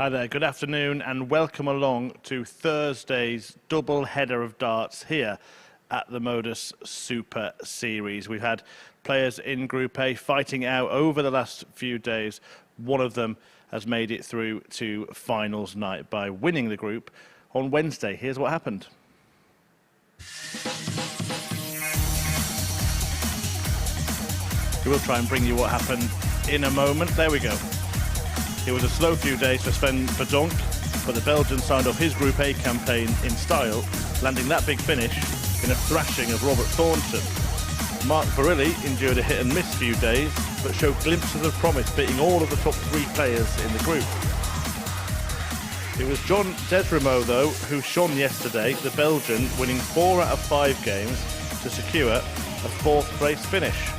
Hi there, good afternoon and welcome along to Thursday's double header of darts here at the MODUS Super Series. We've had players in Group A fighting out over the last few days. One of them has made it through to finals night by winning the group on Wednesday. Here's what happened. We will try and bring you what happened in a moment. There we go. It was a slow few days for Sven Verdonk, but the Belgian signed off his Group A campaign in style, landing that big finish in a thrashing of Robert Thornton. Mark Barilli endured a hit-and-miss few days, but showed glimpses of promise, beating all of the top three players in the group. It was John Desrimo, though, who shone yesterday, the Belgian, winning 4 out of 5 games to secure a 4th-place finish.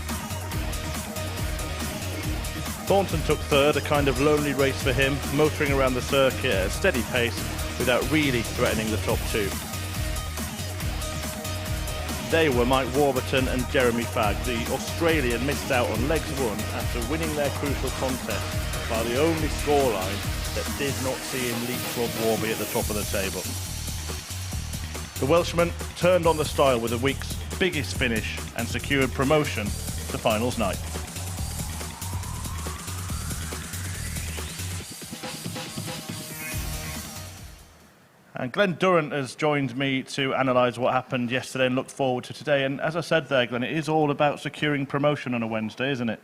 Thornton took 3rd, a kind of lonely race for him, motoring around the circuit at a steady pace without really threatening the top 2. They were Mike Warburton and Jeremy Fagg. The Australian missed out on legs 1 after winning their crucial contest by the only scoreline that did not see him leapfrog Warby at the top of the table. The Welshman turned on the style with the week's biggest finish and secured promotion to finals night. And Glenn Durrant has joined me to analyse what happened yesterday and look forward to today. And as I said there, Glenn, it is all about securing promotion on a Wednesday, isn't it?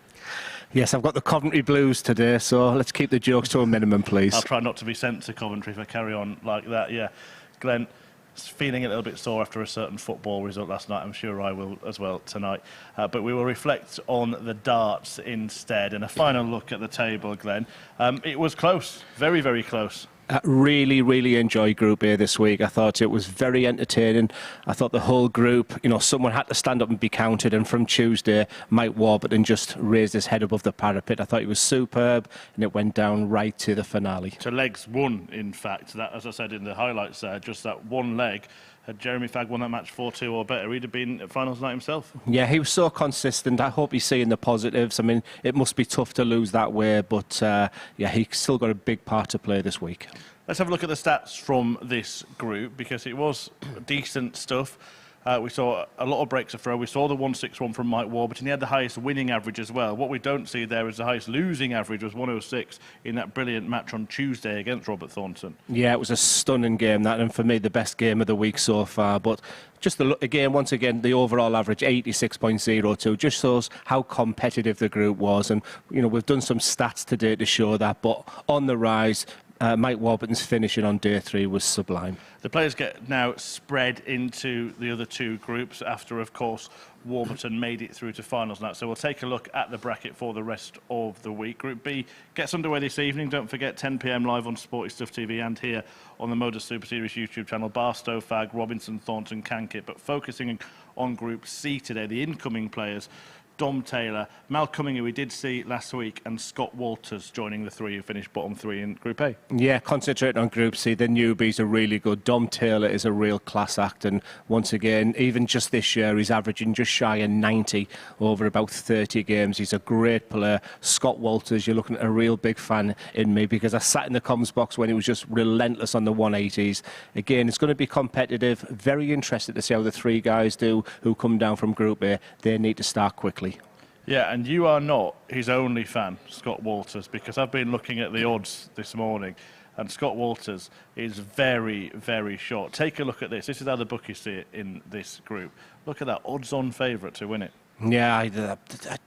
Yes, I've got the Coventry Blues today, so let's keep the jokes to a minimum, please. I'll try not to be sent to Coventry if I carry on like that, yeah. Glenn, feeling a little bit sore after a certain football result last night. I'm sure I will as well tonight. But we will reflect on the darts instead. And a final look at the table, Glenn. It was close, very, very close. I really enjoyed Group A this week. I thought it was very entertaining. I thought the whole group, someone had to stand up and be counted, and from Tuesday, Mike Warburton just raised his head above the parapet. I thought he was superb, and it went down right to the finale. To legs 1, in fact. That, as I said in the highlights there, just that one leg. Had Jeremy Fagg won that match 4-2 or better, he'd have been at finals night himself. Yeah, he was so consistent. I hope he's seeing the positives. I mean, it must be tough to lose that way, but yeah, he's still got a big part to play this week. Let's have a look at the stats from this group, because it was decent stuff. We saw a lot of breaks of throw. We saw the 161 from Mike Warburton. He had the highest winning average as well. What we don't see there is the highest losing average was 106 in that brilliant match on Tuesday against Robert Thornton. Yeah, it was a stunning game, that, and for me, the best game of the week so far. But just once again, the overall average, 86.02, just shows how competitive the group was. And, we've done some stats today to show that, but on the rise, Mike Warburton's finishing on day 3 was sublime. The players get now spread into the other 2 groups after, of course, Warburton made it through to finals now. So we'll take a look at the bracket for the rest of the week. Group B gets underway this evening. Don't forget, 10 p.m. live on Sporty Stuff TV and here on the MODUS Super Series YouTube channel. Barstow, Fagg, Robinson, Thornton, Cankett. But focusing on Group C today, the incoming players, Dom Taylor, Mal Cumming, who we did see last week, and Scott Walters joining the 3 who finished bottom 3 in Group A. Yeah, concentrating on Group C. The newbies are really good. Dom Taylor is a real class act, and once again, even just this year, he's averaging just shy of 90 over about 30 games. He's a great player. Scott Walters, you're looking at a real big fan in me, because I sat in the comms box when he was just relentless on the 180s. Again, it's going to be competitive. Very interested to see how the 3 guys do who come down from Group A. They need to start quickly. Yeah, and you are not his only fan, Scott Walters, because I've been looking at the odds this morning, and Scott Walters is very, very short. Take a look at this. This is how the bookies see it in this group. Look at that, odds-on favourite to win it. Yeah, a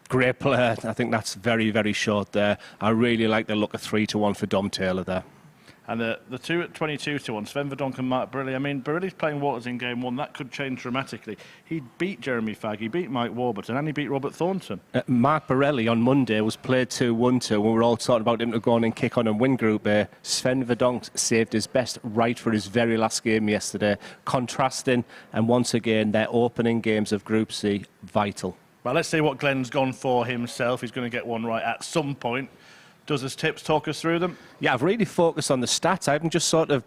great player. I think that's very, very short there. I really like the look of 3-1 for Dom Taylor there. And the 2 at 22-1, Sven Verdonk and Mark Barilli. I mean, Barilli's playing Walters in game 1. That could change dramatically. He beat Jeremy Fagg, he beat Mike Warburton, and he beat Robert Thornton. Mark Barilli on Monday was played 2-1-2. We were all talking about him to go on and kick on and win Group A. Sven Verdonk saved his best right for his very last game yesterday. Contrasting, and once again, their opening games of Group C, vital. Well, let's see what Glenn's gone for himself. He's going to get one right at some point. Does his tips talk us through them? Yeah, I've really focused on the stats. I haven't just sort of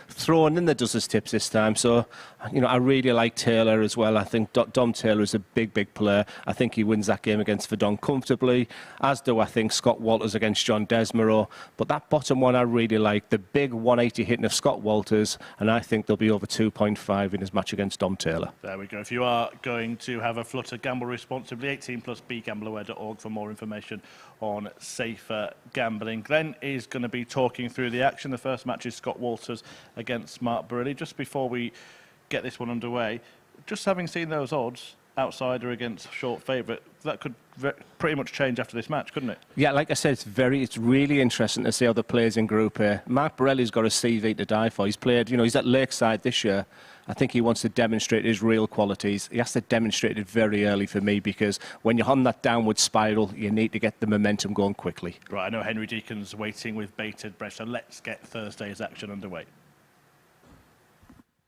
thrown in the does tips this time. So, I really like Taylor as well. I think Dom Taylor is a big player. I think he wins that game against Verdon comfortably, as do I think Scott Walters against John Desmarais. But that bottom one I really like, the big 180 hitting of Scott Walters, and I think there'll be over 2.5 in his match against Dom Taylor. There we go. If you are going to have a flutter, gamble responsibly. 18+ begambleaware.org for more information on safer gambling. Glenn is going to be talking through the action. The first match is Scott Walters against Mark Barilli. Just before we get this one underway, just having seen those odds, outsider against short favourite, that could pretty much change after this match, couldn't it? Yeah, like I said, it's really interesting to see how the players in Group A. Mark Barilli's got a CV to die for. He's played, he's at Lakeside this year. I think he wants to demonstrate his real qualities. He has to demonstrate it very early for me, because when you're on that downward spiral, you need to get the momentum going quickly. Right, I know Henry Deacon's waiting with bated breath, so let's get Thursday's action underway.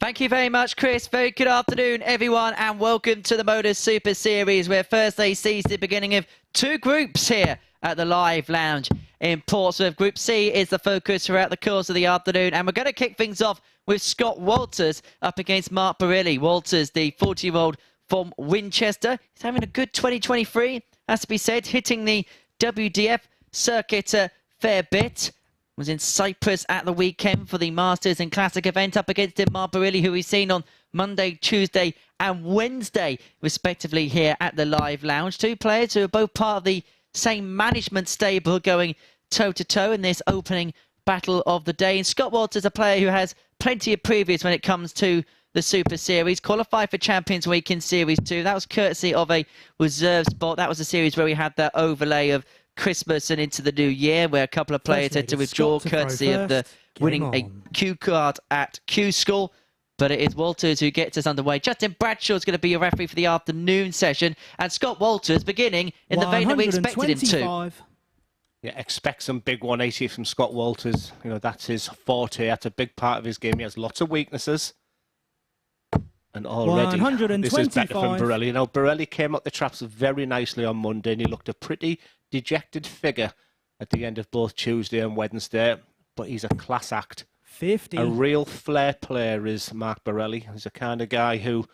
Thank you very much, Chris. Very good afternoon, everyone, and welcome to the MODUS Super Series, where Thursday sees the beginning of two groups here at the Live Lounge in Portsmouth. Group C is the focus throughout the course of the afternoon, and we're going to kick things off with Scott Walters up against Mark Barilli. Walters, the 40-year-old from Winchester, he's having a good 2023, has to be said, hitting the WDF circuit a fair bit. Was in Cyprus at the weekend for the Masters and Classic event up against Mark Barilli, who we've seen on Monday, Tuesday and Wednesday, respectively, here at the Live Lounge. Two players who are both part of the same management stable going toe-to-toe in this opening battle of the day. And Scott Walters, a player who has plenty of previous when it comes to the Super Series, qualified for Champions Week in Series 2. That was courtesy of a reserve spot. That was a series where we had that overlay of Christmas and into the new year, where a couple of players had to withdraw courtesy of the winning a Q card at Q School. But it is Walters who gets us underway. Justin Bradshaw is going to be a referee for the afternoon session, and Scott Walters beginning in the vein that we expected him to. Yeah, expect some big 180 from Scott Walters. That's his forte. That's a big part of his game. He has lots of weaknesses. And already, this is better from Barilli. Barilli came up the traps very nicely on Monday, and he looked a pretty dejected figure at the end of both Tuesday and Wednesday. But he's a class act. 50. A real flair player is Mark Barilli. He's a kind of guy who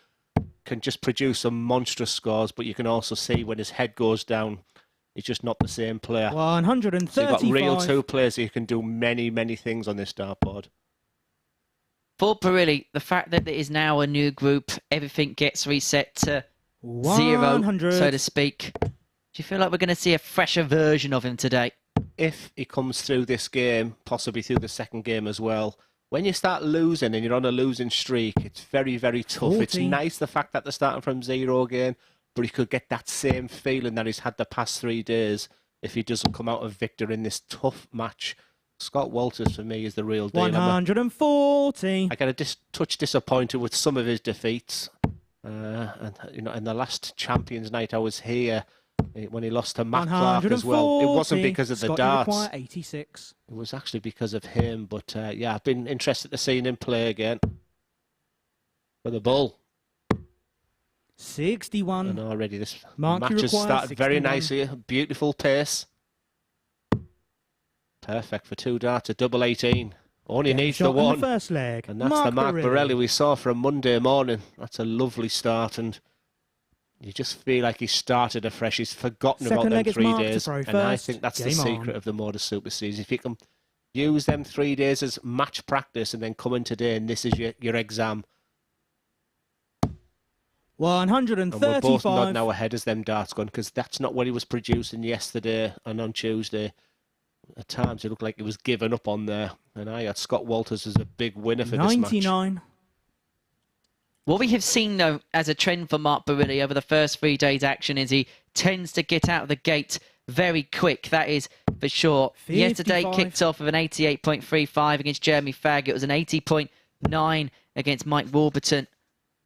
can just produce some monstrous scores, but you can also see when his head goes down, he's just not the same player. 135. So you've got real two players who can do many things on this dartboard. For Barilli, the fact that there is now a new group, everything gets reset to 0, so to speak. Do you feel like we're going to see a fresher version of him today? If he comes through this game, possibly through the second game as well, when you start losing and you're on a losing streak, it's very tough. 40. It's nice the fact that they're starting from 0 again, but he could get that same feeling that he's had the past 3 days if he doesn't come out a victor in this tough match. Scott Walters, for me, is the real deal. 140. I get a touch disappointed with some of his defeats. And in the last Champions Night I was here, when he lost to Matt Clark as well. It wasn't because of the darts. Require 86. It was actually because of him. But yeah, I've been interested to see him play again. For the bull. 61. And already this Mark, match has started very nicely. Beautiful pace. Perfect for 2 darts, a double 18. Only needs the one. The first leg. And that's the Mark Barilli we saw for a Monday morning. That's a lovely start, and you just feel like he started afresh. He's forgotten about them 3 days. And I think that's the secret of the MODUS Super Series. If you can use them 3 days as match practice and then come in today and this is your exam. 135. And we're both nodding our head as them darts gone, because that's not what he was producing yesterday and on Tuesday. At times it looked like he was giving up on there. And I had Scott Walters as a big winner for this match. 99. What we have seen, though, as a trend for Mark Barilli over the first 3 days' action is he tends to get out of the gate very quick. That is for sure. 55. Yesterday kicked off with an 88.35 against Jeremy Fagg. It was an 80.9 against Mike Warburton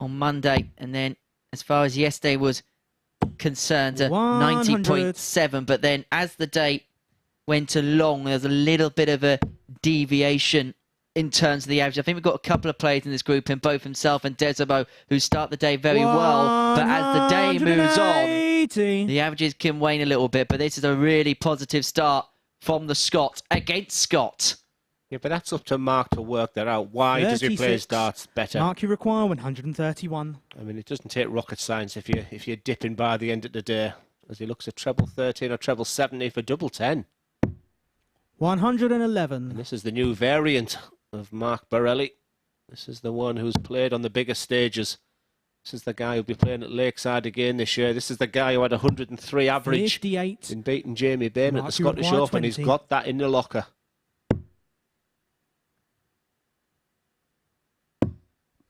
on Monday. And then as far as yesterday was concerned, 90.7. But then as the day went along, there's a little bit of a deviation in terms of the average. I think we've got a couple of players in this group, in both himself and Desabo, who start the day very well. But as the day moves on, the averages can wane a little bit. But this is a really positive start from the Scot against Scott. Yeah, but that's up to Mark to work that out. Why does he play his 36. darts better? Mark, you require 131. I mean, it doesn't take rocket science if you're dipping by the end of the day. As he looks at treble 13 or treble 70 for double 10. 111. And this is the new variant of Mark Borelli. This is the one who's played on the biggest stages. This is the guy who'll be playing at Lakeside again this year. This is the guy who had 103 average 58. in beating Jamie Bain at the Mark, you Scottish require Open. He's 20. got that in the locker.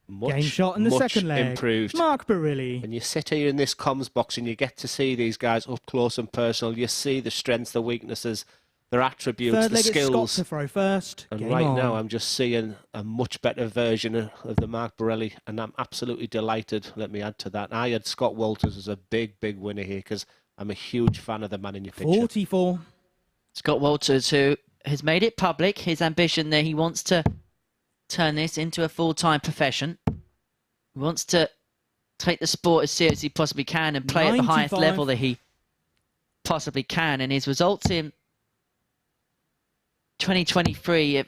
Much, Game shot in the much second leg. improved. Mark Barilli. When you sit here in this comms box and you get to see these guys up close and personal, you see the strengths, the weaknesses, their attributes, Third the leg, it's Scott skills. to throw first. And Game right on. now, I'm just seeing a much better version of the Mark Borelli, and I'm absolutely delighted. Let me add to that. I had Scott Walters as a big, big winner here because I'm a huge fan of the man in your picture. 44. Scott Walters, who has made it public, his ambition there, he wants to turn this into a full-time profession. He wants to take the sport as seriously as he possibly can and play at the highest 95. level that he possibly can. And his results in 2023,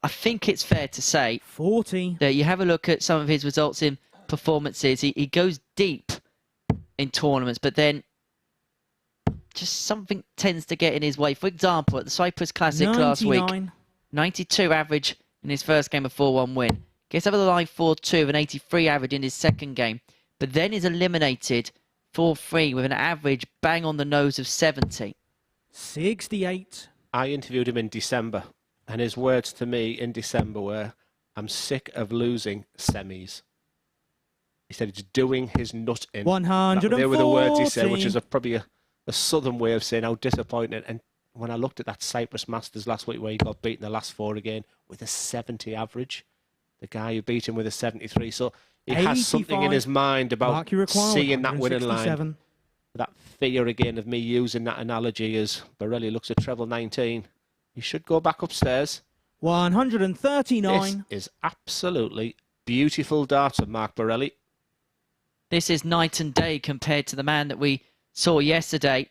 I think it's fair to say 40. that you have a look at some of his results in performances. He goes deep in tournaments, but then just something tends to get in his way. For example, at the Cyprus Classic 99. last week, 92 average in his first game, a 4-1 win. Gets over the line 4-2, an 83 average in his second game, but then is eliminated 4-3 with an average bang on the nose of 70. 68. I interviewed him in December, and his words to me in December were, "I'm sick of losing semis." He said it's doing his nut in. 140. They were the words he said, which is probably a southern way of saying how disappointed. And when I looked at that Cyprus Masters last week where he got beaten the last four again with a 70 average, the guy who beat him with a 73. So he has something in 85. his mind about Mark, you require seeing that winning line. 167. That fear again of me using that analogy as Borelli looks at treble 19. He should go back upstairs. 139. This is absolutely beautiful darts of Mark Borelli. This is night and day compared to the man that we saw yesterday.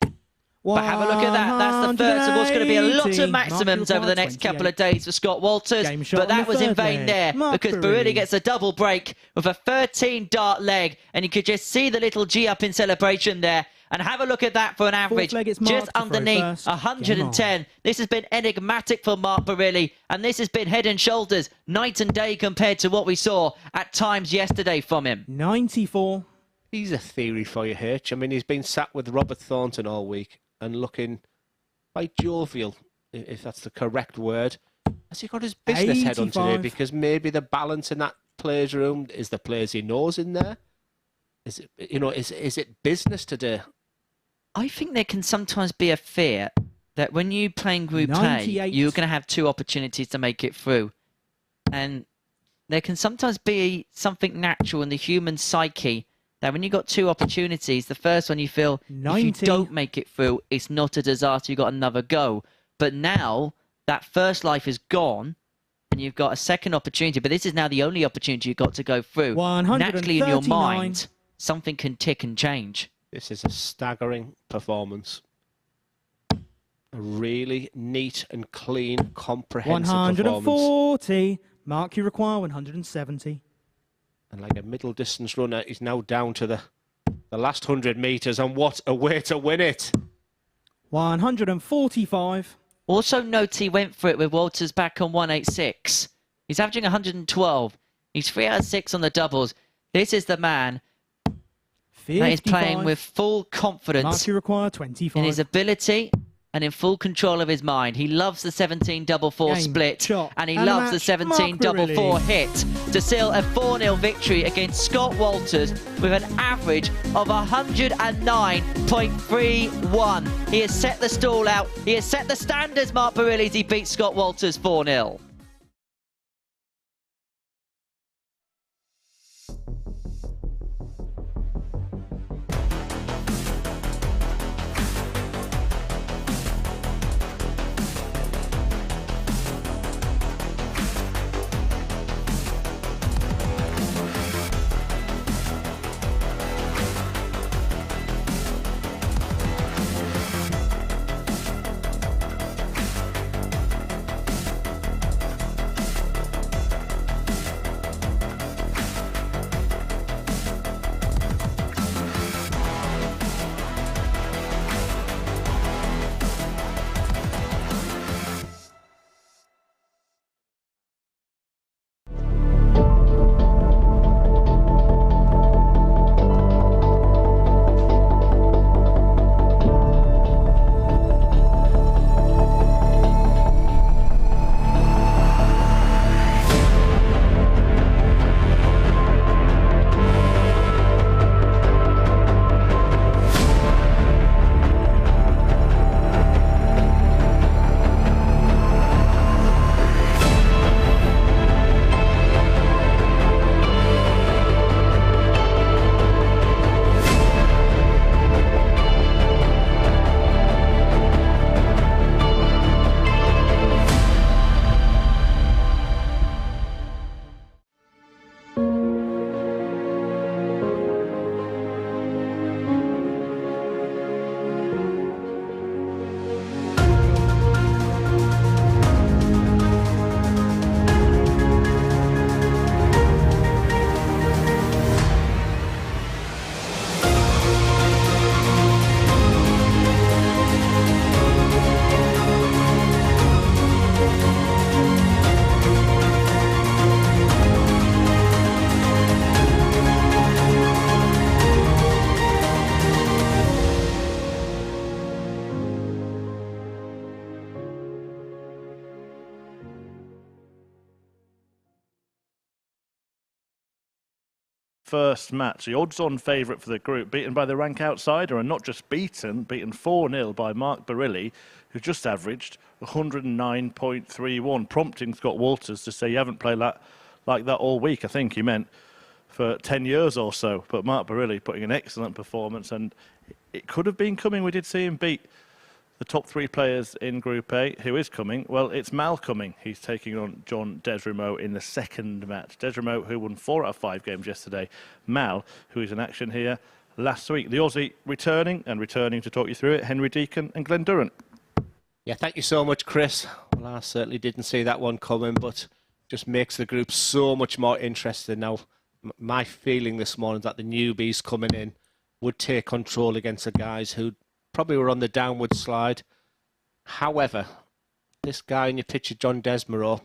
But have a look at that. That's the first of what's going to be a lot 180. of maximums over the next couple of days for Scott Walters. Game shot But on the that was in third vain leg. there Mark because Barilli. Barilli gets a double break with a 13 dart leg. And you could just see the little G up in celebration there. And have a look at that for an average. leg, it's Mark Just to throw underneath first. 110. This has been enigmatic for Mark Barilli. And this has been head and shoulders night and day compared to what we saw at times yesterday from him. 94. He's a theory for you, Hitch. I mean, he's been sat with Robert Thornton all week and looking quite jovial, if that's the correct word. Has he got his business head on today? 85. Because maybe the balance in that players' room is the players he knows in there. Is it, is it business today? I think there can sometimes be a fear that when you play in Group A, 98. you're going to have two opportunities to make it through. And there can sometimes be something natural in the human psyche that when you've got two opportunities, the first one you feel, if 90. you don't make it through, it's not a disaster, you've got another go. But now, that first life is gone, and you've got a second opportunity, but this is now the only opportunity you've got to go through. 139. Naturally, in your mind, something can tick and change. This is a staggering performance. A really neat and clean, comprehensive performance. 140. Mark, you require 170. And like a middle distance runner, he's now down to the last 100 metres, and what a way to win it. 145. Also note he went for it with Walters back on 186. He's averaging 112. He's 3 out of 6 on the doubles. This is the man 55. that is playing with full confidence Mark, you require 25. in his ability and in full control of his mind. He loves the 17 double-4 Game, split, shot, and he and a loves the match. 17 Mark double-4 Barilli. hit to seal a 4-0 victory against Scott Walters with an average of 109.31. He has set the stall out. He has set the standards, Mark Barilli, as he beats Scott Walters 4-0. first match. The odds-on favourite for the group, beaten by the rank outsider, and not just beaten 4-0 by Mark Barilli, who just averaged 109.31, prompting Scott Walters to say you haven't played like that all week. I think he meant for 10 years or so. But Mark Barilli putting an excellent performance, and it could have been coming. We did see him beat the top 3 players in Group A. Who is coming? Well, it's Mal coming. He's taking on John Desrimo in the second match. Desrimo, who won 4 out of 5 games yesterday. Mal, who is in action here last week. The Aussie returning to talk you through it, Henry Deacon and Glenn Durrant. Yeah, thank you so much, Chris. Well, I certainly didn't see that one coming, but just makes the group so much more interesting. Now, my feeling this morning is that the newbies coming in would take control against the guys who probably were on the downward slide. However, this guy in your picture, John Desmero,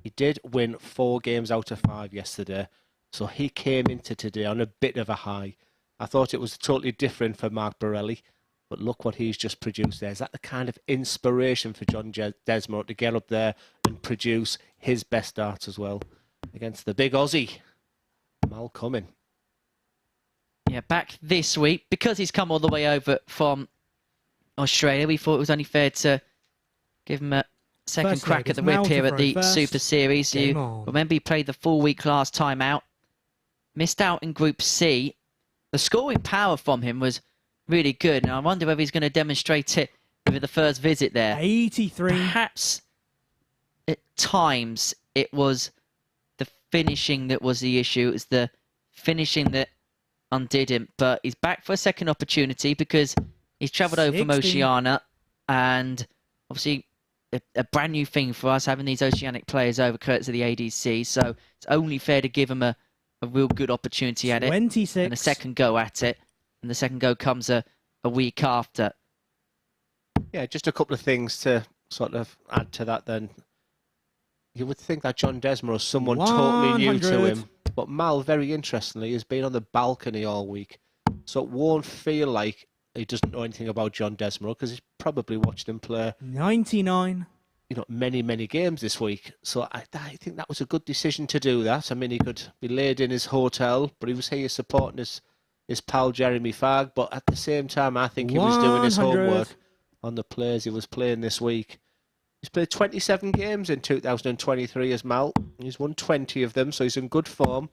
he did win 4 games out of 5 yesterday, so he came into today on a bit of a high. I thought it was totally different for Mark Barilli, but look what he's just produced there. Is that the kind of inspiration for John Desmero to get up there and produce his best darts as well against the big Aussie, Mal Cumming? Yeah, back this week, because he's come all the way over from Australia, we thought it was only fair to give him a second First crack leg, at the it's whip Mal to here at throw the first. Super Series. Game You on. remember he played the full week last time out. Missed out in Group C. The scoring power from him was really good. Now I wonder whether he's going to demonstrate it with the first visit there. 83. Perhaps at times it was the finishing that was the issue. It was the finishing that undid him. But he's back for a second opportunity because he's travelled over from 60. Oceania, and obviously a brand new thing for us having these Oceanic players over courtesy of the ADC. So it's only fair to give him a real good opportunity at it 26. and a second go at it. And the second go comes a week after. Yeah, just a couple of things to sort of add to that then. You would think that John Desmero is someone totally new to 100. him. But Mal, very interestingly, has been on the balcony all week. So it won't feel like he doesn't know anything about John Desmero because he's probably watched him play 99. many, many games this week. So I think that was a good decision to do that. I mean, he could be laid in his hotel, but he was here supporting his pal Jeremy Fagg. But at the same time, I think he was doing his 100. homework on the players he was playing this week. He's played 27 games in 2023 as Mal. He's won 20 of them, so he's in good form.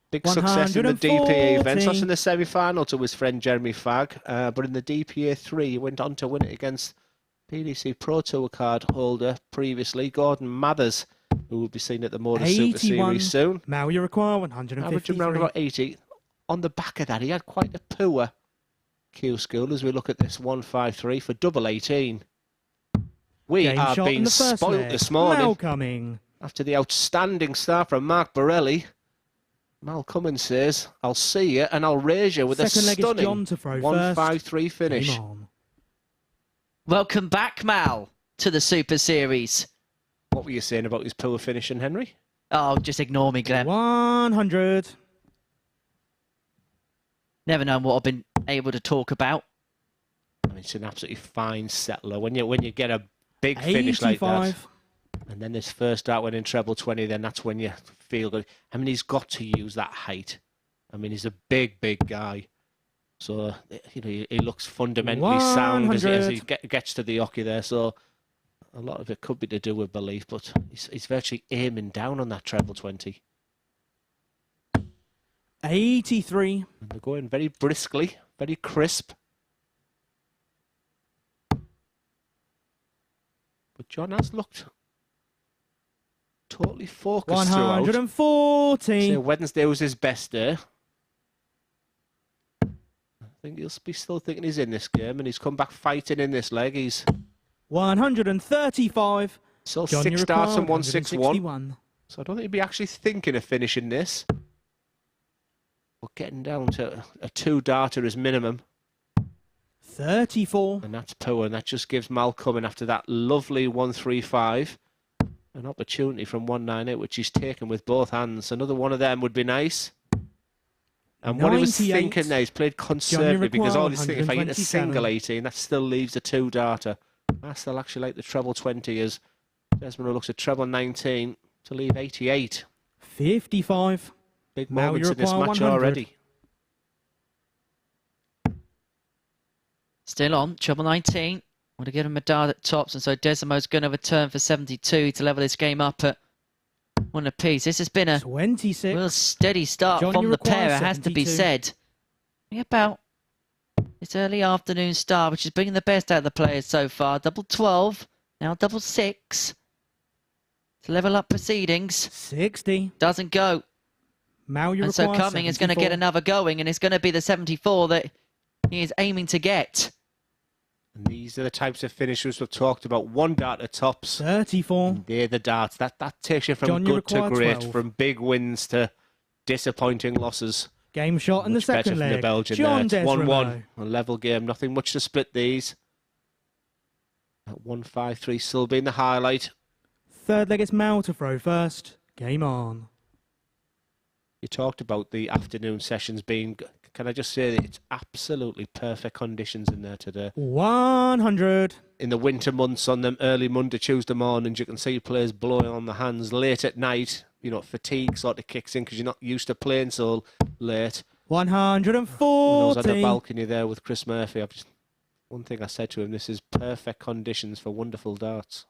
Big success in the DPA events. Lost in the semi-final to his friend Jeremy Fagg, but in the DPA 3, he went on to win it against PDC Pro Tour card holder previously, Gordon Mathers, who will be seen at the MODUS Super 81. Series soon. Mal you require Averaging 153. around about 80. On the back of that, he had quite a poor Q school as we look at this 153 for double 18. We Game are shot in being the first spoilt leg. this morning. Mal coming. After the outstanding start from Mark Barilli, Mal Cummins says, I'll see you and I'll raise you with Second a leg is stunning John to throw 153 finish. Game on. Welcome back, Mal, to the Super Series. What were you saying about his poor finishing, Henry? Oh, just ignore me, Glenn. 100. Never known what I've been able to talk about. I mean, it's an absolutely fine settler. When you get a big finish like that, 85. and then this first start winning treble 20, then that's when you feel good. I mean, he's got to use that height. I mean, he's a big, big guy. So, he looks fundamentally sound as he 100. gets to the hockey there. So, a lot of it could be to do with belief, but he's virtually aiming down on that treble 20. 83. And they're going very briskly, very crisp. But John has looked totally focused throughout. 140. So Wednesday was his best day. I think he'll be still thinking he's in this game, and he's come back fighting in this leg. He's 135. still John 6 starts and 161. 161. So I don't think he'll be actually thinking of finishing this. But getting down to a 2-darter is minimum. 34. And that's poor, and that just gives Mal Cumming, after that lovely 135, an opportunity from 198, which he's taken with both hands. Another one of them would be nice. And what he was 98. thinking there, he's played conservatively, because all he's thinking, if I hit a 127. single 18, that still leaves a 2-darter. I still actually like the treble 20 as Desmond looks at treble 19 to leave 88. 55. Big Now moments you in this require match 100. already. Still on, treble 19. Want to give him a dart at tops, and so Desimo's going to return for 72 to level this game up at 1 apiece. This has been a 26. real steady start John, from you the require pair, it has to be 72. said. About this early afternoon start, which is bringing the best out of the players so far. Double 12, now double 6. To level up proceedings. 60. Doesn't go. Now you And so require Cumming is going to get 74. another going, and it's going to be the 74 that he is aiming to get. And these are the types of finishers we've talked about. 1 dart at tops. 34. And they're the darts. That takes you from John, you good to require great, 12. from big wins to disappointing losses. Game shot in the Much better second from leg. the Belgian John there. It's 1-1. Desremo. A level game. Nothing much to split these. That 1-5-3 still being the highlight. Third leg, it's Mal to throw first. Game on. You talked about the afternoon sessions being... Can I just say that it's absolutely perfect conditions in there today. 100. In the winter months, on them early Monday, Tuesday mornings, you can see players blowing on the hands. Late at night, you know, fatigue sort of kicks in because you're not used to playing so late. 140. When I was on the balcony there with Chris Murphy, one thing I said to him, this is perfect conditions for wonderful darts.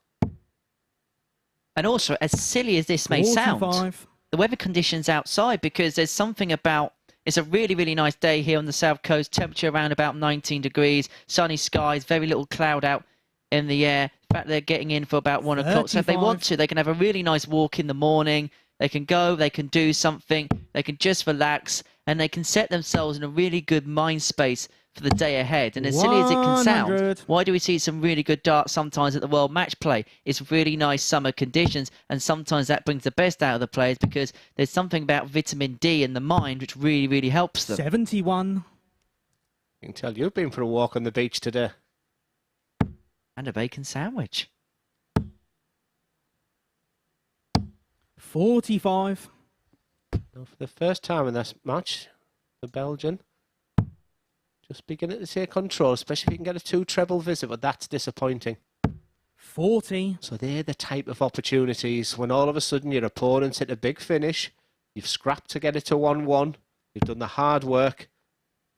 And also, as silly as this may sound, 45. the weather conditions outside, because there's something about, it's a really, really nice day here on the south coast, temperature around about 19 degrees, sunny skies, very little cloud out in the air. In fact, they're getting in for about 1 o'clock, so if they 35. want to, they can have a really nice walk in the morning, they can go, they can do something, they can just relax, and they can set themselves in a really good mind space for the day ahead. And as silly as it can sound, 100. why do we see some really good darts sometimes at the World Match Play? It's really nice summer conditions, and sometimes that brings the best out of the players because there's something about vitamin D in the mind which really, really helps them. 71. I can tell you've been for a walk on the beach today. And a bacon sandwich. 45. Now, for the first time in this match, the Belgian just beginning to take control, especially if you can get a 2 treble visit, but that's disappointing. 40. So they're the type of opportunities when all of a sudden your opponent's hit a big finish, you've scrapped to get it to 1-1, you've done the hard work.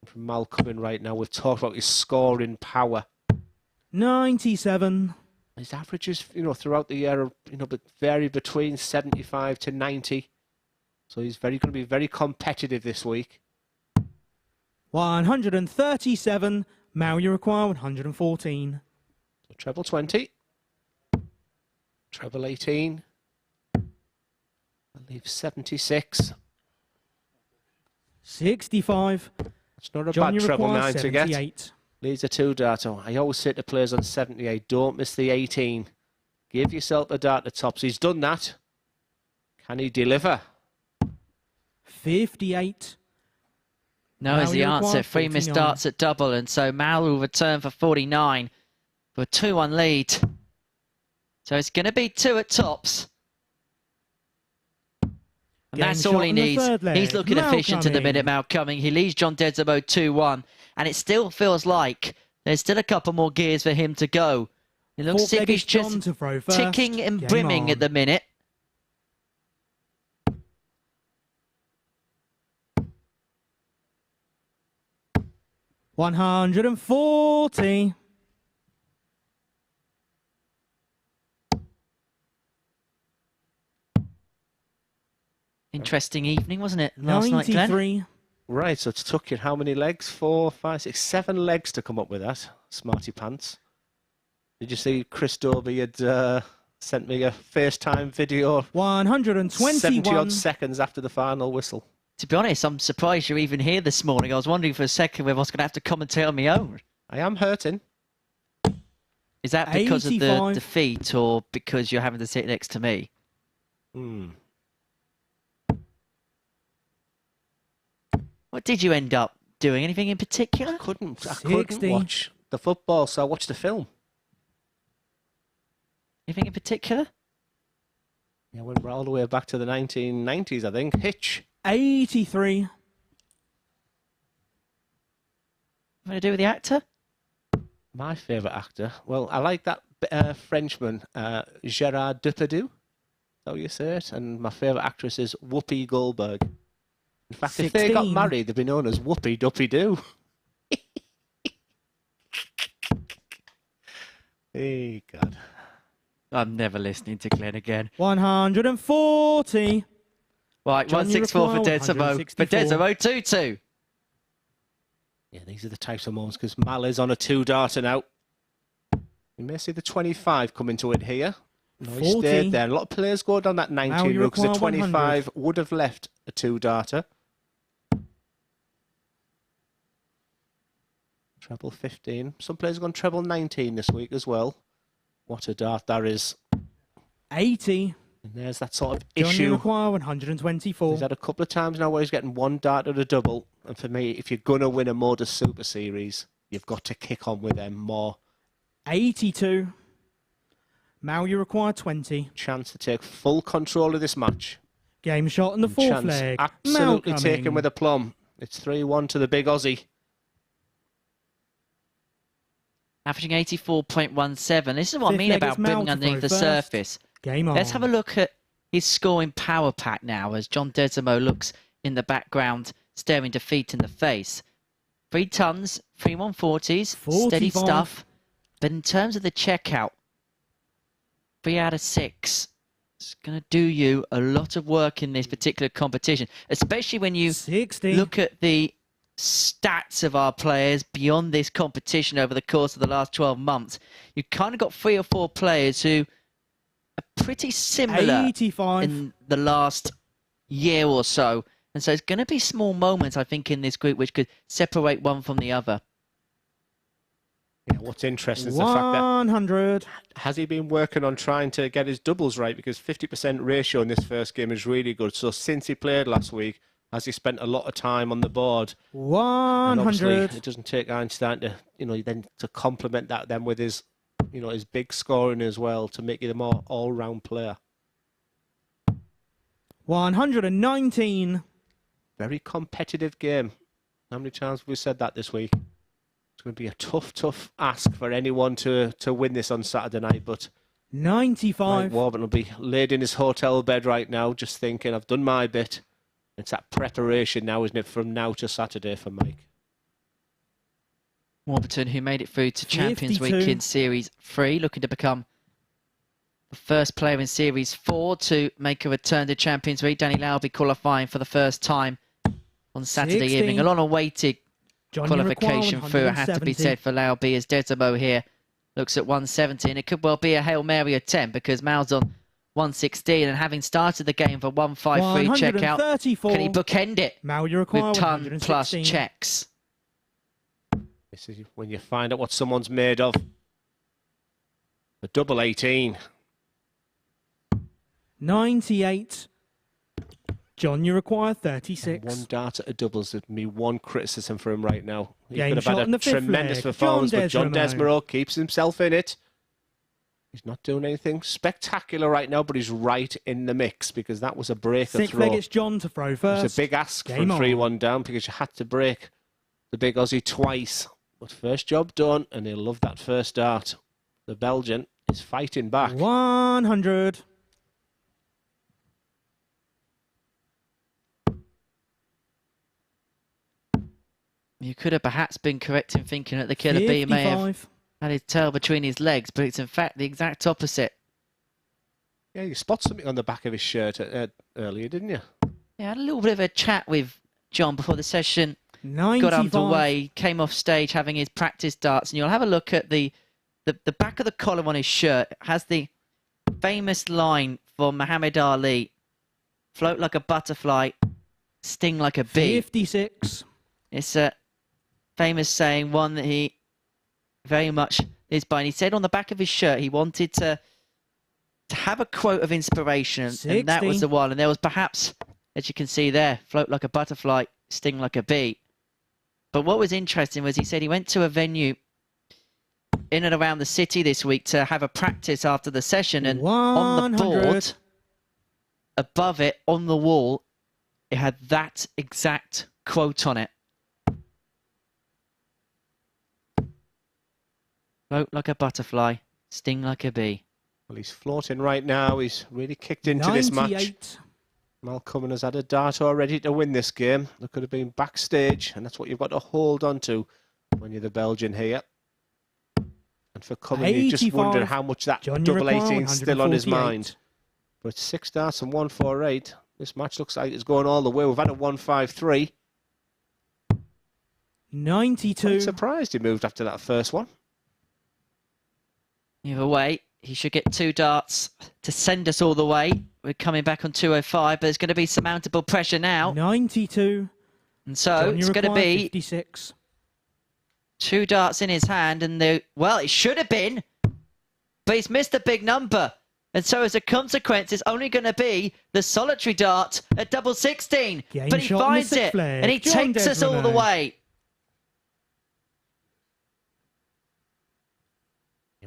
And from Mal coming right now, we've talked about his scoring power. 97. His averages, you know, throughout the year, but vary between 75 to 90. So he's going to be very competitive this week. 137. Mal, you require 114. So treble 20. Treble 18. That leaves 76. 65. It's not a John, bad you treble require 9 to get. 78. Leaves a 2 dart. I always say to players on 78, don't miss the 18. Give yourself a dart at tops. He's done that. Can he deliver? 58. No Mal, is the you require answer. 3 missed 49. darts at double, and so Mal will return for 49 for a 2-1 lead. So it's going to be 2 at tops. And Game that's shot all he in the needs. third leg. He's looking Mal efficient in the Cumming. minute, Mal Cumming. He leads John Desimo 2-1. And it still feels like there's still a couple more gears for him to go. It looks as Fourth if leg he's is John just to throw first. ticking and Game brimming on. at the minute. $140. Interesting evening, wasn't it? Last night, Glenn? 93. Right, so it took you how many legs? 4, 5, 6, 7 legs to come up with that. Smarty pants. Did you see Chris Dobie had sent me a FaceTime video 121. 70-odd seconds after the final whistle? To be honest, I'm surprised you're even here this morning. I was wondering for a second whether I was going to have to commentate on my own. I am hurting. Is that because of the 85. defeat or because you're having to sit next to me? What did you end up doing? Anything in particular? I couldn't 60. watch the football, so I watched the film. Anything in particular? Yeah, went all the way back to the 1990s, I think. Hitch. 83. What to do with the actor? My favourite actor. Well, I like that Frenchman, Gerard Depardieu. Is that how you say it? And my favourite actress is Whoopi Goldberg. In fact, if they got married, they'd be known as Whoopie Duppy Doo. Hey, God. I'm never listening to Glenn again. 140. Right, John, 164 for you require Desimo. For 164. Desimo, 2-2. Yeah, these are the types of moments because Mal is on a 2-darter now. You may see the 25 come into it here. No, he 40. stayed there. A lot of players go down that 19 you route because the require 25 would have left a 2-darter. Treble 15. Some players have gone treble 19 this week as well. What a dart that is. 80. And there's that sort of John, you issue. require 124. He's had a couple of times now where he's getting one dart at a double. And for me, if you're going to win a MODUS Super Series, you've got to kick on with them more. 82. Mal, you require 20. Chance to take full control of this match. Game shot on the And fourth Chance leg. absolutely Mal taken coming. with aplomb. It's 3-1 to the big Aussie. Averaging 84.17. This is what I Fifth mean leg about is Mal brimming to underneath throw the first. surface. Game on. Let's have a look at his scoring power pack now as John Desimo looks in the background, staring defeat in the face. 3 tons, 3 140s, steady 45. stuff. But in terms of the checkout, 3 out of 6. It's going to do you a lot of work in this particular competition, especially when you 60. look at the stats of our players beyond this competition over the course of the last 12 months. You've kind of got 3 or 4 players who are pretty similar 85. in the last year or so. And so it's going to be small moments, I think, in this group which could separate one from the other. Yeah, what's interesting is the fact 100. that has he been working on trying to get his doubles right, because 50% ratio in this first game is really good. So since he played last week, has he spent a lot of time on the board? And obviously 100. it doesn't take Einstein to, then to complement that then with his, his big scoring as well to make you the more all-round player. 119. Very competitive game. How many times have we said that this week? It's going to be a tough ask for anyone to win this on Saturday night, but 95. Mike Warburton will be laid in his hotel bed right now, just thinking, I've done my bit. It's that preparation now, isn't it, from now to Saturday for Mike? Warburton, who made it through to Champions 52. Week in Series 3, looking to become the first player in Series 4 to make a return to Champions Week. Danny Lauby qualifying for the first time on Saturday 60. evening. A long-awaited John, qualification through, it has to be 170. said, for Lauby, as Desimo here looks at 170. And it could well be a Hail Mary attempt because Mal's on 116, and having started the game for 153 checkout, 134. can he bookend it Mal, you require with ton plus 116. checks? This is when you find out what someone's made of. A double 18. 98. John, you require And 36. one dart at a doubles would be one criticism for him right now. He Game could shot have in had the a fifth tremendous leg. performance, John but John Desimo. Desimo keeps himself in it. He's not doing anything spectacular right now, but he's right in the mix because that was a breaker Sixth throw. leg, it's John to throw first. It's a big ask Game from on. 3-1 down because you had to break the big Aussie twice. But first job done, and he'll love that first dart. The Belgian is fighting back. 100. You could have perhaps been correct in thinking that the killer bee may have 55. had his tail between his legs, but it's in fact the exact opposite. Yeah, you spot something on the back of his shirt earlier, didn't you? Yeah, I had a little bit of a chat with John before the session 95. got underway, came off stage having his practice darts, and you'll have a look at the back of the collar on his shirt. It has the famous line from Muhammad Ali, float like a butterfly, sting like a bee. 56. It's a famous saying, one that he very much is by. And he said on the back of his shirt he wanted to have a quote of inspiration, and that was 60. the one. And there was perhaps, as you can see there, float like a butterfly, sting like a bee. But what was interesting was he said he went to a venue in and around the city this week to have a practice after the session, and on the 100. board above it on the wall it had that exact quote on it. Float like a butterfly, sting like a bee. Well, he's floating right now. He's really kicked into this match. 98. Malcolm has had a dart already to win this game. There could have been backstage, and that's what you've got to hold on to when you're the Belgian here. And for Cumming, you just wonder how much that double 18 is still on his mind. But 6 darts and 148. This match looks like it's going all the way. We've had a 153. 92. I'm surprised he moved after that first one. Either way, he should get 2 darts to send us all the way. We're coming back on 205, but there's going to be surmountable pressure now. 92. And so it's going to be 56. 2 darts in his hand, and well, it should have been, but he's missed a big number. And so as a consequence, it's only going to be the solitary dart at double 16. Game but he shot finds it, flag. and he John takes us all the Desmarais. way.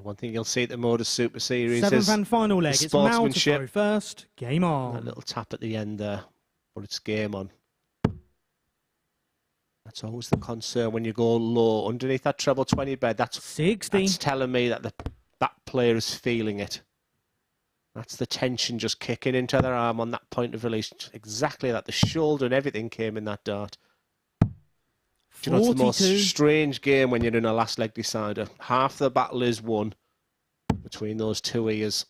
One thing you'll see at the MODUS Super Series 7th is and final leg. It's Mal to sportsmanship. throw first. Game on. A little tap at the end there, but it's game on. That's always the concern when you go low underneath that treble 20 bed. That's 60. That's telling me that that player is feeling it. That's the tension just kicking into their arm on that point of release. Exactly that. The shoulder and everything came in that dart. Do you know, it's the most strange game when you're in a last leg decider. Half the battle is won between those two ears.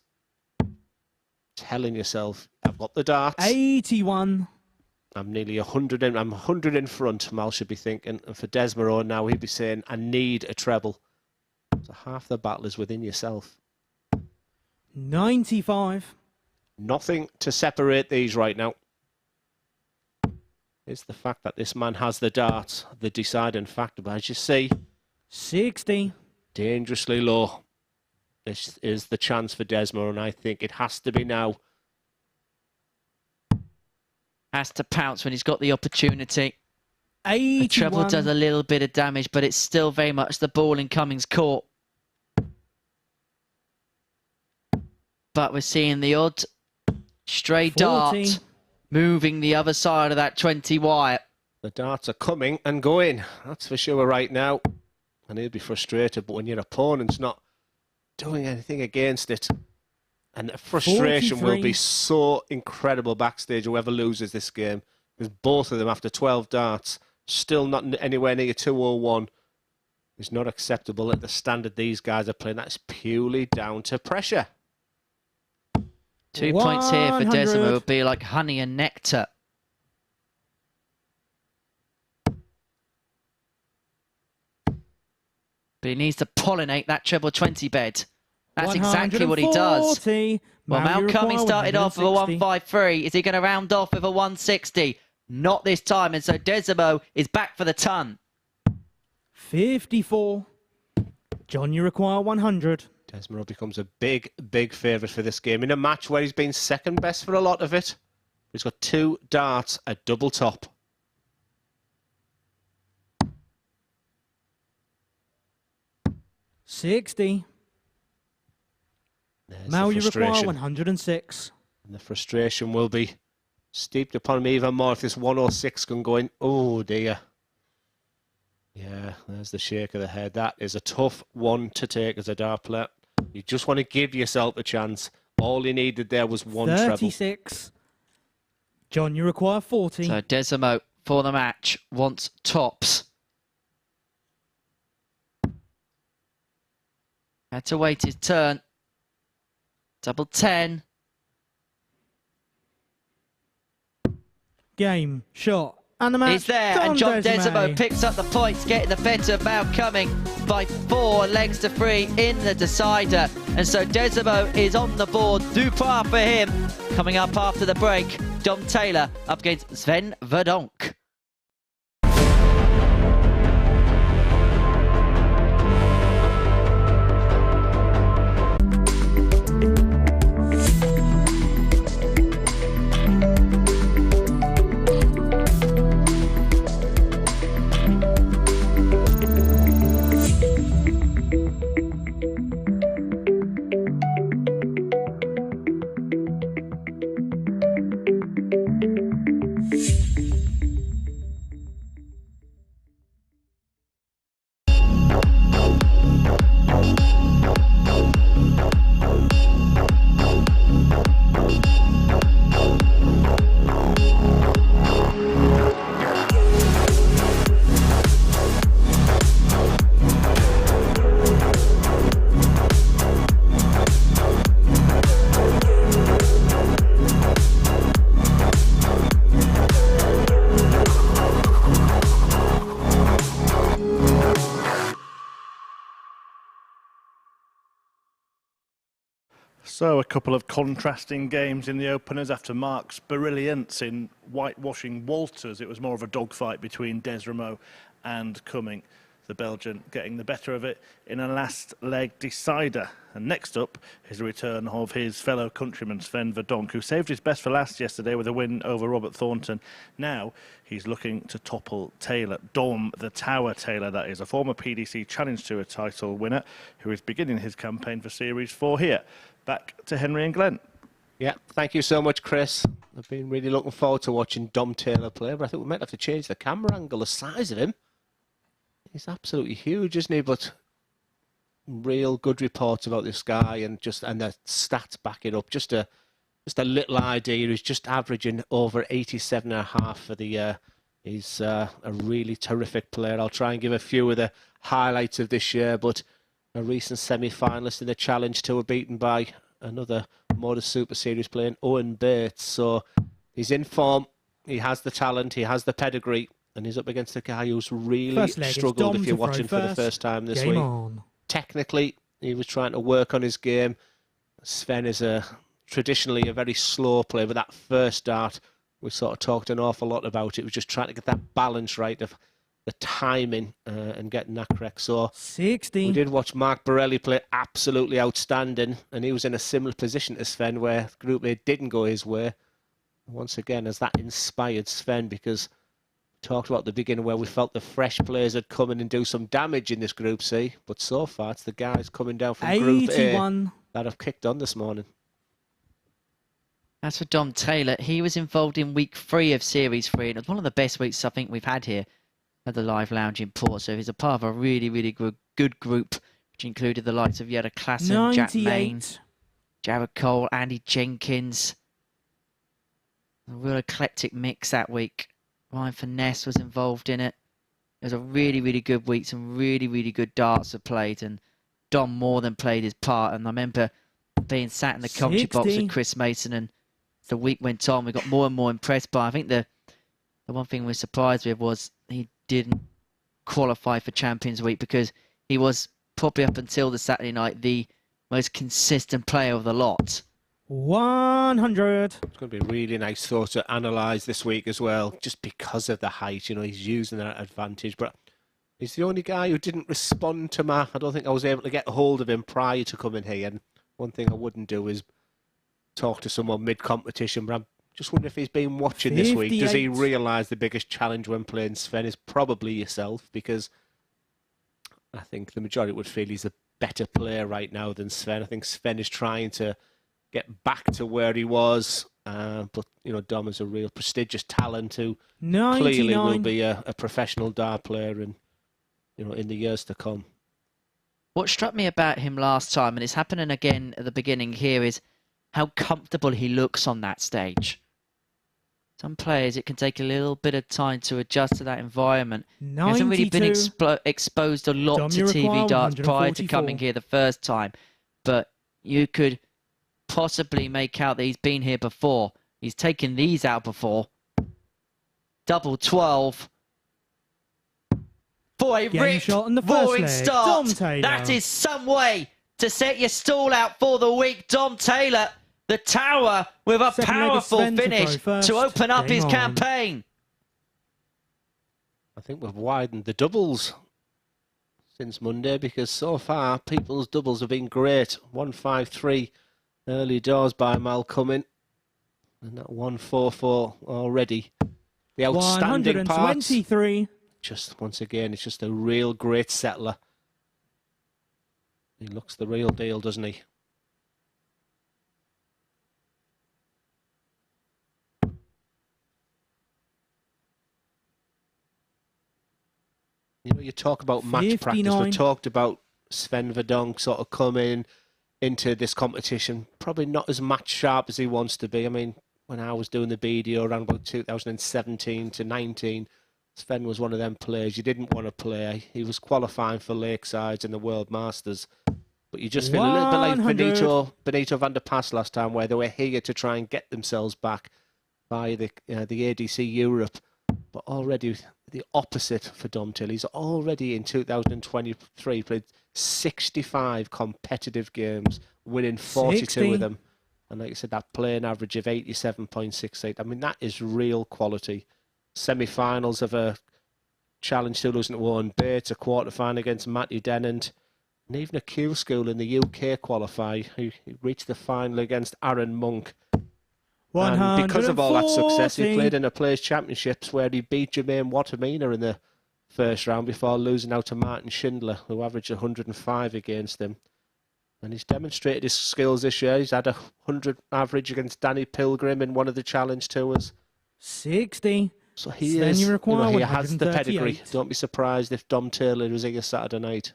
Telling yourself, I've got the darts. 81. I'm nearly 100 in. I'm 100 in front. Mal should be thinking, and for Desmarais now, he'd be saying, I need a treble. So half the battle is within yourself. 95. Nothing to separate these right now. It's the fact that this man has the darts, the deciding factor. But as you see, 60. Dangerously low. This is the chance for Desmarais, and I think it has to be now. Has to pounce when he's got the opportunity. 81. The treble does a little bit of damage, but it's still very much the ball in Cummings' court. But we're seeing the odd stray 40. dart moving the other side of that 20 wire. The darts are coming and going. That's for sure right now. And he'll be frustrated, but when your opponent's not doing anything against it, and the frustration 43. will be so incredible backstage, whoever loses this game, because both of them, after 12 darts, still not anywhere near 201, is not acceptable at the standard these guys are playing. That's purely down to pressure. 2 points here for 100. Desmarais would be like honey and nectar. But he needs to pollinate that treble 20 bed. That's exactly what he does. 140. Well, Mal Cummings started off with a 153. Is he going to round off with a 160? Not this time, and so Desmarais is back for the ton. 54. John, you require 100. Desmarais becomes a big, big favourite for this game in a match where he's been second best for a lot of it. He's got 2 darts at double top. $60. There's Mal, the you require frustration. 106. And the frustration will be steeped upon me even more if this 106 can go in. Oh, dear. Yeah, there's the shake of the head. That is a tough one to take as a dart player. You just want to give yourself a chance. All he needed there was one treble. 36. John, you require 40. So Desmarais, for the match, wants tops. Had to wait his turn. Double 10. Game, shot, and the match. He's there, and John Desmarais picks up the points, getting the better of Mal Cummings by 4 legs to 3 in the decider. And so Desmarais is on the board. Duprat for him. Coming up after the break, Dom Taylor up against Sven Verdonk. So a couple of contrasting games in the openers after Mark's brilliance in whitewashing Walters. It was more of a dogfight between Desramo and Cumming, the Belgian getting the better of it in a last leg decider. And next up is the return of his fellow countryman Sven Verdonk, who saved his best for last yesterday with a win over Robert Thornton. Now he's looking to topple Taylor, Dom the Tower Taylor, that is, a former PDC Challenge Tour title winner who is beginning his campaign for Series 4 here. Back to Henry and Glenn. Yeah, thank you so much, Chris. I've been really looking forward to watching Dom Taylor play, but I think we might have to change the camera angle. The size of him, he's absolutely huge, isn't he? But real good reports about this guy, and the stats back it up. Just a little idea. He's just averaging over 87.5 for the year. He's a really terrific player. I'll try and give a few of the highlights of this year, but a recent semi-finalist in the Challenge Tour, beaten by another MODUS Super Series playing Owen Bates. So he's in form, he has the talent, he has the pedigree, and he's up against a guy who's really struggled if you're watching for the first time this week. Technically, he was trying to work on his game. Sven is traditionally a very slow player, but that first start, we sort of talked an awful lot about it. It was just trying to get that balance right of the timing and getting that correct. So 60. We did watch Mark Borelli play absolutely outstanding, and he was in a similar position to Sven where Group A didn't go his way. Once again, has that inspired Sven, because we talked about the beginning where we felt the fresh players would come in and do some damage in this Group C, but so far it's the guys coming down from Group A that have kicked on this morning. As for Dom Taylor, he was involved in week 3 of Series 3, and it was one of the best weeks I think we've had here at the Live Lounge in Port. So he's a part of a really, really good group, which included the likes of Yetta Klassen, Jack Main, Jared Cole, Andy Jenkins. A real eclectic mix that week. Ryan Finesse was involved in it. It was a really, really good week. Some really, really good darts were played, and Dom more than played his part. And I remember being sat in the commentary box with Chris Mason, and the week went on, we got more and more impressed by. I think the one thing we were surprised with was he didn't qualify for Champions Week, because he was probably up until the Saturday night the most consistent player of the lot. 100. It's going to be really nice though to analyse this week as well, just because of the height. You know, he's using that advantage, but he's the only guy who didn't respond to I don't think I was able to get hold of him prior to coming here. And one thing I wouldn't do is talk to someone mid-competition, but I'm just wondering if he's been watching this week. Does he realise the biggest challenge when playing Sven is probably yourself? Because I think the majority would feel he's a better player right now than Sven. I think Sven is trying to get back to where he was. But, you know, Dom is a real prestigious talent who clearly will be a professional dart player in the years to come. What struck me about him last time, and it's happening again at the beginning here, is how comfortable he looks on that stage. Some players, it can take a little bit of time to adjust to that environment. He hasn't really been exposed a lot to TV darts prior to coming here the first time. But you could possibly make out that he's been here before. He's taken these out before. Double 12. For a rip, roaring start. That is some way to set your stall out for the week. Dom Taylor, the Tower, with a powerful finish to open up his campaign. I think we've widened the doubles since Monday, because so far people's doubles have been great. 153 early doors by Mal Cumming, and that 144 already. The outstanding part, just once again, it's just a real great settler. He looks the real deal, doesn't he? You know, you talk about match practice. We've talked about Sven Verdonk sort of coming into this competition, probably not as match sharp as he wants to be. I mean, when I was doing the BDO around about 2017 to 19, Sven was one of them players you didn't want to play. He was qualifying for Lakesides in the World Masters. But you just feel a little bit like Benito van der Pas last time, where they were here to try and get themselves back by the ADC Europe. But already the opposite for Dom Taylor. He's already in 2023 played 65 competitive games, winning 42 60. of them. And like I said, that playing average of 87.68. I mean, that is real quality. Semi-finals of a challenge to losing to Owen Bates, a quarter-final against Matthew Dennant, and even a Q School in the UK qualify, who reached the final against Aaron Monk. And because of all that success, he played in the Players' Championships where he beat Jermaine Watamina in the first round before losing out to Martin Schindler, who averaged 105 against him. And he's demonstrated his skills this year. He's had a 100 average against Danny Pilgrim in one of the challenge tours. 60. So he is, he has the pedigree. 138. Don't be surprised if Dom Taylor was here Saturday night.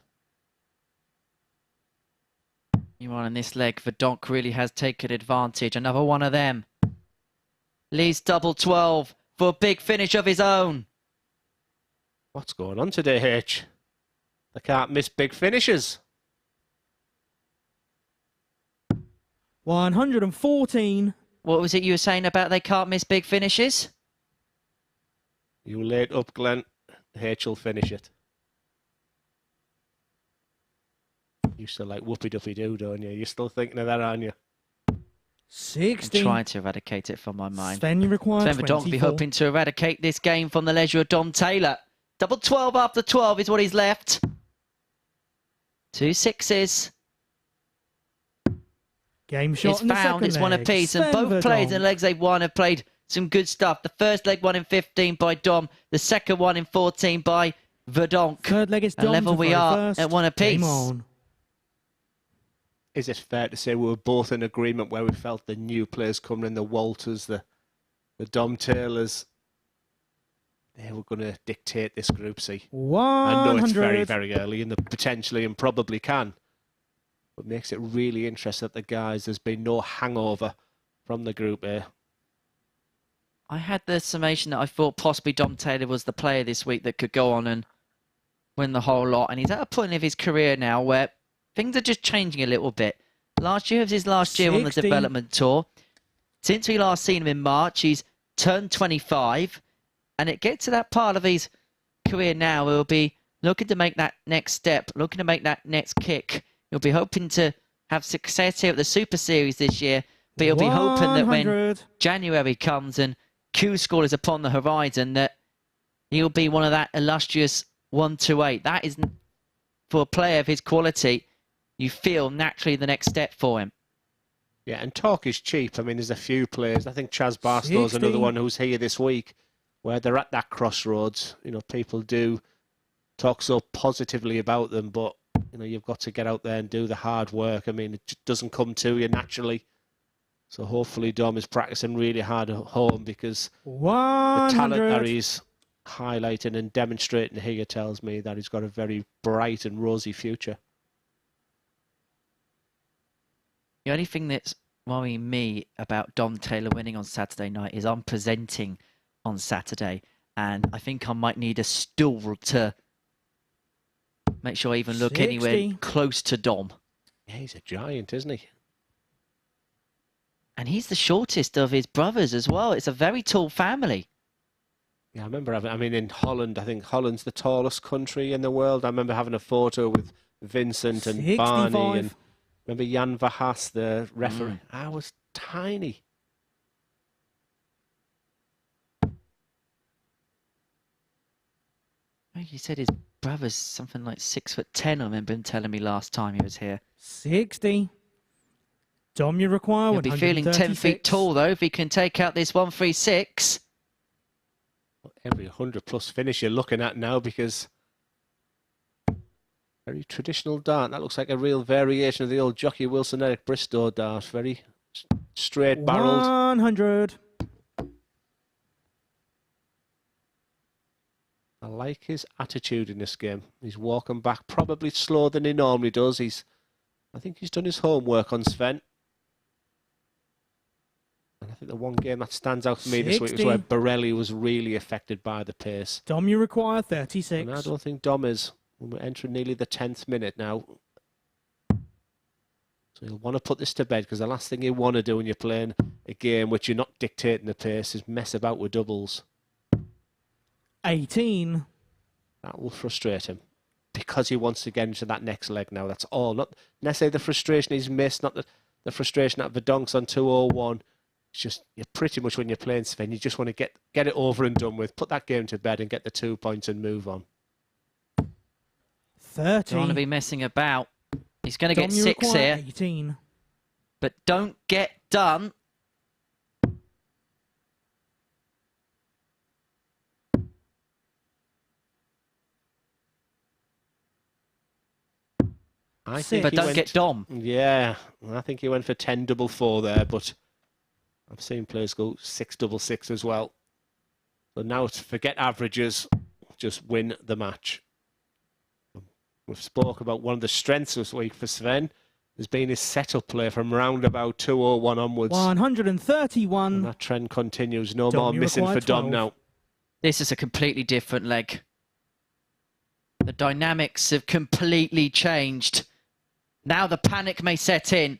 You on this leg, Verdonk really has taken advantage. Another one of them. Leads double 12 for a big finish of his own. What's going on today, H? They can't miss big finishes. 114. What was it you were saying about they can't miss big finishes? You laid up, Glenn. H will finish it. You still like whoopie-duppie-doo, don't you? You're still thinking of that, aren't you? 60. I'm trying to eradicate it from my mind. Sven, you require Sven Verdonk will be 24. hoping to eradicate this game from the leisure of Dom Taylor. Double 12 after 12 is what he's left. 2 6s. Game shot It's in the found, second it's one leg. apiece, and Sven both players in the Verdonk. legs they've won have played some good stuff. The first leg won in 15 by Dom, the second one in 14 by Verdonk. Third leg is And Dom level to we throw are first. at one apiece. Game on. Is it fair to say we were both in agreement where we felt the new players coming in, the Walters, the Dom Taylors, they were going to dictate this Group C? 100. I know it's very, very early and potentially and probably can. But makes it really interesting that the guys, there's been no hangover from the Group A. I had the summation that I thought possibly Dom Taylor was the player this week that could go on and win the whole lot. And he's at a point of his career now where things are just changing a little bit. Last year was his last year on the 60. development tour. Since we last seen him in March, he's turned 25. And it gets to that part of his career now where he'll be looking to make that next step, looking to make that next kick. He'll be hoping to have success here at the Super Series this year. But he'll be hoping that when 100. January comes and Q School is upon the horizon, that he'll be one of that illustrious 1-2-8. That is, for a player of his quality, you feel naturally the next step for him. Yeah, and talk is cheap. I mean, there's a few players. I think Chaz Barstow's 60. another one who's here this week, where they're at that crossroads. You know, people do talk so positively about them, but, you know, you've got to get out there and do the hard work. I mean, it just doesn't come to you naturally. So hopefully Dom is practicing really hard at home, because the 100. talent that he's highlighting and demonstrating here tells me that he's got a very bright and rosy future. The only thing that's worrying me about Dom Taylor winning on Saturday night is I'm presenting on Saturday, and I think I might need a stool to make sure I even look 60. anywhere close to Dom. Yeah, he's a giant, isn't he? And he's the shortest of his brothers as well. It's a very tall family. Yeah, I remember having, I mean, in Holland, I think Holland's the tallest country in the world. I remember having a photo with Vincent and 65. Barney, and remember Jan Verhaas, the referee. I was tiny. He said his brother's something like 6'10". I remember him telling me last time he was here. 60. Dom, you require He'll be feeling 10 feet 136. tall though if he can take out this 136. Every 100-plus finish you're looking at now, because very traditional dart. That looks like a real variation of the old Jockey Wilson Eric Bristow dart. Very straight-barreled. 100. I like his attitude in this game. He's walking back probably slower than he normally does. I think he's done his homework on Sven. And I think the one game that stands out for me this week was 60. where Borelli was really affected by the pace. Dom, you require 36. And I don't think Dom is. We're entering nearly the 10th minute now. So you'll want to put this to bed, because the last thing you want to do when you're playing a game which you're not dictating the pace is mess about with doubles. 18. That will frustrate him. because he wants to get into that next leg now. That's all. Not necessarily the frustration he's missed, not the frustration that Verdonk's on 2-0-1. It's just, you're pretty much, when you're playing Sven, you just want to get it over and done with, put that game to bed and get the 2 points and move on. 30. Don't want to be messing about. He's going to get Dom, you 6 require here. 18. But don't get done. But don't get Dom. Yeah, I think he went for 10-4 there, but I've seen players go 6-6 as well. So now it's forget averages, just win the match. We've spoke about one of the strengths this week for Sven has been his setup play from round about 2-0-1 onwards. 131. And that trend continues. No Dom, more you missing require for Dom 12. now. This is a completely different leg. The dynamics have completely changed. Now the panic may set in.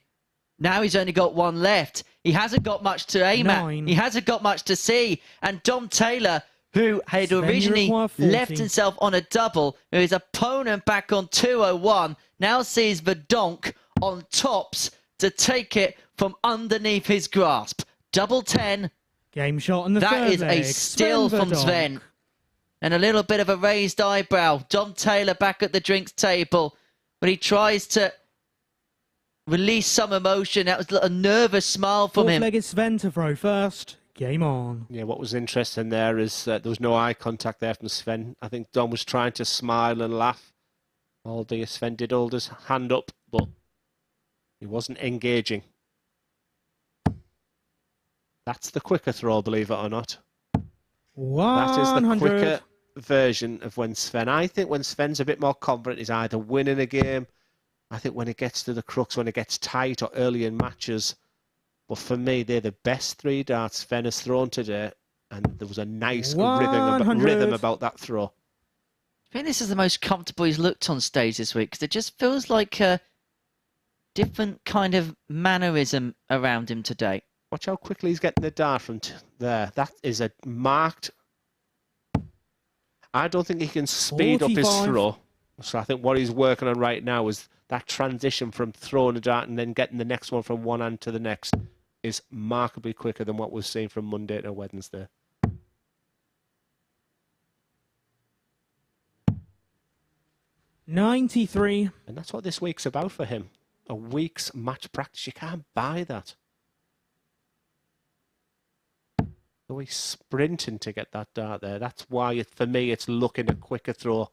Now he's only got 1 left. He hasn't got much to aim 9. at. He hasn't got much to see. And Dom Taylor, who had Sven, you originally require 40. left himself on a double, with his opponent back on 2-0-1, now sees Verdonk on tops to take it from underneath his grasp. Double 10. Game shot in the That third is leg. a steal Sven from Verdonk. Sven. And a little bit of a raised eyebrow. Dom Taylor back at the drinks table. But he tries to release some emotion. That was a nervous smile from him. Fourth leg is Sven to throw first. Game on. Yeah, what was interesting there is there was no eye contact there from Sven. I think Dom was trying to smile and laugh. Albeit Sven did hold his hand up, but he wasn't engaging. That's the quicker throw, believe it or not. 100. That is the quicker version of when Sven. I think when Sven's a bit more confident, he's either winning a game. I think when it gets to the crux, when it gets tight or early in matches. But for me, they're the best 3 darts Sven has thrown today. And there was a nice rhythm about that throw. I think this is the most comfortable he's looked on stage this week, because it just feels like a different kind of mannerism around him today. Watch how quickly he's getting the dart from there. That is a marked... I don't think he can speed up his 45. throw. So I think what he's working on right now is that transition from throwing a dart and then getting the next one from one hand to the next is markedly quicker than what we've seen from Monday to Wednesday. $93. And that's what this week's about for him. A week's match practice. You can't buy that. So he's sprinting to get that dart there. That's why, for me, it's looking a quicker throw.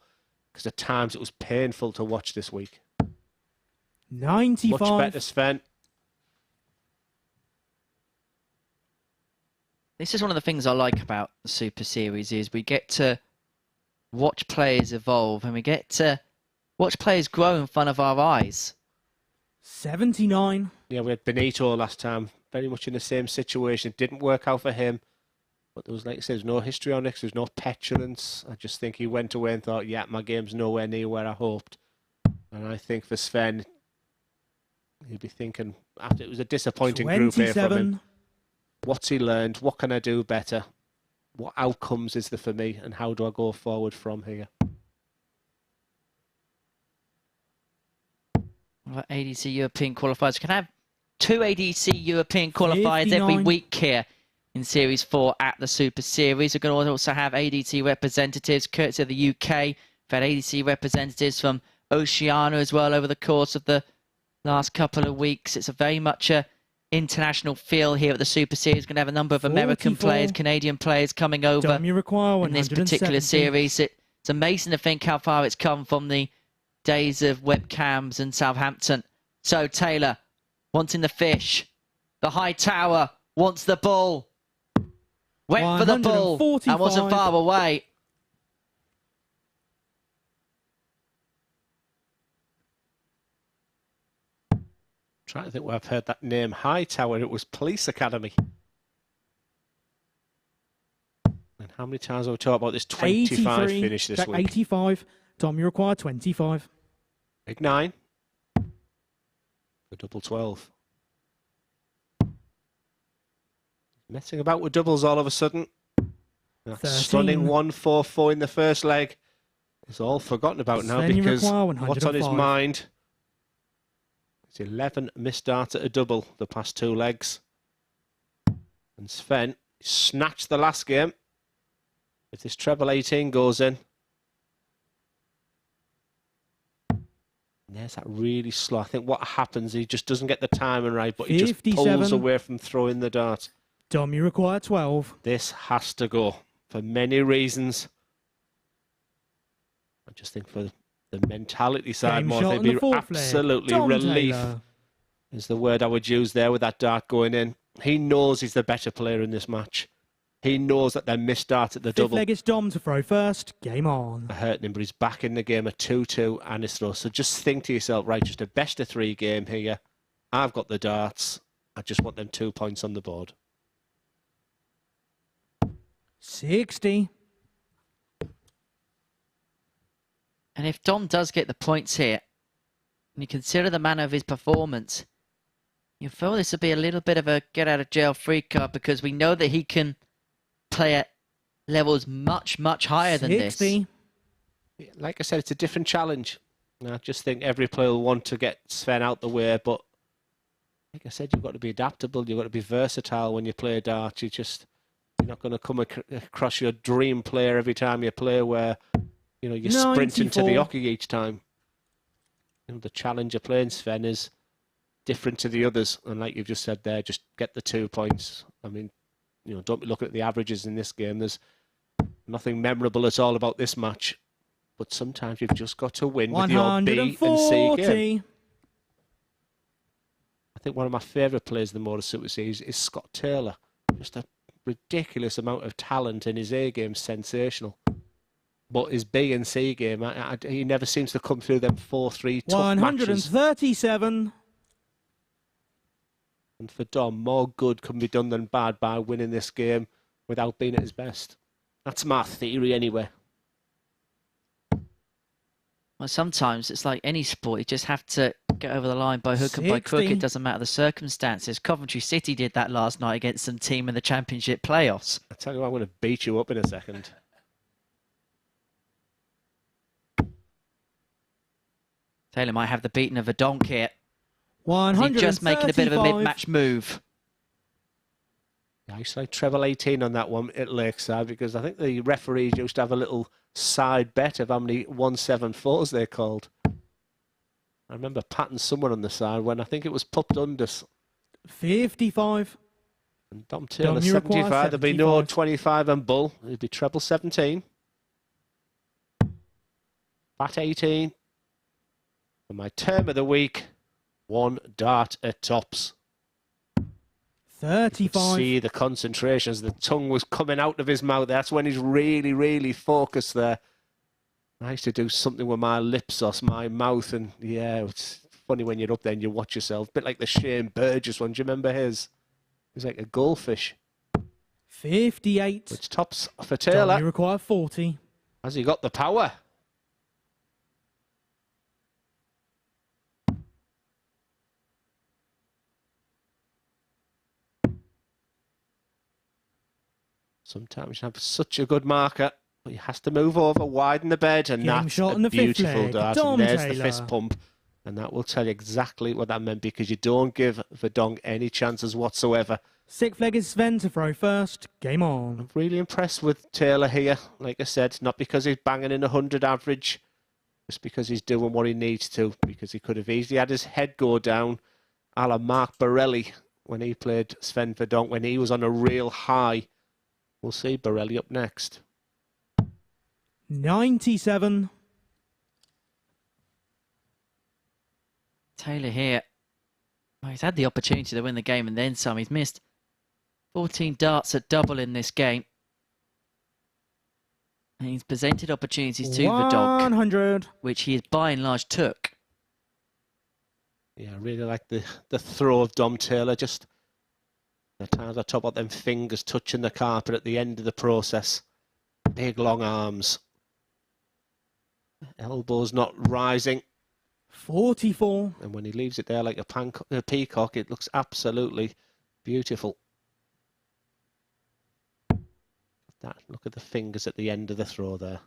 Because at times it was painful to watch this week. 95. Much better, Sven. This is one of the things I like about the Super Series is we get to watch players evolve and we get to watch players grow in front of our eyes. 79. Yeah, we had Benito last time. Very much in the same situation. It didn't work out for him. But there was, like I said, there's no histrionics. There's no petulance. I just think he went away and thought, yeah, my game's nowhere near where I hoped. And I think for Sven, he'd be thinking, after it was a disappointing group here from him. What's he learned? What can I do better? What outcomes is there for me? And how do I go forward from here? What ADC European qualifiers? You can have 2 ADC European qualifiers every 59. week here in Series 4 at the Super Series. We're going to also have ADC representatives courtesy of the UK. We've had ADC representatives from Oceania as well over the course of the last couple of weeks. It's a very much a international feel here at the Super Series. We're going to have a number of American 44. players, Canadian players coming over Dom, you require in this particular 170. series. It's amazing to think how far it's come from the days of webcams and Southampton. So Taylor wanting the fish. The high tower wants the ball. Went for the ball and wasn't 145. far away. Trying to think where I've heard that name. Hightower, it was Police Academy. And how many times have we talked about this 25 83. finish this Jack, week? 85. Dom, you require 25. Big 9. The double 12. Messing about with doubles all of a sudden. That 13. stunning 1-4-4 in the first leg. is all forgotten about now Sven, you because require what's on his 105. mind? It's 11 missed darts at a double the past 2 legs. And Sven snatched the last game. If this treble 18 goes in. And there's that really slow. I think what happens, he just doesn't get the timing right, but he just pulls 57. away from throwing the dart. Dom, you require 12. This has to go for many reasons. I just think for the mentality side Game more, shot they'd on the be fourth leg. absolutely Dom relief Taylor. is the word I would use there with that dart going in. He knows he's the better player in this match. He knows that they missed dart at the Fifth double. leg, it's Dom to throw first. Game on. Hurting him, but he's back in the game at 2-2 and his throw. So just think to yourself, right, just a best of 3 game here. I've got the darts. I just want them 2 points on the board. 60. And if Dom does get the points here, and you consider the manner of his performance, you feel this would be a little bit of a get-out-of-jail-free card because we know that he can play at levels much, much higher than this. 60. Like I said, it's a different challenge. And I just think every player will want to get Sven out the way, but like I said, you've got to be adaptable, you've got to be versatile when you play darts. You're not going to come across your dream player every time you play where, you know, you're sprinting to the 94. hockey each time. You know, the challenge of playing Sven is different to the others. And like you've just said there, just get the 2 points. I mean, you know, don't be looking at the averages in this game. There's nothing memorable at all about this match. But sometimes you've just got to win with your B and C game. I think one of my favourite players in the MODUS Super Series is Scott Taylor. Just a ridiculous amount of talent in his A game, sensational. But his B and C game, he never seems to come through them 4-3 tough matches. 137. And for Dom, more good can be done than bad by winning this game without being at his best. That's my theory anyway. Well, sometimes it's like any sport. You just have to get over the line by hook and by crook. 60. It doesn't matter the circumstances. Coventry City did that last night against some team in the Championship playoffs. I tell you what, I'm going to beat you up in a second. Taylor might have the beating of a donk here. 135. He's just making a bit of a mid-match move. I used to like treble 18 on that one at Lakeside because I think the referees used to have a little side bet of how many 174s they called. I remember patting someone on the side when I think it was pupped unders. 55. And Dom Taylor, you require 75. There'd be no 75. 25 and bull. It'd be treble 17. Bat 18. And my term of the week, 1 dart at tops. 35. See the concentration as the tongue was coming out of his mouth. That's when he's really, really focused there. I used to do something with my lips or my mouth, and yeah, it's funny when you're up there and you watch yourself. A bit like the Shane Burgess one. Do you remember his? He was like a goldfish. 58. It's tops for Dom, Taylor. you require 40. Has he got the power? Sometimes you have such a good marker, but he has to move over, widen the bed, and Game that's shot a on the fifth beautiful leg. dart. Dom And there's Taylor. the fist pump, and that will tell you exactly what that meant because you don't give Verdonk any chances whatsoever. Sixth leg is Sven to throw first. Game on. I'm really impressed with Taylor here. Like I said, not because he's banging in 100 average, just because he's doing what he needs to, because he could have easily had his head go down a la Mark Borelli when he played Sven Verdonk when he was on a real high. We'll see Borelli up next. 97. Taylor here. Well, he's had the opportunity to win the game and then some. He's missed 14 darts at double in this game. And he's presented opportunities to Verdonk, 100. which he by and large took. Yeah, I really like the throw of Dom Taylor. Just the times I top out them fingers touching the carpet at the end of the process. Big long arms. Elbows not rising. 44. And when he leaves it there like a peacock, it looks absolutely beautiful. Look at the fingers at the end of the throw there.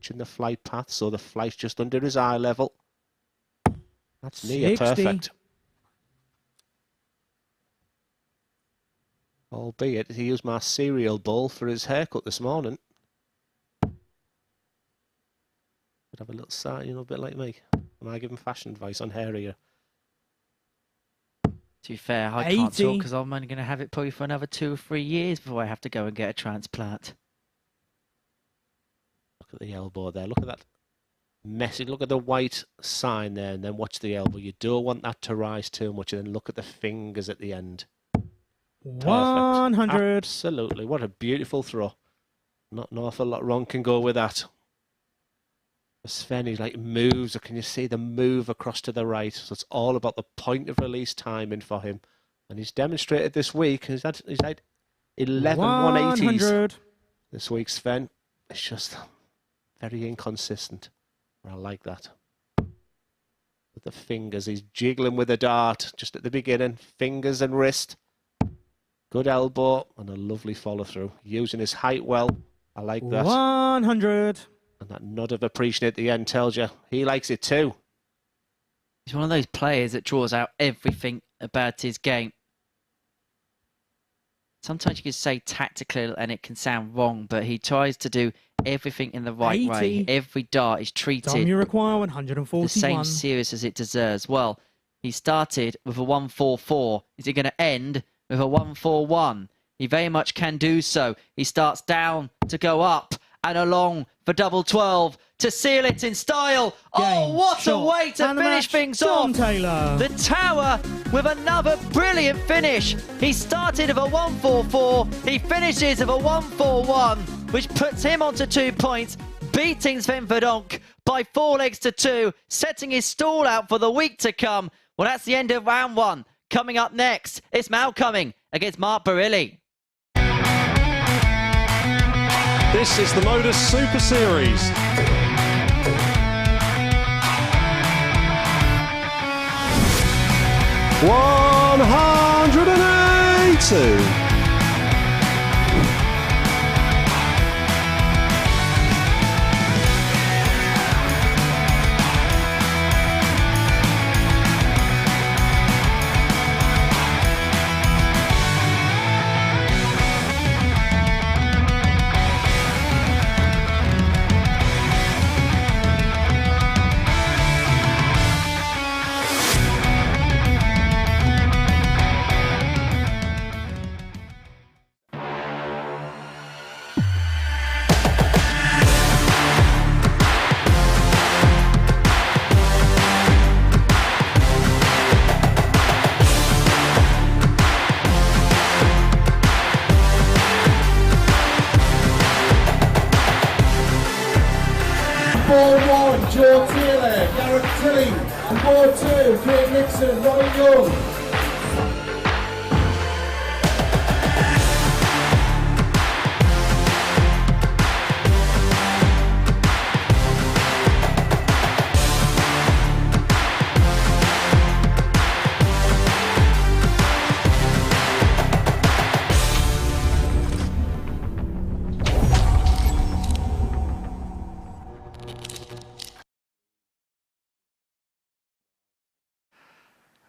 watching the flight path, so the flight's just under his eye level. That's near 60. perfect. Albeit, he used my cereal bowl for his haircut this morning. Could have a little side, you know, a bit like me. Am I giving fashion advice on hair here? To be fair, I 80. can't talk because I'm only going to have it probably for another 2 or 3 years before I have to go and get a transplant. Look at the elbow there. Look at that messy. Look at the white sign there, and then watch the elbow. You don't want that to rise too much, and then look at the fingers at the end. Perfect. 100. Absolutely. What a beautiful throw. Not an awful lot wrong can go with that. Sven, he like moves, or can you see the move across to the right? So it's all about the point of release timing for him. And he's demonstrated this week. He's had 11 180s 100. this week, Sven. It's just very inconsistent. I like that. With the fingers, he's jiggling with a dart just at the beginning. Fingers and wrist. Good elbow and a lovely follow through. Using his height well. I like that. 100. And that nod of appreciation at the end tells you he likes it too. He's one of those players that draws out everything about his game. Sometimes you can say tactical and it can sound wrong, but he tries to do everything in the right 80. way. Every dart is Time treated you require 141. the same serious as it deserves. Well, he started with a 144. Is he going to end with a 141? He very much can do so. He starts down to go up and along for double 12 to seal it in style. Oh, Game, what a shot, way to and the finish match, things Dom off. Taylor. The Tower with another brilliant finish. He started with a 144. He finishes with a 141, which puts him onto 2 points, beating Sven Verdonk by 4 legs to 2, setting his stall out for the week to come. Well, that's the end of round 1. Coming up next, it's Malcolming against Mark Barilli. This is the MODUS Super Series. $180. Joe Taylor, Garrett Tilly, and board 2, Kate Nixon, Robert Young.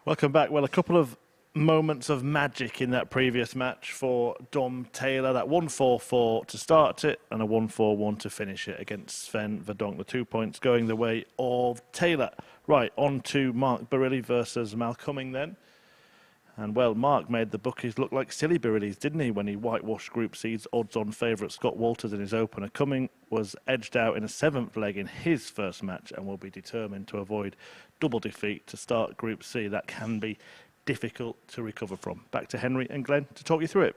Welcome back. Well, a couple of moments of magic in that previous match for Dom Taylor. That 144 to start it and a 141 to finish it against Sven Verdonk. The 2 points going the way of Taylor. Right, on to Mark Barilli versus Malcolming then. And, well, Mark made the bookies look like silly Barillis, didn't he, when he whitewashed Group C's odds-on favourite Scott Walters in his opener. Cumming was edged out in a 7th leg in his first match and will be determined to avoid double defeat to start Group C. That can be difficult to recover from. Back to Henry and Glenn to talk you through it.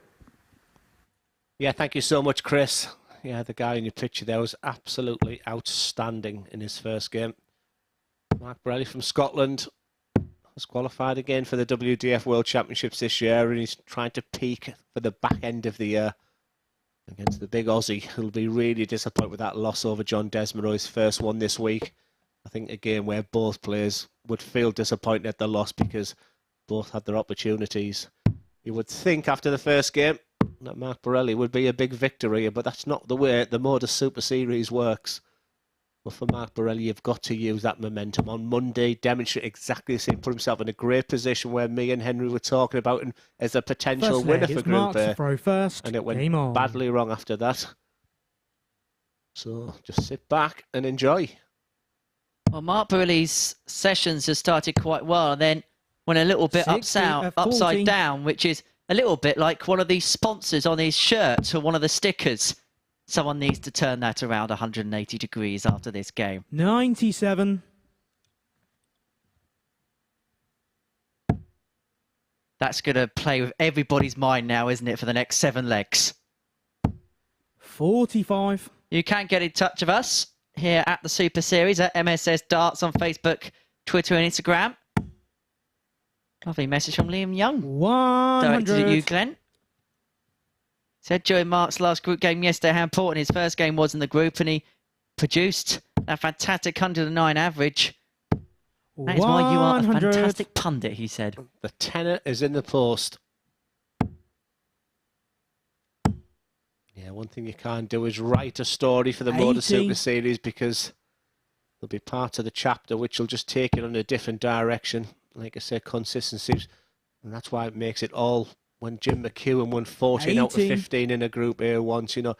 Yeah, thank you so much, Chris. Yeah, the guy in your picture there was absolutely outstanding in his first game. Mark Barilli from Scotland has qualified again for the WDF World Championships this year, and he's trying to peak for the back end of the year against the big Aussie, who'll be really disappointed with that loss over John Desmarais, his first one this week. I think, again, where both players would feel disappointed at the loss because both had their opportunities. You would think after the first game that Mark Barilli would be a big victory, but that's not the way the MODUS Super Series works. But for Mark Borelli, you've got to use that momentum on Monday, demonstrate exactly the same, put himself in a great position where me and Henry were talking about him as a potential First winner leg for is Group Mark to A. throw first. And it went Game on. badly wrong after that. So just sit back and enjoy. Well, Mark Borelli's sessions have started quite well, and then went a little bit 60, upside 40. down, which is a little bit like one of these sponsors on his shirt or one of the stickers. Someone needs to turn that around 180 degrees after this game. 97. That's going to play with everybody's mind now, isn't it, for the next 7 legs? 45. You can get in touch with us here at the Super Series at MSS Darts on Facebook, Twitter and Instagram. Lovely message from Liam Young. 100. Directed at you, Glenn. Said during Mark's last group game yesterday how important his first game was in the group, and he produced a fantastic 109 average. That is why you are a 100. fantastic pundit, he said. The tenner is in the post. Yeah, one thing you can't do is write a story for the MODUS 80. Super Series, because there'll be part of the chapter which will just take it in a different direction. Like I said, consistency, and that's why it makes it all. When Jim McEwen won 14 out of 80. 15 in a Group A once, you know,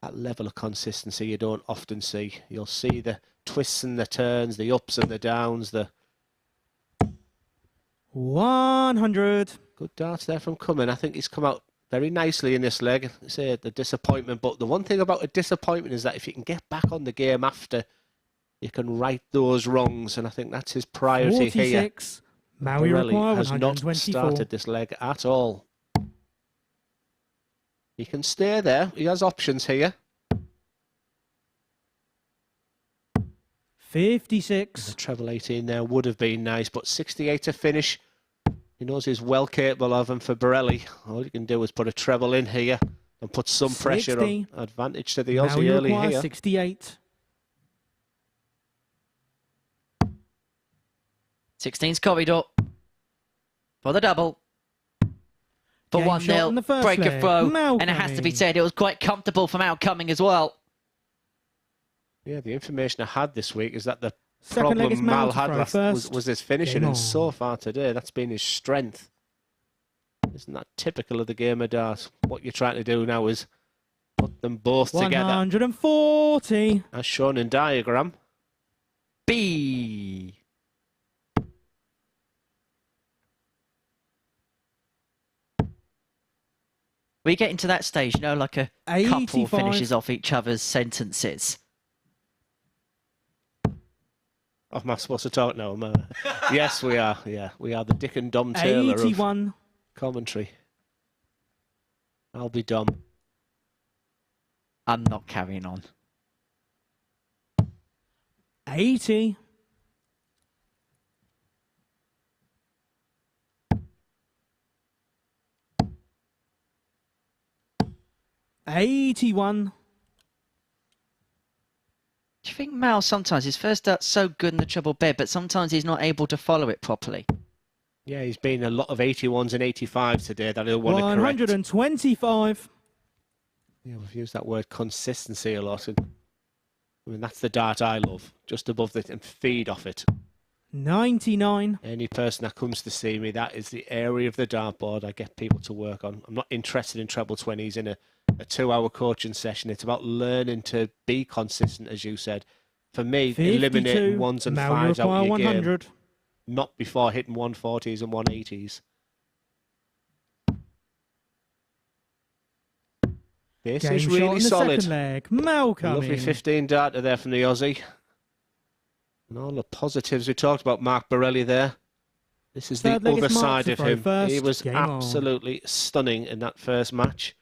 that level of consistency you don't often see. You'll see the twists and the turns, the ups and the downs, the 100. good darts there from Cumming. I think he's come out very nicely in this leg. Say the disappointment, but the one thing about a disappointment is that if you can get back on the game after, you can right those wrongs, and I think that's his priority here. 46. Maui Borelli require has not 124. started this leg at all. He can stay there. He has options here. 56. The treble 18 there would have been nice, but 68 to finish. He knows he's well capable of, and for Borelli, all you can do is put a treble in here and put some pressure 60. on. Advantage to the Aussie Maui early require here. 68. 16's corridor for the double. For Game shot in the 1-0, first break a leg. throw. Malcolm. And it has to be said, it was quite comfortable from Outcoming as well. Yeah, the information I had this week is that the Second leg is problem Mal Mal to had throw last first. was his finishing, Game and on. so far today, that's been his strength. Isn't that typical of the game of darts? What you're trying to do now is put them both together, 140. as shown in diagram. B. We get into that stage, you know, like a couple 85. finishes off each other's sentences. Oh, am I supposed to talk now? Yes, we are. Yeah, we are the Dick and Dom Taylor of 81. commentary. I'll be Dom. I'm not carrying on. 80. 81. Do you think Mal sometimes, his first dart's so good in the treble bed, but sometimes he's not able to follow it properly? Yeah, he's been a lot of 81s and 85s today that he'll want to correct. 125. Yeah, we've used that word consistency a lot. And, I mean, that's the dart I love, just above it and feed off it. 99. Any person that comes to see me, that is the area of the dartboard I get people to work on. I'm not interested in treble 20s in a 2-hour coaching session. It's about learning to be consistent, as you said. For me, 52. eliminating ones and Maui fives out require of your 100. game, not before hitting 140s and 180s. This Game is shot really in the solid. second leg. Malcolm. Lovely 15 darter there from the Aussie. And all the positives we talked about, Mark Borelli there. This is the Third leg other is Mark side to of throw him. first. He was Game on. absolutely stunning in that first match.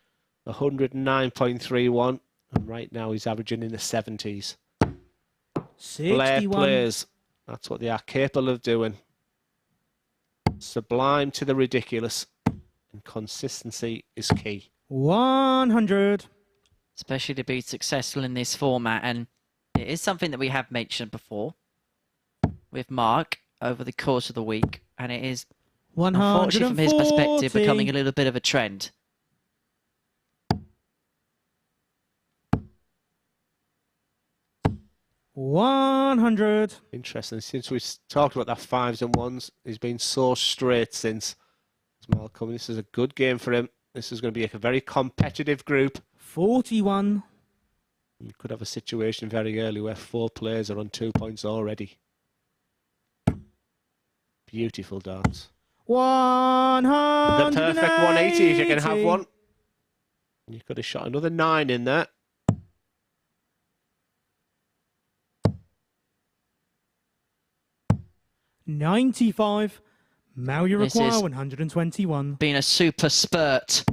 109.31. And right now he's averaging in the 70s. Blair 61. players. That's what they are capable of doing. Sublime to the ridiculous. And consistency is key. 100. Especially to be successful in this format. And it is something that we have mentioned before with Mark over the course of the week. And it is, unfortunately from his perspective, 140. becoming a little bit of a trend. 100. Interesting. Since we talked about that 5s and 1s, he's been so straight since. Malcolm, this is a good game for him. This is going to be a very competitive group. 41. You could have a situation very early where 4 players are on 2 points already. Beautiful dance. 100. The perfect 180 if you can have one. You could have shot another 9 in there. $95. Now you This require is 121. Been a super spurt.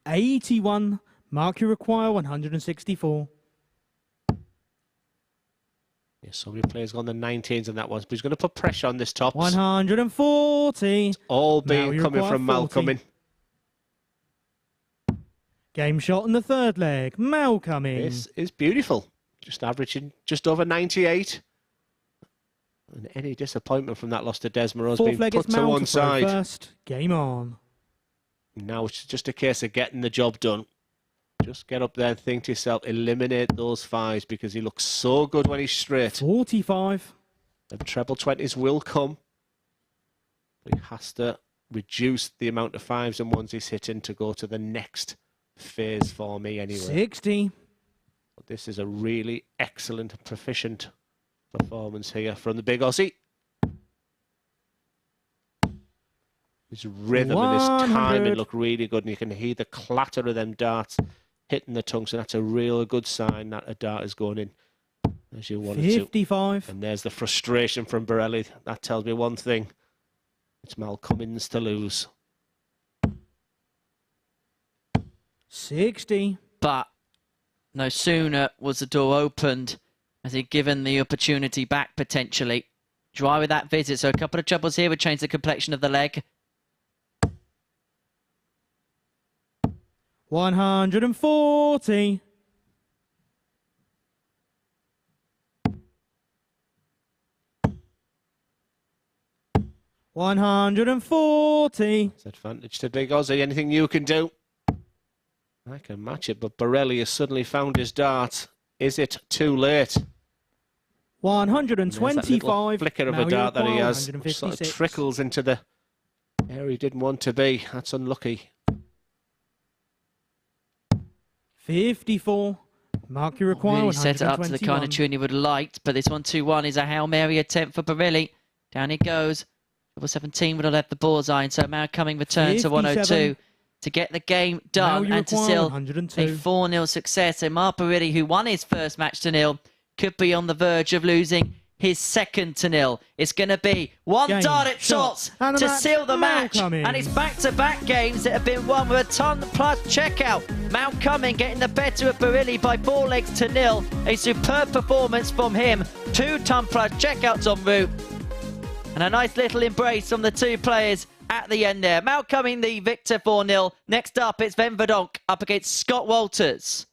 $81. Mark, you require 164. Yeah, so many players got on the 19s and that one, but he's going to put pressure on this tops. 140. All Now being you coming require from Malcolm 40. Game shot in the third leg. Malcolm in. This is beautiful. Just averaging just over 98. And any disappointment from that loss to Desmond has Fourth been leg put is to Mal one to throw side. first. Game on. Now it's just a case of getting the job done. Just get up there and think to yourself, eliminate those 5s because he looks so good when he's straight. 45. The treble 20s will come. But he has to reduce the amount of 5s and 1s he's hitting to go to the next phase for me anyway. 60. But this is a really excellent and proficient performance here from the big Aussie. His rhythm and his 100. timing look really good, and you can hear the clatter of them darts hitting the tongue, so that's a real good sign that a dart is going in as you want it to. 55. And there's the frustration from Borelli. That tells me one thing. It's Mal Cummins to lose. 60. But no sooner was the door opened as he'd given the opportunity back potentially. Dry with that visit, so a couple of troubles here would change the complexion of the leg. 140. $140. It's advantage to big Aussie. Anything you can do? I can match it, but Borelli has suddenly found his dart. Is it too late? 125. Flicker of Now a you dart that he require has. Sort of 156. trickles into the area he didn't want to be. That's unlucky. 54. Mark, you require Really set it up to the kind 121. of tune he would have liked, but this 1-2-1 is a Hail Mary attempt for Borelli. Down he goes. Double 17 would have left the bullseye, and so Mal Cumming returns to 102 57. to get the game Now done you and to require seal 102. a 4-0 success. So Mark Borelli, who won his first match to 0, could be on the verge of losing his second to 0. It's going to be one Game, dart at shot, shots and the to match, seal the Mal match. Cumming. And it's back-to-back games that have been won with a ton plus checkout. Mal Cumming getting the better of Borelli by 4 legs to 0. A superb performance from him. 2 ton plus checkouts en route. And a nice little embrace from the 2 players at the end there. Mal Cumming the victor 4-0. Next up, it's Sven Verdonk up against Scott Walters.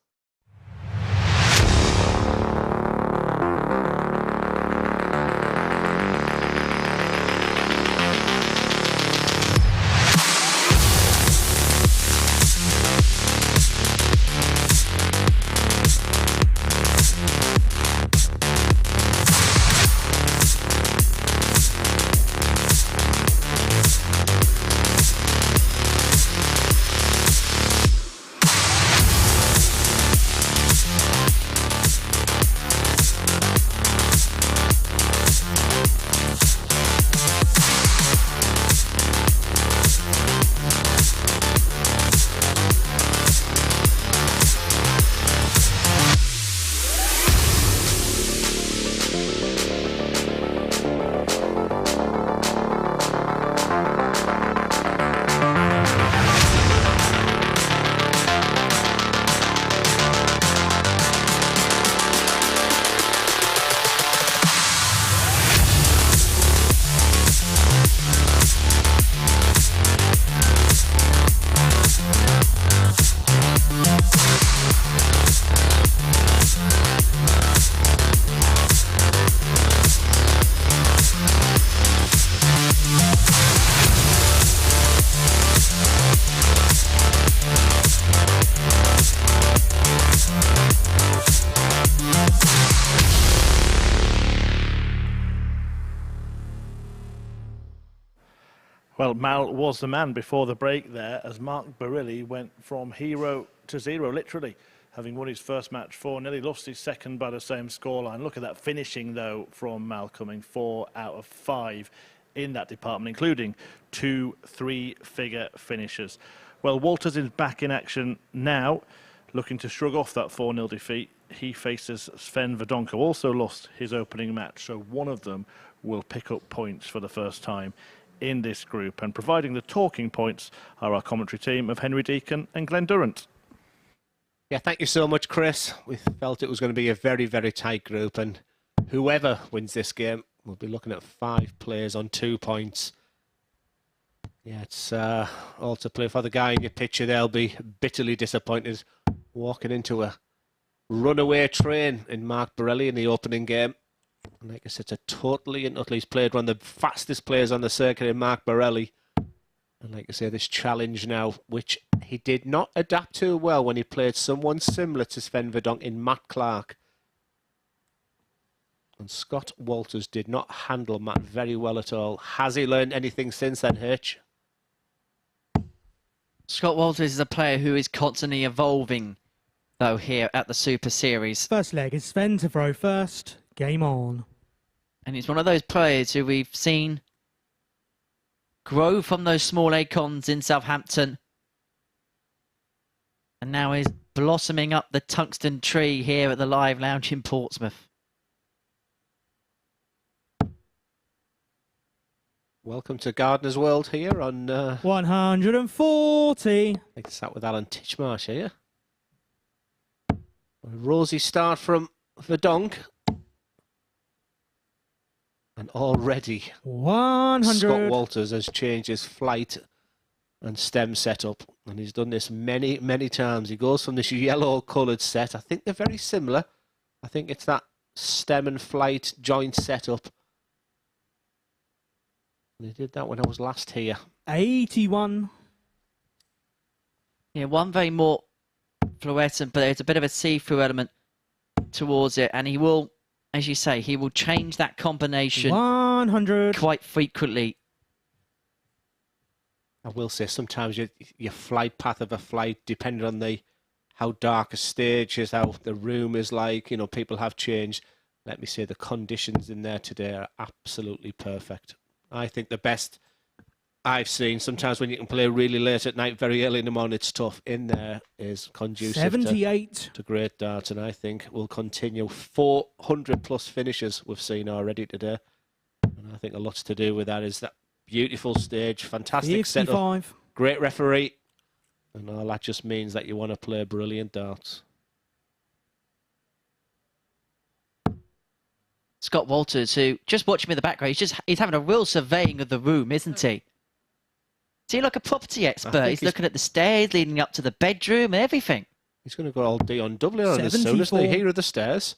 Well, Mal was the man before the break there, as Mark Barilli went from hero to zero, literally. Having won his first match 4-0, he lost his second by the same scoreline. Look at that finishing, though, from Mal, coming 4 out of 5 in that department, including 2 3-figure finishes. Well, Walters is back in action now, looking to shrug off that 4-0 defeat. He faces Sven Verdonk, who also lost his opening match, so one of them will pick up points for the first time in this group. And providing the talking points are our commentary team of Henry Deacon and Glenn Durrant. Yeah, thank you so much, Chris. We felt it was going to be a very, very tight group, and whoever wins this game will be looking at 5 players on 2 points. Yeah, it's all to play for. The guy in your picture, they'll be bitterly disappointed walking into a runaway train in Mark Barilli in the opening game. And like I said, it's a totally and utterly, he's played one of the fastest players on the circuit in Mark Barilli. And like I say, this challenge now, which he did not adapt to well when he played someone similar to Sven Verdonk in Matt Clark. And Scott Walters did not handle Matt very well at all. Has he learned anything since then, Hitch? Scott Walters is a player who is constantly evolving, though, here at the Super Series. First leg is Sven to throw first. Game on. And he's one of those players who we've seen grow from those small acorns in Southampton. And now is blossoming up the tungsten tree here at the Live Lounge in Portsmouth. Welcome to Gardener's World here on... 140. I think sat with Alan Titchmarsh here. A rosy start from Verdonk. And already 100. Scott Walters has changed his flight and stem setup. And he's done this many, many times. He goes from this yellow coloured set. I think they're very similar. I think it's that stem and flight joint setup. They did that when I was last here. 81. Yeah, one very more fluorescent, but there's a bit of a see-through element towards it. And he will, as you say, he will change that combination 100. quite frequently. I will say sometimes your flight path of a flight, depending on how dark a stage is, how the room is like, you know, people have changed. Let me say the conditions in there today are absolutely perfect. I think the best I've seen, sometimes when you can play really late at night, very early in the morning, it's tough. In there is conducive 78. to great darts, and I think we'll continue. 400 plus finishes we've seen already today. And I think a lot's to do with that is that beautiful stage, fantastic 55. setup, great referee, and all that just means that you want to play brilliant darts. Scott Walters, who, just watching me in the background, he's having a real surveying of the room, isn't he? Is he like a property expert? He's looking at the stairs leading up to the bedroom and everything. He's going to go all Dion Dublin on us soon, isn't he? Here are the stairs.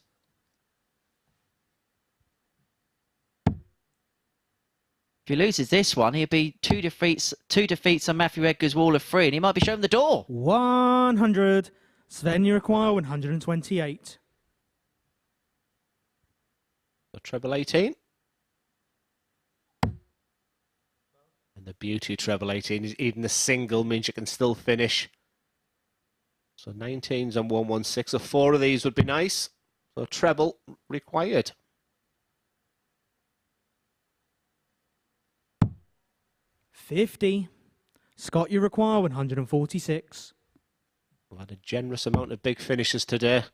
If he loses this one, he'll be two defeats on Matthew Edgar's wall of 3, and he might be shown the door. 100. Sven, you require 128. The treble 18. And the beauty of treble 18 is even the single means you can still finish. So 19s and 116. So 4 of these would be nice. So treble required. $50. Scott, you require 146. We've had a generous amount of big finishes today.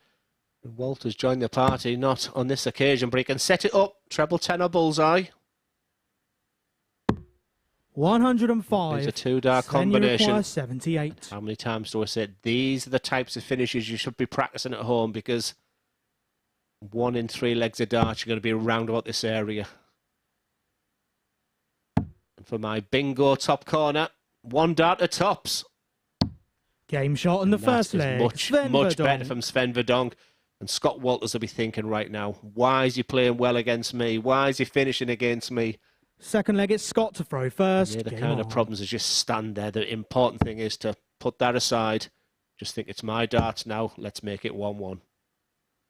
Walters joined the party, not on this occasion, but he can set it up. Treble 10 or bullseye. 105. It's a 2-dart Sven, you combination. require 78. How many times do I say these are the types of finishes you should be practicing at home, because 1 in 3 legs of darts you're going to be around about this area. And for my bingo top corner, 1 dart at tops. Game shot in the first leg. Much better from Sven Verdonk. And Scott Walters will be thinking right now, why is he playing well against me? Why is he finishing against me? Second leg, it's Scott to throw first. Yeah, the Game kind of on. problems is just stand there. The important thing is to put that aside. Just think it's my darts now. Let's make it 1-1. Well,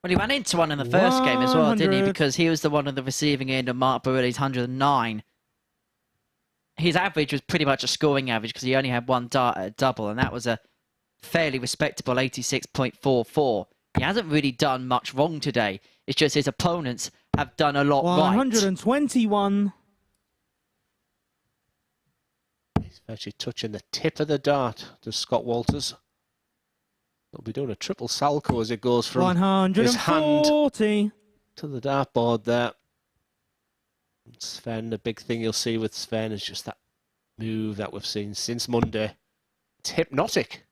he ran into one in the first game as well, didn't he? 100. Because he was the one on the receiving end of Mark Barilli's 109. his average was pretty much a scoring average because he only had one dart at a double, and that was a fairly respectable 86.44. He hasn't really done much wrong today. It's just his opponents have done a lot right. 121. He's actually touching the tip of the dart to Scott Walters. He'll be doing a triple salco as it goes from 140. his hand to the dartboard there. Sven, the big thing you'll see with Sven is just that move that we've seen since Monday. It's hypnotic.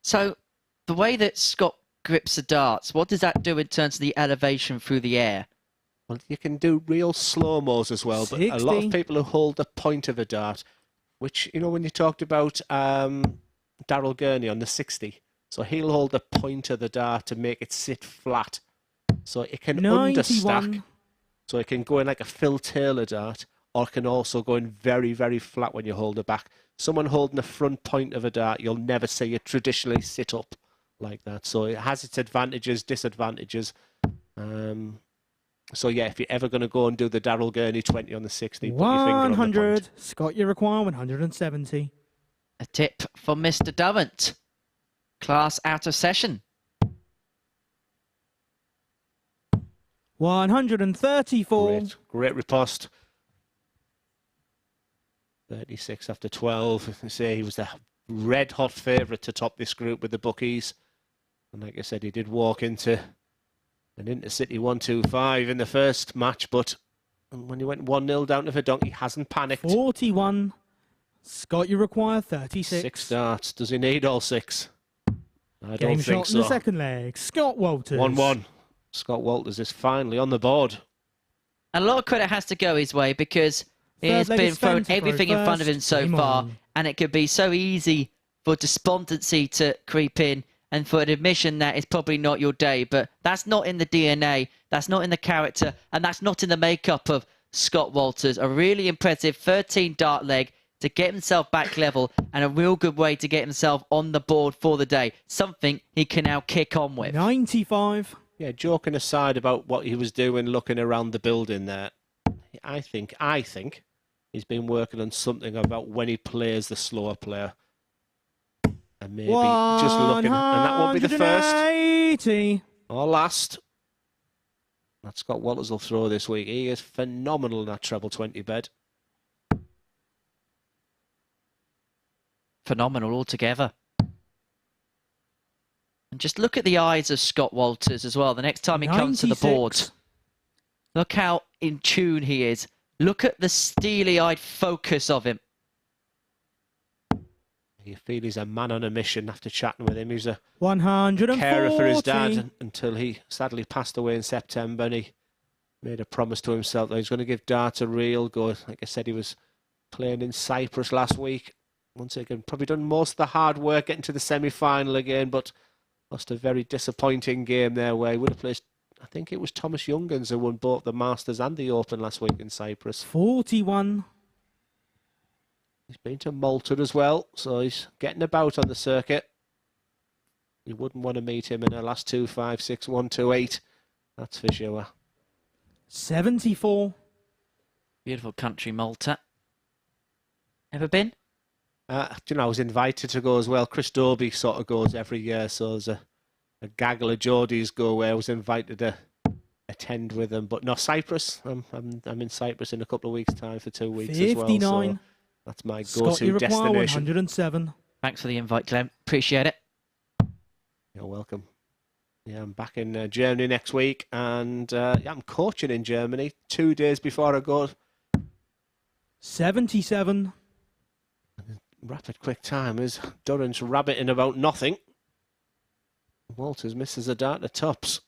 So, the way that Scott grips the darts, what does that do in terms of the elevation through the air? Well, you can do real slow-mos as well, but 60. a lot of people who hold the point of a dart, which, you know, when you talked about Darryl Gurney on the 60, so he'll hold the point of the dart to make it sit flat. So it can 91. understack. So it can go in like a Phil Taylor dart, or it can also go in very, very flat when you hold it back. Someone holding the front point of a dart, you'll never see it traditionally sit up like that. So it has its advantages, disadvantages. So yeah, if you're ever going to go and do the Darryl Gurney 20 on the 60, put your finger on the 100. point. Scott, you require 170. A tip for Mr. Durrant. Class out of session. 134. Great riposte. 36 after 12. As I say, he was the red-hot favourite to top this group with the bookies. And like I said, he did walk into an Intercity 1-2-5 in the first match, but when he went 1-0 down to Verdonk, he hasn't panicked. 41. Scott, you require 36. 6 starts. Does he need all 6? I Game don't think shot in the so. second leg. Scott Walters. 1-1. Scott Walters is finally on the board. And a lot of credit has to go his way because he has been thrown everything in front of him so far, and it could be so easy for despondency to creep in and for an admission that it's probably not your day. But that's not in the DNA, that's not in the character, and that's not in the makeup of Scott Walters. A really impressive 13 dart leg to get himself back level, and a real good way to get himself on the board for the day. Something he can now kick on with. 95. Yeah, joking aside about what he was doing looking around the building there, I think he's been working on something about when he plays the slower player. And maybe just looking, and that won't be the first 180. or last. That Scott Walters will throw this week. He is phenomenal in that treble 20 bed. Phenomenal altogether. And just look at the eyes of Scott Walters as well. The next time he comes to the board, look how in tune he is. Look at the steely-eyed focus of him. You feel he's a man on a mission after chatting with him. He was a 140. carer for his dad until he sadly passed away in September, and he made a promise to himself that he was going to give darts a real go. Like I said, he was playing in Cyprus last week. Once again, probably done most of the hard work getting to the semi-final again, but lost a very disappointing game there where he would have placed, I think it was Thomas Youngans who won both the Masters and the Open last week in Cyprus. 41. He's been to Malta as well, so he's getting about on the circuit. You wouldn't want to meet him in a last 2-5, 6-1, 2-8. That's for sure. 74. Beautiful country, Malta. Ever been? You know, I was invited to go as well. Chris Dobie sort of goes every year, so there's a gaggle of Geordies go where I was invited to attend with them. But no, Cyprus. I'm in Cyprus in a couple of weeks' time for 2 weeks 59. as well. So that's my go-to destination. 107. Thanks for the invite, Glenn. Appreciate it. You're welcome. Yeah, I'm back in Germany next week, and yeah, I'm coaching in Germany 2 days before I go. 77. Rapid quick time is Durrant's rabbiting about nothing. Walters misses a dart to tops.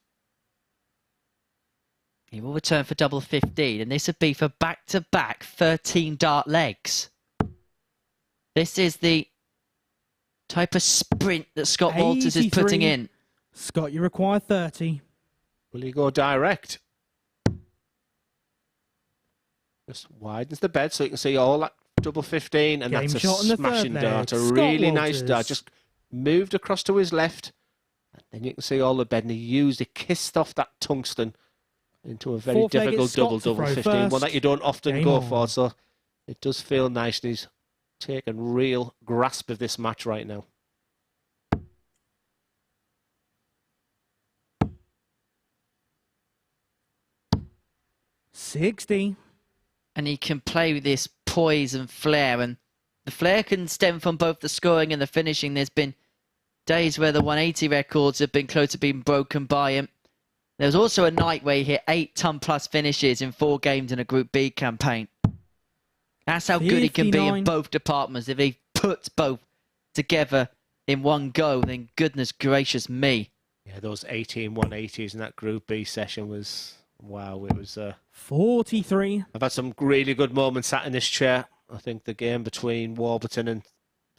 He will return for double 15, and this would be for back-to-back 13 dart legs. This is the type of sprint that Scott Walters is putting in. Scott, you require 30. Will he go direct? Just widens the bed so you can see all that double 15, and Game that's a shot in the smashing third dart. leg. A Scott really nice Walters. dart. Just moved across to his left, and then you can see all the bed, and he kissed off that tungsten into a very Fourth leg, difficult it's Scott to double throw 15, one first. that you don't often Game go on. for. So It does feel nice, and he's taken real grasp of this match right now. $60. And he can play with this poise and flair, and the flair can stem from both the scoring and the finishing. There's been days where the 180 records have been close to being broken by him. There was also a night where he hit 8-ton-plus finishes in 4 games in a Group B campaign. That's how good he can be in both departments. If he puts both together in one go, then goodness gracious me. Yeah, those 18 180s in that Group B session was... Wow, it was... 43. I've had some really good moments sat in this chair. I think the game between Warburton and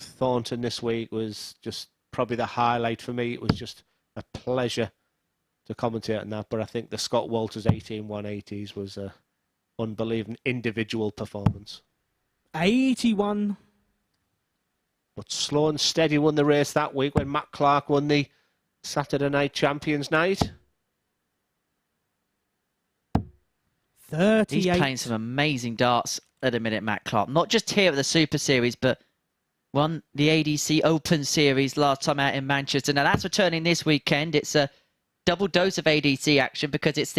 Thornton this week was just probably the highlight for me. It was just a pleasure to commentate on that. But I think the Scott Walters 18 180s was an unbelievable individual performance. 81. But slow and steady won the race that week when Matt Clark won the Saturday Night Champions Night. 38. He's playing some amazing darts at the minute, Matt Clark. Not just here at the Super Series, but won the ADC Open Series last time out in Manchester. Now that's returning this weekend. It's a double dose of ADC action because it's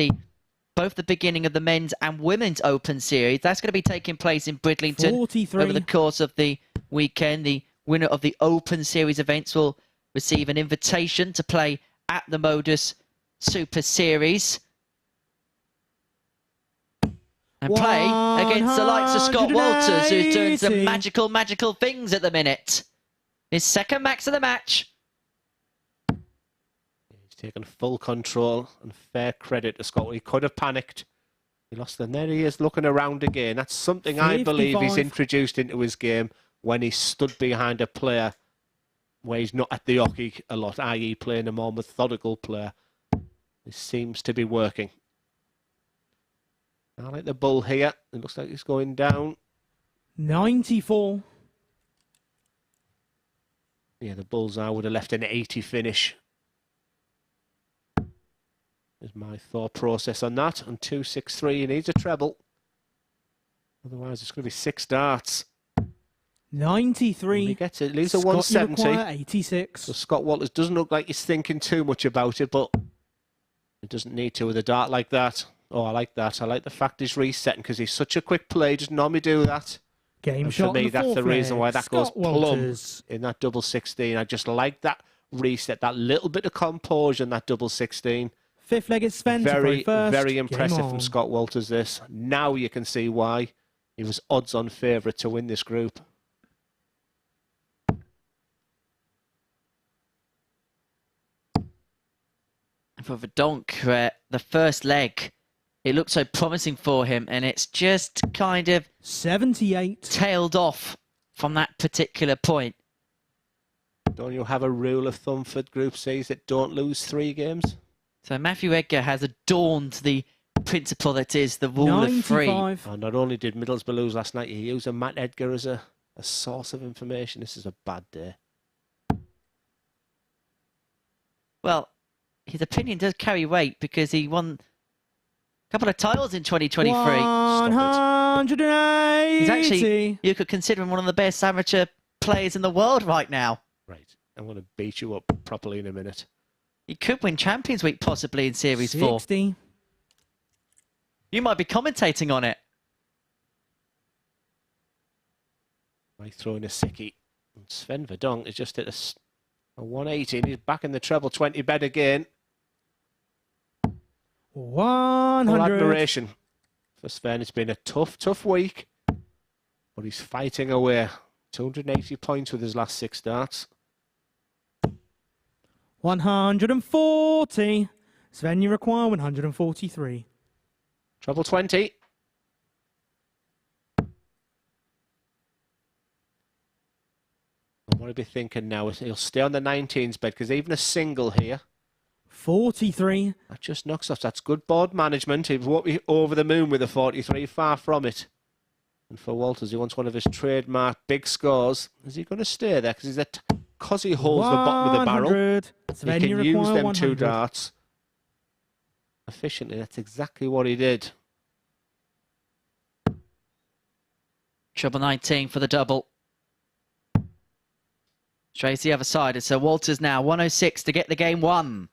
both the beginning of the men's and women's Open Series. That's going to be taking place in Bridlington 43. over the course of the weekend. The winner of the Open Series events will receive an invitation to play at the MODUS Super Series and play against the likes of Scott Walters, who's doing some magical things at the minute. His second max of the match. He's taken full control, and fair credit to Scott. He could have panicked. He lost, and there he is looking around again. That's something 55. I believe he's introduced into his game when he stood behind a player where he's not at the hockey a lot, i.e. playing a more methodical player. This seems to be working. I like the bull here. It looks like it's going down. 94. Yeah, the bullseye would have left an 80 finish. There's my thought process on that. On 263, he needs a treble. Otherwise, it's going to be 6 darts. 93. He gets it. Leaves a 170. 86. So Scott Walters doesn't look like he's thinking too much about it, but it doesn't need to with a dart like that. Oh, I like that. I like the fact he's resetting because he's such a quick play. He doesn't normally do that. Game and shot. For me, that's the reason why that Scott goes plumb Walters. in that double 16. I just like that reset, that little bit of composure in that double 16. Fifth leg is Sven. Very, first. very impressive from Scott Walters, this. Now you can see why he was odds-on favourite to win this group. For Verdonk, the first leg, it looked so promising for him, and it's just kind of 78 tailed off from that particular point. Don't you have a rule of thumb for Group C's that don't lose 3 games? So Matthew Edgar has adorned the principle that is the rule of 3. Oh, not only did Middlesbrough lose last night, you use a Matt Edgar as a source of information. This is a bad day. Well, his opinion does carry weight because he won a couple of titles in 2023. 180. He's actually, you could consider him one of the best amateur players in the world right now. Right. I'm going to beat you up properly in a minute. He could win Champions Week possibly in Series 60. 4. You might be commentating on it. I throw in a sickie. And Sven Verdonk is just at a 180 and he's back in the treble 20 bed again. 100. Full admiration for Sven. It's been a tough week, but he's fighting away. 280 points with his last 6 starts. 140. Sven, you require 143. Treble 20. What are we thinking now? He'll stay on the 19s bed because even a single here. 43. That just knocks off. That's good board management. He won't be over the moon with a 43. Far from it. And for Walters, he wants one of his trademark big scores. Is he going to stay there? Because he holds the bottom of the barrel. Sven, he can use them 100. 2 darts efficiently. That's exactly what he did. Treble 19 for the double. Straight to the other side. And so Walters now 106 to get the game won.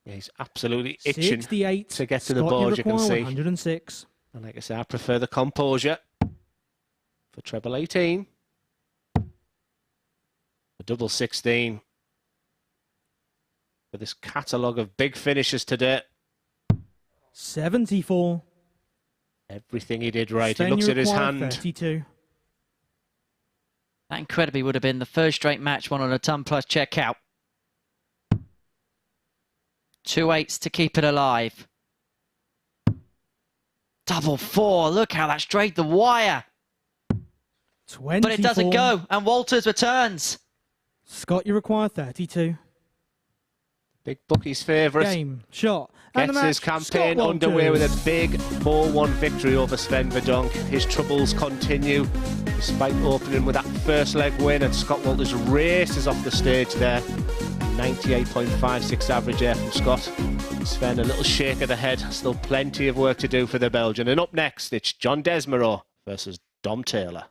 Yeah, he's absolutely itching 68 to get to the Scott, board, you can see. 106. And like I say, I prefer the composure for treble 18. A double 16. For this catalogue of big finishes today. 74. Everything he did right. Sven, He looks you at his require hand. 32. That incredibly would have been the first straight match won on a ton plus checkout. 2 8s to keep it alive. Double 4. Look how that straight the wire. 24. But it doesn't go. And Walters returns. Scott, you require 32. Big bookie's favourite. Game, shot. And Gets the his match, campaign Scott underway with Walters. a big 4-1 victory over Sven Verdonk. His troubles continue despite opening with that first leg win, and Scott Walters races off the stage there. 98.56 average air from Scott. Sven a little shake of the head. Still plenty of work to do for the Belgian. And up next, it's John Desmarais versus Dom Taylor.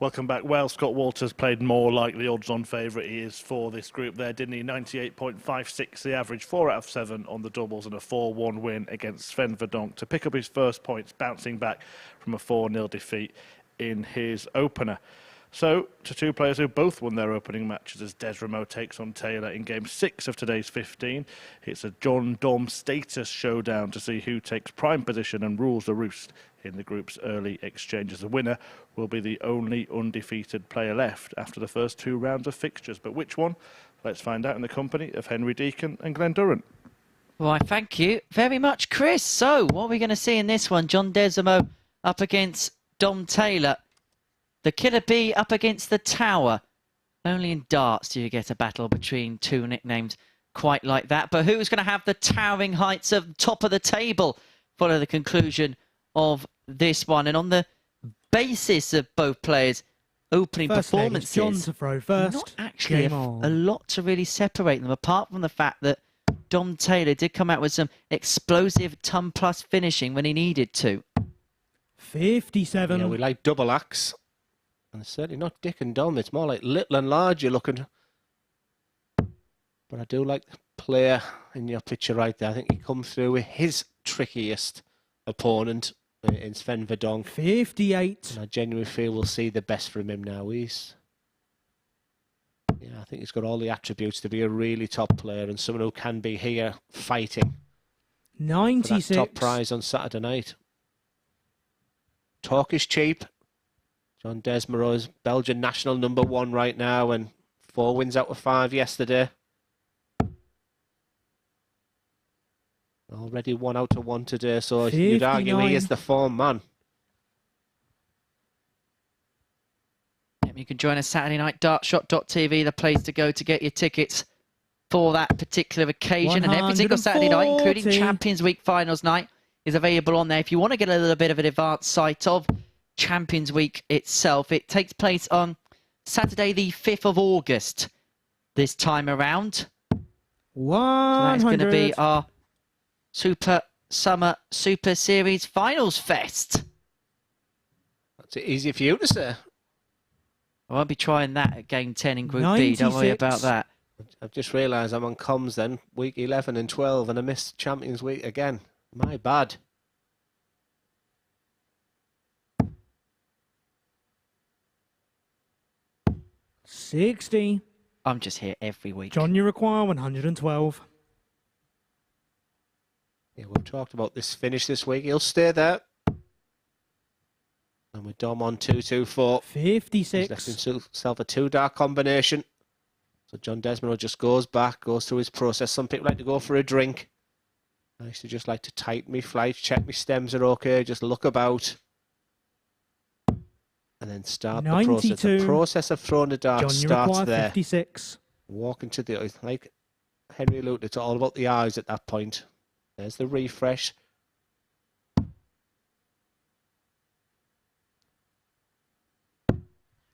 Welcome back. Well, Scott Walters played more like the odds-on favourite he is for this group there, didn't he? 98.56 the average, 4 out of 7 on the doubles and a 4-1 win against Sven Verdonk to pick up his first points, bouncing back from a 4-0 defeat in his opener. So, to two players who both won their opening matches as Desmarais takes on Taylor in Game 6 of today's 15. It's a John Dom status showdown to see who takes prime position and rules the roost in the group's early exchanges. The winner will be the only undefeated player left after the first 2 rounds of fixtures. But which one? Let's find out in the company of Henry Deacon and Glenn Durrant. Why, thank you very much, Chris. So, what are we going to see in this one? John Desmarais up against Dom Taylor. The Killer Bee up against the Tower. Only in darts do you get a battle between two nicknames quite like that. But who's going to have the towering heights of top of the table follow the conclusion of this one? And on the basis of both players' opening performances, John to throw first. not actually Game a on. lot to really separate them, apart from the fact that Dom Taylor did come out with some explosive ton plus finishing when he needed to. 57. Yeah, we like double acts. And it's certainly not Dick and Dom. It's more like little and large you're looking. But I do like the player in your picture right there. I think he come through with his trickiest opponent in Sven Verdonk. 58. And I genuinely feel we'll see the best from him now. I think he's got all the attributes to be a really top player and someone who can be here fighting for 96. that top prize on Saturday night. Talk is cheap. John Desmarais is Belgian national #1 right now and 4 wins out of 5 yesterday. Already 1 out of 1 today, so 59. you'd argue he is the form man. You can join us Saturday night, dartshot.tv, the place to go to get your tickets for that particular occasion. And every single Saturday night, including 140. Champions Week finals night, is available on there. If you want to get a little bit of an advanced sight of Champions Week itself, it takes place on Saturday the 5th of August this time around. So that's going to be 100. our Summer Super Series Finals Fest. That's easy for you to say. I won't be trying that at Game 10 in Group B. Don't worry 96. about that. I've just realised I'm on comms then, week 11 and 12, and I missed Champions Week again. My bad. $60. I'm just here every week. John, you require 112. Yeah, we've talked about this finish this week. He'll stay there. And with Dom on 2-2-4. 56. He's left himself a 2-dart combination. So John Desmarais just goes back, goes through his process. Some people like to go for a drink. I used to just like to tighten my flights, check my stems are okay, just look about. And then start the process. 92. The process of throwing a dart John, you starts require there. 56. Walk into the, like Henry alluded, it's all about the eyes at that point. There's the refresh.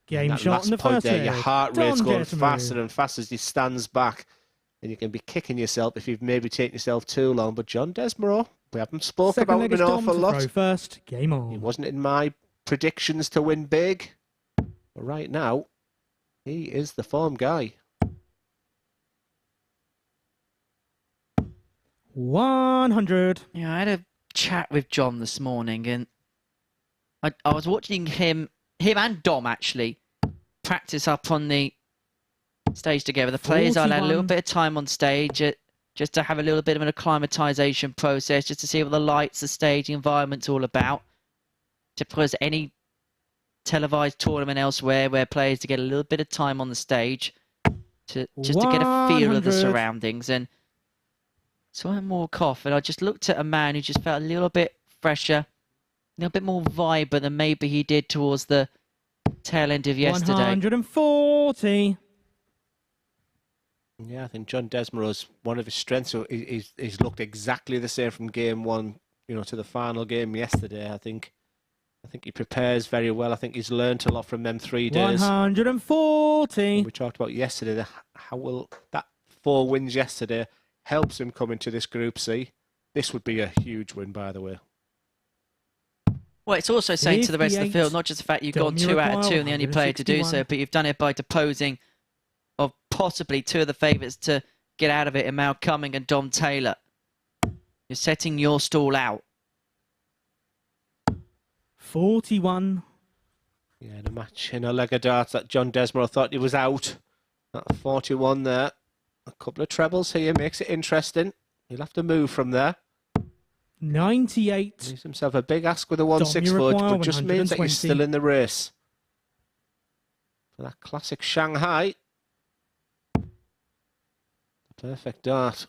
Game That shot last in the point first there, your leg. heart rate's Don going Desmarais. faster and faster as he stands back. And you can be kicking yourself if you've maybe taken yourself too long. But John Desmarais, we haven't spoken Second about leg him is an Dom awful to lot. throw first. Game He on. wasn't in my predictions to win big. But right now, he is the form guy. 100. Yeah, I had a chat with John this morning, and I was watching him and Dom actually practice up on the stage together. The players all had a little 41. bit of time on stage just to have a little bit of an acclimatization process, just to see what the lights, the stage, the environment's all about. Typical as any televised tournament elsewhere where players to get a little bit of time on the stage to just to get a feel of the 100. surroundings. And so I walk off and I just looked at a man who just felt a little bit fresher, a little bit more vibrant than maybe he did towards the tail end of yesterday. 140. Yeah, I think John Desmarais, one of his strengths, so he's looked exactly the same from game 1, to the final game yesterday. I think he prepares very well. I think he's learnt a lot from them 3 days. 140. We talked about yesterday how will that 4 wins yesterday helps him come into this Group C. This would be a huge win, by the way. Well, it's also saying to the rest of the 58. field, not just the fact you've gone Dom 2 out of 2 and the only player to do 161. so, but you've done it by deposing of possibly 2 of the favourites to get out of it in Mal Cumming and Dom Taylor. You're setting your stall out. 41. Yeah, in a match in a leg of darts that John Desmarais thought he was out. At 41 there. A couple of trebles here makes it interesting. He'll have to move from there. 98. Leaves himself a big ask with a 164, require but just means that he's 120. still in the race. For that classic Shanghai. Perfect dart.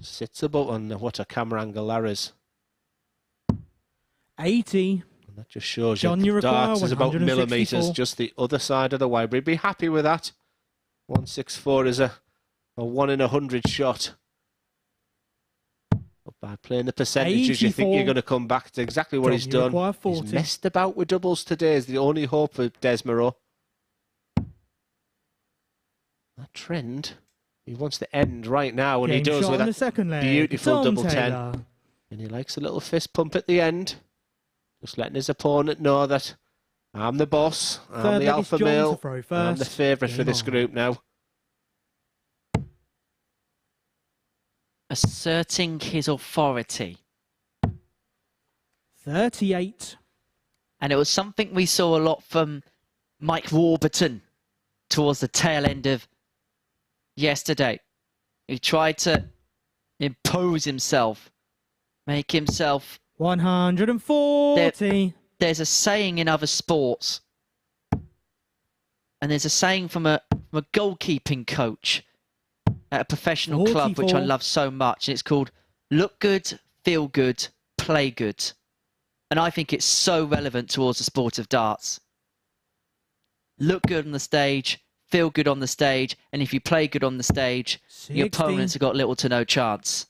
Sits above on what a camera angle that is. 80. And that just shows John, you you require darts is about 164. millimetres, just the other side of the wire. We'd be happy with that. 164 is a 1 in 100 shot. But by playing the percentages, you think 84. you're going to come back to exactly what John, he's you done. require He's 40. messed about with doubles today is the only hope for Desmarais. That trend, he wants to end right now, and he Game does shot with in the that second leg. beautiful Dom double 10. Taylor. And he likes a little fist pump at the end. Just letting his opponent know that I'm the boss, I'm Third the leg is alpha John to male, throw and I'm the first. favourite for Game this on. group now. Asserting his authority. 38. And it was something we saw a lot from Mike Warburton towards the tail end of yesterday. He tried to impose himself, make himself... 140. There's a saying in other sports, and there's a saying from a goalkeeping coach at a professional club, which I love so much. And it's called, look good, feel good, play good. And I think it's so relevant towards the sport of darts. Look good on the stage, feel good on the stage, and if you play good on the stage, 60. your opponents have got little to no chance.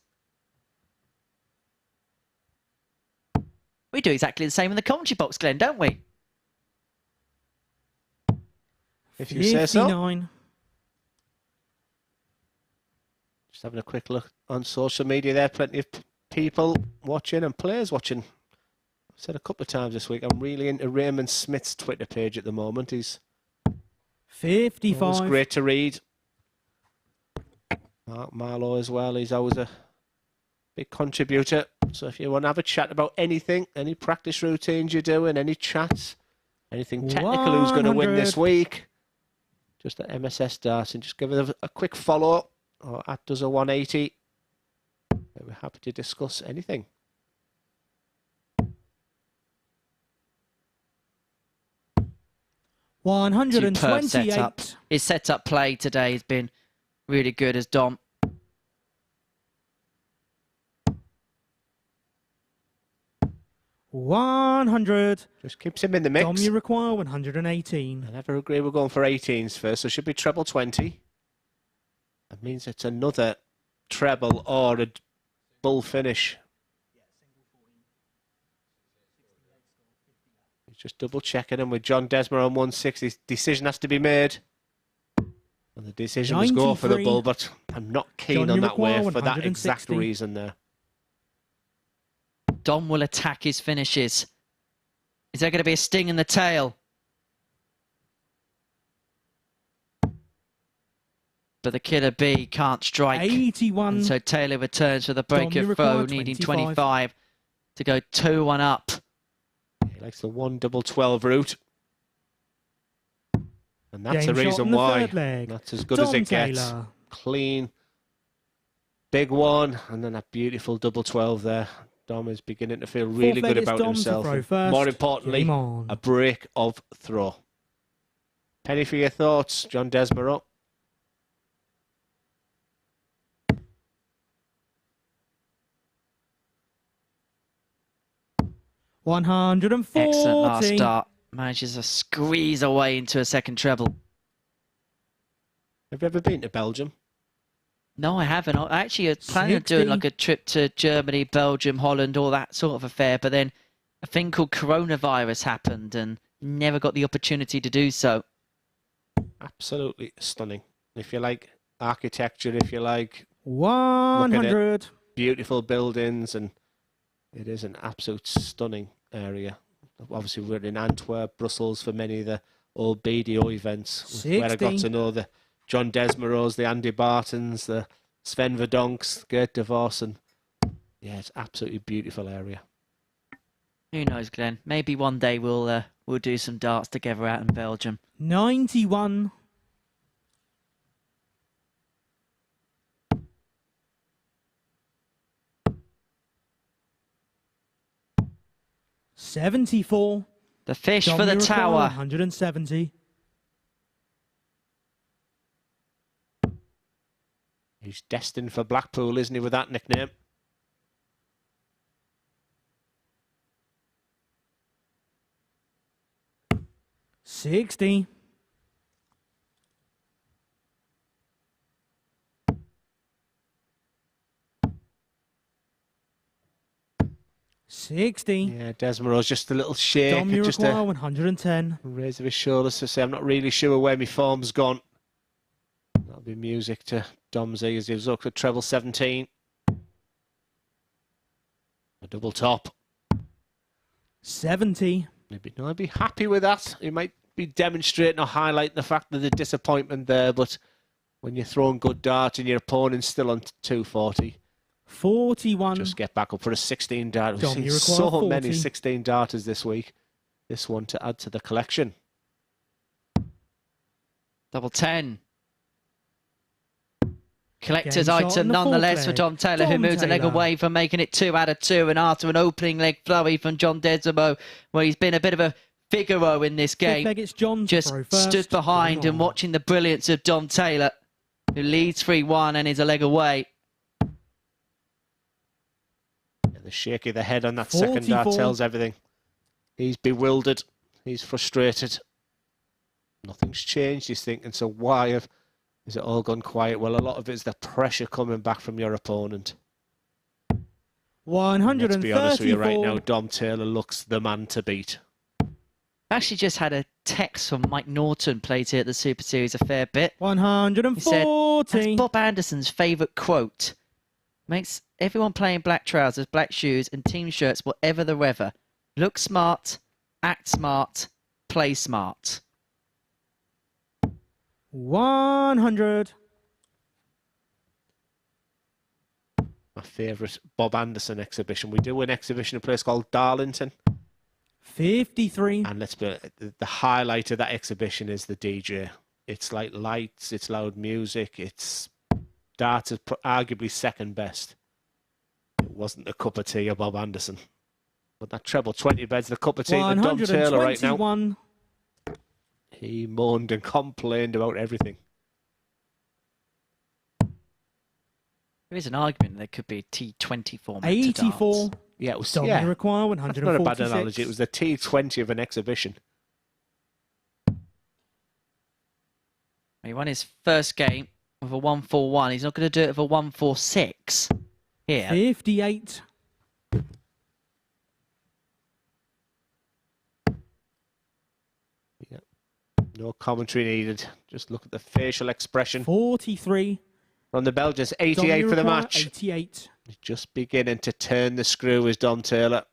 We do exactly the same in the commentary box, Glenn, don't we? If you say so. 59. Just having a quick look on social media there. Plenty of people watching and players watching. I've said a couple of times this week, I'm really into Raymond Smith's Twitter page at the moment. He's 55. always great to read. Mark Marlowe as well. He's always a big contributor. So if you want to have a chat about anything, any practice routines you're doing, any chats, anything technical, who's going to win this week, just at MSS Darts, and just give it a quick follow, or at does a 180. We're happy to discuss anything. Superb setup. His setup play today has been really good as Dom. $100. Just keeps him in the mix. Dom, you require 118. I never agree we're going for 18s first, so it should be treble 20. That means it's another treble or a bull finish. He's just double checking him with John Desmer on 160. Decision has to be made. And the decision was go for the bull, but I'm not keen on that way for that exact reason there. Dom will attack his finishes. Is there going to be a sting in the tail? But the killer bee can't strike. 81. And so Taylor returns for the break of throw, needing 25 to go 2-1 up. He likes the 1 double 12 route. And that's the Game shot reason on the why. third leg. That's as good Dom as it gets. Taylor. Clean. Big one. And then a beautiful double 12 there. Dom is beginning to feel really good about himself. More importantly, a break of throw. Penny for your thoughts, John Desmer up. $140. Excellent last start. Manages to squeeze away into a second treble. Have you ever been to Belgium? No, I haven't. I actually had planned on doing like a trip to Germany, Belgium, Holland, all that sort of affair. But then a thing called coronavirus happened and never got the opportunity to do so. Absolutely stunning. If you like architecture, if you like 100. Beautiful buildings, and it is an absolute stunning area. Obviously, we're in Antwerp, Brussels for many of the old BDO events. 60. Where I got to know the John Desmeros, the Andy Bartons, the Sven Verdonks, Gert de Vos, and yeah, it's absolutely beautiful area. Who knows, Glenn? Maybe one day we'll do some darts together out in Belgium. 91. $74. The fish for the tower. 170. He's destined for Blackpool, isn't he, with that nickname? $60. $60. Yeah, Desmeros just a little shake. Dom, you just require a 110. raise of his shoulders to say, I'm not really sure where my form's gone. That'll be music to Dom's ears. He's up at treble 17. A double top. 70. I'd be happy with that. He might be demonstrating or highlighting the fact of the disappointment there, but when you're throwing good darts and your opponent's still on 240, 41. Just get back up for a 16 dart. We've Dom, seen you require so 40. many 16 darters this week. This one to add to the collection. Double 10. Collector's Game shot item on the nonetheless fourth for leg. Dom Taylor, who Dom moves a leg Taylor. away from making it 2 out of 2. And after an opening leg flurry from John Desimo, where he's been a bit of a Figaro in this Fifth game, leg, it's John's just throw first. stood behind and watching the brilliance of Dom Taylor, who leads 3-1 and is a leg away. Yeah, the shake of the head on that second dart 44. tells everything. He's bewildered. He's frustrated. Nothing's changed, he's thinking. So why has it all gone quiet? Well, a lot of it is the pressure coming back from your opponent. And 134. let's be honest with you right now, Dom Taylor looks the man to beat. I actually just had a text from Mike Norton, played here at the Super Series a fair bit. 140. He said, that's Bob Anderson's favourite quote. Makes everyone playing black trousers, black shoes and team shirts, whatever the weather. Look smart, act smart, play smart. 100. My favourite Bob Anderson exhibition. We do an exhibition in a place called Darlington. 53. And let's be the highlight of that exhibition is the DJ. It's like lights, it's loud music, it's darts is arguably second best. It wasn't a cup of tea of Bob Anderson. But that treble 20 bed's the cup of tea of Dom Taylor right now. 121. He moaned and complained about everything. There is an argument there could be a T20 format. 84. Yeah, it was. Dom Yeah, require that's 146. not a bad analogy. It was the T20 of an exhibition. He won his first game with a 141. He's not going to do it with a 146 here. 58. Yeah, no commentary needed. Just look at the facial expression 43. from the Belgians. Dom, 88 you for the require match. 88. He's just beginning to turn the screw is Dom Taylor.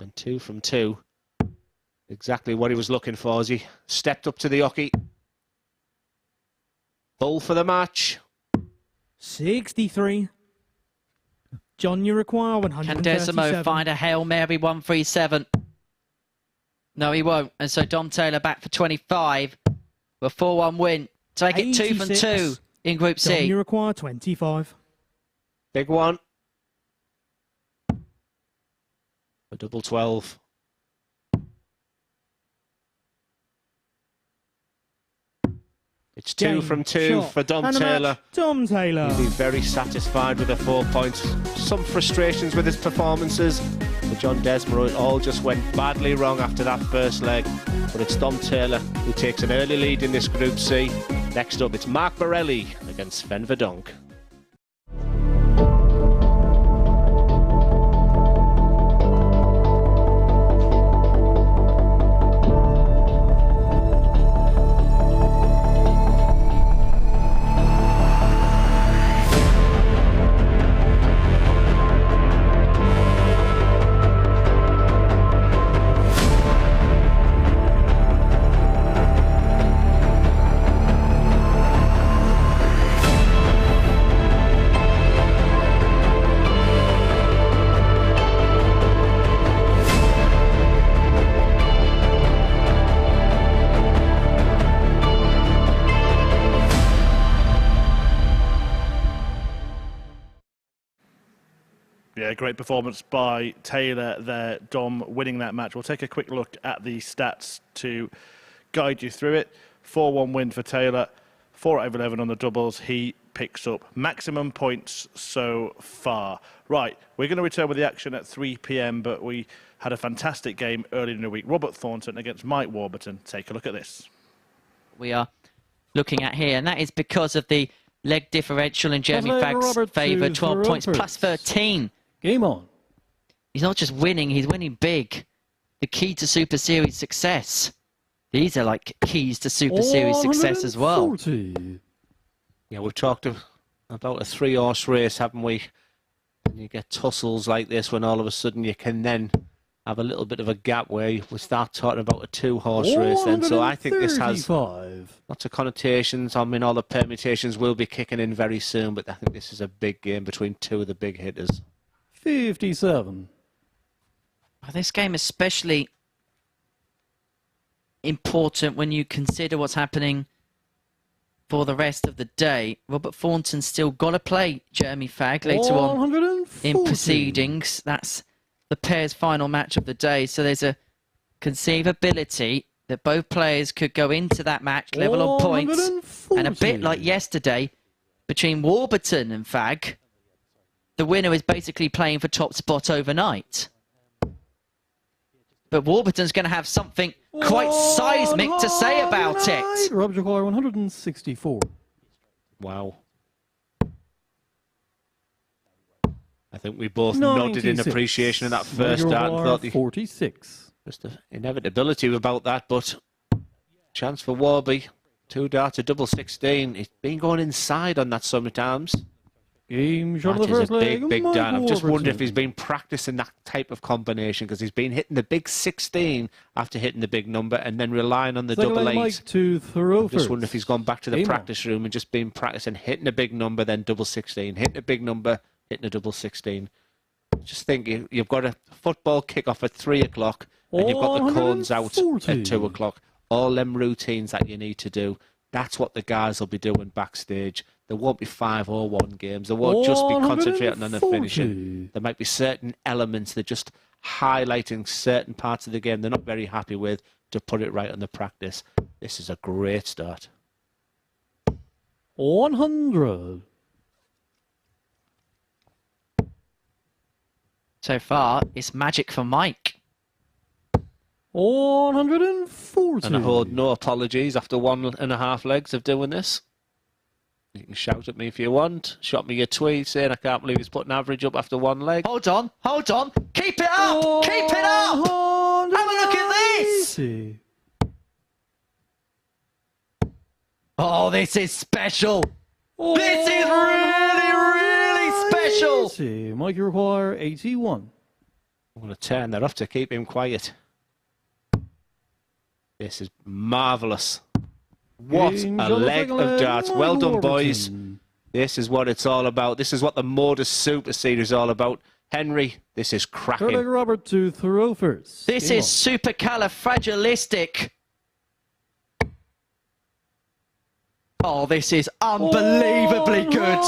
And 2 from 2. Exactly what he was looking for as he stepped up to the hockey. Full for the match. 63. John, you require Can 137. Desimo find a Hail Mary 137? No, he won't. And so Dom Taylor back for 25. With 4-1 win. Take it 2 from 2 in Group John, C. you require 25. Big one. A double 12. It's 2 Game, from 2 shot, for Dom and a match, Taylor. Dom Taylor. He'll be very satisfied with the 4 points. Some frustrations with his performances. But John Desmo, it all just went badly wrong after that first leg. But it's Dom Taylor who takes an early lead in this Group C. Next up, it's Mark Borelli against Sven Verdonk. Yeah, great performance by Taylor there. Dom winning that match. We'll take a quick look at the stats to guide you through it. 4-1 win for Taylor. 4 out of 11 on the doubles. He picks up maximum points so far. Right, we're going to return with the action at 3 p.m, but we had a fantastic game earlier in the week. Robert Thornton against Mike Warburton. Take a look at this. We are looking at here, and that is because of the leg differential in Jeremy Robert Fagg's favour. 12 points Roberts. plus 13. Game on. He's not just winning, he's winning big. The key to Super Series success. These are like keys to Super Series success as well. 140. Yeah, we've talked about a 3-horse race, haven't we? And you get tussles like this when all of a sudden you can then have a little bit of a gap where we start talking about a two-horse race then. So I think this has lots of connotations. I mean, all the permutations will be kicking in very soon, but I think this is a big game between two of the big hitters. 57. Well, this game especially important when you consider what's happening for the rest of the day. Robert Thornton's still got to play Jeremy Fagg later on in proceedings. That's the pair's final match of the day. So there's a conceivability that both players could go into that match level on points. And a bit like yesterday, between Warburton and Fagg, the winner is basically playing for top spot overnight. But Warburton's going to have something quite seismic to say about it. Rob's require 164. Wow. I think we both nodded in appreciation of that first start and thought 46. Just the inevitability about that, but chance for Warby. 2 darts, a double 16. He's been going inside on that sometimes. Game shot That of the is first a leg. big dart. I've just wondered if Warburton. he's been practicing that type of combination because he's been hitting the big 16 after hitting the big number and then relying on the Second double leg, 8. Mike to throw I just wonder if he's gone back to the practice room and just been practicing hitting a big number, then double 16, hitting a big number, hitting a double 16. Just think you've got a football kick-off at 3 o'clock and you've got the cones out at 2 o'clock. All them routines that you need to do. That's what the guys will be doing backstage. There won't be 5 or 1 games. They won't just be concentrating on the finishing. There might be certain elements that just highlighting certain parts of the game they're not very happy with to put it right on the practice. This is a great start. 100. So far, it's magic for Mike. 140. And I hold no apologies after 1.5 legs of doing this. You can shout at me if you want. Shot me a tweet saying I can't believe he's put an average up after 1 leg. Hold on. Keep it up! Keep it up! Have a look at this! Oh, this is special. This is really special. Mike, you require 81. I'm going to turn that off to keep him quiet. This is marvellous. What a leg of darts. Well done, boys. This is what it's all about. This is what the MODUS Super Series is all about. Henry, this is cracking. Third leg, Robert to throw first. This is supercalifragilistic. Oh, this is unbelievably good.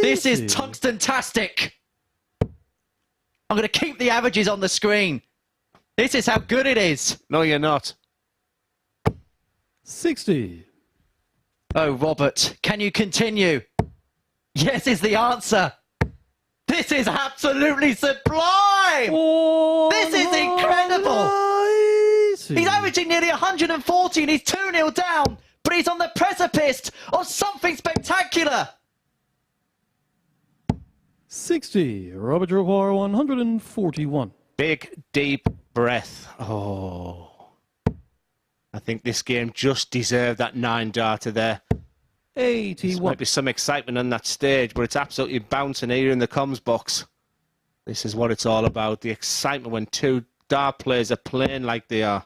This is tungsten-tastic. I'm going to keep the averages on the screen. This is how good it is. No, you're not. 60. Oh, Robert, can you continue? Yes is the answer. This is absolutely sublime. This is incredible. He's averaging nearly 140 and he's 2-0 down, but he's on the precipice of something spectacular. 60. Robert require 141. Big, deep breath. Oh. I think this game just deserved that 9-darter there. 81. There might be some excitement on that stage, but it's absolutely bouncing here in the comms box. This is what it's all about. The excitement when 2 dart players are playing like they are.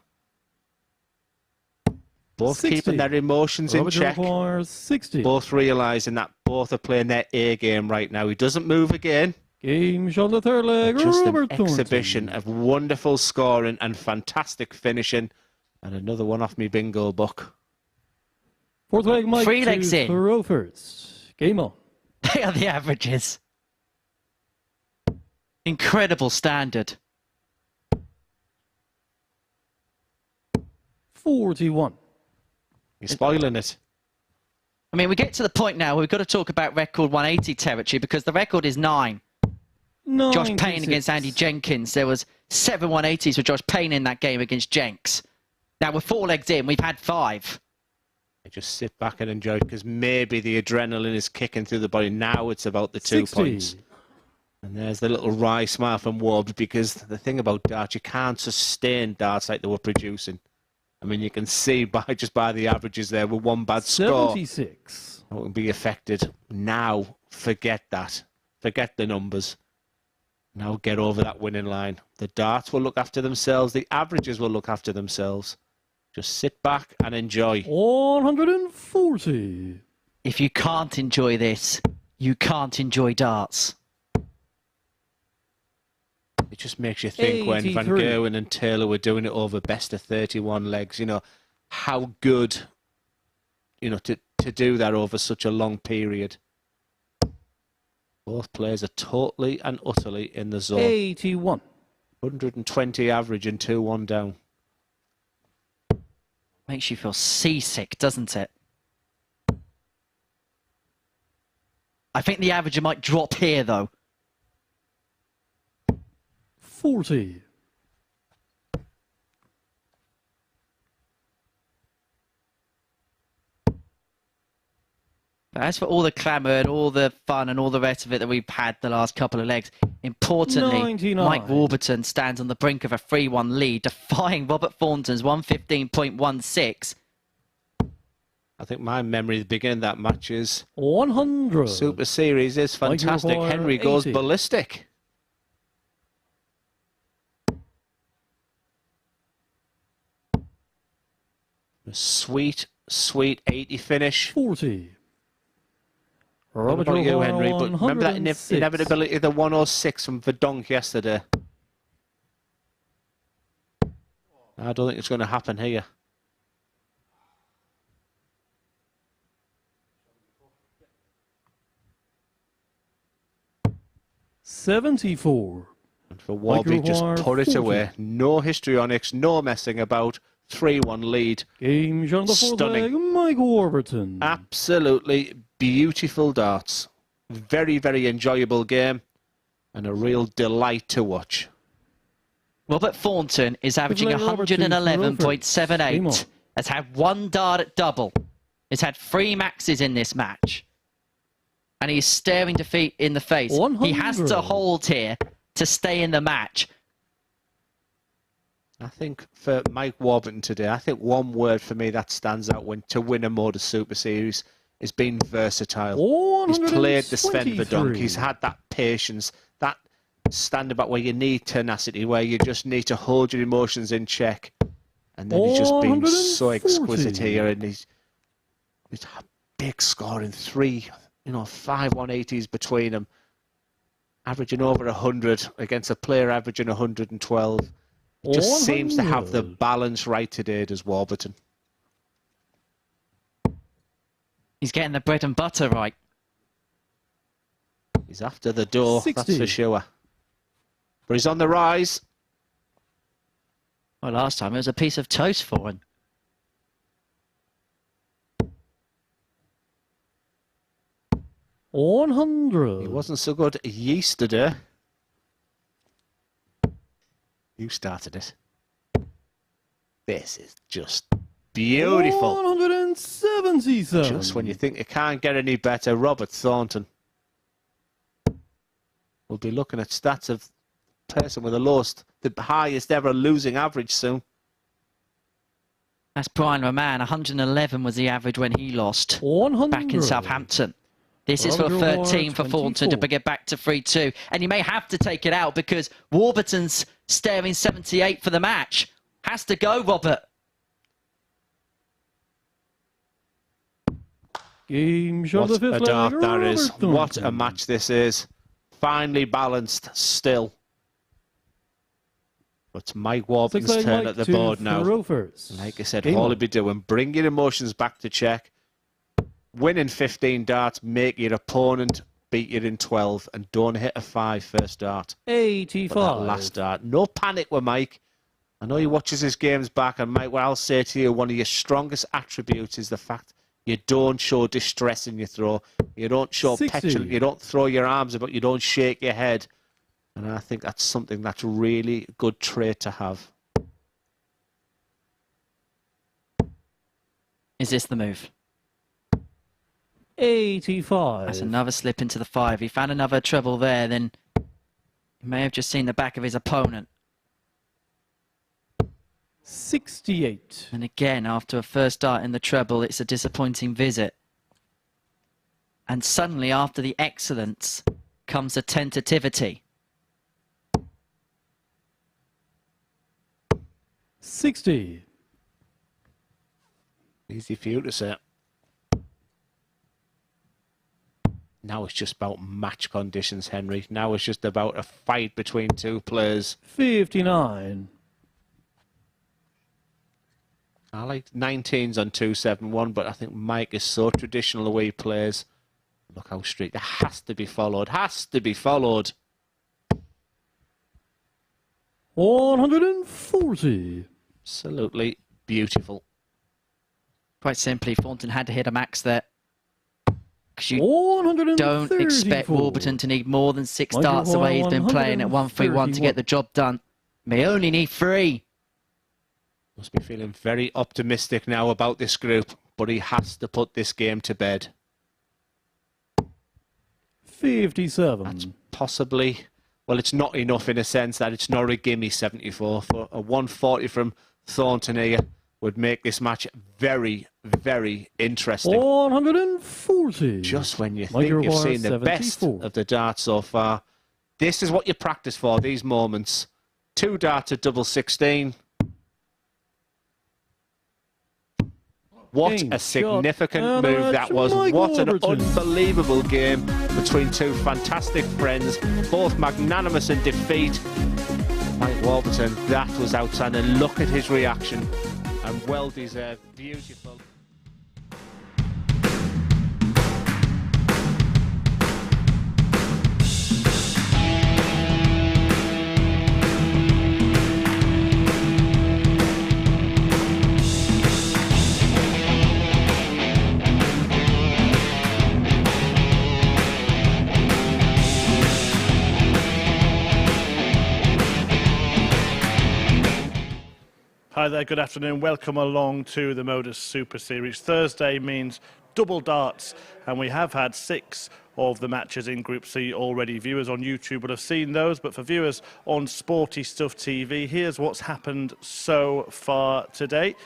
Both 60. keeping their emotions in check. 60. Both realising that both are playing their A game right now. He doesn't move again. Game shot the third leg. Just Robert an exhibition of wonderful scoring and fantastic finishing. And another one off me bingo book. Fourth leg, Mike. 3 legs in. Throw first. Game on. They are the averages. Incredible standard. 41. You're spoiling it. I mean, we get to the point now where we've got to talk about record 180 territory because the record is 9. Josh Payne against Andy Jenkins. There was 7 180s for Josh Payne in that game against Jenks. Now we're 4 legs in. We've had 5. Just sit back and enjoy because maybe the adrenaline is kicking through the body. Now it's about the 2 points. And there's the little wry smile from Wobbs because the thing about darts, you can't sustain darts like they were producing. I mean, you can see just by the averages there with 1 bad score. 76. It will be affected. Now, forget that. Forget the numbers. Now get over that winning line. The darts will look after themselves. The averages will look after themselves. Just sit back and enjoy. 140. If you can't enjoy this, you can't enjoy darts. It just makes you think when Van 83. Gerwen and Taylor were doing it over best of 31 legs, you know, how good, you know, to do that over such a long period. Both players are totally and utterly in the zone. 81. 120 average and 2-1 down. Makes you feel seasick, doesn't it? I think the average might drop here, though. 40. But as for all the clamour and all the fun and all the rest of it that we've had the last couple of legs, importantly, 99. Mike Warburton stands on the brink of a 3-1 lead, defying Robert Thornton's 115.16. I think my memory at the beginning of that match is 100. Super Series is fantastic. Mike Henry goes 80. ballistic. A sweet, sweet 80 finish. 40. What about you, Henry? But remember that inevitability of the 106 from Verdonk yesterday. I don't think it's going to happen here. $74. And for Warby, just put it away. No histrionics, no messing about. 3-1 lead. Game shot on the fourth Stunning. leg, Mike Warburton. Absolutely beautiful darts. Very, very enjoyable game. And a real delight to watch. Robert Thornton is averaging Let's let Robert do 111.78. Has had one dart at double. Has had 3 maxes in this match. And he's staring defeat in the face. 100. He has to hold here to stay in the match. I think for Mike Warburton today, I think one word for me that stands out to win a MODUS Super Series is being versatile. He's played the Sven Verdonk. He's had that patience, that stand about where you need tenacity, where you just need to hold your emotions in check. And then he's just been so exquisite here, and he's a big score in 3, 5 180s between them, averaging over 100 against a player averaging 112. It just seems to have the balance right today, does Warburton. He's getting the bread and butter right. He's after the door, 60. that's for sure. But he's on the rise. Well, last time it was a piece of toast for him. $100. He wasn't so good yesterday. You started it. This is just beautiful. 177. Just when you think it can't get any better, Robert Thornton. We'll be looking at stats of person with the highest ever losing average soon. That's Brian Roman. 111 was the average when he lost 100. back in Southampton. This is for 13 for Thornton to get back to 3-2. And you may have to take it out because Warburton's staring 78 for the match. Has to go, Robert. Game shot What the a fifth dart leg, that is. Robert What a Thornton. match this is. Finely balanced still. But it's Mike Warburton's Six-leg turn Mike at the to board now. Rovers. Like I said, Game all on. he'd be doing, bring your emotions back to check. Winning 15 darts, make your opponent beat you in 12, and don't hit a 5 first dart. 85. But that last dart. No panic with Mike. I know he watches his games back, and Mike, what I'll say to you, one of your strongest attributes is the fact you don't show distress in your throw. You don't show 60. petulant. You don't throw your arms about. You don't shake your head. And I think that's something that's a really good trait to have. Is this the move? 85. That's another slip into the 5. He found another treble there, then he may have just seen the back of his opponent. 68. And again, after a first dart in the treble, it's a disappointing visit. And suddenly, after the excellence, comes the tentativity. 60. Easy for you to say. Now it's just about match conditions, Henry. Now it's just about a fight between two players. 59. I like 19s on 271, but I think Mike is so traditional the way he plays. Look how straight. That has to be followed. Has to be followed. 140. Absolutely beautiful. Quite simply, Thornton had to hit a max there. Because you don't expect Warburton to need more than 6 darts the way he's been playing at 131 to get the job done. May only need 3. Must be feeling very optimistic now about this group, but he has to put this game to bed. 57. That's possibly, well, it's not enough in a sense that it's not a gimme 74. For a 140 from Thornton here would make this match very, very interesting. 140. Just when you think you've seen the best of the darts so far, this is what you practice for, these moments. 2 darts at double 16. What a significant move that was. What an unbelievable game between two fantastic friends, both magnanimous in defeat. Mike Warburton, that was outstanding. Look at his reaction. And well deserved. Beautiful. Hi there, good afternoon. Welcome along to the MODUS Super Series. Thursday means double darts, and we have had 6 of the matches in Group C already. Viewers on YouTube would have seen those, but for viewers on Sporty Stuff TV, here's what's happened so far today.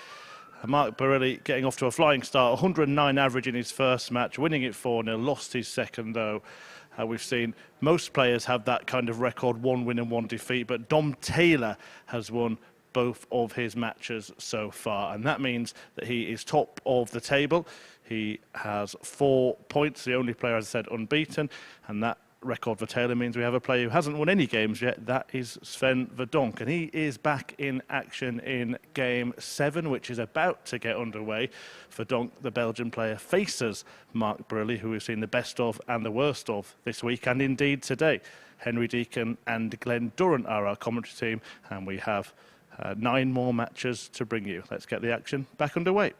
Mark Barilli getting off to a flying start, 109 average in his first match, winning it 4-0, lost his second though. We've seen most players have that kind of record, 1 win and 1 defeat, but Dom Taylor has won both of his matches so far, and that means that he is top of the table. He has 4 points, the only player, as I said, unbeaten, and that record for Taylor means we have a player who hasn't won any games yet. That is Sven Verdonk, and he is back in action in Game 7, which is about to get underway. Verdonk, the Belgian player, faces Mark Barilli, who we've seen the best of and the worst of this week, and indeed today. Henry Deacon and Glenn Durrant are our commentary team, and we have 9 more matches to bring you. Let's get the action back underway.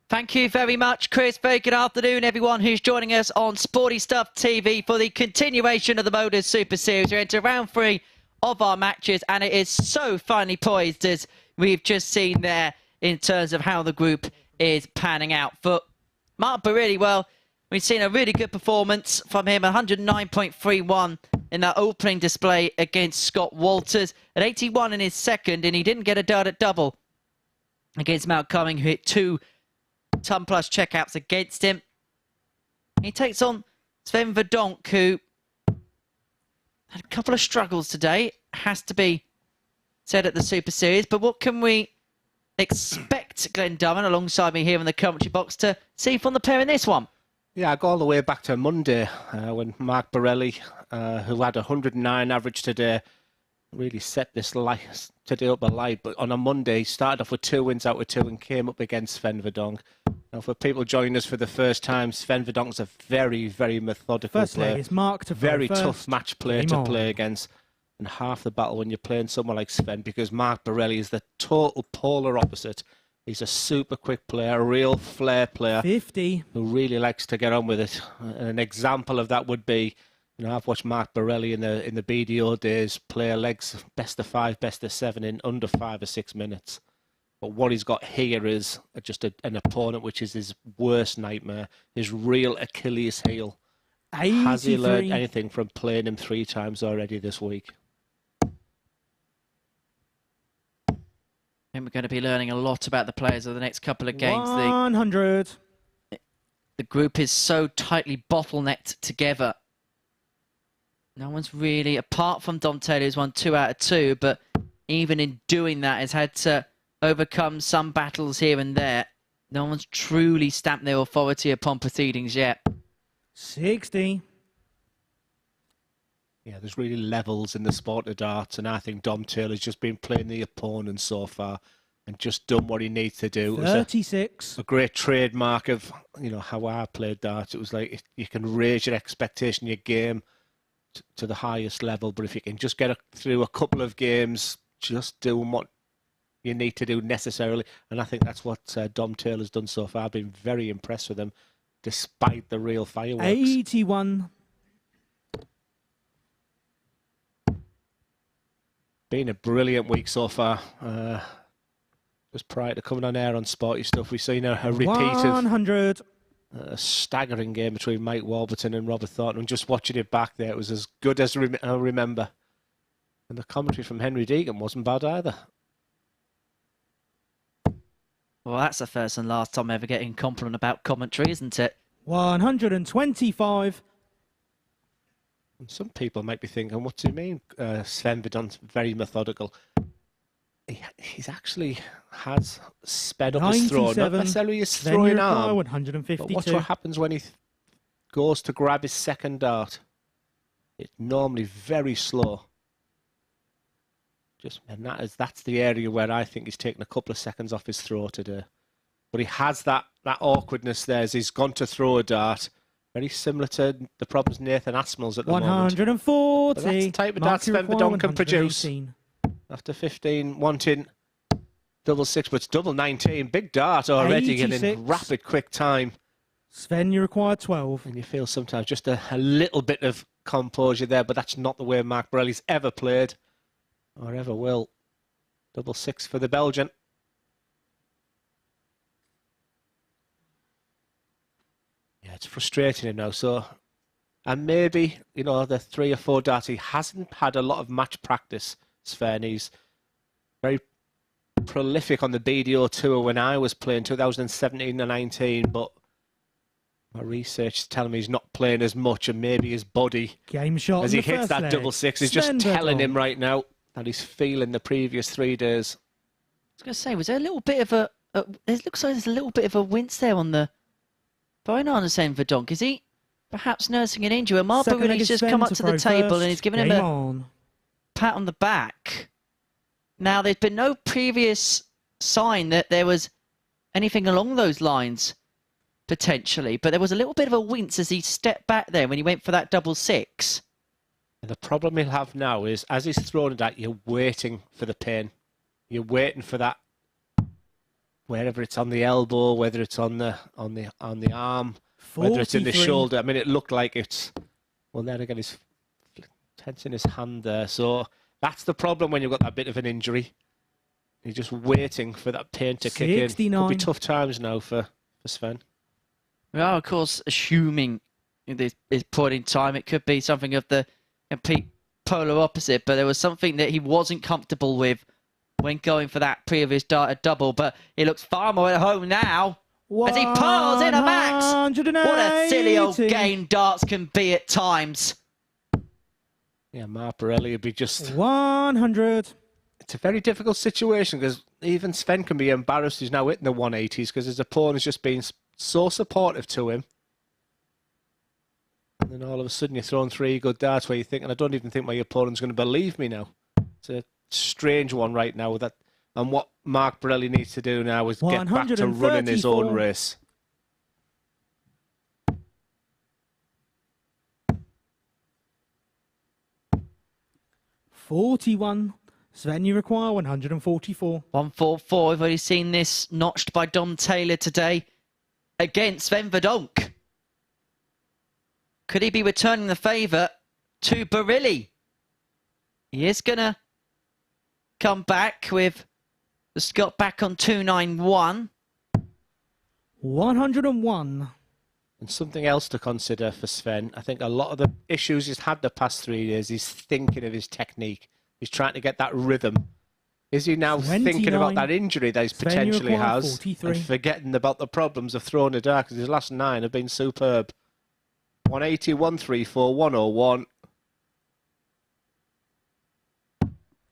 Thank you very much, Chris. Very good afternoon, everyone who's joining us on Sporty Stuff TV for the continuation of the MODUS Super Series. We're into round 3 of our matches, and it is so finely poised, as we've just seen there, in terms of how the group is panning out. For Mark Barilli, well, we've seen a really good performance from him, 109.31 in that opening display against Scott Walters, at 81 in his second, and he didn't get a dart at double against Mount Cumming, who hit 2 ton-plus checkouts against him. He takes on Sven Verdonk, who had a couple of struggles today, has to be said, at the Super Series. But what can we expect, Glenn Durrant, alongside me here in the commentary box, to see from the pair in this one? Yeah, I go all the way back to Monday when Mark Barilli, who had 109 average today, really set this today up alight. But on a Monday, he started off with 2 wins out of 2 and came up against Sven Verdonk. Now, for people joining us for the first time, Sven Verdonk's a very, very methodical player. It's Mark to very first. Tough match player to play against. And half the battle when you're playing someone like Sven, because Mark Barilli is the total polar opposite. He's a super quick player, a real flair player. 50. Who really likes to get on with it. An example of that would be, you know, I've watched Mark Barilli in the BDO days play legs best of 5, best of 7 in under 5 or 6 minutes. But what he's got here is just an opponent which is his worst nightmare, his real Achilles heel. 83. Has he learned anything from playing him 3 times already this week? And we're going to be learning a lot about the players of the next couple of games. 100. The group is so tightly bottlenecked together. No one's really, apart from Dom Taylor, who's won 2 out of 2, but even in doing that, has had to overcome some battles here and there. No one's truly stamped their authority upon proceedings yet. 60. Yeah, there's really levels in the sport of darts, and I think Dom Taylor's just been playing the opponent so far and just done what he needs to do. It was 36. a great trademark of, you know, how I played darts. It was like you can raise your expectation, your game to the highest level, but if you can just get through a couple of games, just doing what you need to do necessarily, and I think that's what Dom Taylor's done so far. I've been very impressed with him, despite the real fireworks. 81. Been a brilliant week so far. Just prior to coming on air on Sporty Stuff, we've seen a repeat 100. of a staggering game between Mike Warburton and Robert Thornton. And just watching it back there, it was as good as I remember. And the commentary from Henry Deegan wasn't bad either. Well, that's the first and last time ever getting compliment about commentary, isn't it? 125. And some people might be thinking, what do you mean Sven Vedont's very methodical? He's actually has sped up his throw, not necessarily his throwing arm. 152. But watch what happens when he goes to grab his second dart. It's normally very slow. And that's the area where I think he's taken a couple of seconds off his throw today. But he has that awkwardness there as he's gone to throw a dart. Very similar to the problems Nathan Aspinall's at the moment. 140. But that's the type of dart Sven Vedon can produce. After 15, wanting double 6, but it's double 19. Big dart already and in rapid, quick time. Sven, you require 12. And you feel sometimes just a little bit of composure there, but that's not the way Mark Borelli's ever played or ever will. Double 6 for the Belgian. Yeah, it's frustrating him now. So, and maybe, you know, the 3 or 4 darts, he hasn't had a lot of match practice, Sven. He's very prolific on the BDO tour when I was playing 2017 and 19, but my research is telling me he's not playing as much, and maybe his body, game shot as he hits that leg. double 6, is just telling him right now that he's feeling the previous 3 days. I was going to say, was there a little bit of a it looks like there's a little bit of a wince there on the phone on the same for Donk. Is he perhaps nursing an injury? Mark Borelli's just come up to the table and he's given him a pat on the back. Now, there's been no previous sign that there was anything along those lines, potentially, but there was a little bit of a wince as he stepped back there when he went for that double 6. And the problem he'll have now is, as he's thrown it at, you're waiting for the pain. You're waiting for that, wherever it's on the elbow, whether it's on the arm, 43. whether it's in the shoulder. I mean, it looked like it's, well, there again, he's tensing his hand there. So that's the problem when you've got that bit of an injury. You're just waiting for that pain to kick in. 69. Could be tough times now for Sven. Well, of course, assuming this point in time, it could be something of the complete polar opposite, but there was something that he wasn't comfortable with when going for that previous dart at double, but he looks far more at home now as he piles in a max. What a silly old game darts can be at times. Yeah, Mark Borelli would be just 100. It's a very difficult situation because even Sven can be embarrassed. He's now hitting the 180s because his opponent's just been so supportive to him. And then all of a sudden you're throwing 3 good darts where you're thinking, I don't even think my opponent's going to believe me now. It's a strange one right now. And what Mark Borelli needs to do now is get back to running his own race. .41. Sven, you require 144. 144. We've already seen this notched by Dom Taylor today against Sven Vedonk. Could he be returning the favour to Borelli? He is going to come back with the Scott back on 291. 101. And something else to consider for Sven. I think a lot of the issues he's had the past 3 years, he's thinking of his technique. He's trying to get that rhythm. Is he now 29. thinking about that injury that he potentially has 43. and forgetting about the problems of throwing a dart? Because his last 9 have been superb. 180, 134, 101.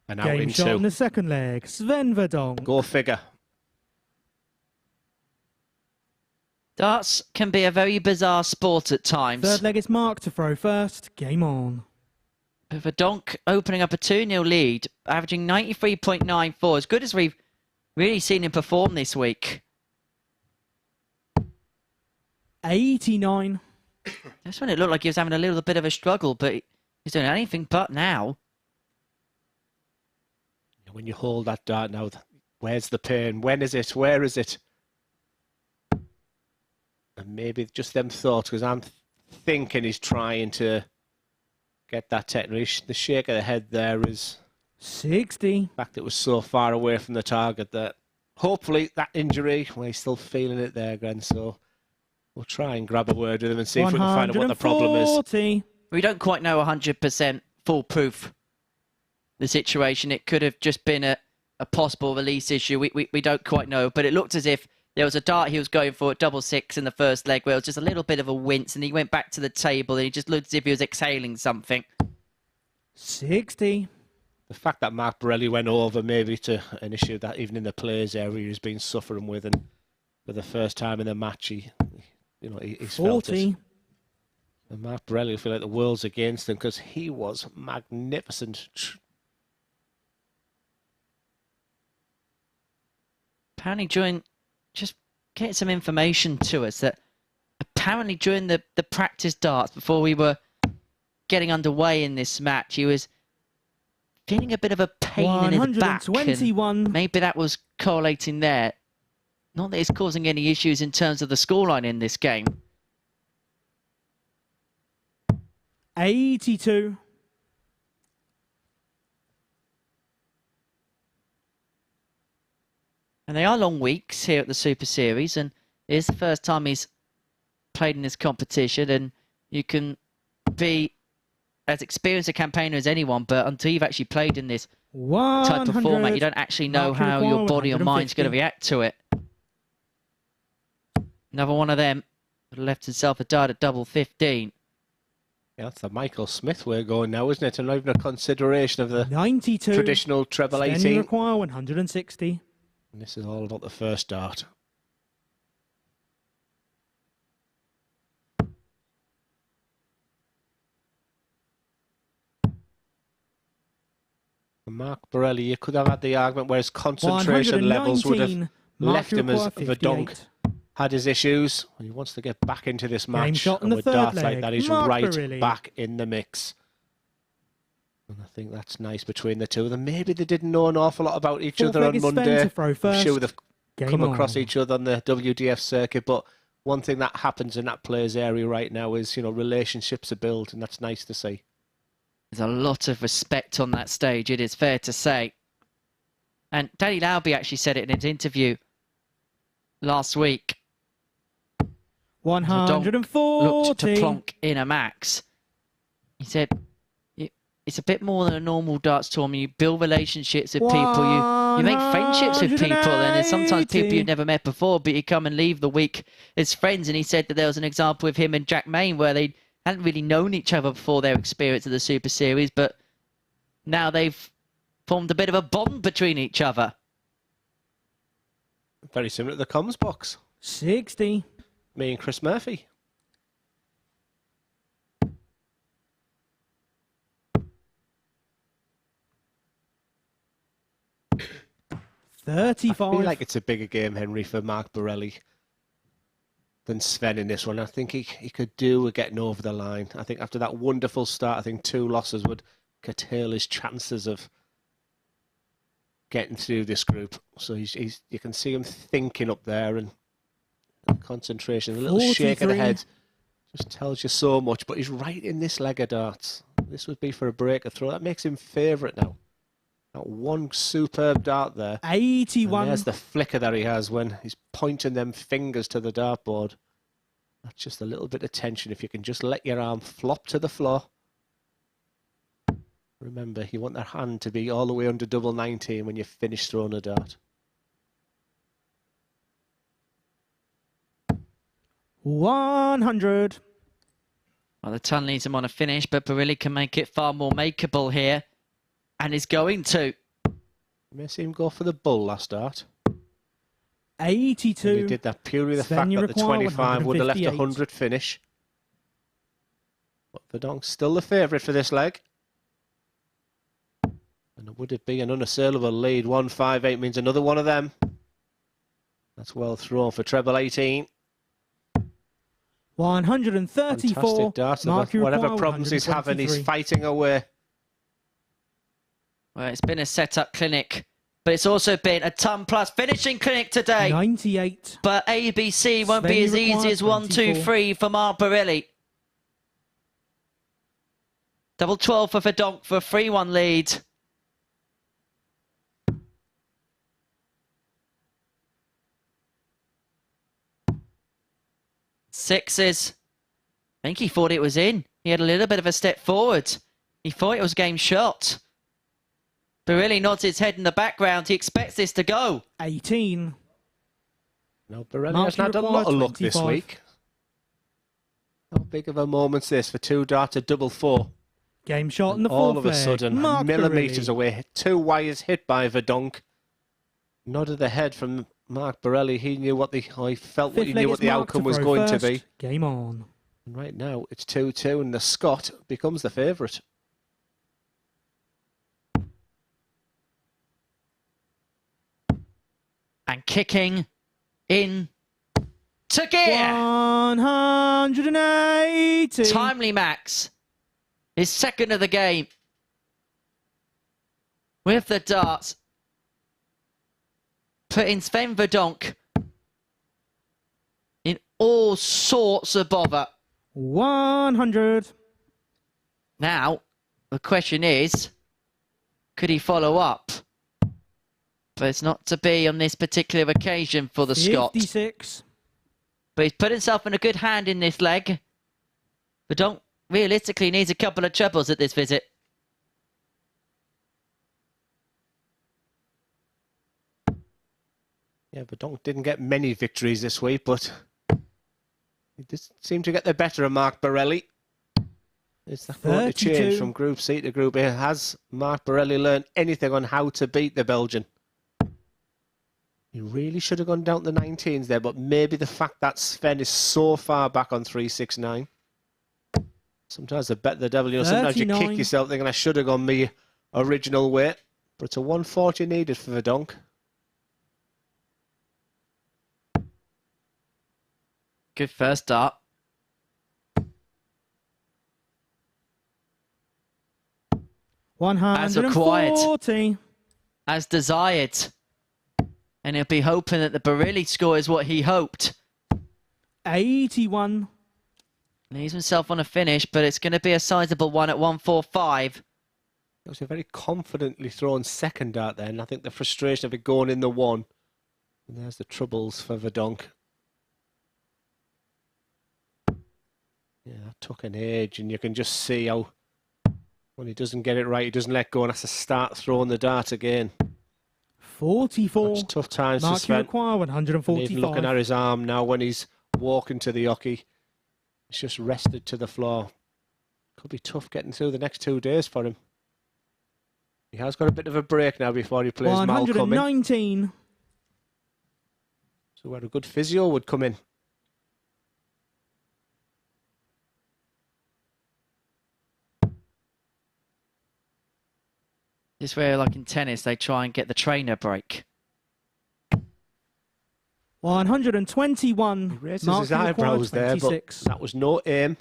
And out Game in shot in two. the second leg. Sven Verdonk. Go figure. Darts can be a very bizarre sport at times. Third leg is Mark to throw first. Game on. Verdonk opening up a 2-0 lead, averaging 93.94, as good as we've really seen him perform this week. 89. That's when it looked like he was having a little bit of a struggle, but he's doing anything but now. When you hold that dart now, where's the pain? When is it? Where is it? And maybe just them thoughts, because I'm thinking he's trying to get that technique. The shake of the head there is 60. the fact it was so far away from the target that hopefully that injury, well, he's still feeling it there, Gren. So we'll try and grab a word with him and see if we can find out what the problem is. 140. We don't quite know 100% foolproof the situation. It could have just been a possible release issue. We don't quite know, but it looked as if there was a dart he was going for at 6-6 in the first leg where it was just a little bit of a wince, and he went back to the table and he just looked as if he was exhaling something. 60. The fact that Mark Borelli went over maybe to an issue that even in the players area he's been suffering with, and for the first time in the match he's felt 40. it. And Mark Borelli will feel like the world's against him because he was magnificent. Apparently just getting some information to us that apparently during the practice darts before we were getting underway in this match, he was feeling a bit of a pain in his back. 121. And maybe that was correlating there. Not that it's causing any issues in terms of the scoreline in this game. 82. And they are long weeks here at the Super Series, and it is the first time he's played in this competition, and you can be as experienced a campaigner as anyone, but until you've actually played in this type of format, you don't actually know how your body or mind's going to react to it. Another one of them left himself a dart at 15. Yeah, that's the Michael Smith way going now, isn't it? And not even a consideration of the 92. traditional treble Then 18. you require 160. And this is all about the first dart. Mark Borelli, you could have had the argument where his concentration levels would have left him as Verdonk had his issues. He wants to get back into this match, and with darts like that, he's right back in the mix. And I think that's nice between the two of them. Maybe they didn't know an awful lot about each other on Monday. I'm sure they've come across each other on the WDF circuit, but one thing that happens in that players area right now is, relationships are built, and that's nice to see. There's a lot of respect on that stage, it is fair to say. And Danny Lauby actually said it in his interview last week. 140. Looked to plonk in a max. He said, it's a bit more than a normal darts tournament. You build relationships with people. You make friendships with people. And there's sometimes people you've never met before, but you come and leave the week as friends. And he said that there was an example with him and Jack Main where they hadn't really known each other before their experience of the Super Series, but now they've formed a bit of a bond between each other. Very similar to the comms box. 60. Me and Chris Murphy. I feel like it's a bigger game, Henry, for Mark Borelli than Sven in this one. I think he could do with getting over the line. I think after that wonderful start, I think 2 losses would curtail his chances of getting through this group. So you can see him thinking up there, and concentration, a little 43. shake of the head just tells you so much. But he's right in this leg of darts. This would be for a breaker throw. That makes him favourite now. That one superb dart there. 81. And there's the flicker that he has when he's pointing them fingers to the dartboard. That's just a little bit of tension. If you can just let your arm flop to the floor. Remember, you want that hand to be all the way under double 19 when you finish throwing a dart. 100. Well, the ton leads him on a finish, but Borelli can make it far more makeable here. And is going to. May see him go for the bull last start. 82. And he did that purely the Sven, fact you that the require 25 would have left 158. 100 finish. But Verdonk's still the favourite for this leg. And would it be an unassailable lead? 158 means another one of them. That's well thrown for treble 18. 134. Fantastic dart. Mark, you Whatever require problems he's having, he's 123. fighting away. Well, it's been a set-up clinic, but it's also been a ton-plus finishing clinic today. 98. But ABC won't Sven, be you as easy require as 1, 2, 24. 3 for Mark Barilli. Double 12 for Verdonk for a 3-1 lead. Sixes. I think he thought it was in. He had a little bit of a step forward. He thought it was game shot. Barilli nods his head in the background. He expects this to go. 18. No, Borelli Mark, hasn't had a you lot of require luck this 25. week. How big of a moment's this for two darts at double 4? Game shot in the All fourth of a leg. sudden, Mark millimetres Barilli. away, 2 wires hit by Verdonk. Nodded the head from Mark Borelli. He knew what he felt what Fifth he leg knew what is the Mark outcome to was throw going to first. be. Game on. And right now it's 2-2, and the Scot becomes the favourite. And kicking in to gear. 180. Timely Max. His second of the game. With the darts. Putting Sven Verdonk in all sorts of bother. 100. Now, the question is, could he follow up? But it's not to be on this particular occasion for the Scot. 56. But he's put himself in a good hand in this leg. Verdonk realistically needs a couple of trebles at this visit. Yeah, Verdonk didn't get many victories this week, but he did seem to get the better of Mark Borelli. It's the going to change 32. from Group C to Group A. Has Mark Borelli learned anything on how to beat the Belgian? He really should have gone down to the 19s there, but maybe the fact that Sven is so far back on 369. Sometimes the bet the devil, you know, sometimes you 39. kick yourself thinking I should have gone my original way, but it's a 140 needed for Verdonk. Good first start. As required. 140. As desired. And he'll be hoping that the Barilli score is what he hoped. 81. Leaves himself on a finish, but it's going to be a sizable one at 145. It was a very confidently thrown second dart there, and I think the frustration of it going in the one. And there's the troubles for Verdonk. Yeah, that took an age, and you can just see how when he doesn't get it right, he doesn't let go and has to start throwing the dart again. 44. It's tough times for Mark, you Sven. require And 145. even looking at his arm now when he's walking to the hockey, it's just rested to the floor. Could be tough getting through the next 2 days for him. He has got a bit of a break now before he plays Malcolm. 119. So where a good physio would come in. This is where, like in tennis, they try and get the trainer break. 121. He raises Mark, his you require eyebrows there, but 26. that was no aim.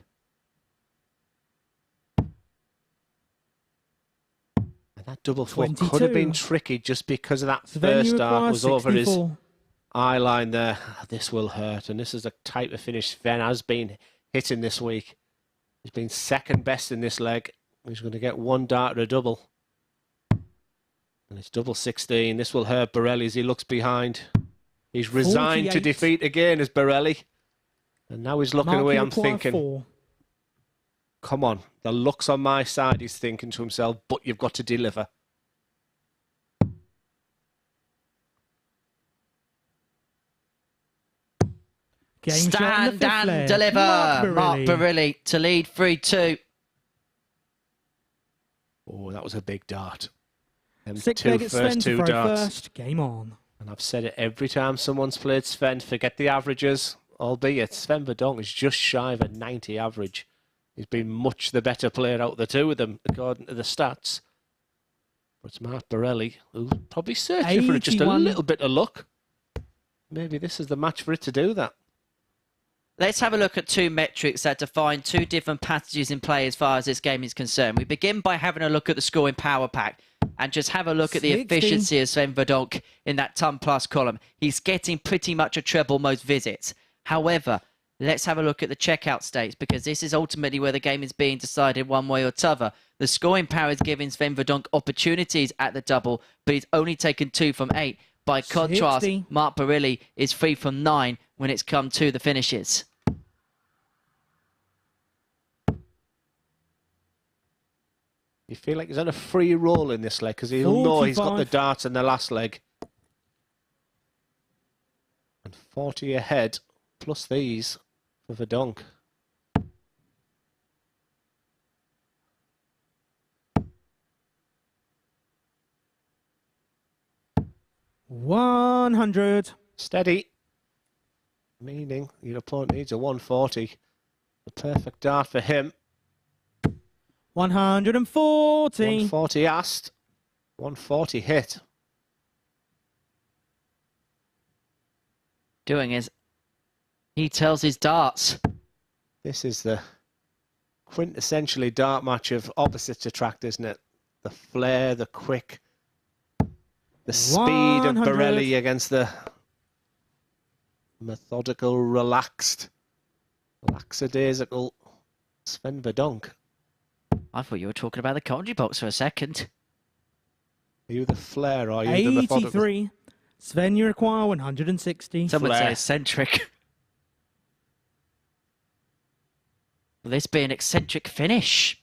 And that double four could have 22. been tricky just because of that Sven, first you dart require was over his 64. eye line there. This will hurt, and this is the type of finish Sven has been hitting this week. He's been second best in this leg. He's going to get one dart or a double. And it's double 16. This will hurt Borelli as he looks behind. He's resigned to 48. defeat again as Borelli. And now he's looking Mark, away. you I'm require thinking, 4. come on, the luck's on my side, he's thinking to himself, but you've got to deliver. Game shot in the Stand fifth and leg. deliver. Mark Barilli to lead 3-2. Oh, that was a big dart. Sick two leg at Sven first to two throw darts. first. Game on. And I've said it every time someone's played Sven, forget the averages, albeit Sven Verdonk is just shy of a 90 average. He's been much the better player out of the two of them, according to the stats. But it's Mark Borelli, who's probably searching for just a 81. little bit of luck. Maybe this is the match for it to do that. Let's have a look at two metrics that define two different passages in play as far as this game is concerned. We begin by having a look at the scoring power pack and just have a look at the 60. efficiency of Sven Verdonk in that ton plus column. He's getting pretty much a treble most visits. However, let's have a look at the checkout states, because this is ultimately where the game is being decided one way or t'other. The scoring power is giving Sven Verdonk opportunities at the double, but he's only taken 2 from 8. By contrast, 60. Mark Borelli is 3 from 9 when it's come to the finishes. You feel like he's on a free roll in this leg because he'll know he's got the 45. darts in the last leg. And 40 ahead, plus these for Verdonk. $100. Steady. Meaning your opponent needs a 140. The perfect dart for him. 140. 140 asked. 140 hit. Doing is he tells his darts. This is the quintessentially dart match of opposites attract, isn't it? The flair, the quick, the speed of 100. Borelli against the methodical, relaxed, lackadaisical Sven Verdonk. I thought you were talking about the commentary box for a second. Are you the flair or are you the methodical? 83. Sven, you require 160. Some would say Flair. eccentric. Will this be an eccentric finish?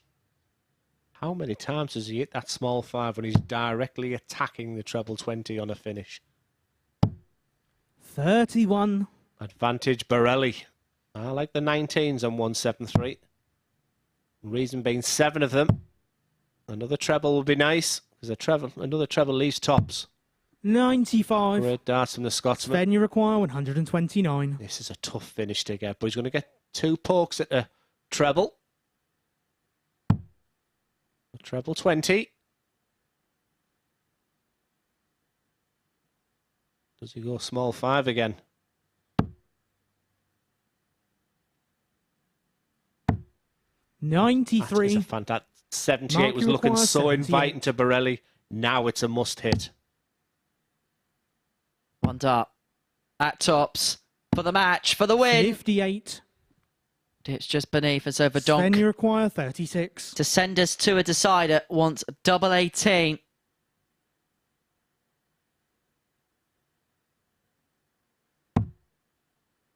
How many times has he hit that small 5 when he's directly attacking the treble 20 on a finish? 31. Advantage Borelli. I like the 19s on 173. Reason being 7 of them. Another treble would be nice because another treble leaves tops. 95. Great darts from the Scotsman. Sven, you require 129. This is a tough finish to get, but he's going to get 2 pokes at the treble. The treble 20. Does he go small 5 again? That 93. is a fantastic. 78 Mark, was you looking require so 78. inviting to Borelli. Now it's a must hit. One dart. At tops. For the match. For the win. 58. It's just beneath. And so Sven, you Verdonk, require 36. to send us to a decider, wants double 18.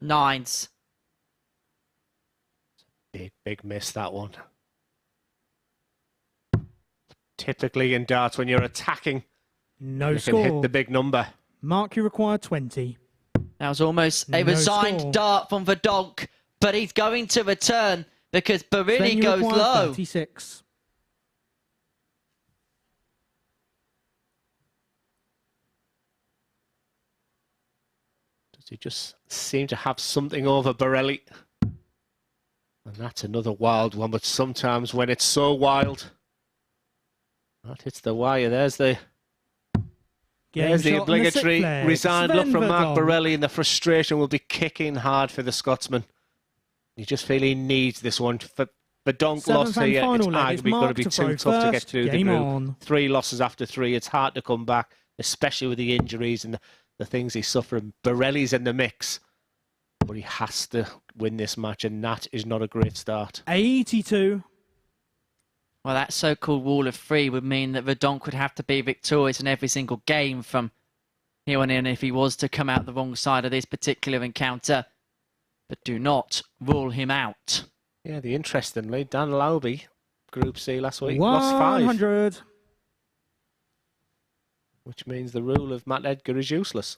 Nines. Big miss, that one. Typically in darts, when you're attacking, No you score. can hit the big number. Mark, you require 20. That was almost a No resigned score. dart from Verdonk, but he's going to return because Borelli Sven, you goes require low. 36. Does he just seem to have something over Borelli? And that's another wild one, but sometimes when it's so wild, that hits the wire. There's the Game the shot on the obligatory sixth leg. resigned look Sven from Mark Verdonk. Borelli, and the frustration will be kicking hard for the Scotsman. You just feel he needs this one. For Verdonk Seventh loss and here, it's final leg is arguably going to Mark be to too throw tough to get first. through the Game group. on. 3 losses after 3, it's hard to come back, especially with the injuries and the things he's suffering. Borelli's in the mix, but he has to win this match, and that is not a great start. 82. Well, that so-called wall of 3 would mean that Verdonk would have to be victorious in every single game from here on in if he was to come out the wrong side of this particular encounter. But do not rule him out. Yeah, interestingly, Dan Lowby, Group C last week, lost 5. 100. Which means the rule of Matt Edgar is useless.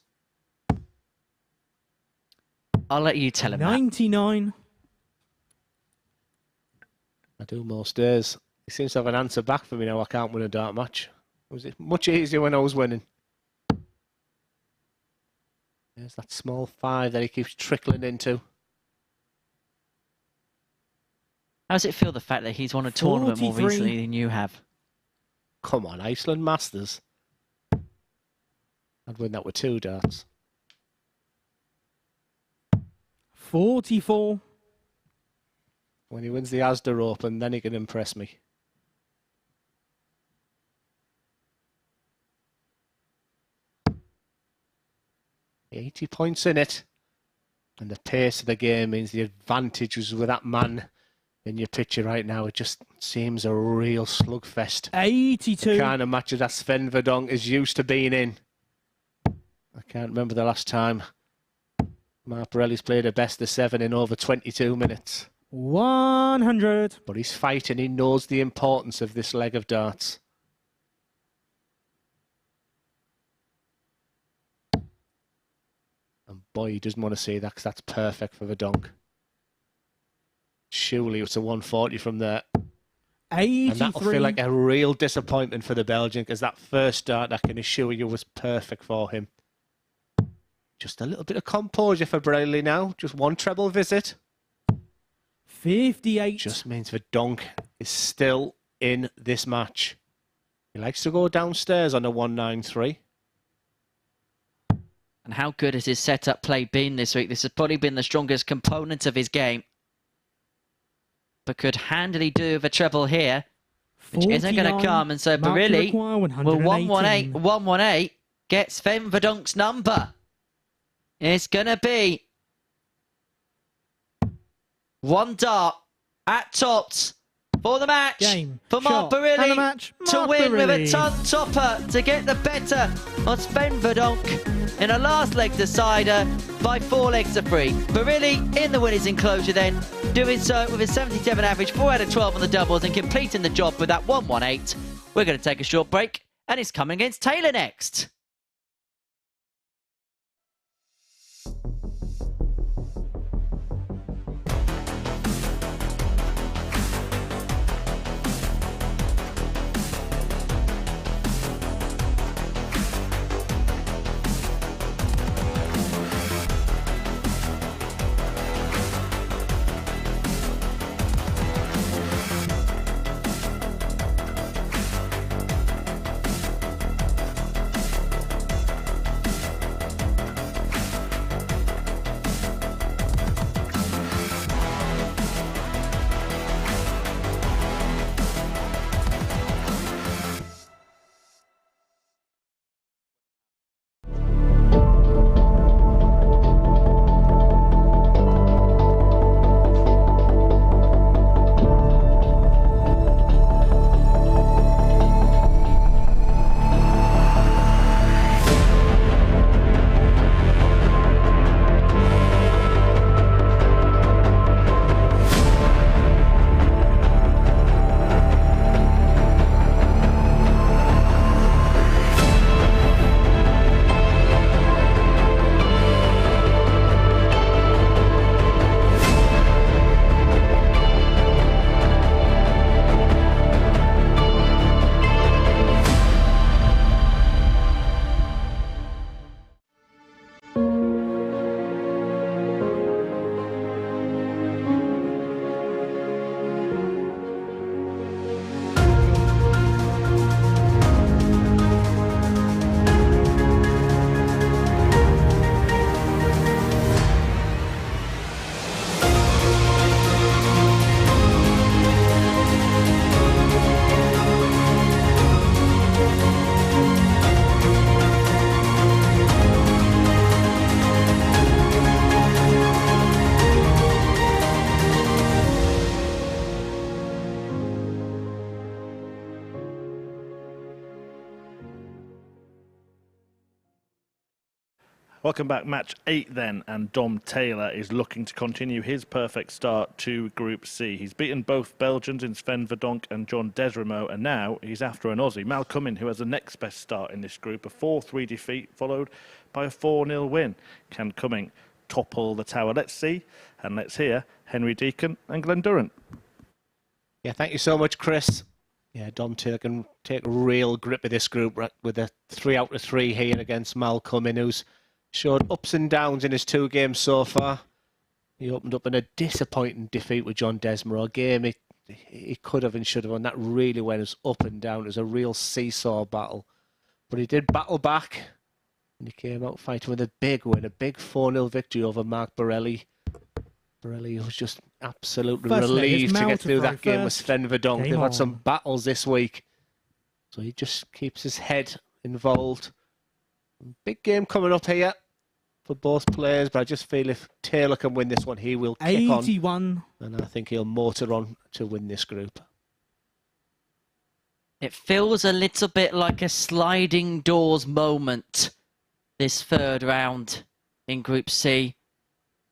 I'll let you tell him that. 99. I do most days. He seems to have an answer back for me now. I can't win a dart match. Was it much easier when I was winning? There's that small 5 that he keeps trickling into. How does it feel, the fact that he's won a tournament more 43. recently than you have? Come on, Iceland Masters. I'd win that with 2 darts. 44. When he wins the Asda Open, then he can impress me. $80 points in it. And the pace of the game means the advantage is with that man in your picture right now. It just seems a real slugfest. 82. The kind of matches that Sven Verdonk is used to being in. I can't remember the last time Mark Pirelli's played a best of 7 in over 22 minutes. 100. But he's fighting. He knows the importance of this leg of darts. And boy, he doesn't want to see that, because that's perfect for Verdonk. Surely it's a 140 from there. 83. And that'll feel like a real disappointment for the Belgian, because that first dart, I can assure you, was perfect for him. Just a little bit of composure for Bradley now. Just one treble visit. 58. Just means Verdonk is still in this match. He likes to go downstairs on a 193. And how good has his setup play been this week? This has probably been the strongest component of his game. But could handily do with a treble here, which isn't going to come. And so Barilli will 118. 118 gets Sven Verdonk's number. It's going to be 1 dart at tops for the match. Game, for Mark shot, and the Barilli match, to Mark win with a Barilli. ton topper to get the better of Sven Verdonk in a last leg decider by 4 legs to 3. Barilli in the winner's enclosure then, doing so with a 77 average, 4 out of 12 on the doubles, and completing the job with that 118. We're going to take a short break, and it's coming against Taylor next. Welcome back, match 8 then, and Dom Taylor is looking to continue his perfect start to Group C. He's beaten both Belgians in Sven Verdonk and John Desremo, and now he's after an Aussie, Mal Cumming, who has the next best start in this group, a 4-3 defeat followed by a 4-0 win. Can Cumming topple the tower? Let's see, and let's hear Henry Deacon and Glenn Durrant. Yeah, thank you so much, Chris. Yeah, Dom Taylor can take a real grip of this group right, with a 3 out of 3 here against Malcolm, who's showed ups and downs in his 2 games so far. He opened up in a disappointing defeat with John Desmore. A game he could have and should have won. That really went as up and down. It was a real seesaw battle. But he did battle back, and he came out fighting with a big win, a big 4-0 victory over Mark Borelli. Borelli was just absolutely relieved to get through that game with Sven Verdonk. They've had some battles this week. So he just keeps his head involved. Big game coming up here for both players, but I just feel if Taylor can win this one, he will kick 81. on. And I think he'll motor on to win this group. It feels a little bit like a sliding doors moment, this 3rd round in Group C.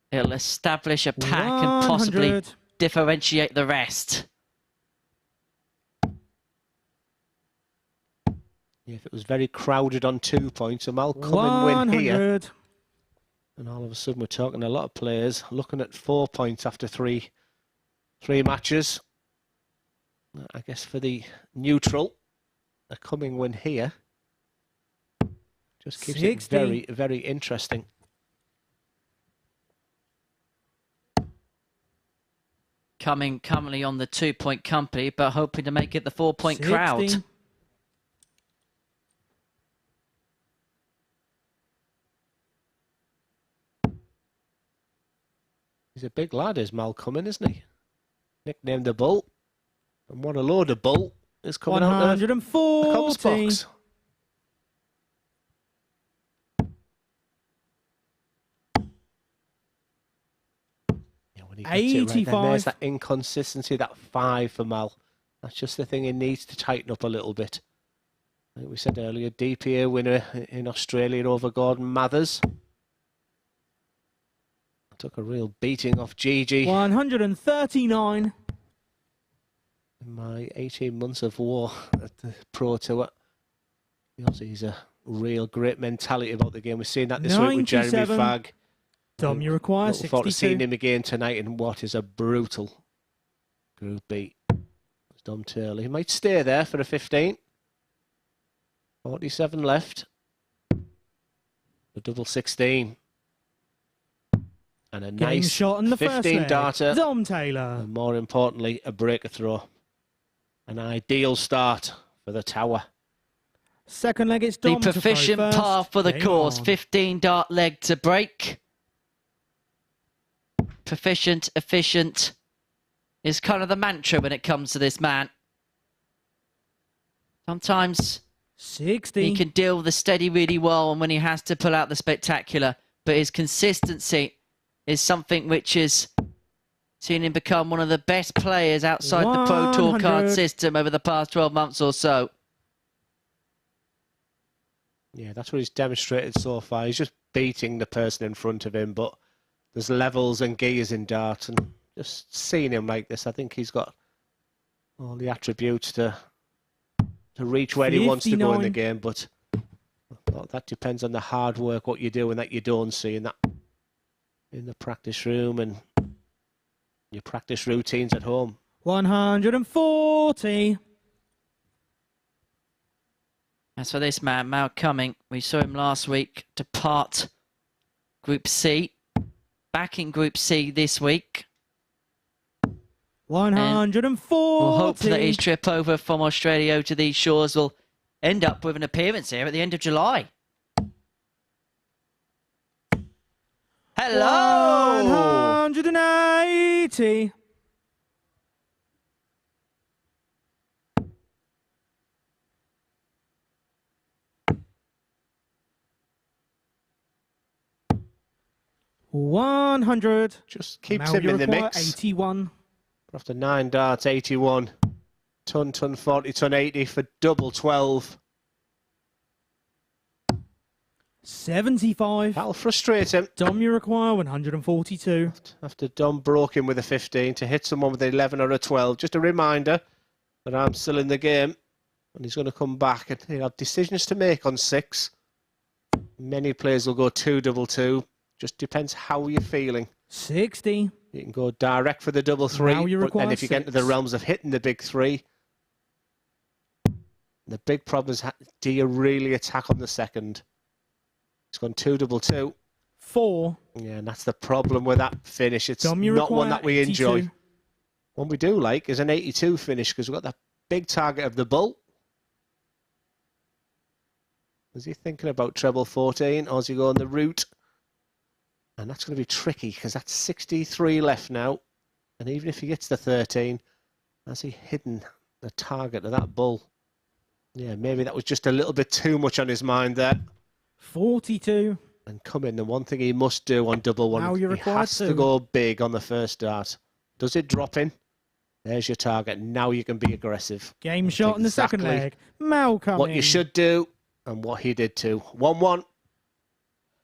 It'll establish a pack and possibly differentiate the rest. Yeah, if it was very crowded on 2 points, a Malcolm win here. And all of a sudden we're talking a lot of players looking at 4 points after three matches. I guess for the neutral, a coming win here just keeps 60. It very, very interesting. Coming currently on the 2-point company, but hoping to make it the 4-point crowd. He's a big lad, is Malcolm, isn't he? Nicknamed the Bull. And what a load of bull is coming out of the Cubs box. Yeah, when he gets 85. It right, then there's that inconsistency, that 5 for Mal. That's just the thing he needs to tighten up a little bit. I think we said earlier, DPA winner in Australia over Gordon Mathers. Took a real beating off Gigi. 139. In my 18 months of war at the Pro Tour, he's a real great mentality about the game. We've seen that this 97. Week with Jeremy Fagg. Dom, you require 62. Forward to seeing him again tonight in what is a brutal Group B. It's Dom Taylor. He might stay there for a 15. 47 left. A double 16. And a nice shot in the 15 darter. Dom Taylor. And more importantly, a breaker throw. An ideal start for the tower. Second leg, it's Dom. The proficient path for the course. 15 dart leg to break. Proficient, efficient is kind of the mantra when it comes to this man. Sometimes 60. He can deal with the steady really well, and when he has to pull out the spectacular. But his consistency is something which is seen him become one of the best players outside the Pro Tour card system over the past 12 months or so. Yeah, that's what he's demonstrated so far. He's just beating the person in front of him, but there's levels and gears in dart, and just seeing him like this, I think he's got all the attributes to reach where 59. He wants to go in the game, but that depends on the hard work, what you do and that you don't see in the practice room and your practice routines at home. 140. As for this man, Mal Cumming, we saw him last week depart Group C. Back in Group C this week. 140. We'll hope that his trip over from Australia to these shores will end up with an appearance here at the end of July. Hello! 180. $100. Just keeps him in the mix. 81. After 9 darts, 81. Ton, 40, ton 80 for double 12. 75. That'll frustrate him. Dom, you require 142. After Dom broke him with a 15 to hit someone with an 11 or a 12. Just a reminder that I'm still in the game. And he's going to come back and he'll have decisions to make on 6. Many players will go 2-2-2. Just depends how you're feeling. 60. You can go direct for the double 3. Now you but then if you get 6. into the realms of hitting the big 3, The big problem is, do you really attack on the second? It's gone 2-2-2. 4. Yeah, and that's the problem with that finish. It's Dom, you not one require that we 82. enjoy. One we do like is an 82 finish because we've got that big target of the bull. Is he thinking about treble 14 or is he going the route? And that's going to be tricky because that's 63 left now. And even if he gets the 13, has he hidden the target of that bull? Yeah, maybe that was just a little bit too much on his mind there. 42. And come in, the one thing he must do on double one, Now you're he required has to to. go big on the first dart. Does it drop in? There's your target. Now you can be aggressive. Game shot in the second Exactly leg. Mal coming. what you should do and what he did too. 1-1.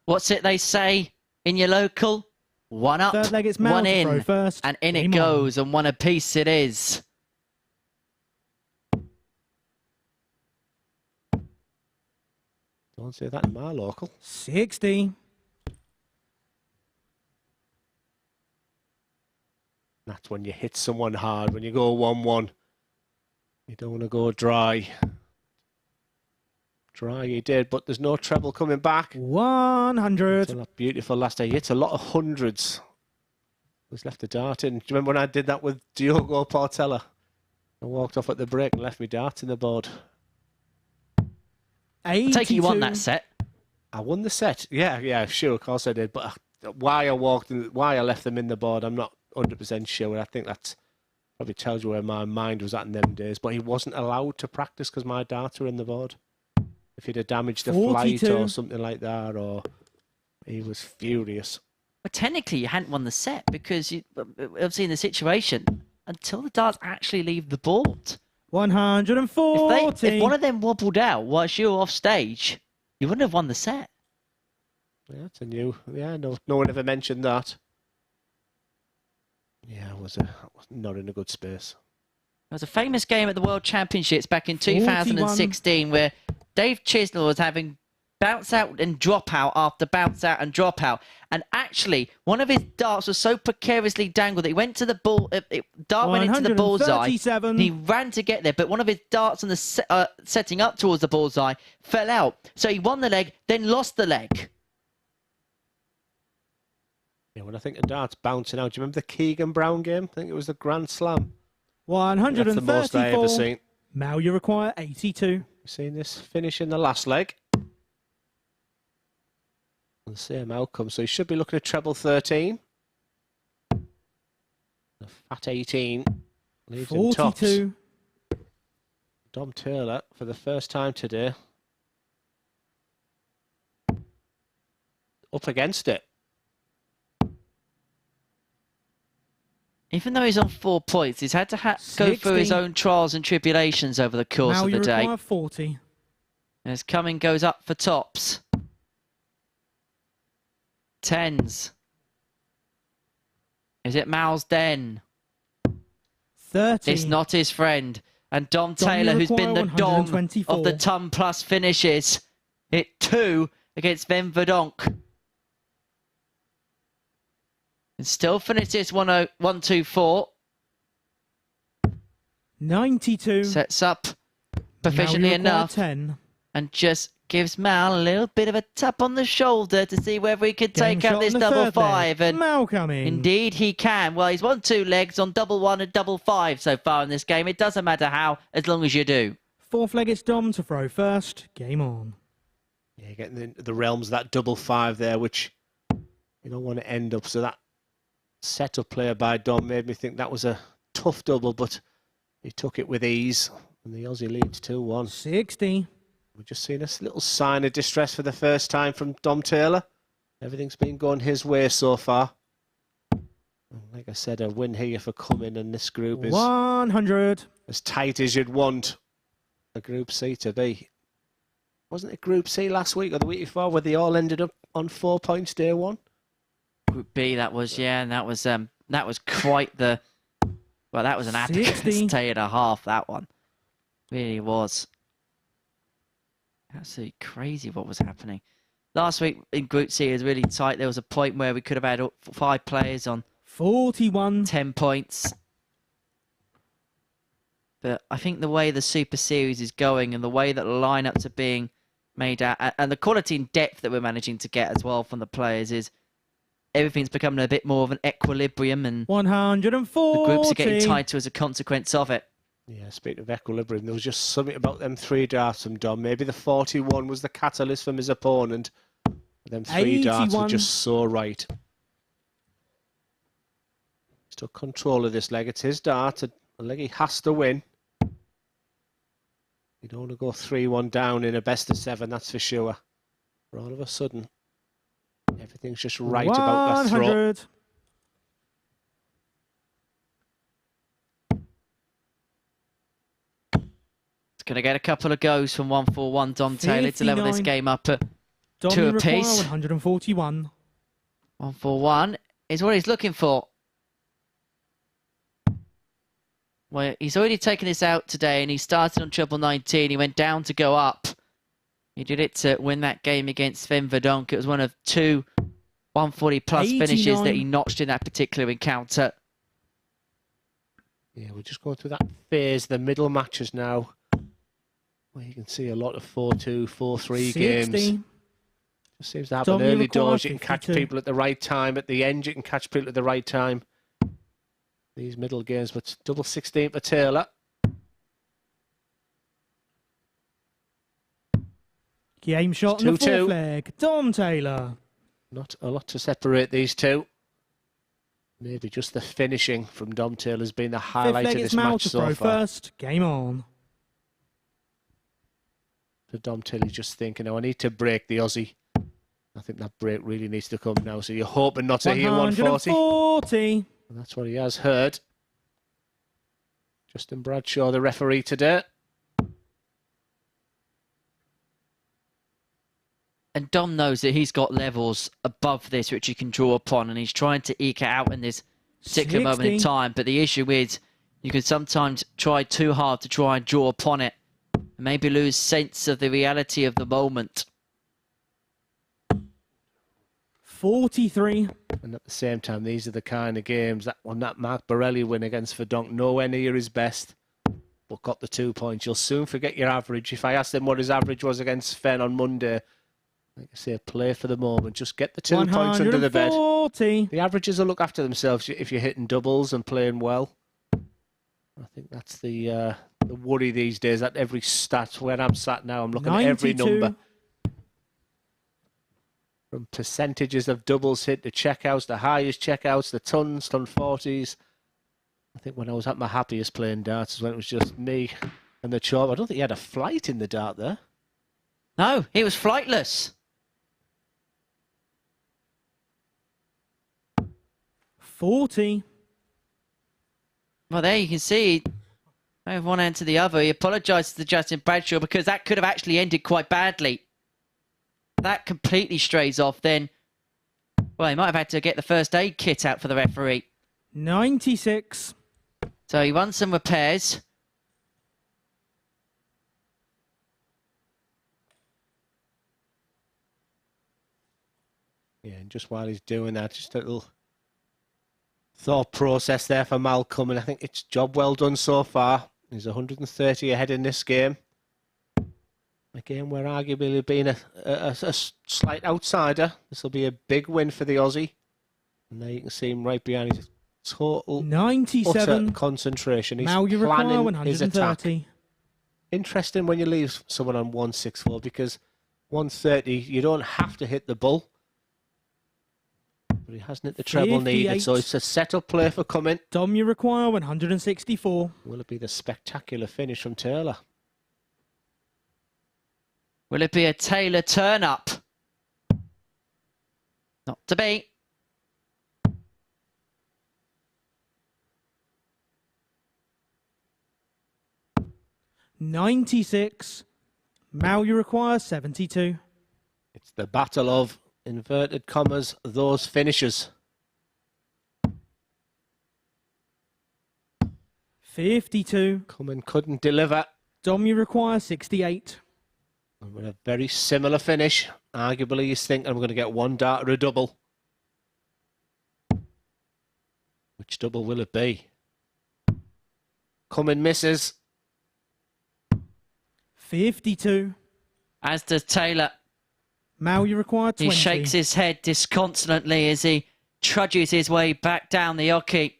What's it they say in your local? One up, Third leg, it's Mal one to throw in, first. and in Game it on. goes, and one apiece it is. Don't say that in my local. 60. That's when you hit someone hard. When you go 1-1, you don't want to go dry. Dry he did, but there's no treble coming back. 100. It's that beautiful last day. He hits a lot of hundreds. He's left the dart in. Do you remember when I did that with Diogo Portela? I walked off at the break and left me dart in the board. 82. I take it you won that set. I won the set. Yeah, sure, of course I did. But why I left them in the board, I'm not 100% sure. I think that probably tells you where my mind was at in them days. But he wasn't allowed to practice because my darts were in the board. If he'd have damaged a flight 42. or something like that, or he was furious. But technically, you hadn't won the set because you, obviously in the situation until the darts actually leave the board. 140. If one of them wobbled out whilst you were off stage, you wouldn't have won the set. Yeah, that's a new. Yeah, no one ever mentioned that. Yeah, I was not in a good space. There was a famous game at the World Championships back in 2016 where Dave Chisnell was having bounce out and drop out after bounce out and drop out. And actually, one of his darts was so precariously dangled that he went to the ball. Dart went into the bullseye. 137. He ran to get there, but one of his darts on the setting up towards the bullseye fell out. So he won the leg, then lost the leg. Yeah, when I think of darts bouncing out, do you remember the Keegan Brown game? I think it was the Grand Slam. 134. That's the most I ever seen. Mal, you require 82. You seen this finish in the last leg? The same outcome, so he should be looking at treble 13. The fat 18 leaves him tops. 42. Dom Taylor for the first time today. Up against it. Even though he's on 4 points, he's had to go through his 60. own trials and tribulations over the course Mal, of you the day. require 40. As Cumming goes up for tops. Tens. Is it Mal's den? 30. It's not his friend. And Dom Dom, Taylor, you who's been the require dom 124. of the ton plus finishes, hit 2 against Van Verdonk. And still finishes 1-2-4. 92. Sets up Mal, proficiently you require enough. 10. And just gives Mal a little bit of a tap on the shoulder to see whether he could Game take out shot this on the double third leg. 5. And Mal coming. indeed he can. Well, he's won 2 legs on double 1 and double 5 so far in this game. It doesn't matter how, as long as you do. Fourth leg, it's Dom to throw first. Game on. Yeah, you're getting into the realms of that double 5 there, which you don't want to end up. So that setup player by Dom made me think that was a tough double, but he took it with ease. And the Aussie leads 2-1. 60. We've just seen a little sign of distress for the first time from Dom Taylor. Everything's been going his way so far. Like I said, a win here for Cumming, and this group is 100. as tight as you'd want a Group C to be. Wasn't it Group C last week or the week before where they all ended up on 4 points day one? Group B, that was, yeah, and that was quite the, well, that was an 60. applicant's day and a half, that one. Really was. Absolutely crazy what was happening. Last week in Group C it was really tight. There was a point where we could have had 5 players on 41. 10 points. But I think the way the Super Series is going and the way that the lineups are being made out and the quality and depth that we're managing to get as well from the players is everything's becoming a bit more of an equilibrium, and 140. the groups are getting tighter as a consequence of it. Yeah, speaking of equilibrium, there was just something about them 3 darts from Dom. Maybe the 41 was the catalyst from his opponent. Them 3 darts were just so right. He's took control of this leg. It's his dart. A leg he has to win. You don't want to go 3-1 down in a best of 7, that's for sure. But all of a sudden, everything's just right about that throw. 100. Going to get a couple of goes from 141 Dom Taylor to level this game up at Dom 2 require apiece. 141. 141 is what he's looking for. Well, he's already taken this out today, and he started on treble 19. He went down to go up. He did it to win that game against Sven Verdonk. It was one of 2 140-plus finishes that he notched in that particular encounter. Yeah, we're just going through that phase, the middle matches now, where you can see a lot of 4-2, 4-3 games. Just seems to happen early doors. You can catch people at the right time. At the end, you can catch people at the right time. These middle games, but double 16 for Taylor. Game shot on the fourth leg. Dom Taylor. Not a lot to separate these two. Maybe just the finishing from Dom Taylor has been the highlight of this match so far. First, game on. So Dom Taylor's just thinking, oh, I need to break the Aussie. I think that break really needs to come now. So you're hoping not to hear 140. And that's what he has heard. Justin Bradshaw, the referee today. And Dom knows that he's got levels above this which he can draw upon, and he's trying to eke it out in this particular moment in time. But the issue is you can sometimes try too hard to try and draw upon it and maybe lose sense of the reality of the moment. 43. And at the same time, these are the kind of games that on that Mark Borelli win against Verdonk, nowhere near his best, but got the 2 points. You'll soon forget your average. If I asked him what his average was against Sven on Monday, like I say, play for the moment. Just get the 2 points under the bed. The averages will look after themselves if you're hitting doubles and playing well. I think that's the worry these days, that every stat, where I'm sat now, I'm looking 92. At every number. From percentages of doubles hit, the checkouts, the highest checkouts, the tons, ton 40s. I think when I was at my happiest playing darts is when it was just me and the chop. I don't think he had a flight in the dart there. No, he was flightless. 40. Well, there you can see, from one end to the other. He apologised to Justin Bradshaw because that could have actually ended quite badly. That completely strays off, then, well, he might have had to get the first aid kit out for the referee. 96. So he won some repairs. Yeah, and just while he's doing that, just a little thought process there for Malcolm, and I think it's job well done so far. He's 130 ahead in this game. A game where arguably being a slight outsider, this will be a big win for the Aussie. And there you can see him right behind his total 97 utter concentration. He's now you require planning 130. his attack. Interesting when you leave someone on 164 because 130 you don't have to hit the bull. But he hasn't hit the treble 58. needed, so it's a set-up play for coming. Dom, you require 164. Will it be the spectacular finish from Taylor? Will it be a Taylor turn-up? Not to be. $96. Now you require 72. It's the battle of, inverted commas, those finishers. 52. Cumming couldn't deliver. Dom, you require 68. And with a very similar finish. Arguably, he's thinking, I'm going to get one dart or a double. Which double will it be? Cumming misses. 52. As does Taylor. Mal, you require 20. He shakes his head disconsolately as he trudges his way back down the hockey.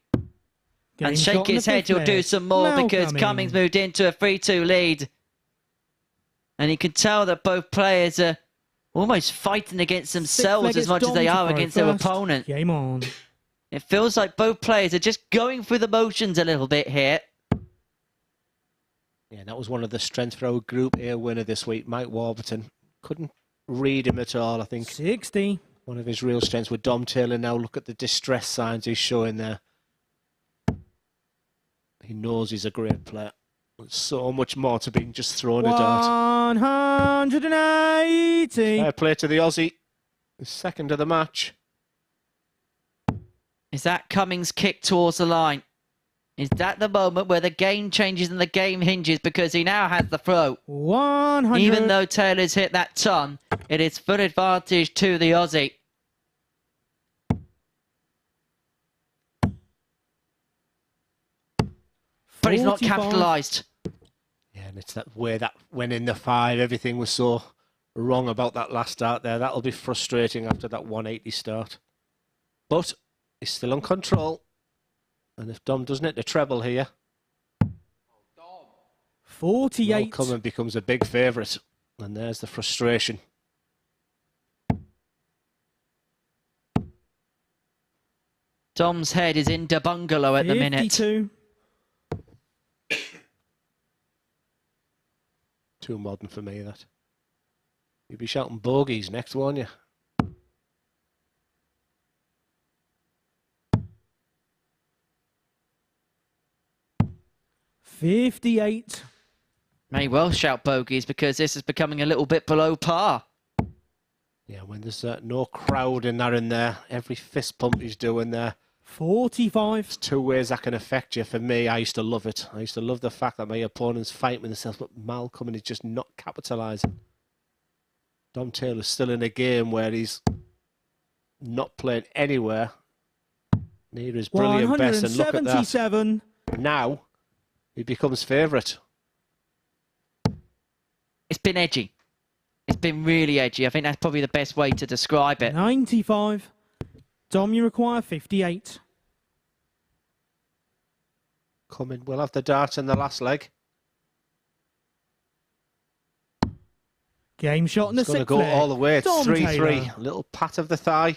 Game And shot shake on the his head, fifth he'll do leg. some more Mal because Cummings moved into a 3-2 lead. And you can tell that both players are almost fighting against themselves Sixth leg, as much it's as they Dom to are throw against their first. opponent. Game on. It feels like both players are just going through the motions a little bit here. Yeah, that was one of the strengths for our Group A winner this week, Mike Warburton. Couldn't read him at all, I think. 60. One of his real strengths with Dom Taylor now. Look at the distress signs he's showing there. He knows he's a great player. There's so much more to being just throwing a dart. 180. Fair play to the Aussie. The second of the match. Is that Cummings' kick towards the line? Is that the moment where the game changes and the game hinges because he now has the throw? 100. Even though Taylor's hit that ton, it is full advantage to the Aussie. But he's not 45. capitalised. Yeah, and it's that way that when in the 5, everything was so wrong about that last start there. That'll be frustrating after that 180 start. But he's still on control. And if Dom doesn't hit the treble here, 48. Cummins becomes a big favourite. And there's the frustration. Dom's head is in the bungalow at the minute. 52. Too modern for me, that. You'd be shouting bogeys next, won't you? $58. May well shout bogeys because this is becoming a little bit below par. Yeah, when there's no crowd in there, every fist pump he's doing there. 45. There's two ways that can affect you. For me, I used to love it. I used to love the fact that my opponents fight with themselves, but Mal Cummins is just not capitalising. Dom Taylor's still in a game where he's not playing anywhere near his brilliant best. And look at that. 177. Now, he becomes favourite. It's been edgy. It's been really edgy. I think that's probably the best way to describe it. 95. Dom, you require 58. Cummins will have the dart in the last leg. Game shot in the It's going to sixth go leg. all the way. It's Dom 3-3. Taylor. A little pat of the thigh.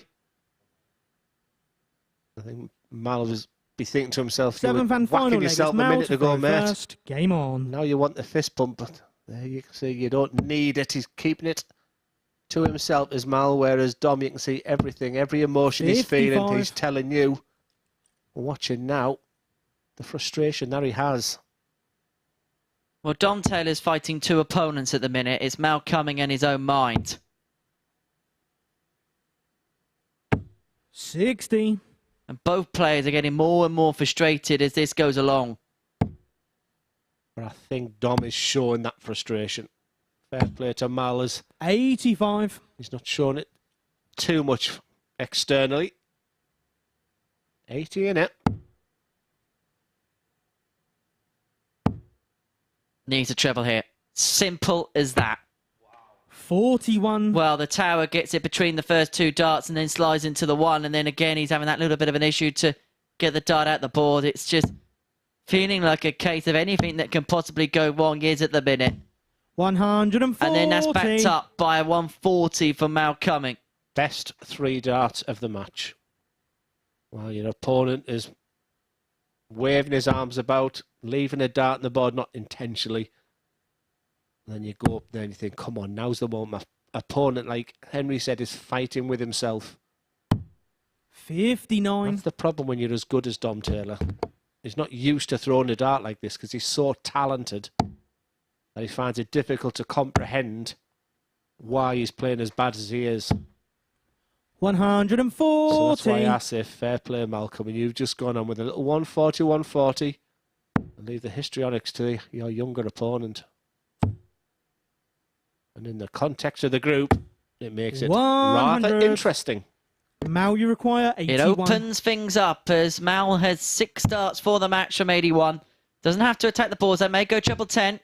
I think Mal will be thinking to himself, you were Seventh and final whacking leg. yourself It's a Mal minute to ago, throw mate. first. Game on. Now you want the fist pump, but there you can see you don't need it. He's keeping it to himself as Mal, whereas Dom, you can see everything, every emotion he's feeling, 55. he's telling you. Watching now, the frustration that he has. Well, Dom Taylor's fighting two opponents at the minute. It's Mal Cummings and his own mind. 60. And both players are getting more and more frustrated as this goes along. But I think Dom is showing that frustration. Fair play to Mal as 85. he's not showing it too much externally. 80 in it. Needs a treble here. Simple as that. 41. Well, the tower gets it between the first two darts and then slides into the one. And then again, he's having that little bit of an issue to get the dart out the board. It's just feeling like a case of anything that can possibly go wrong is at the minute. 140. And then that's backed up by a 140 for Mal Cummings. Best 3 darts of the match. While your opponent is waving his arms about, leaving a dart on the board, not intentionally. And then you go up there and you think, come on, now's the moment. My opponent, like Henry said, is fighting with himself. 59. That's the problem when you're as good as Dom Taylor. He's not used to throwing a dart like this because he's so talented that he finds it difficult to comprehend why he's playing as bad as he is. 140. So that's why I say fair play, Malcolm. And you've just gone on with a little 140, 140. And leave the histrionics to your younger opponent. And in the context of the group, it makes it 100. rather interesting. Mal, you require 81. It opens things up as Mal has 6 darts for the match from 81. Doesn't have to attack the boards. They may go treble 10.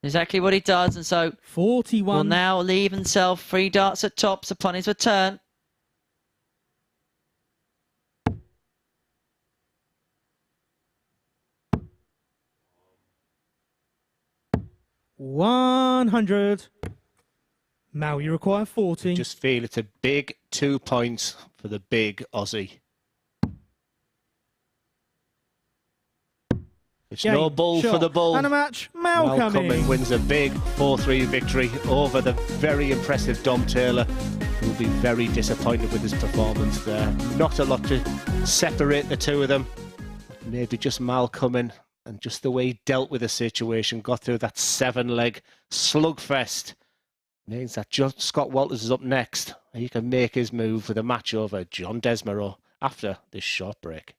Exactly what he does, and so 41. will now leave himself 3 darts at tops upon his return. $100. Mal, you require 40. Just feel it's a big 2 points for the big Aussie. It's Game, no bull shot, for the bull. and a match. Mal Mal coming. Cumming wins a big 4-3 victory over the very impressive Dom Taylor, who will be very disappointed with his performance there. Not a lot to separate the two of them. Maybe just Mal Cumming and just the way he dealt with the situation, got through that 7-leg slugfest. Means that Scott Walters is up next. And he can make his move with a match over John Desmarais after this short break.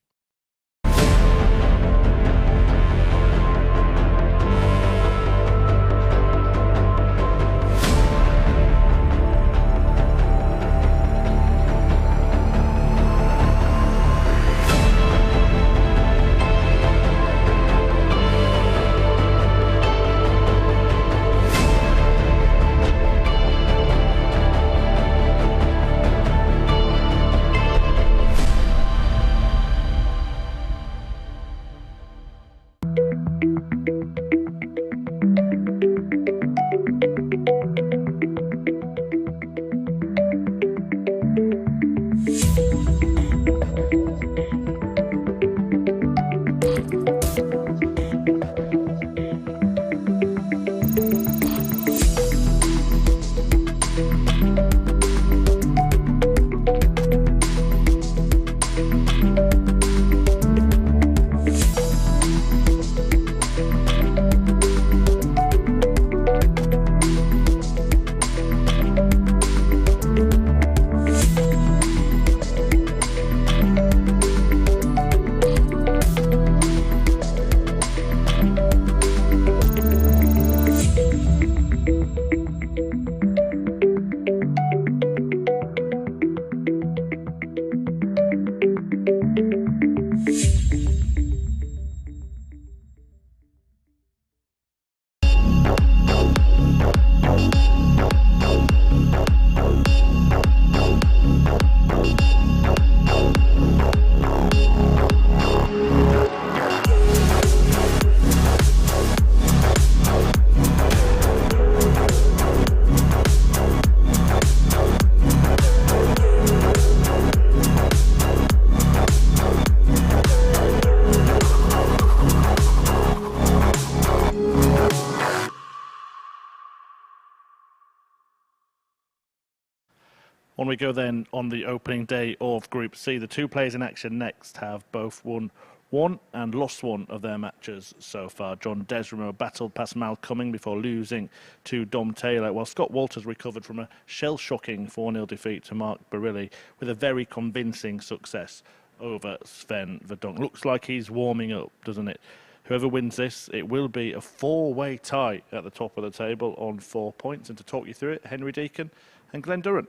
On we go then on the opening day of Group C. The two players in action next have both won one and lost one of their matches so far. John Desmarais battled past Mal Cumming before losing to Dom Taylor, while Scott Walters recovered from a shell-shocking 4-0 defeat to Mark Barilli with a very convincing success over Sven Verdonk. Looks like he's warming up, doesn't it? Whoever wins this, it will be a four-way tie at the top of the table on 4 points. And to talk you through it, Henry Deacon and Glenn Durrant.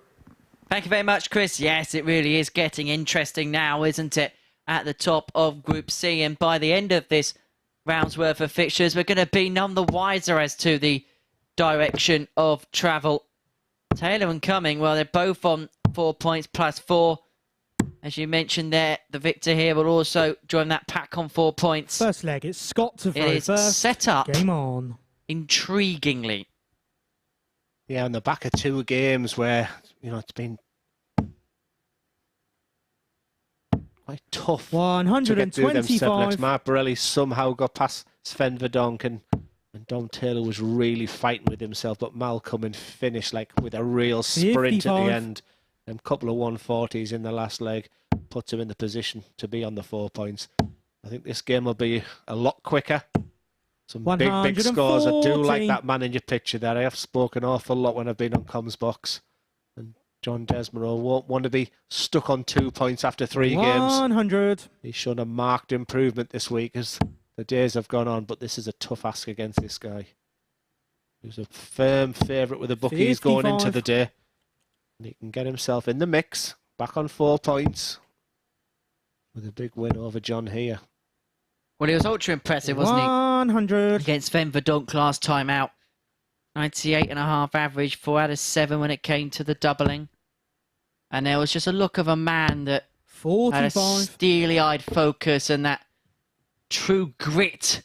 Thank you very much, Chris. Yes, it really is getting interesting now, isn't it? At the top of Group C. And by the end of this round's worth of fixtures, we're going to be none the wiser as to the direction of travel. Taylor and Cumming, well, they're both on 4 points plus 4. As you mentioned there, the victor here will also join that pack on 4 points. First leg, it's Scott to throw It is first. set up Game on. intriguingly. Yeah, on the back of 2 games where, it's been quite tough to get through them 7 legs. 125. Mark Barilli somehow got past Sven Verdonk and Dom Taylor was really fighting with himself, but Mal Cumming finished with a real sprint 55. at the end. A couple of 140s in the last leg puts him in the position to be on the 4 points. I think this game will be a lot quicker. Some big scores. I do like that man in your picture there. I have spoken an awful lot when I've been on Comms Box. And John Desmarais won't want to be stuck on 2 points after 3 games. 100. He's shown a marked improvement this week as the days have gone on, but this is a tough ask against this guy. He's a firm favourite with the bookies going into the day. And he can get himself in the mix, back on 4 points, with a big win over John here. Well, he was ultra impressive, wasn't he? 100. Against Sven Verdonk last time out. 98.5 average, 4 out of 7 when it came to the doubling. And there was just a look of a man that had a 45. steely-eyed focus and that true grit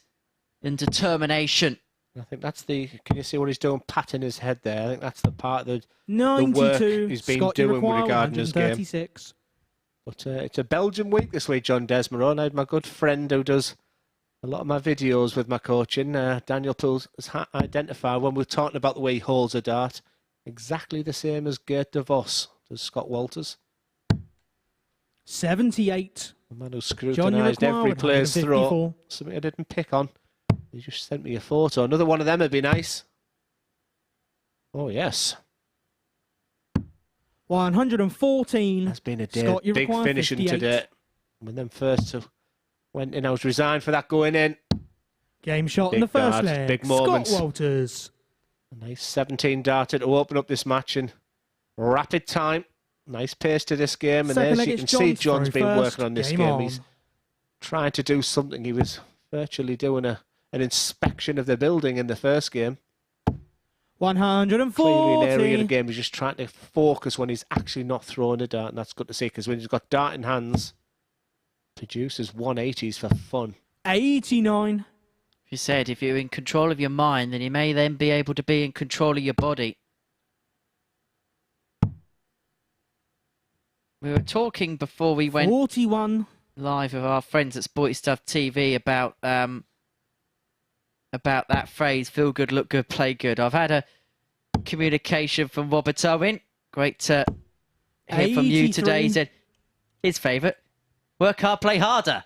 and determination. I think that's the... Can you see what he's doing? Patting his head there. I think that's the part that the 92. work he's been Scott, you doing with require regard to his game. 136. But it's a Belgian week this week, John Desmarais. I had my good friend who does a lot of my videos with my coaching, Daniel Pools, has identified when we're talking about the way he holds a dart, exactly the same as Gert de Vos does Scott Walters. 78. The man who scrutinised every player's throw. Something I didn't pick on. He just sent me a photo. Another one of them would be nice. Oh, yes. 114. That's been a day. Scott, you Big require finishing 58. today. When them first two went in, I was resigned for that going in. Game shot Big in the first dart, leg. big Scott moments. Walters. A nice 17 darter to open up this match in rapid time. Nice pace to this game. And Second there's, leg, you it's can see John's John's throw been first. working on this Game game. on. He's trying to do something. He was virtually doing an inspection of the building in the first game. 140. Clearly an area of the game he's just trying to focus when he's actually not throwing a dart, and that's good to see, because when he's got dart in hands, produces 180s for fun. 89. You said if you're in control of your mind, then you may then be able to be in control of your body. We were talking before we went 41. live with our friends at Sporty Stuff TV about that phrase, feel good, look good, play good. I've had a communication from Robert Owen. Great to hear from you today. He said his favourite, work hard, play harder.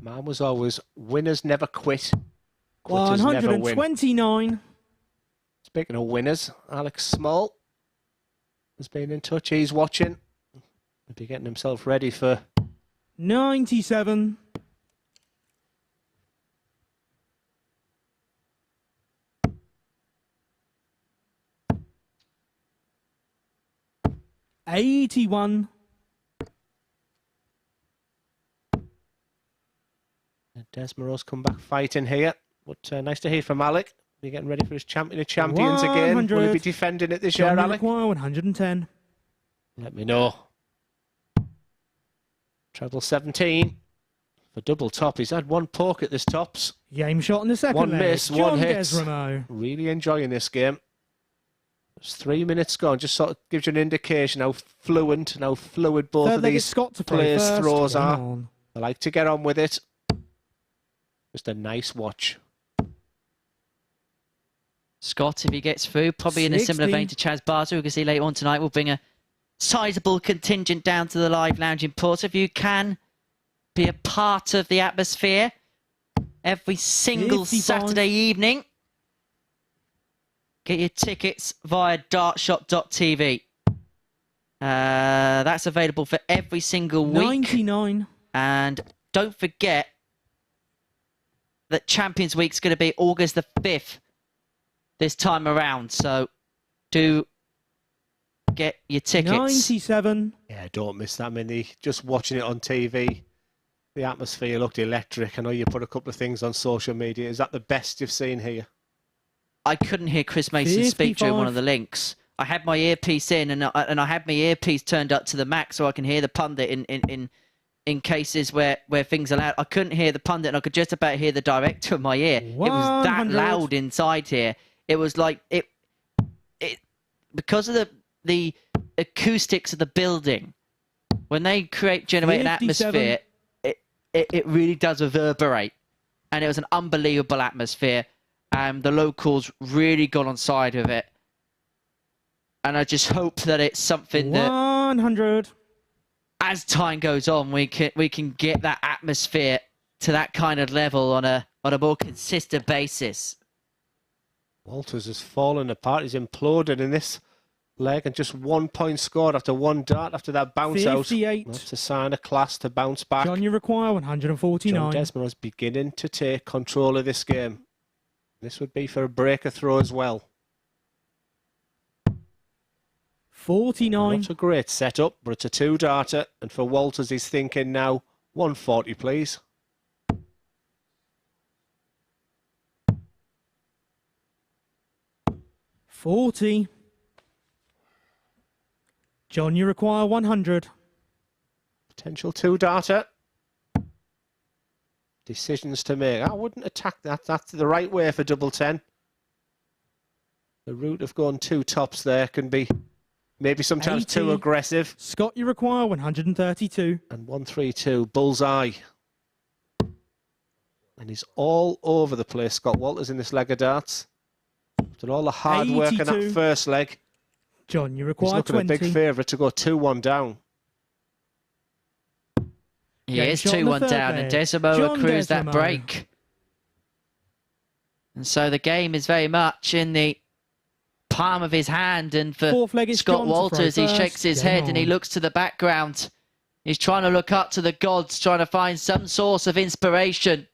Man was always winners never quit. Quitters never win. 129. Speaking of winners, Alex Small has been in touch. He's watching. He'll be getting himself ready for 97. $81. Desmarais come back fighting here. But nice to hear from Alec. He's getting ready for his Champion of Champions again. 100. Will he be defending it this year, John Alec? require 110. Let me know. Treble 17 for double top. He's had one poke at this tops. Game shot in the second One leg. miss, John one hit. Desmarais. Really enjoying this game. There's 3 minutes gone. Just sort of gives you an indication how fluent and how fluid both Third of leg, these it's Scott to play players' first. throws Game are. on. They like to get on with it. Just a nice watch. Scott, if he gets through, probably in a similar 60. vein to Chaz Barter, who we can see later on tonight, will bring a sizable contingent down to the live lounge in Portsmouth. If you can be a part of the atmosphere every single 55. Saturday evening, get your tickets via dartshot.tv. That's available for every single week. 99. And don't forget that Champions Week's going to be August the 5th this time around. So do get your tickets. 97. Yeah, don't miss that. I mean, just watching it on TV, the atmosphere looked electric. I know you put a couple of things on social media. Is that the best you've seen here? I couldn't hear Chris Mason speak during one of the links. I had my earpiece in, and I had my earpiece turned up to the max so I can hear the pundit in cases where things are loud. I couldn't hear the pundit, and I could just about hear the director in my ear. 100. It was that loud inside here. It was like it because of the acoustics of the building. When they generate an 57. atmosphere, it really does reverberate, and it was an unbelievable atmosphere. The locals really got on side with it. And I just hope that it's something that, 100. as time goes on, we can get that atmosphere to that kind of level on a more consistent basis. Walters has fallen apart. He's imploded in this leg, and just 1 point scored after one dart after that bounce 58. out. That's a sign of class to bounce back. John, you require 149. John Desmarais is beginning to take control of this game. This would be for a breaker throw as well. 49. Not a great setup, but it's a two-darter. And for Walters, he's thinking now, 140, please. 40. John, you require 100. Potential two-darter. Decisions to make. I wouldn't attack that. That's the right way for double 10. The route of going two tops there can be maybe sometimes 80. too aggressive. Scott, you require 132. And 132, bullseye. And he's all over the place, Scott Walters, in this leg of darts. After all the hard work in that 82. first leg, John, you he's require looking 20. a big favourite to go 2-1 down. He Yeah, is shot in the 2-1 third down, leg. and Desimo John accrues that Desimo. break. And so the game is very much in the palm of his hand, and for Fourth leg is Scott John to throw Walters, he first. shakes his Game head and he on. looks to the background. He's trying to look up to the gods, trying to find some source of inspiration.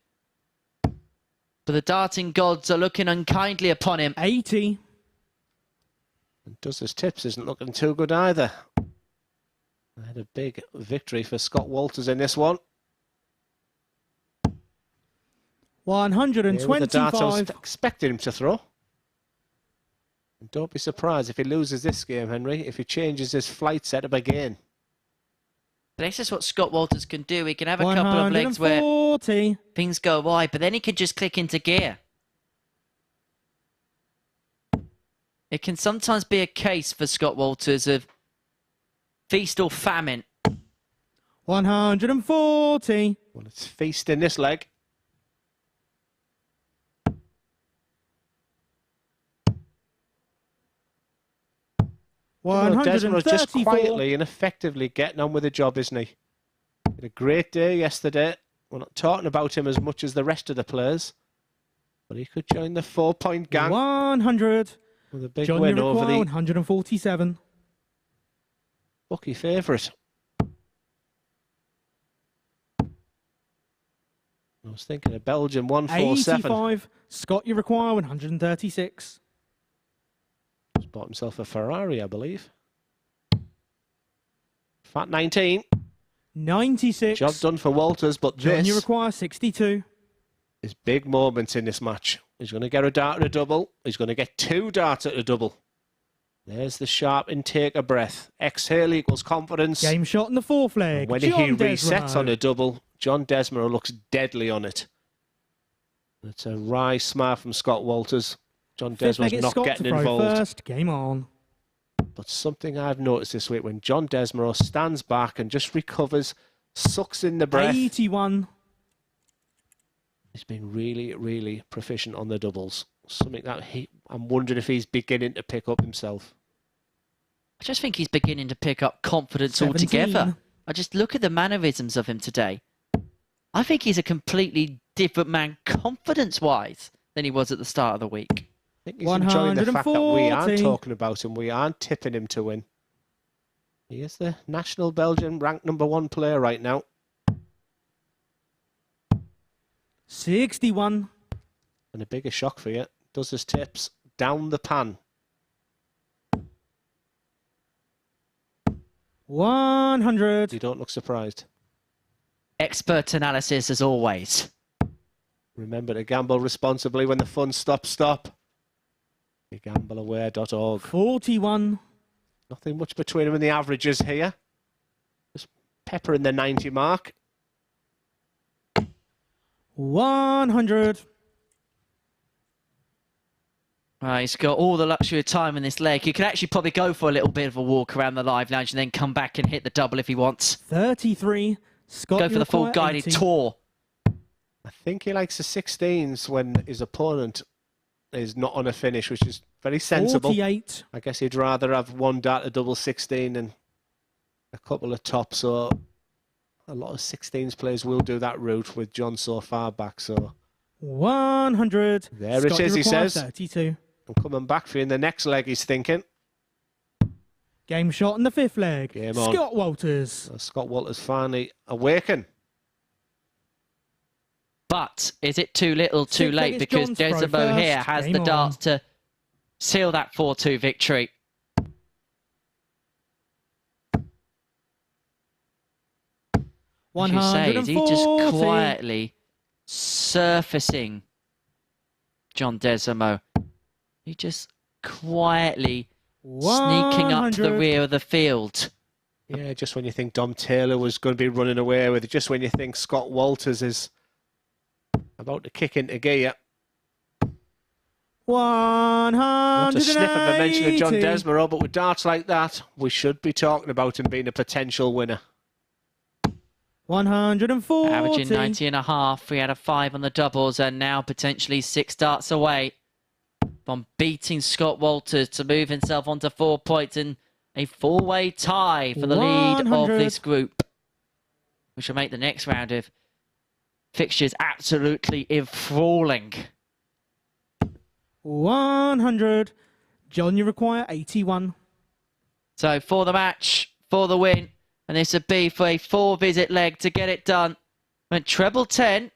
But the darting gods are looking unkindly upon him. 80. And Does Tips isn't looking too good either. I had a big victory for Scott Walters in this one. Here with the dart I was 125. expecting him to throw. And don't be surprised if he loses this game, Henry, if he changes his flight setup again. But this is what Scott Walters can do. He can have a couple of legs where 140. things go wide, but then he can just click into gear. It can sometimes be a case for Scott Walters of feast or famine. 140. Well, it's feast in this leg. Desmo's just 134. quietly and effectively getting on with the job, isn't he? Had a great day yesterday. We're not talking about him as much as the rest of the players, but he could join the 4-point gang 100. with a big John, win you over require the 147. bookie favourite. I was thinking of Belgium 147. 85. Scott, you require 136. He's bought himself a Ferrari, I believe. Fat 19. 96. Job done for Walters, but John, you this require 62. is big moments in this match. He's going to get a dart at a double. He's going to get two darts at a double. There's the sharp intake of breath. Exhale equals confidence. Game shot in the fourth leg. And when John he resets Desmo. on a double, John Desmo looks deadly on it. It's a wry smile from Scott Walters. John Fifth leg, Desmo's it's not Scott getting to throw involved. first. Game on. But something I've noticed this week, when John Desmo stands back and just recovers, sucks in the breath, 81. he's been really, really proficient on the doubles. Something that I'm wondering if he's beginning to pick up himself. I just think he's beginning to pick up confidence 17. altogether. I just look at the mannerisms of him today. I think he's a completely different man confidence-wise than he was at the start of the week. I think he's enjoying the fact that we aren't 140. talking about him, we aren't tipping him to win. He is the national Belgian ranked #1 player right now. 61. And a bigger shock for you, does his tips down the pan. 100. You don't look surprised. Expert analysis as always. Remember to gamble responsibly when the fun stops. Stop. BeGambleAware.org. 41. Nothing much between him and the averages here. Just peppering the 90 mark. 100. He's got all the luxury of time in this leg. He could actually probably go for a little bit of a walk around the live lounge and then come back and hit the double if he wants. 33. Scott, Go you for the full require guided 80. tour. I think he likes the 16s when his opponent is not on a finish, which is very sensible. 48. I guess he'd rather have one dart a double 16 and a couple of tops. So a lot of 16s players will do that route with John so far back. So 100. There Scott, it is, you he require says. 32. I'm coming back for you in the next leg, he's thinking. Game shot in the fifth leg. Game on. Scott Walters. So Scott Walters finally awaken. But is it too little, too Sixth leg late? is Because John's throw Desimo here first. has Game the on. darts to seal that 4-2 victory. As you say, is he just 140. quietly surfacing John Desimo? He just quietly sneaking up to the 100. rear of the field. Yeah, just when you think Dom Taylor was going to be running away with it, just when you think Scott Walters is about to kick into gear. 180. Not a sniff of a mention of John Desmarais, but with darts like that, we should be talking about him being a potential winner. 140. Averaging 90.5. We had a 5 on the doubles and now potentially 6 darts away from beating Scott Walters to move himself onto 4 points in a 4-way tie for the lead 100. of this group, which will make the next round of fixtures absolutely enthralling. 100. John, you require 81. So for the match, for the win, and this would be for a 4-visit leg to get it done. Went treble 10,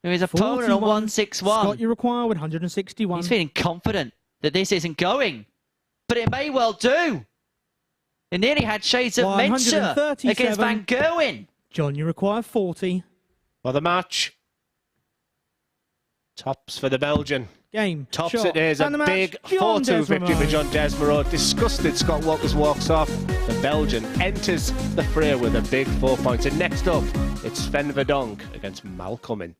who is opponent on 161. Scott, you require 161. He's feeling confident that this isn't going, but it may well do. It nearly had shades of Mensa against Van Gerwen. John, you require 40. For the match, tops for the Belgian. Game. Tops shot, it is. A and the match, big John 4-2 victory for Desmarais. John Desmarais. Disgusted Scott Walters walks off. The Belgian enters the fray with a big 4 points. And next up, it's Sven Verdonk against Malcolm.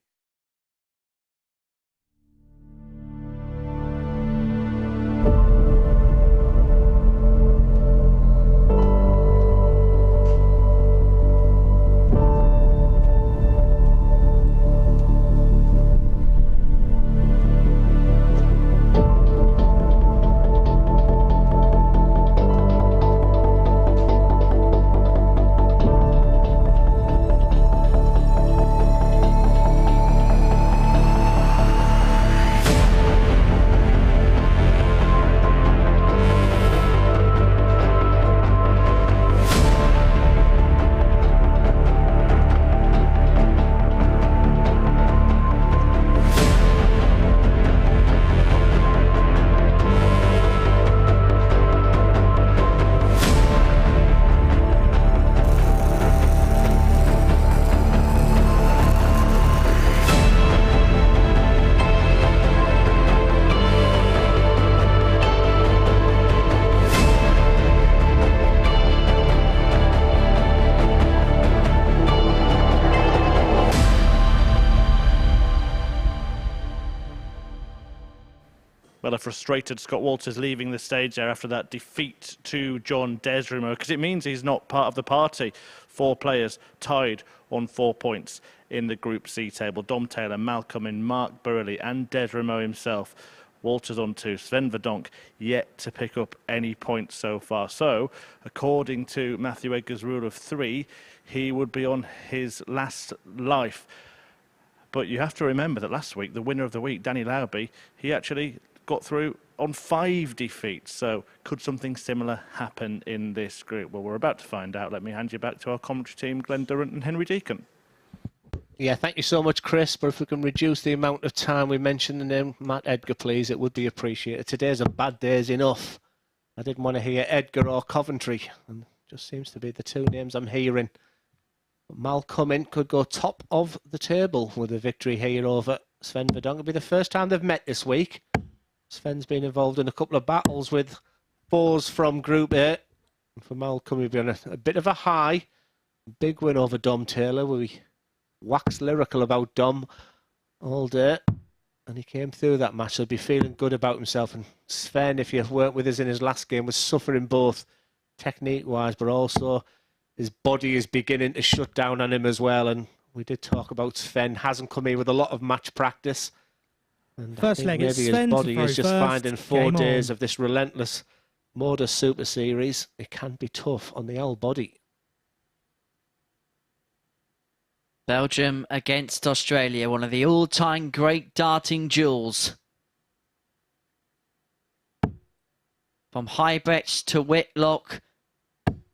Well, a frustrated Scott Walters leaving the stage there after that defeat to John Desmarais, because it means he's not part of the party. 4 players tied on 4 points in the Group C table. Dom Taylor, Malcolm and Mark Burley and Desmarais himself. Walters on 2. Sven Verdonk yet to pick up any points so far. So, according to Matthew Edgar's rule of 3, he would be on his last life. But you have to remember that last week, the winner of the week, Danny Lauby, he actually got through on 5 defeats. So could something similar happen in this group? Well, we're about to find out. Let me hand you back to our commentary team, Glenn Durrant and Henry Deacon. Yeah, thank you so much, Chris. But if we can reduce the amount of time we mention the name Matt Edgar, please, it would be appreciated. Today's a bad day's enough. I didn't want to hear Edgar or Coventry, and just seems to be the 2 names I'm hearing. Malcolm could go top of the table with a victory here over Sven Verdonk. It'll be the first time they've met this week. Sven's been involved in a couple of battles with fours from Group A. And for Malcolm, he'll be on a bit of a high. Big win over Dom Taylor. We waxed lyrical about Dom all day. And he came through that match. So he'll be feeling good about himself. And Sven, if you weren't with us in his last game, was suffering both technique-wise, but also his body is beginning to shut down on him as well. And we did talk about Sven hasn't come here with a lot of match practice. And First leg, it's maybe his Sven body to is throw just first. finding 4 Game days on. of this relentless MODUS Super Series. It can be tough on the old body. Belgium against Australia, one of the all-time great darting duels. From Highbrecht to Whitlock,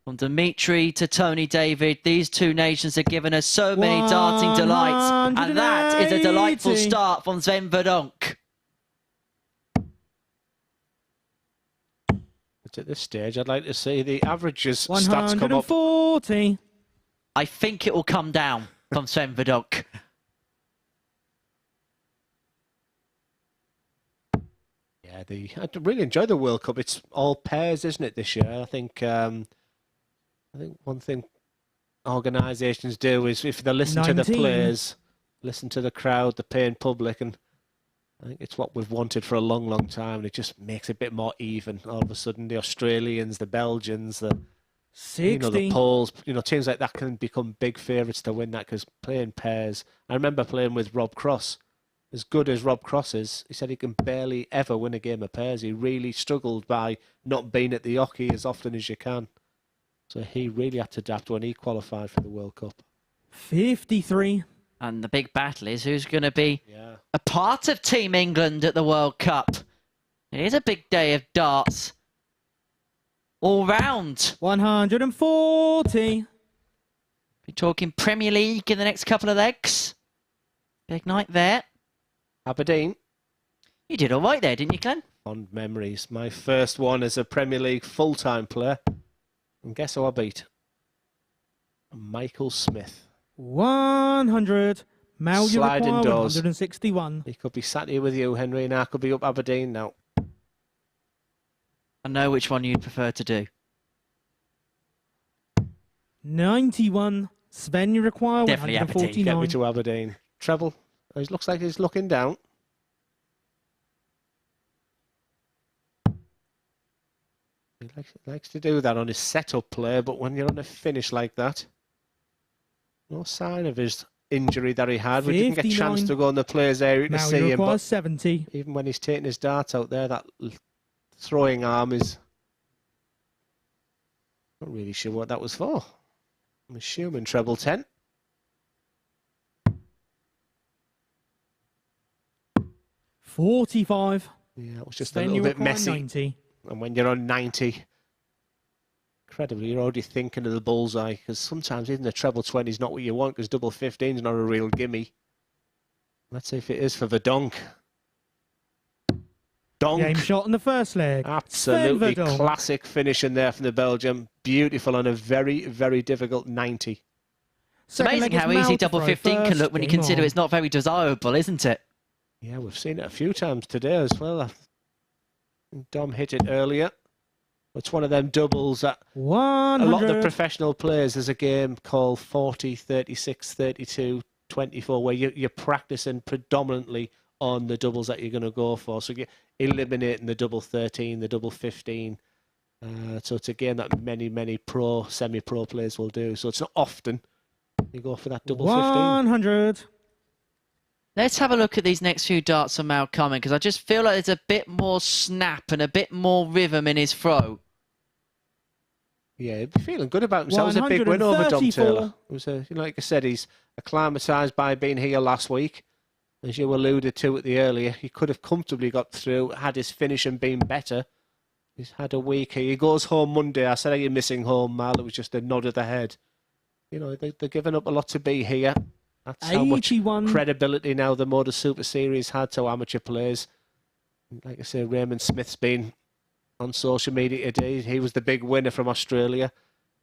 from Dimitri to Tony David, these 2 nations have given us so many darting delights. And that is a delightful 180. start from Sven Verdonk. But at this stage, I'd like to see the averages stats come up. 140. I think it will come down from Sven Verdonk. Yeah, Yeah, I really enjoy the World Cup. It's all pairs, isn't it, this year? I think one thing organisations do is if they listen to the 19. players, listen to the crowd, the paying public, and I think it's what we've wanted for a long, long time, and it just makes it a bit more even. All of a sudden, the Australians, the Belgians, the 60. the Poles, teams like that can become big favourites to win that because playing pairs. I remember playing with Rob Cross. As good as Rob Cross is, he said he can barely ever win a game of pairs. He really struggled by not being at the hockey as often as you can. So he really had to adapt when he qualified for the World Cup. 53. And the big battle is who's going to be Yeah. a part of Team England at the World Cup. It is a big day of darts. All round. 140. We're talking Premier League in the next couple of legs. Big night there. Aberdeen. You did all right there, didn't you, Glenn? Fond memories. My first one as a Premier League full-time player. And guess who I beat? Michael Smith. 100. Mal, you Sliding require doors. 161. He could be sat here with you, Henry, and I could be up Aberdeen now. I know which one you'd prefer to do. 91. Sven, you require Definitely Aberdeen. 149. Get me to Aberdeen. Treble. It looks like he's looking down. He likes to do that on his setup play, but when you're on a finish like that, no sign of his injury that he had. We didn't get a chance 59. to go in the players area to Mal, see you him, require but 70. even when he's taking his darts out there, that throwing arm is... Not really sure what that was for. I'm assuming treble 10. $45. Yeah, it was just Sven, a little you bit require messy. 90. And when you're on 90, incredibly, you're already thinking of the bullseye, because sometimes even the treble 20 is not what you want, because double 15 is not a real gimme. Let's see if it is for the donk. Donk. Game shot in the first leg. Absolutely Sven Verdonk. classic finish in there from the Belgium. Beautiful on a very, very difficult 90. It's amazing how easy double 15 can look when you consider it's not very desirable, isn't it? Yeah, we've seen it a few times today as well. Dom hit it earlier. It's one of them doubles that 100. a lot of the professional players, there's a game called 40, 36, 32, 24, where you're practicing predominantly on the doubles that you're going to go for. So you're eliminating the double 13, the double 15. So it's a game that many, many pro, semi-pro players will do. So it's not often you go for that double 15. 100. Let's have a look at these next few darts from Mal coming, because I just feel like there's a bit more snap and a bit more rhythm in his throw. Yeah, he'd be feeling good about himself. It was a big win over Dom 134. Taylor. It was like I said, he's acclimatised by being here last week. As you alluded to at the earlier, he could have comfortably got through, had his finish and been better. He's had a week here. He goes home Monday. I said, are you missing home, Mal? It was just a nod of the head. They're giving up a lot to be here. That's how much 81. credibility now the MODUS Super Series had to amateur players. Like I say, Raymond Smith's been on social media today. He was the big winner from Australia.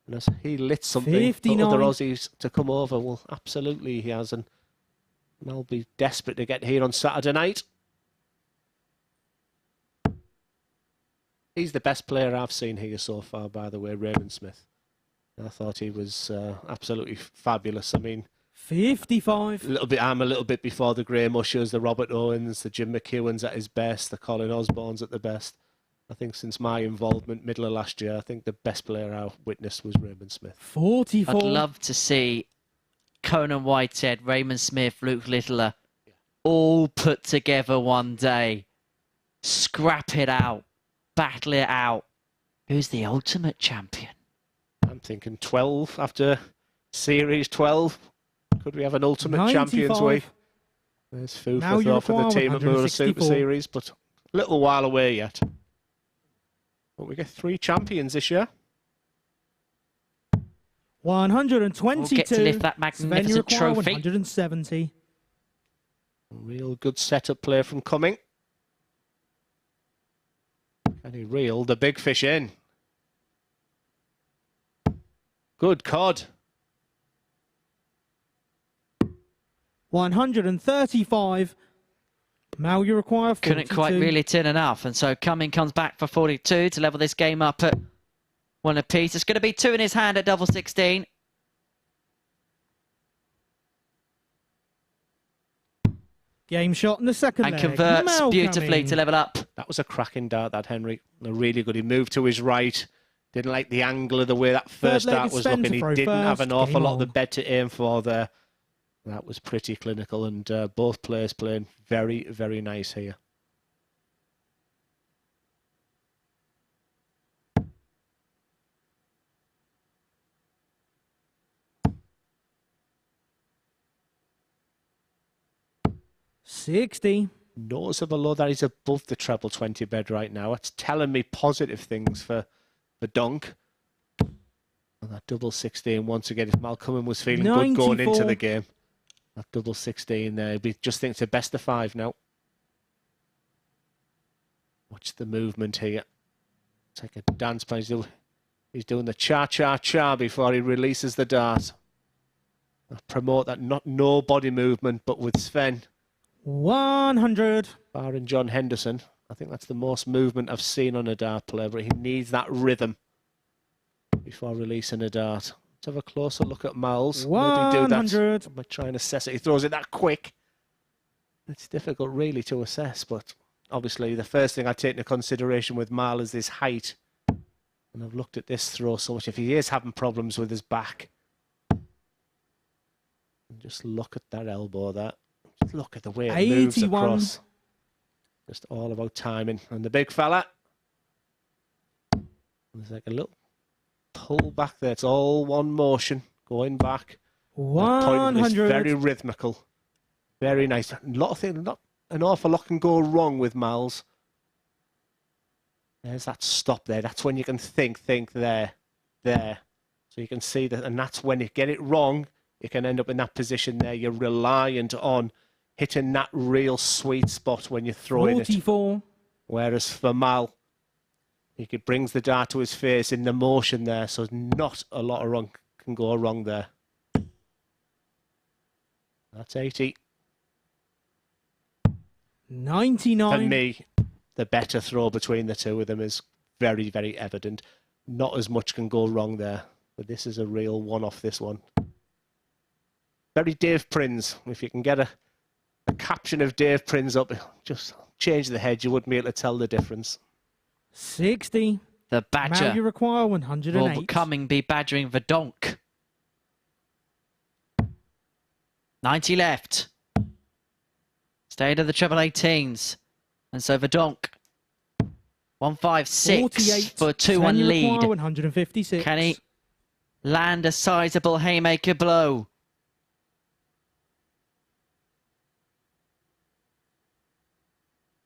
And as he lit something 59. for other Aussies to come over. Well, absolutely he has. And I'll be desperate to get here on Saturday night. He's the best player I've seen here so far, by the way, Raymond Smith. I thought he was absolutely fabulous. I mean, 55. I'm a little bit before the Graham Ushers, the Robert Owens, the Jim McEwen's at his best, the Colin Osborne's at the best. I think since my involvement middle of last year, I think the best player I witnessed was Raymond Smith. 44. I'd love to see Conan Whitehead, Raymond Smith, Luke Littler all put together one day. Scrap it out. Battle it out. Who's the ultimate champion? I'm thinking 12 after Series 12. Could we have an ultimate 95. Champions Week? There's food Now for you thought for the require team at MODUS Super 164. Series, but a little while away yet. But we get 3 champions this year. 122. We'll get to lift that Sven, you magnificent require trophy. 170. Real good setup play from Cumming. And he reeled the big fish in. Good cod. 135. Mal, you require 42. Couldn't quite reel it in enough. And so Cumming comes back for 42 to level this game up at 1 apiece. It's going to be 2 in his hand at double 16. Game shot in the second And leg. converts Mal beautifully Cumming. to level up. That was a cracking dart, that, Henry. Really good. He moved to his right. Didn't like the angle of the way that first leg dart is was Sven looking. to He throw didn't have first. an awful Game lot of the on. bed to aim for there. That was pretty clinical, and both players playing very, very nice here. $60. Noticeable low that he's above the treble 20 bed right now. It's telling me positive things for Donk. And that double 16 once again. If Malcolm was feeling good going into 94. the game, that double 16 there, he just thinks a best of 5 now. Watch the movement here. It's like a dance play. He's doing the cha-cha-cha before he releases the dart. I'll promote that, not no body movement, but with Sven. 100. Barring John Henderson, I think that's the most movement I've seen on a dart player, but he needs that rhythm before releasing a dart. Let's have a closer look at Miles. Maybe do that. 100. I'm trying to assess it. He throws it that quick. It's difficult really to assess, but obviously the first thing I take into consideration with Miles is his height. And I've looked at this throw so much. If he is having problems with his back, just look at that elbow there. Just look at the way it moves 81. across. Just all about timing. And the big fella, there's like a little pull back there. It's all one motion going back. That point is 100. very rhythmical. Very nice. A lot of things, not an awful lot can go wrong with Miles. There's that stop there. That's when you can think there. So you can see that, and that's when you get it wrong, you can end up in that position there. You're reliant on hitting that real sweet spot when you're throwing 44. it. Whereas for Mal, he brings the dart to his face in the motion there, so not a lot of wrong can go wrong there. That's 80. 99. For me, the better throw between the two of them is very, very evident. Not as much can go wrong there, but this is a real one-off, this one. Very Dave Prinz. If you can get a caption of Dave Prinz up, just change the head, you wouldn't be able to tell the difference. 60. The Badger Mal, you require will 108. Cumming be badgering Verdonk. 90 left. Stayed at the treble 18s. And so Verdonk, 156 48. for a 2-1 Sven, you lead. require 156. Can he land a sizable haymaker blow?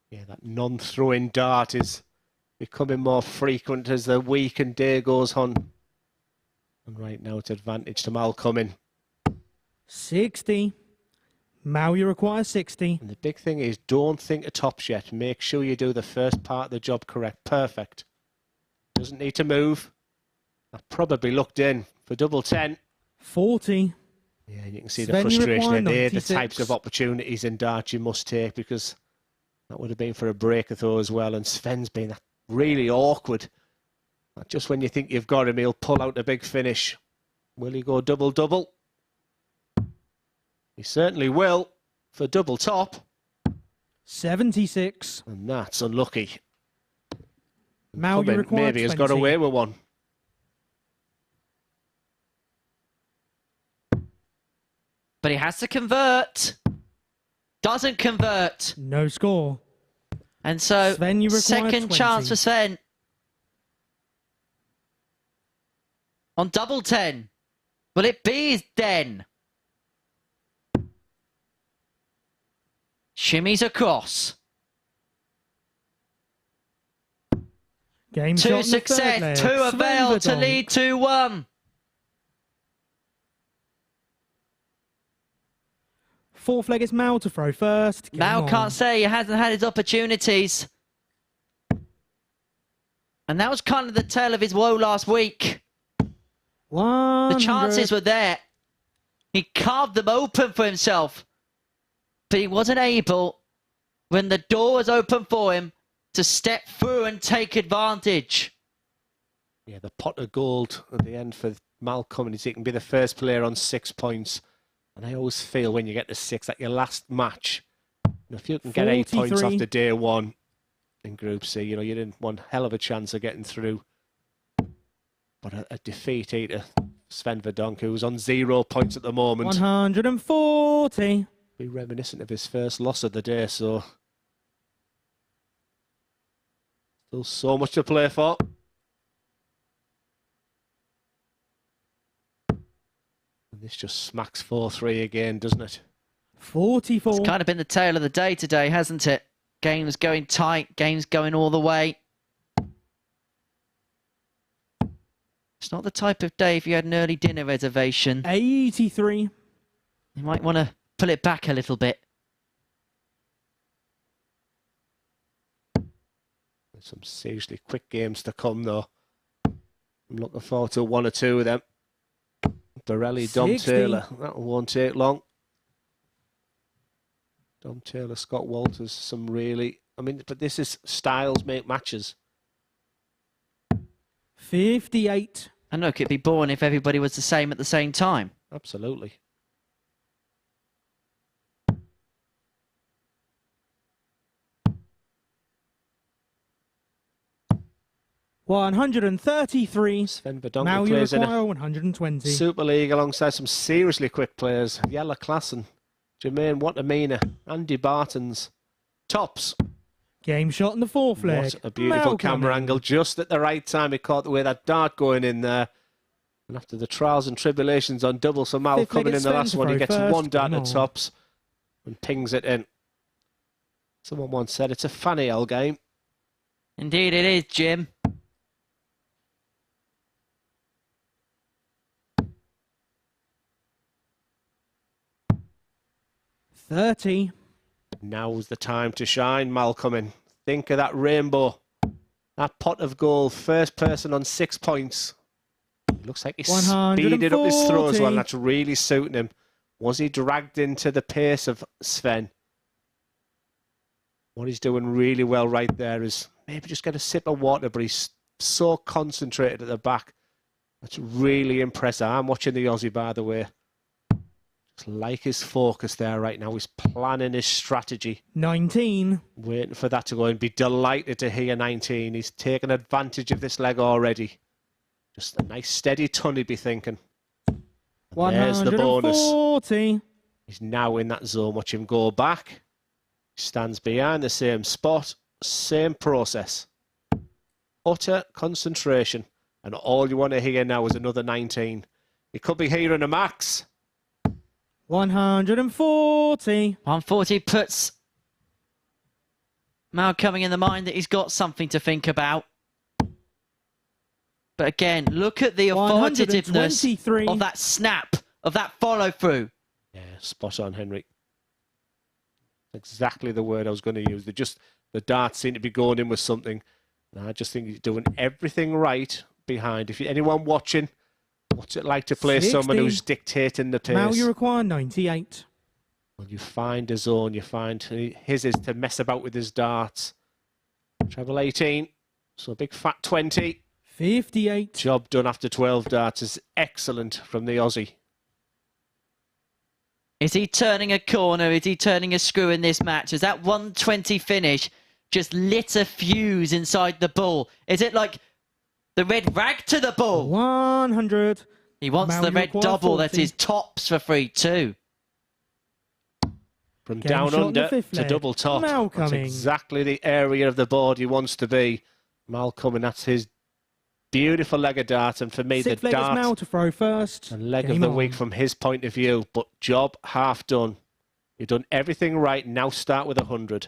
Yeah, that non-throwing dart is becoming more frequent as the week and day goes on. And right now it's advantage to Mal Cumming. 60. Mal, you require 60. And the big thing is, don't think of tops yet. Make sure you do the first part of the job correct. Perfect. Doesn't need to move. I probably looked in for double 10. 40. Yeah, and you can see Sven, the you frustration. require They're the 96. types of opportunities in dart you must take, because that would have been for a break of throw as well. And Sven's been really awkward. Just when you think you've got him, he'll pull out a big finish. Will he go double-double? He certainly will for double top. 76. And that's unlucky. Mal, you Cumming require maybe 20. has got away with one. But he has to convert. Doesn't convert. No score. And so, Sven, you require second 20. chance for Sven. On double 10. Will it be his den? Shimmies across. Game Two shot in the third success, leg. two Sven avail to Verdonk. lead 2-1. 4th leg is Mal to throw first. Game Mal on. can't say he hasn't had his opportunities. And that was kind of the tale of his woe last week. 100. The chances were there. He carved them open for himself. But he wasn't able when the door was open for him to step through and take advantage. Yeah, the pot of gold at the end for Malcolm, is he can be the first player on 6 points. And I always feel when you get to 6 at your last match, if you can get 8 points 43. after day 1 in Group C, you're in one hell of a chance of getting through. But a defeat here to Sven Verdonk, who's on 0 points at the moment. 140. Be reminiscent of his first loss of the day, so still so much to play for. And this just smacks 4-3 again, doesn't it? 44. It's kind of been the tale of the day today, hasn't it? Games going tight, games going all the way. It's not the type of day if you had an early dinner reservation. 83. You might want to pull it back a little bit. There's some seriously quick games to come, though. I'm looking forward to 1 or 2 of them. Borelli, Dom 60. Taylor. That won't take long. Dom Taylor, Scott Walters, some really... but this is styles make matches. 58. And look, it'd be boring if everybody was the same at the same time. Absolutely. $133. Sven Verdonk Now you plays in require a 120. Super League alongside some seriously quick players. Yella Klassen, Jermaine Watamina, Andy Bartons. Tops. Game shot in the fourth leg. What a beautiful camera angle. Just at the right time, he caught the way that dart going in there. And after the trials and tribulations on double, so Mal Fifth leg coming in it's the last Sven to one, he throw gets first. one dart Come at on. tops and pings it in. Someone once said it's a funny old game. Indeed it is, Jim. $30. Now's the time to shine, Malcolm. Think of that rainbow. That pot of gold. First person on 6 points. It looks like he's speeded up his throw as well. 140. That's really suiting him. Was he dragged into the pace of Sven? What he's doing really well right there is maybe just get a sip of water, but he's so concentrated at the back. That's really impressive. I'm watching the Aussie, by the way. Just like his focus there right now. He's planning his strategy. 19. Waiting for that to go and be delighted to hear 19. He's taken advantage of this leg already. Just a nice steady ton, he'd be thinking. And there's the bonus. 140. He's now in that zone. Watch him go back. He stands behind the same spot. Same process. Utter concentration. And all you want to hear now is another 19. He could be hearing a max. 140. 140 puts Mal coming in the mind that he's got something to think about. But again, look at the authoritativeness 123. of that snap, of that follow through. Yeah, spot on, Henry. Exactly the word I was going to use. The darts seem to be going in with something. And I just think he's doing everything right behind. If anyone watching, what's it like to play 60. someone who's dictating the pace? Now you require 98. Well, you find a zone. You find his is to mess about with his darts. Treble 18. So a big fat 20. 58. Job done after 12 darts is excellent from the Aussie. Is he turning a corner? Is he turning a screw in this match? Is that 120 finish just lit a fuse inside the bull? Is it like the red rag to the bull? 100. He wants Mal, the you red require double. That 40. is tops for free too. From Game down shot in the under fifth to leg. double top. Mal That's coming. exactly the area of the board he wants to be. Mal coming, that's his beautiful leg of dart. And for me, Sixth the leg is Mal dart to throw first. and leg of Game the on. week from his point of view. But job half done. You've done everything right. Now start with 100.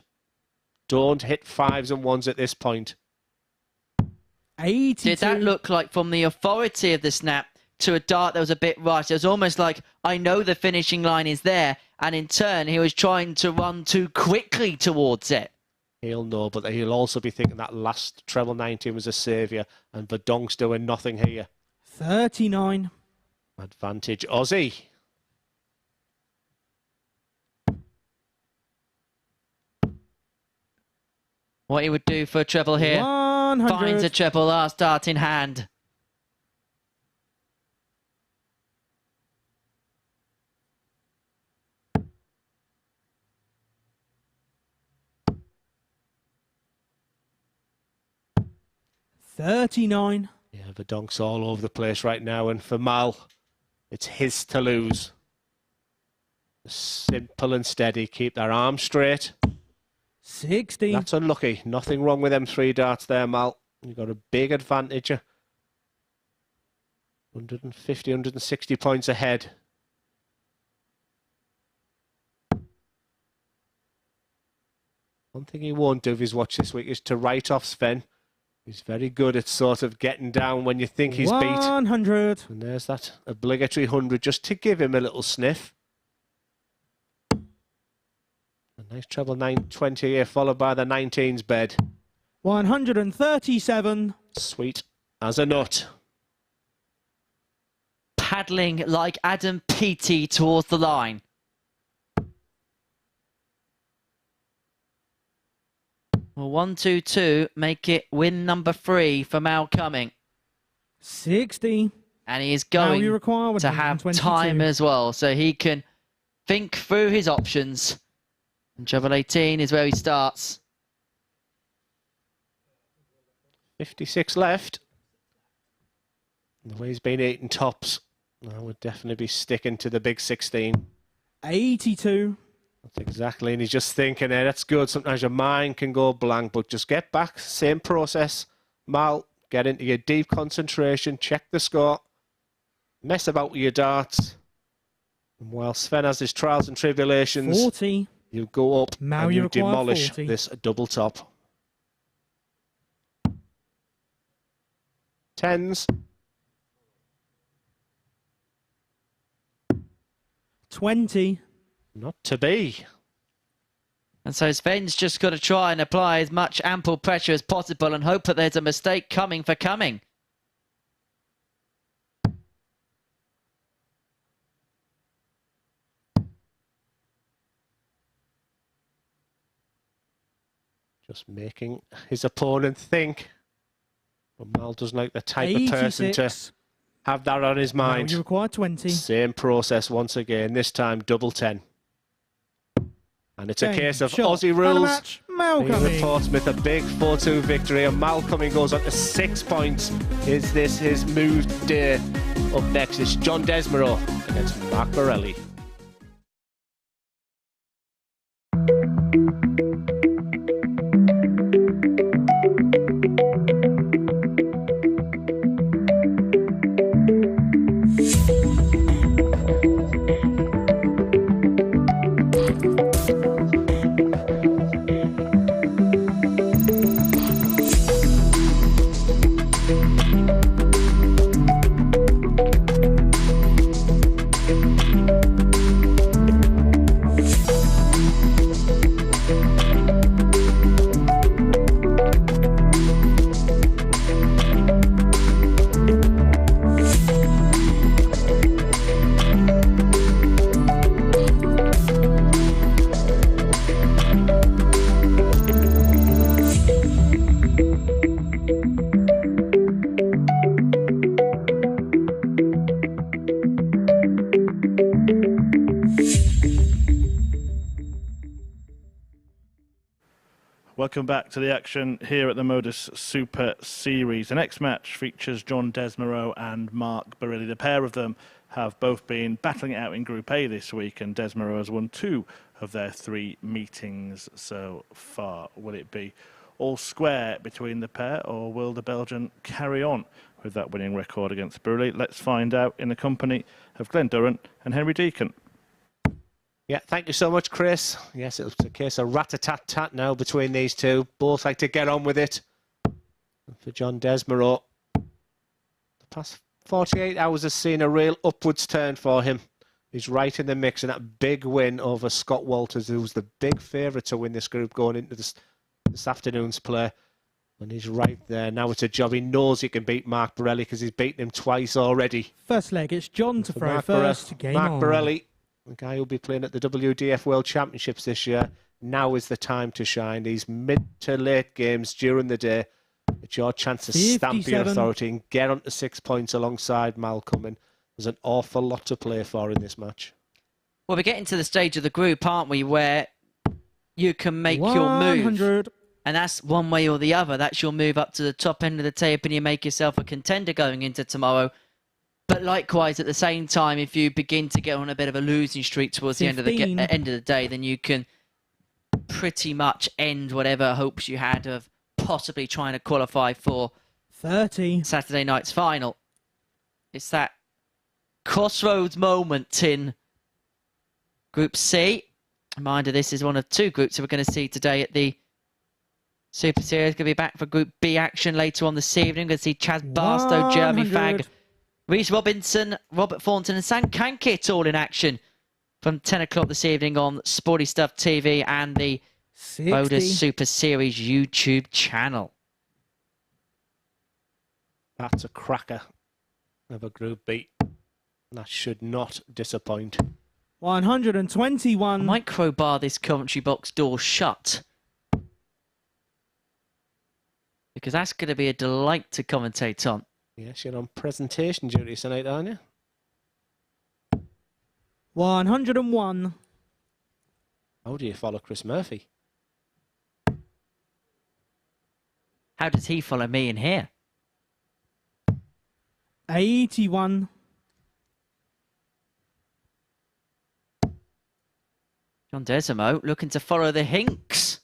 Don't hit 5s and 1s at this point. 82. Did that look like from the authority of the snap to a dart that was a bit rushed? It was almost like, I know the finishing line is there. And in turn, he was trying to run too quickly towards it. He'll know, but he'll also be thinking that last treble 19 was a saviour. And Verdonk's doing nothing here. 39. Advantage Aussie. what he would do for a treble here. 100. Finds a treble last dart in hand. $39. Yeah, the donk's all over the place right now, and for Mal, it's his to lose. Simple and steady, keep their arms straight. 60. That's unlucky. Nothing wrong with them 3 darts there, Mal. You've got a big advantage. 150, 160 points ahead. One thing he won't do if he's watched this week is to write off Sven. He's very good at sort of getting down when you think he's 100. beat. And there's that obligatory 100 just to give him a little sniff. A nice treble 920 here, followed by the 19's bed. 137. Sweet as a nut. Paddling like Adam Peaty towards the line. Well, 1-2-2, make it win number 3 for Mal Cumming. 60. And he is Now you going require to have 122. time as well, so he can think through his options. And treble 18 is where he starts. 56 left. The way he's been eating tops, I would definitely be sticking to the big 16. 82. That's exactly, and he's just thinking, hey, that's good. Sometimes your mind can go blank, but just get back, same process. Mal, get into your deep concentration, check the score, mess about with your darts. And while Sven has his trials and tribulations, 40. you go up Now and you you require demolish 40. this double top. 10s. 20. Not to be. And so Sven's just got to try and apply as much ample pressure as possible and hope that there's a mistake coming for Cumming. Just making his opponent think. But Mal doesn't like the type of person 86. to have that on his Now mind. you require 20. Same process once again, this time double 10. And it's a Game, case of shot, Aussie and a rules. match. Mal Here Cumming. at Portsmouth, a big 4-2 victory, and Mal Cumming goes on to 6 points. Is this his move day? Up next is John Desmarais against Mark Borelli. Welcome back to the action here at the MODUS Super Series. The next match features John Desmarais and Mark Borelli. The pair of them have both been battling it out in Group A this week, and Desmarais has won 2 of their 3 meetings so far. Will it be all square between the pair, or will the Belgian carry on with that winning record against Borelli? Let's find out in the company of Glenn Durrant and Henry Deacon. Yeah, thank you so much, Chris. Yes, it's a case of rat-a-tat-tat now between these two. Both like to get on with it. And for John Desmarais, the past 48 hours has seen a real upwards turn for him. He's right in the mix in that big win over Scott Walters, who's the big favourite to win this group going into this afternoon's play. And he's right there. Now it's a job. He knows he can beat Mark Borelli because he's beaten him twice already. First leg, it's John to throw Mark first. Game Mark on. Borelli the guy who'll be playing at the WDF World Championships this year. Now is the time to shine. These mid to late games during the day, it's your chance to stamp your 57. authority and get onto 6 points alongside Malcolm. And there's an awful lot to play for in this match. Well, we're getting to the stage of the group, aren't we, where you can make your move. 100. And that's one way or the other. That's your move up to the top end of the table and you make yourself a contender going into tomorrow. But likewise, at the same time, if you begin to get on a bit of a losing streak towards the end of the day, then you can pretty much end whatever hopes you had of possibly trying to qualify for 30. Saturday night's final. It's that crossroads moment in Group C. Reminder, this is one of two groups that we're going to see today at the Super Series. Going to be back for Group B action later on this evening. Going to see Chaz Barstow, Jeremy 100. Fagg, Reece Robinson, Robert Thornton and Sam Kankit all in action from 10 o'clock this evening on Sporty Stuff TV and the 60. MODUS Super Series YouTube channel. That's a cracker of a Group B. That should not disappoint. 121. I might crowbar this commentary box door shut, because that's going to be a delight to commentate on. Yes, you're on presentation duty tonight, aren't you? 101. How do you follow Chris Murphy? How does he follow me in here? 81. John Desimo looking to follow the Hinks.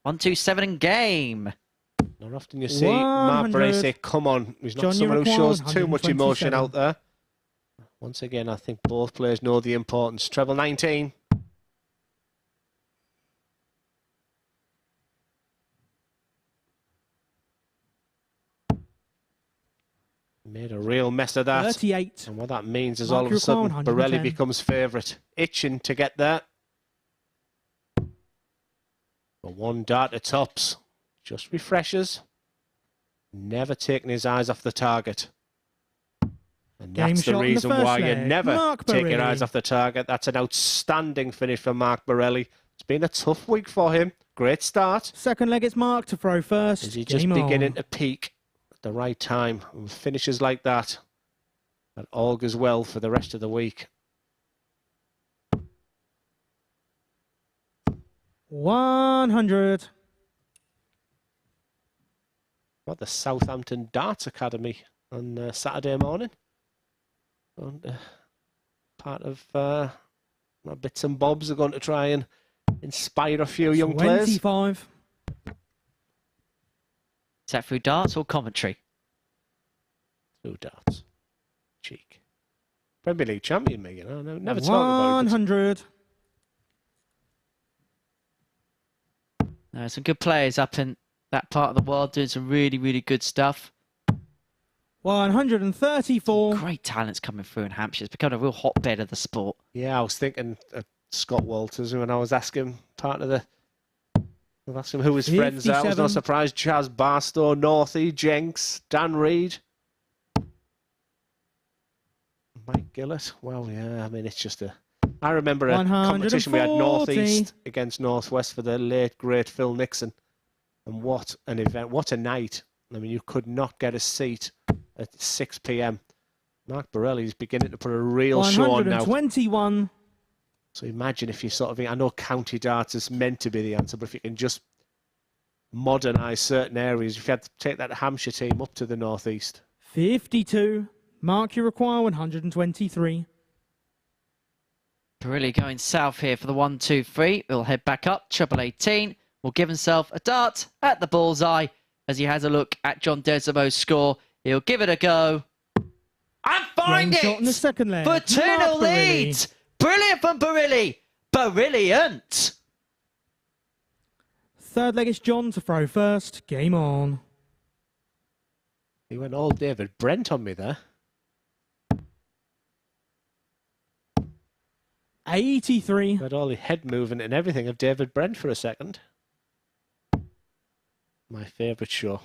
127 in game. Not often you see Mark Bray say, come on. He's not someone who shows too much emotion out there. Once again, I think both players know the importance. Treble 19. Made a real mess of that. 38. And what that means is Mark all of a sudden, 110. Borelli becomes favourite. Itching to get there. But one dart at tops. Just refreshes. Never taking his eyes off the target. And that's the reason why you never take your eyes off the target. That's an outstanding finish for Mark Borelli. It's been a tough week for him. Great start. Second leg, it's Mark to throw first. Is he just beginning to peak at the right time? And finishes like that, that all goes well for the rest of the week. 100. What the Southampton Darts Academy on Saturday morning. And, part of bits and bobs are going to try and inspire a few young players. 25. Is that through darts or commentary? Through darts. Cheek. Premier League champion, me, you know. Never talk about it. 100. Some good players up in that part of the world doing some really, really good stuff. 134. Great talents coming through in Hampshire. It's become a real hotbed of the sport. Yeah, I was thinking Scott Walters when I was asking part of the... I was asking who his friends are. I was not surprised. Chaz Barstow, Northie, Jenks, Dan Reed. Mike Gillett. Well, yeah, I mean, it's just a... I remember a competition we had Northeast against Northwest for the late, great Phil Nixon. And what an event. What a night. I mean, you could not get a seat at 6 p.m. Mark Borelli's beginning to put a real show on now. 121. So imagine if you sort of... I know county darts is meant to be the answer, but if you can just modernise certain areas, if you had to take that Hampshire team up to the Northeast. 52. Mark, you require 123. Borelli going south here for the 1-2-3. We'll head back up. Treble 18 will give himself a dart at the bullseye as he has a look at John Desimo's score. He'll give it a go. And find it! In the second leg. For 2-0 lead. Brilliant from Borelli. Brilliant. Third leg is John to throw first. Game on. He went all David Brent on me there. 83. Had all the head movement and everything of David Brent for a second. My favourite show.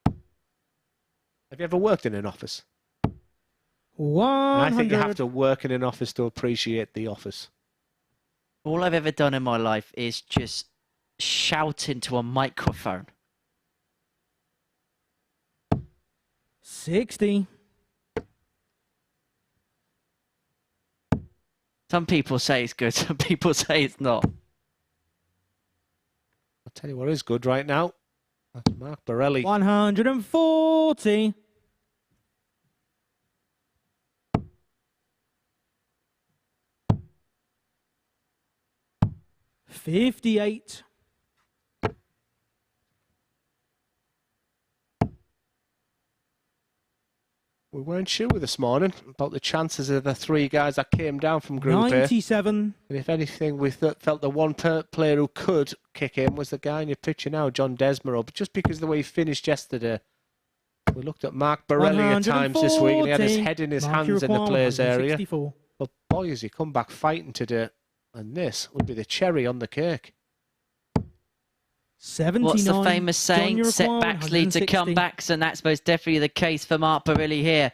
Have you ever worked in an office? 100. I think you have to work in an office to appreciate the office. All I've ever done in my life is just shout into a microphone. 60. Some people say it's good, some people say it's not. I'll tell you what is good right now. That's Mark Borelli. 140. 58. We weren't sure this morning about the chances of the three guys that came down from Group A. 97. And if anything, we felt the one player who could kick in was the guy in your picture now, John Desmarais. But just because of the way he finished yesterday, we looked at Mark Borelli at times this week, and he had his head in his hands in the players' area. But boy, has he come back fighting today. And this would be the cherry on the cake. 79. What's the famous saying? Setbacks lead to comebacks, and that's most definitely the case for Mark Borelli here.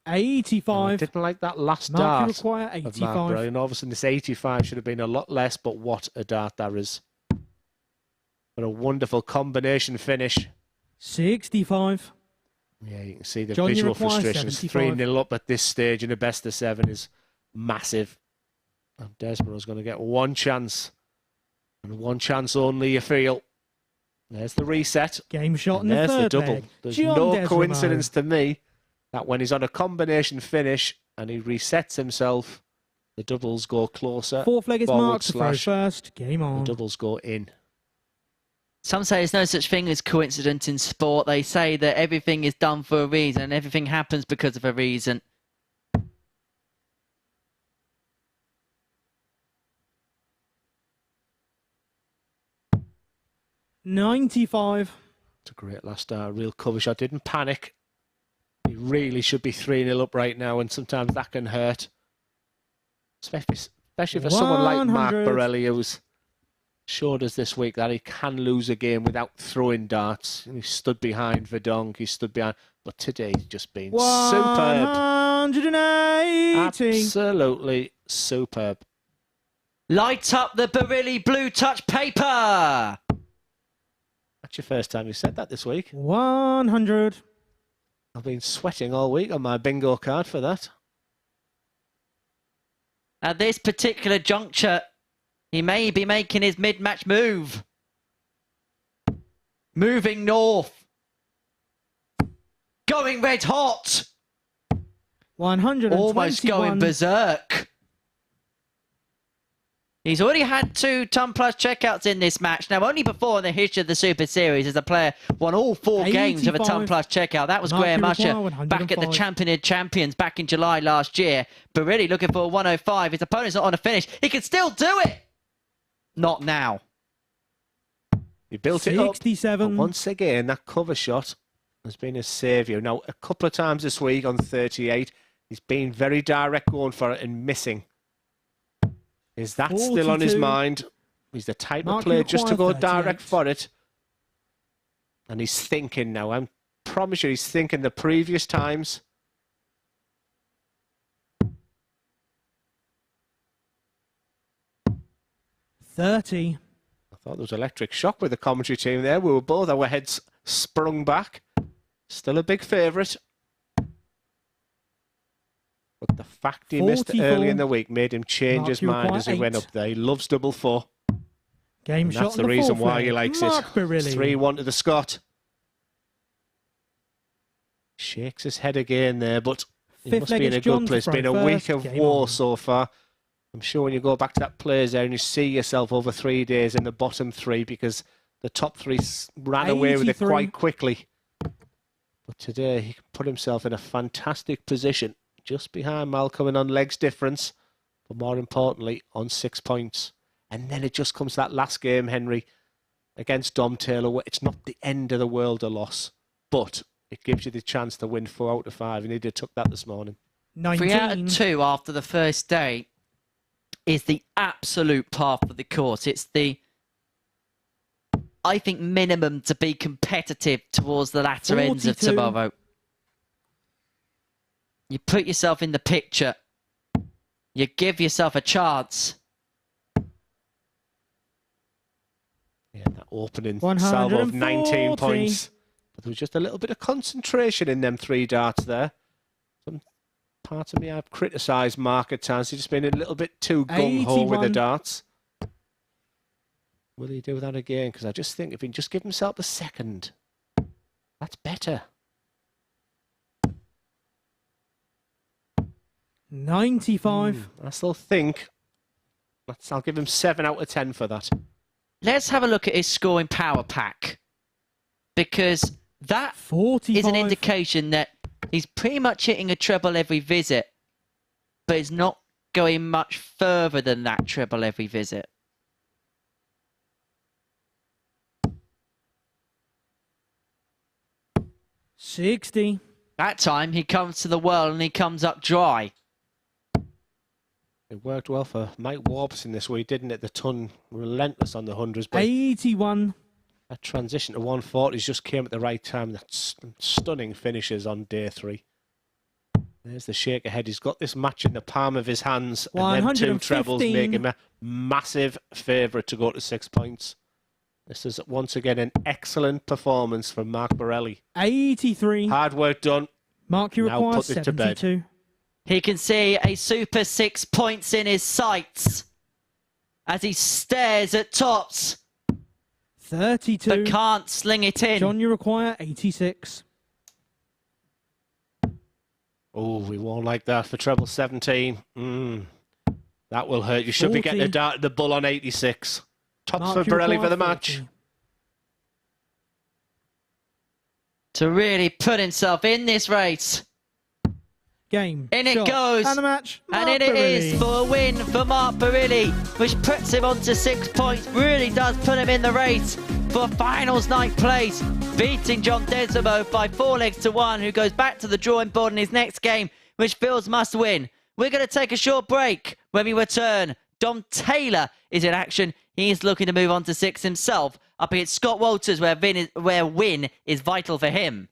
$85. I didn't like that last Mark, dart you require of 85. Mark Borelli, and all of a sudden this 85 should have been a lot less, but what a dart that is. What a wonderful combination finish. 65. Yeah, you can see the John, you visual require frustrations. 75. 3-0 up at this stage in a best of 7 is massive. And Desmarais going to get one chance. And one chance only, you feel. There's the reset. Game shot And in the there's third the double. leg. There's John no Desmarais. coincidence to me that when he's on a combination finish and he resets himself, the doubles go closer. Fourth leg is forward Mark to throw slash. first. Game The on. doubles go in. Some say there's no such thing as coincidence in sport. They say that everything is done for a reason and everything happens because of a reason. $95. It's a great last real cover shot. Didn't panic. He really should be 3-0 up right now, and sometimes that can hurt. Especially for someone like Mark 100. Borelli, who's showed us this week that he can lose a game without throwing darts. He stood behind Verdonk, he stood behind, but today he's just been superb. 180. Absolutely superb. Light up the Borelli Blue Touch paper! That's your first time you said that this week. 100. I've been sweating all week on my bingo card for that. At this particular juncture, he may be making his mid-match move. Moving north. Going red hot. 121. Almost going berserk. He's already had 2 ton plus checkouts in this match. Now, only before in the history of the Super Series has a player won all 4 games of a ton plus checkout. That was Mark Graham Uruguay, Usher back at the 105. Championship Champions back in July last year. But really looking for a 105. His opponent's not on a finish. He can still do it. Not now. He built it up. 67. And once again, that cover shot has been his saviour. Now, a couple of times this week on 38, he's been very direct going for it and missing. Is that still on his 42. mind? He's the type Mark, of player you just to go require direct 38. for it. And he's thinking now. I promise you, he's thinking the previous times. $30. I thought there was electric shock with the commentary team there. We were both, our heads sprung back. Still a big favourite. But the fact he missed it early in the week made him change Mark, his you mind require as he went 8. up there. He loves double 4. Game And shot that's in the reason fourth why leg. he likes Mark it. Borelli. 3-1 to the Scot. Shakes his head again there, but he Fifth must leg be in is a John good to place. throw Been a week first. of Game war on. so far. I'm sure when you go back to that players there and you see yourself over 3 days in the bottom 3 because the top 3 ran away with it 83. quite quickly. But today he can put himself in a fantastic position just behind Malcolm and on legs difference, but more importantly on 6 points. And then it just comes to that last game, Henry, against Dom Taylor, where it's not the end of the world a loss, but it gives you the chance to win 4 out of 5, and he did took that this morning. 19. 3 out of 2 after the first day is the absolute par for the course. It's the, I think, minimum to be competitive towards the latter ends of 42. tomorrow. You put yourself in the picture. You give yourself a chance. Yeah, that opening salvo of 19 140. points. But there was just a little bit of concentration in them 3 darts there. Some part of me I've criticised Mark at times. He's just been a little bit too gung-ho with the 81. darts. Will he do that again? Because I just think if he can just give himself a second, that's better. 95. I still think I'll give him 7 out of 10 for that. Let's have a look at his scoring power pack. Because that 45. is an indication that he's pretty much hitting a treble every visit. But he's not going much further than that treble every visit. $60. That time he comes to the world and he comes up dry. It worked well for Mike Warpson this week, didn't it? The ton relentless on the hundreds, but 81. that transition to 140s just came at the right time. That's stunning finishes on day 3. There's the shake ahead. He's got this match in the palm of his hands, and them 2 trebles make him a massive favourite to go to 6 points. This is once again an excellent performance from Mark Borelli. 83. Hard work done. Mark, you Now require put it to bed. 72. He can see a super 6 points in his sights as he stares at tops, 32. but can't sling it in. John, you require 86. Oh, we won't like that for treble 17. That will hurt. You should be getting 40. the bull on 86. Tops Mark, for you Borelli require for the 40. match. To really put himself in this race. Game. In it shot, goes. And the match. And Mark it is Borelli. for a win for Mark Borelli, which puts him on to 6 points. Really does put him in the race for finals night place, beating John Desimo by 4 legs to 1, who goes back to the drawing board in his next game, which feels must win. We're going to take a short break. When we return, Dom Taylor is in action. He is looking to move on to 6 himself, up against Scott Walters, where win is vital for him.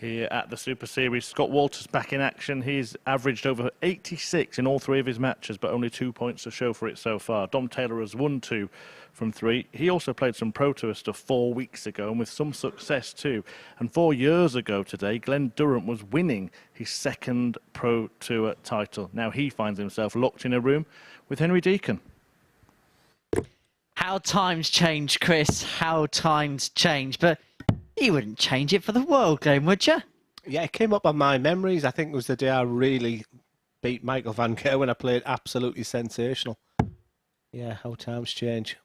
Here at the Super Series, Scott Walters back in action. He's averaged over 86 in all 3 of his matches, but only 2 points to show for it so far. Dom Taylor has won 2 from 3. He also played some Pro Tour stuff 4 weeks ago, and with some success too. And 4 years ago today, Glenn Durrant was winning his 2nd Pro Tour title. Now he finds himself locked in a room with Henry Deacon. How times change, Chris. How times change. But you wouldn't change it for the world game, would you? Yeah, it came up on my memories. I think it was the day I really beat Michael Van Gerwen when I played absolutely sensational. Yeah, how times change.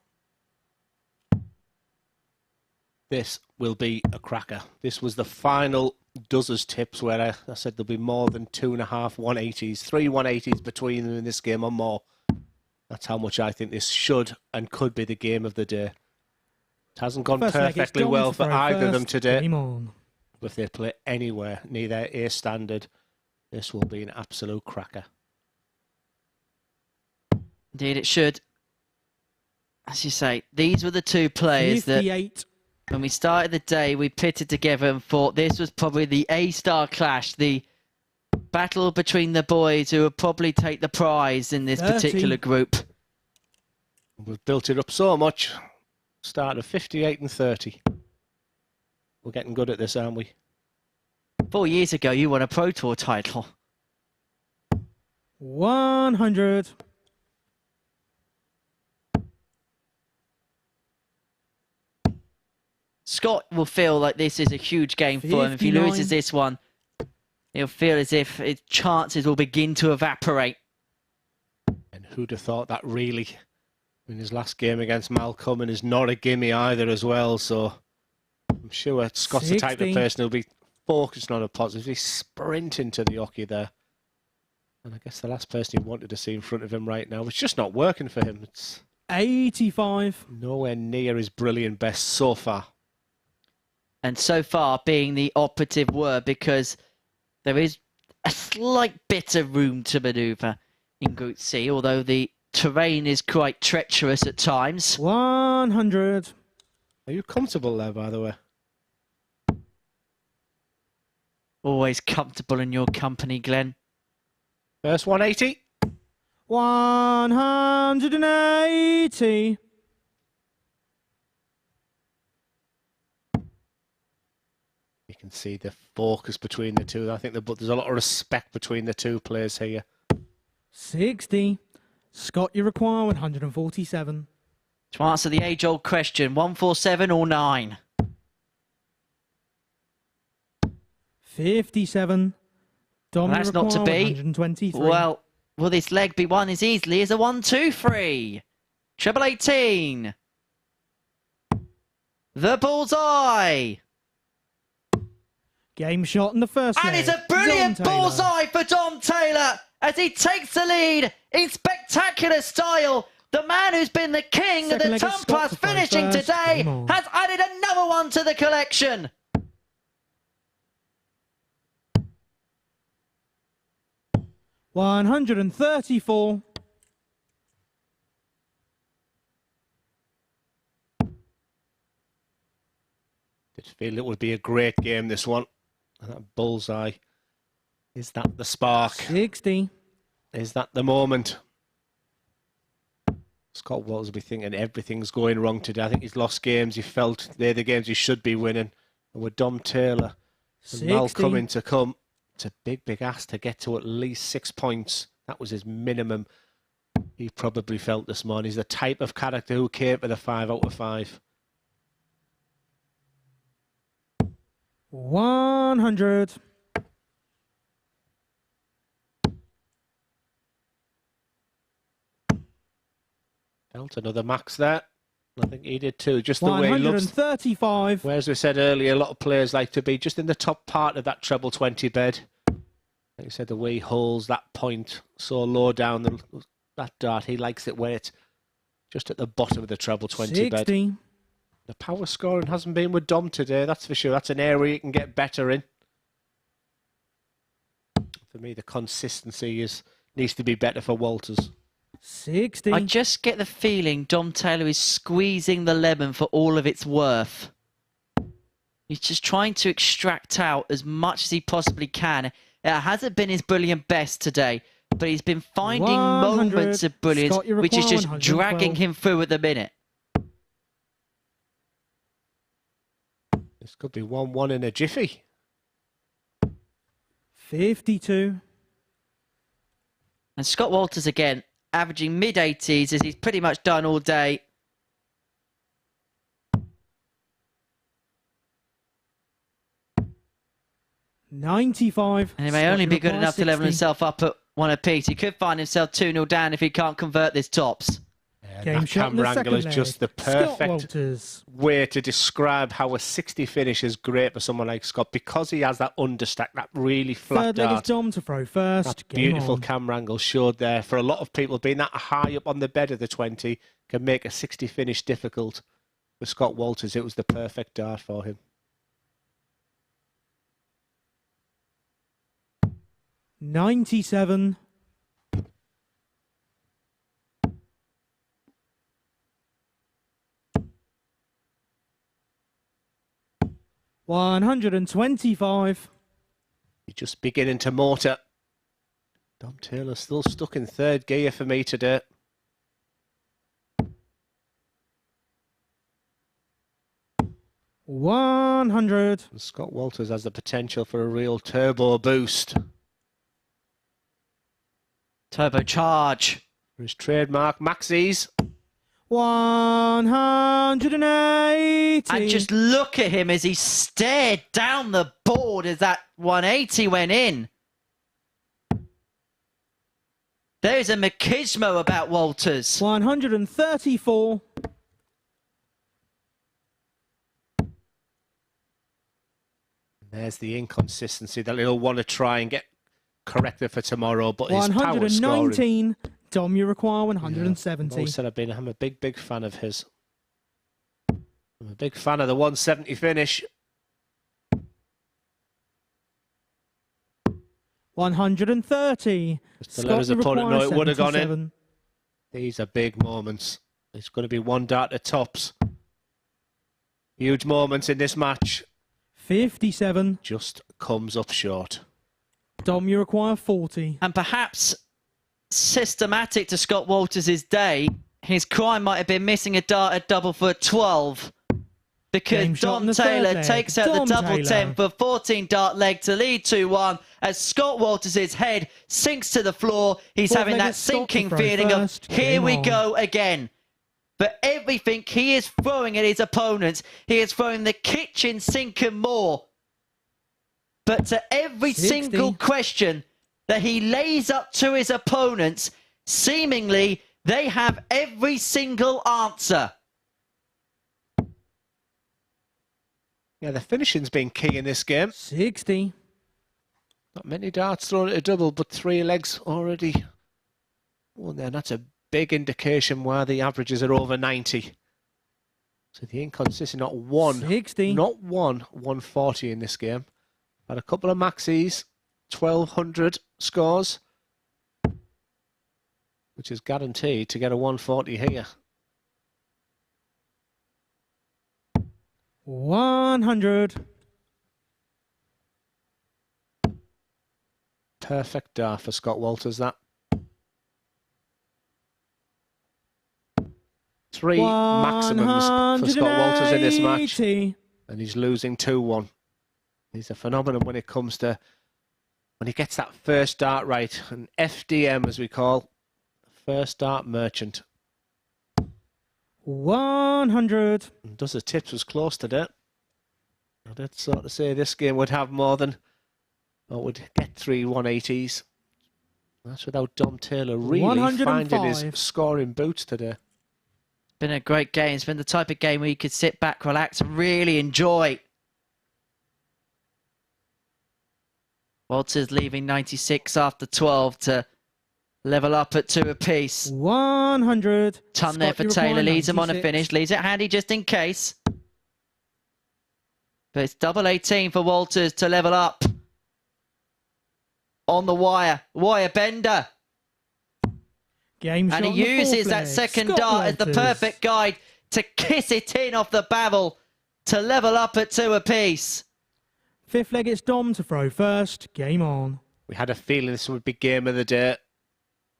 This will be a cracker. This was the final Dozzers tips where I said there'll be more than 2.5 180s, 3 180s between them in this game or more. That's how much I think this should and could be the game of the day. It hasn't gone First leg, it's perfectly Dom well to for throw either of them first. today. Game on. If they play anywhere near their A standard, this will be an absolute cracker. Indeed, it should. As you say, these were the 2 players that, 58. when we started the day, we pitted together and thought this was probably the A-star clash, the Battle between the boys who will probably take the prize in this 30. particular group. We've built it up so much. Start of 58 and 30. We're getting good at this, aren't we? 4 years ago, you won a Pro Tour title. 100. Scott will feel like this is a huge game for him. If he 59. loses this one, he'll feel as if his chances will begin to evaporate. And who'd have thought that really in his last game against Malcolm, and is not a gimme either as well. So I'm sure Scott's the type of 60. person who'll be focused on a positive. He's sprinting to the hockey there. And I guess the last person he wanted to see in front of him right now, it's just not working for him. It's 85. nowhere near his brilliant best so far. And so far being the operative word, because there is a slight bit of room to manoeuvre in Group C, although the terrain is quite treacherous at times. 100. Are you comfortable there, by the way? Always comfortable in your company, Glenn. First 180. 180. You can see the focus between the two. I think there's a lot of respect between the two players here. 60. Scott, you require 147. To answer the age-old question, 147 or 9? 57. Dom, Well, that's you not to require be. 123. Well, will this leg be won as easily as a 1-2-3? Treble 18. The bullseye. Game shot in the first And leg. it's a brilliant Dom Taylor. bullseye for Dom Taylor as he takes the lead in spectacular style. The man who's been the king of Second the leg is Ton Scott Plus to throw finishing first. today Game on. has added another one to the collection. $134. Did feel it would be a great game, this one. And that bullseye. Is that the spark? 60. Is that the moment? Scott Walters will be thinking everything's going wrong today. I think he's lost games. He felt they're the games he should be winning. And with Dom Taylor and 60. Malcolm in to come, it's a big, big ask to get to at least 6 points. That was his minimum. He probably felt this morning. He's the type of character who came to the 5 out of 5. 100. Felt another max there. I think he did too. Just the way he looks. 135. Where, as we said earlier, a lot of players like to be just in the top part of that treble 20 bed. Like you said, the way he holds that point so low down that dart, he likes it where it's just at the bottom of the treble 20 bed. 60. The power scoring hasn't been with Dom today, that's for sure. That's an area he can get better in. For me, the consistency needs to be better for Walters. 60. I just get the feeling Dom Taylor is squeezing the lemon for all of its worth. He's just trying to extract out as much as he possibly can. It hasn't been his brilliant best today, but he's been finding 100. moments of brilliance, Scott, you which is require just 112. dragging him through at the minute. This could be 1-1 in a jiffy. 52. And Scott Walters again, averaging mid-80s as he's pretty much done all day. $95. And he may Scott, only you be good require enough to level 60. himself up at 1 apiece. He could find himself 2-0 down if he can't convert this tops. Yeah, Game that shot in camera the angle is second just the leg. Scott perfect Walters. way to describe how a 60 finish is great for someone like Scott, because he has that understack, that really flat Third leg is dart. Dom to throw first. That Game beautiful on. camera angle showed there. For a lot of people, being that high up on the bed of the 20 can make a 60 finish difficult. For Scott Walters, it was the perfect dart for him. 97. $125. He's just beginning to motor. Dom Taylor still stuck in third gear for me today. $100. And Scott Walters has the potential for a real turbo boost. Turbocharge. For his trademark Maxis. 180. And just look at him as he stared down the board as that 180 went in. There's a machismo about Walters. 134. There's the inconsistency that he'll want to try and get corrected for tomorrow, but his power scoring. 119. Dom, you require 170. I've always said I'm a big fan of his. I'm a big fan of the 170 finish. 130. Just to let his Scott, opponent know it would have gone in. 77. These are big moments. It's going to be one dart to tops. Huge moments in this match. 57. Just comes up short. Dom, you require 40. And perhaps systematic to Scott Walters' day, his crime might have been missing a dart at double for 12. Because Game shot in Dom the third Taylor leg. takes out Dom the double Taylor. 10 for 14 dart leg to lead 2-1 as Scott Walters' head sinks to the floor. He's Fourth having leg that is Scott to sinking throw feeling of, first. here Game we on. go again. But everything he is throwing at his opponents, he is throwing the kitchen sink and more. But to every 60. single question that he lays up to his opponents, seemingly they have every single answer. Yeah, the finishing's been key in this game. 60. Not many darts thrown at a double, but 3 legs already. Oh, then that's a big indication why the averages are over 90. So the inconsistent, not one, 60. not one 140 in this game. Had a couple of maxis, 1200 scores, which is guaranteed to get a 140 here. 100. Perfect dart for Scott Walters, that. 3 maximums for Scott Walters in this match. 180. And he's losing 2-1. He's a phenomenon when it comes to, when he gets that first dart right. An FDM, as we call, first dart merchant. 100. And does the tips was close to that. I did sort of say this game would have more than, or would get 3 180s. That's without Dom Taylor really 105. finding his scoring boots today. Been a great game. It's been the type of game where you could sit back, relax, and really enjoy. Walters leaving 96 after 12 to level up at 2 apiece. 100. Ton there Scott, for you Taylor. require Leaves him on a 96. finish. Leaves it handy just in case. But it's double 18 for Walters to level up. On the wire. Wire bender. Game And shot he on the fourth uses that leg. second Scott dart as the Walters. perfect guide to kiss it in off the barrel to level up at 2 apiece. Fifth leg, it's Dom to throw first. Game on. We had a feeling this would be game of the day.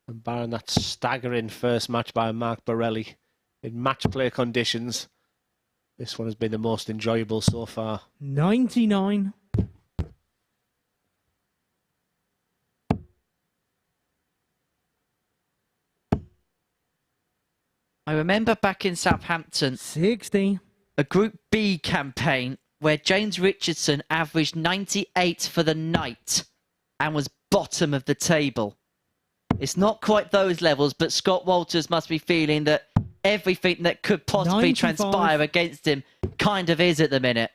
And barring that staggering first match by Mark Borelli in match play conditions, this one has been the most enjoyable so far. 99. I remember back in Southampton, 60. a Group B campaign where James Richardson averaged 98 for the night and was bottom of the table. It's not quite those levels, but Scott Walters must be feeling that everything that could possibly 95. transpire against him kind of is at the minute.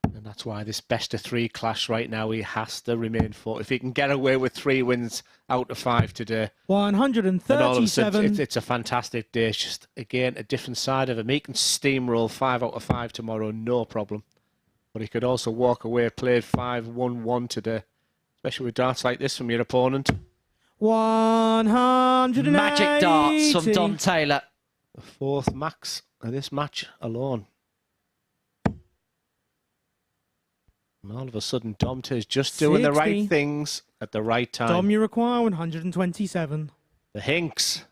And that's why this best of 3 clash right now, he has to remain for. If he can get away with 3 wins out of 5 today, then all of a sudden 137. it's a fantastic day. It's just, again, a different side of him. He can steamroll 5 out of 5 tomorrow, no problem. But he could also walk away, played 5-1-1 today, especially with darts like this from your opponent. 180. Magic darts from Dom Taylor. The 4th max of this match alone. And all of a sudden, Domte is just doing the 60. right things at the right time. Dom, you require 127. The Hinks.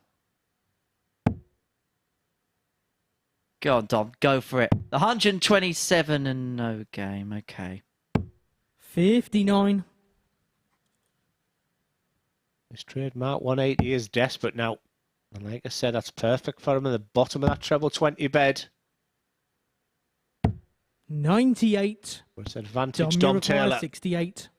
Go on, Dom. Go for it. 127 and no game. Okay. 59. His trademark 180 is desperate now. And like I said, that's perfect for him at the bottom of that treble 20 bed. 98. It's advantage Dom, you Dom require Taylor. 68.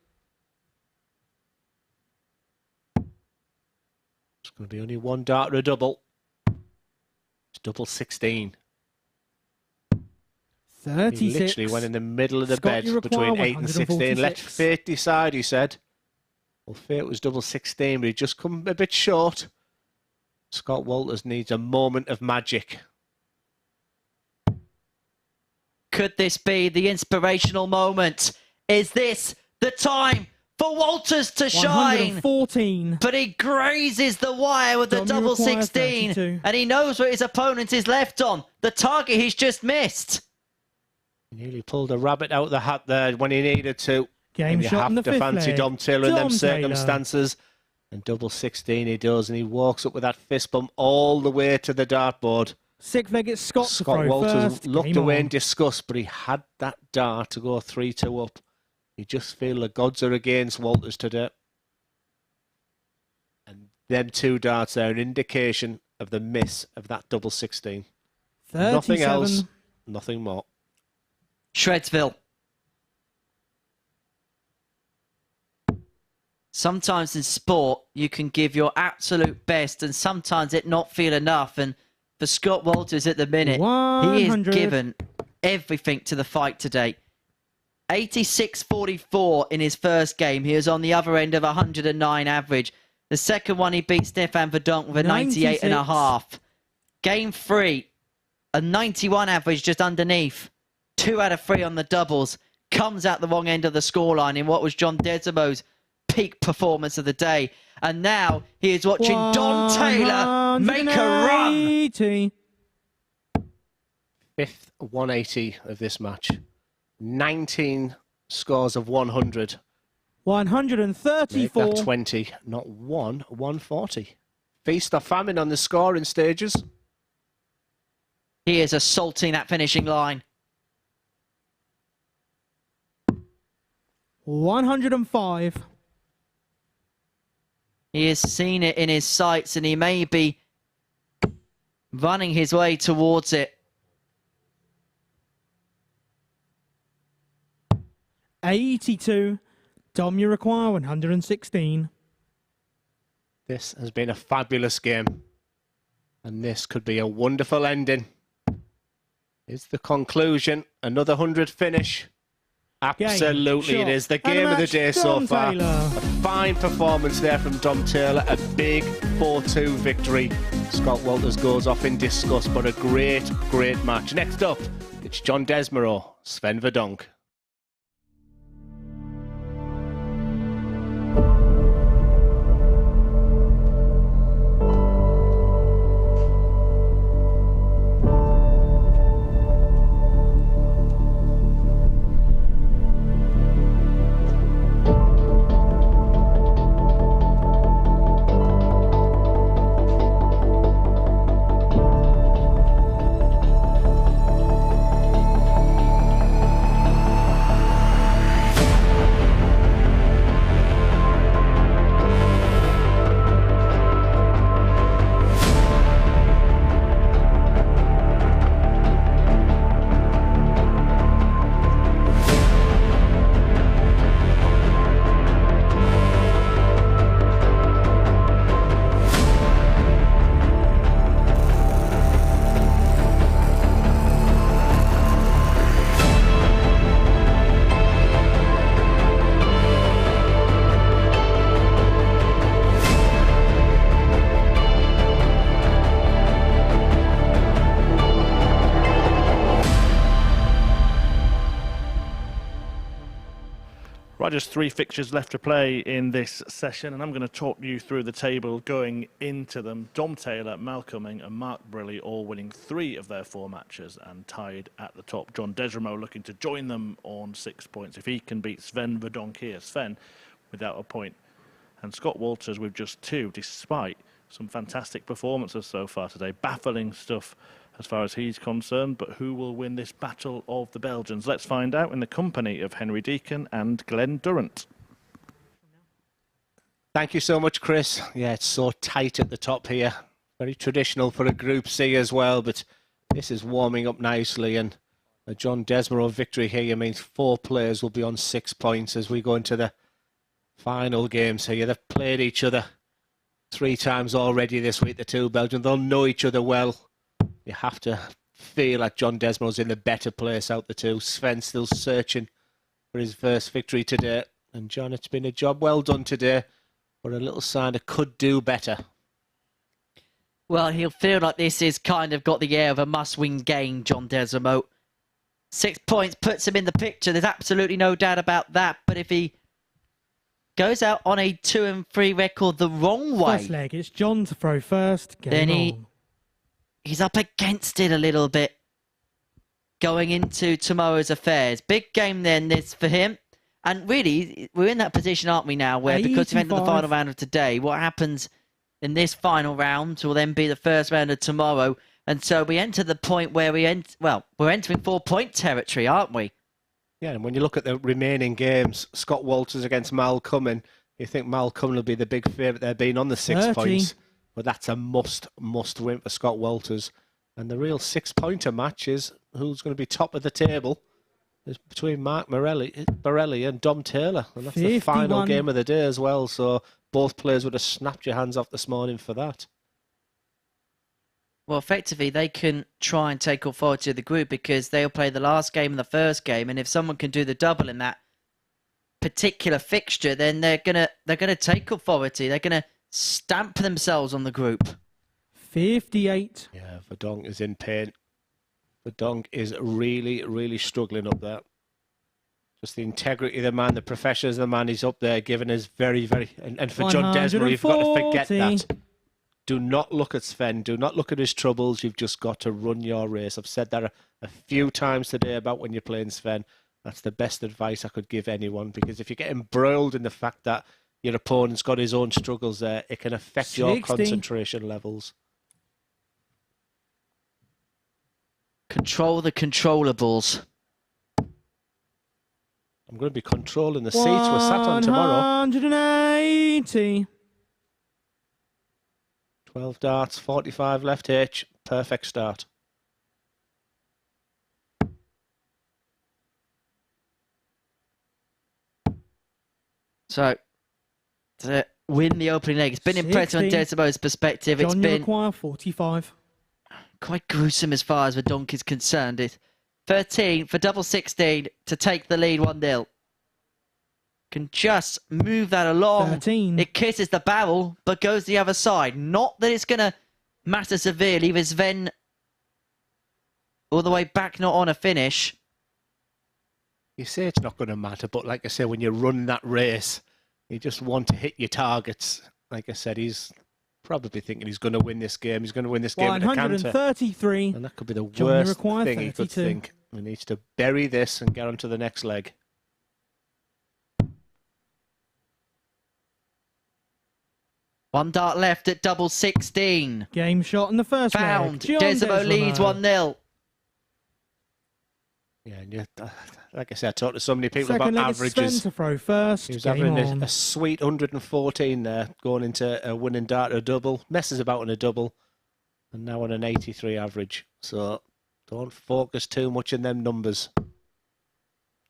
It's going to be only one dart or a double. It's double 16. 36. He literally went in the middle of the Scott, you bed require between 8 and 16. Let 146. fate decide, he said. Well, fate was double 16, but he just come a bit short. Scott Walters needs a moment of magic. Could this be the inspirational moment? Is this the time for Walters to shine? 114. But he grazes the wire with the Dom, you double require 16. 32. And he knows what his opponent is left on. The target he's just missed. He nearly pulled a rabbit out of the hat there when he needed to. Game And you shot have in the to fifth fancy leg. Dom Taylor in them Dom Taylor. circumstances. And double 16 he does, and he walks up with that fist bump all the way to the dartboard. Sixth leg, it's Scott to Scott throw Walters first. looked Game away on. in disgust, but he had that dart to go 3-2 up. You just feel the gods are against Walters today. And them two darts are an indication of the miss of that double 16. 37. Nothing else, nothing more. Shredsville. Sometimes in sport, you can give your absolute best and sometimes it not feel enough. And for Scott Walters at the minute, he is 100. given everything to the fight today. 86.44 in his first game. He was on the other end of 109 average. The second one, he beat Stefan Verdonk with a 98.5. Game 3, a 91 average just underneath. 2 out of 3 on the doubles. Comes out the wrong end of the scoreline in what was John Desimo's peak performance of the day. And now he is watching Dom Taylor make a run. 180. Fifth 180 of this match. 19 scores of 100. Make 134. that 20, not 140. Feast or famine on the scoring stages. He is assaulting that finishing line. 105. He has seen it in his sights and he may be running his way towards it. 82. Dom, you require 116. This has been a fabulous game. And this could be a wonderful ending. Is the conclusion another 100 finish? Absolutely it is. The game of the day so far. A fine performance there from Dom Taylor. A big 4-2 victory. Scott Walters goes off in disgust, but a great, great match. Next up, it's John Desmorow, Sven Verdonk. just 3 fixtures left to play in this session, and I'm going to talk you through the table going into them. Dom Taylor, Mal Cumming and Mark Briley all winning 3 of their 4 matches and tied at the top. John Desramo looking to join them on 6 points if he can beat Sven Verdonk here. Sven without a point. And Scott Walters with just 2, despite some fantastic performances so far today. Baffling stuff as far as he's concerned, but who will win this battle of the Belgians? Let's find out in the company of Henry Deacon and Glenn Durrant. Thank you so much, Chris. Yeah, it's so tight at the top here. Very traditional for a Group C as well, but this is warming up nicely. And a John Desmarais victory here means 4 players will be on 6 points as we go into the final games here. They've played each other 3 times already this week, the 2 Belgians. They'll know each other well. You have to feel like John Desmarais in the better place out the 2. Sven still searching for his first victory today. And John, it's been a job well done today, but a little sign of could do better. Well, he'll feel like this is kind of got the air of a must-win game, John Desramo. 6 points puts him in the picture. There's absolutely no doubt about that. But if he goes out on a 2-3 record the wrong way, First leg, it's John to throw first. Then Game on. he's up against it a little bit going into tomorrow's affairs. Big game then this for him. And really, we're in that position, aren't we now, where because we've entered the final round of today, what happens in this final round will then be the first round of tomorrow. And so we enter the point where we're entering 4-point territory, aren't we? Yeah, and when you look at the remaining games, Scott Walters against Mal Cumming, you think Mal Cumming will be the big favourite there being on the 6 points. But that's a must win for Scott Walters. And the real 6-pointer match is who's going to be top of the table. It's between Mark Borelli and Dom Taylor. And that's 51. The final game of the day as well. So both players would have snapped your hands off this morning for that. Well, effectively, they can try and take authority of the group because they'll play the last game and the first game. And if someone can do the double in that particular fixture, then they're gonna take authority. They're going to stamp themselves on the group. 58. Yeah, Verdonk is in pain. Verdonk is really, really struggling up there. Just the integrity of the man, the professionalism of the man, he's up there giving us very, very... And for John Desmarais, you've got to forget that. Do not look at Sven. Do not look at his troubles. You've just got to run your race. I've said that a few times today about when you're playing Sven. That's the best advice I could give anyone, because if you get embroiled in the fact that your opponent's got his own struggles there, it can affect your concentration levels. Control the controllables. I'm going to be controlling the seats we're sat on tomorrow. 180. 12 darts, 45 left H. Perfect start. So, to win the opening leg, it's been impressive on Desmarais' perspective. John, it's been require 45. Quite gruesome as far as Verdonk is concerned. It's 13 for double 16 to take the lead 1-0. Can just move that along. 13. It kisses the barrel, but goes the other side. Not that it's going to matter severely with Sven all the way back, not on a finish. You say it's not going to matter, but like I say, when you're running that race, you just want to hit your targets. Like I said, he's probably thinking he's going to win this game. He's going to win this game at a canter. 133. And that could be the worst thing he could think. He needs to bury this and get on to the next leg. One dart left at double 16. Game shot in the first Found. leg. Desramo leads 1-0. Yeah, and like I said, I talked to so many people Second about leg averages. Sven to throw first. He was Game having on. a sweet 114 there, going into a winning dart or a double. Messes about in a double, and now on an 83 average. So don't focus too much in them numbers.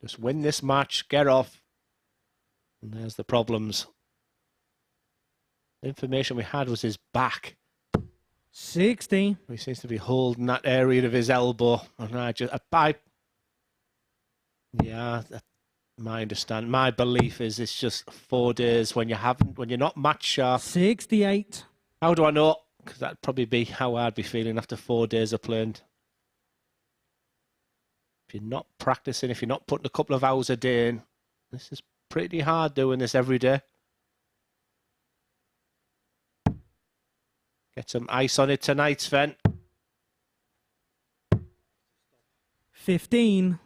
Just win this match, get off. And there's the problems. The information we had was his back. 60. He seems to be holding that area of his elbow. And my belief is it's just 4 days when you're not match sharp. 68. How do I know? Because that'd probably be how I'd be feeling after 4 days of playing. If you're not practicing, if you're not putting a couple of hours a day in, this is pretty hard doing this every day. Get some ice on it tonight, Sven. 15.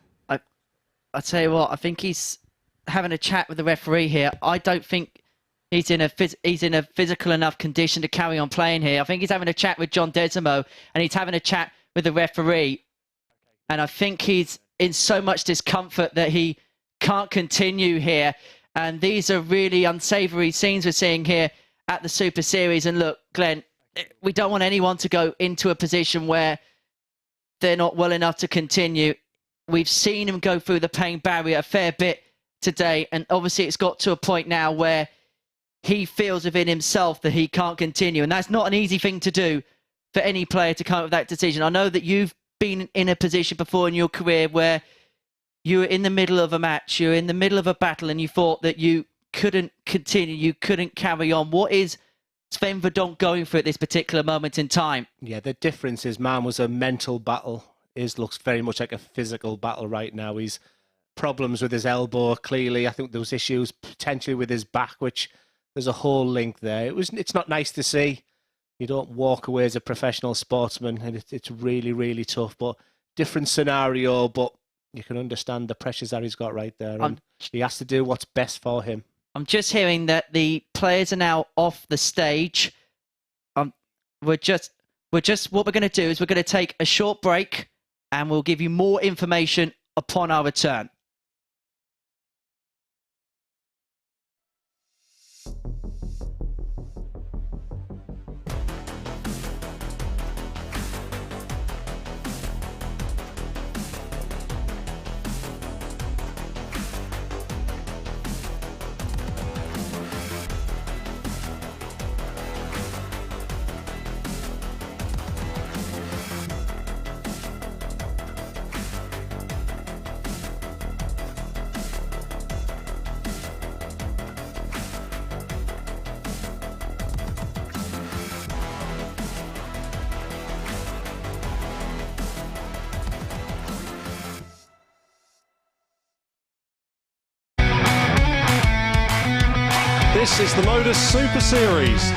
I tell you what, I think he's having a chat with the referee here. I don't think he's in a physical enough condition to carry on playing here. I think he's having a chat with John Desimo, and he's having a chat with the referee. And I think he's in so much discomfort that he can't continue here. And these are really unsavoury scenes we're seeing here at the Super Series. And look, Glenn, we don't want anyone to go into a position where they're not well enough to continue. We've seen him go through the pain barrier a fair bit today, and obviously it's got to a point now where he feels within himself that he can't continue, and that's not an easy thing to do for any player to come up with that decision. I know that you've been in a position before in your career where you were in the middle of a match, you're in the middle of a battle, and you thought that you couldn't continue, you couldn't carry on. What is Sven Verdonk going through at this particular moment in time? Yeah, the difference is mine was a mental battle. His looks very much like a physical battle right now. He's problems with his elbow, clearly. I think there was issues potentially with his back, which there's a whole link there. It's not nice to see. You don't walk away as a professional sportsman, and it's really, really tough. But different scenario, but you can understand the pressures that he's got right there. And he has to do what's best for him. I'm just hearing that the players are now off the stage. What we're going to do is we're going to take a short break, and we'll give you more information upon our return. This is the MODUS Super Series.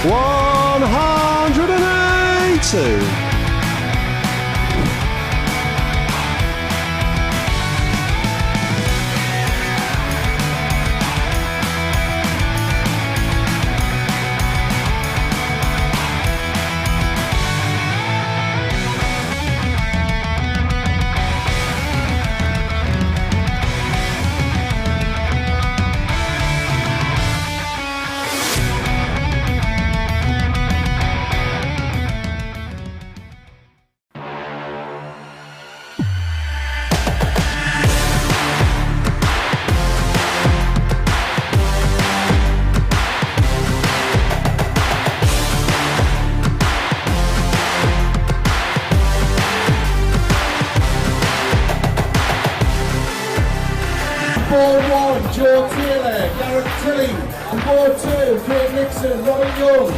$180. Board 1, Joe Taylor, Gareth Tilly. On board 2, Craig Nixon, Robin Young.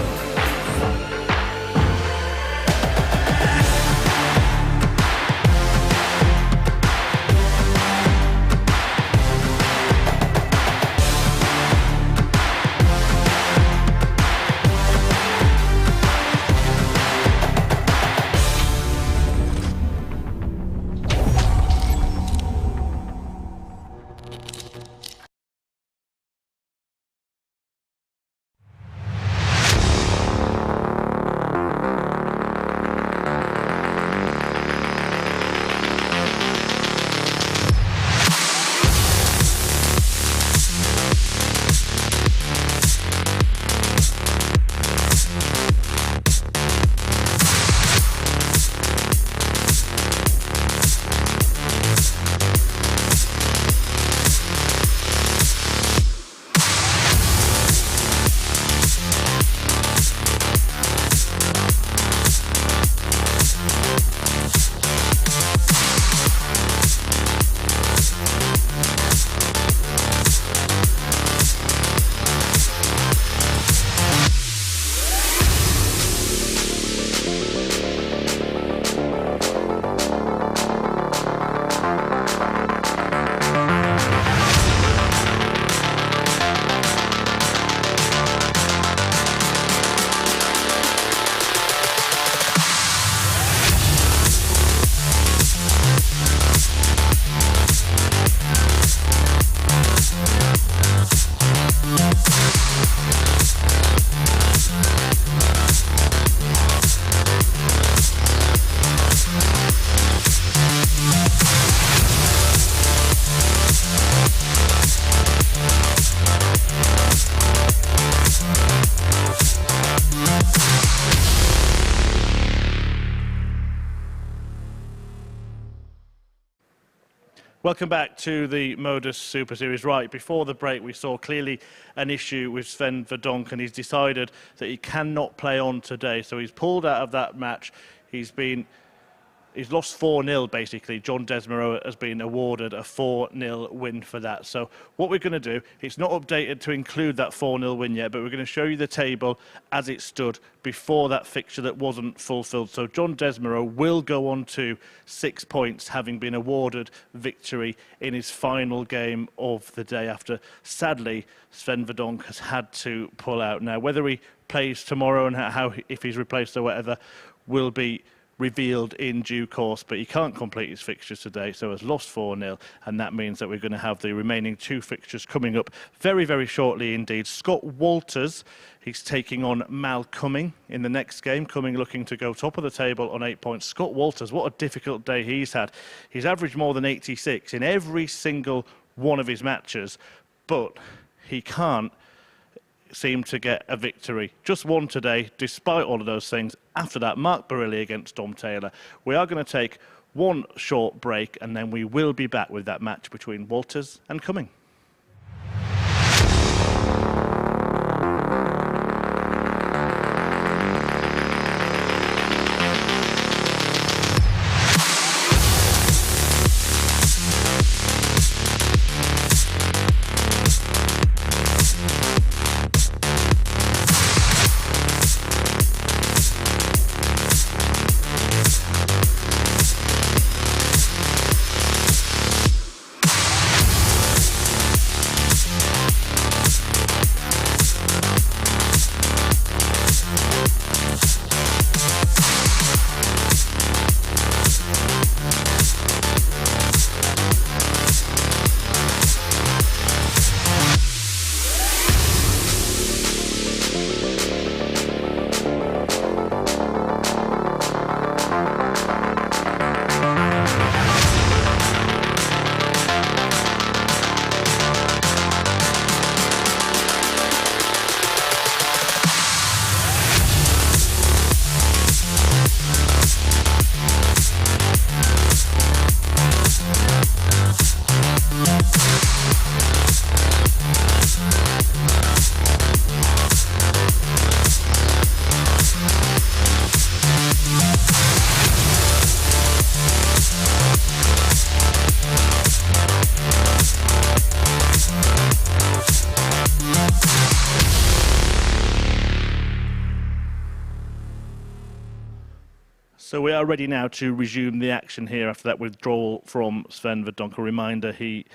Welcome back to the MODUS Super Series. Right, before the break, we saw clearly an issue with Sven Verdonk, and he's decided that he cannot play on today. So he's pulled out of that match. He's lost 4-0, basically. John Desmarais has been awarded a 4-0 win for that. So what we're going to do, it's not updated to include that 4-0 win yet, but we're going to show you the table as it stood before that fixture that wasn't fulfilled. So John Desmarais will go on to 6 points, having been awarded victory in his final game of the day after, sadly, Sven Verdonk has had to pull out. Now, whether he plays tomorrow and if he's replaced or whatever will be revealed in due course, but he can't complete his fixtures today, so has lost 4-0, and that means that we're going to have the remaining 2 fixtures coming up very, very shortly indeed. Scott Walters, he's taking on Mal Cumming in the next game. Cumming looking to go top of the table on 8 points. Scott Walters, what a difficult day he's had. He's averaged more than 86 in every single one of his matches, but he can't seem to get a victory. Just one today, despite all of those things. After that, Mark Barilli against Dom Taylor. We are going to take one short break, and then we will be back with that match between Walters and Cumming. So we are ready now to resume the action here after that withdrawal from Sven Verdonk. A reminder, he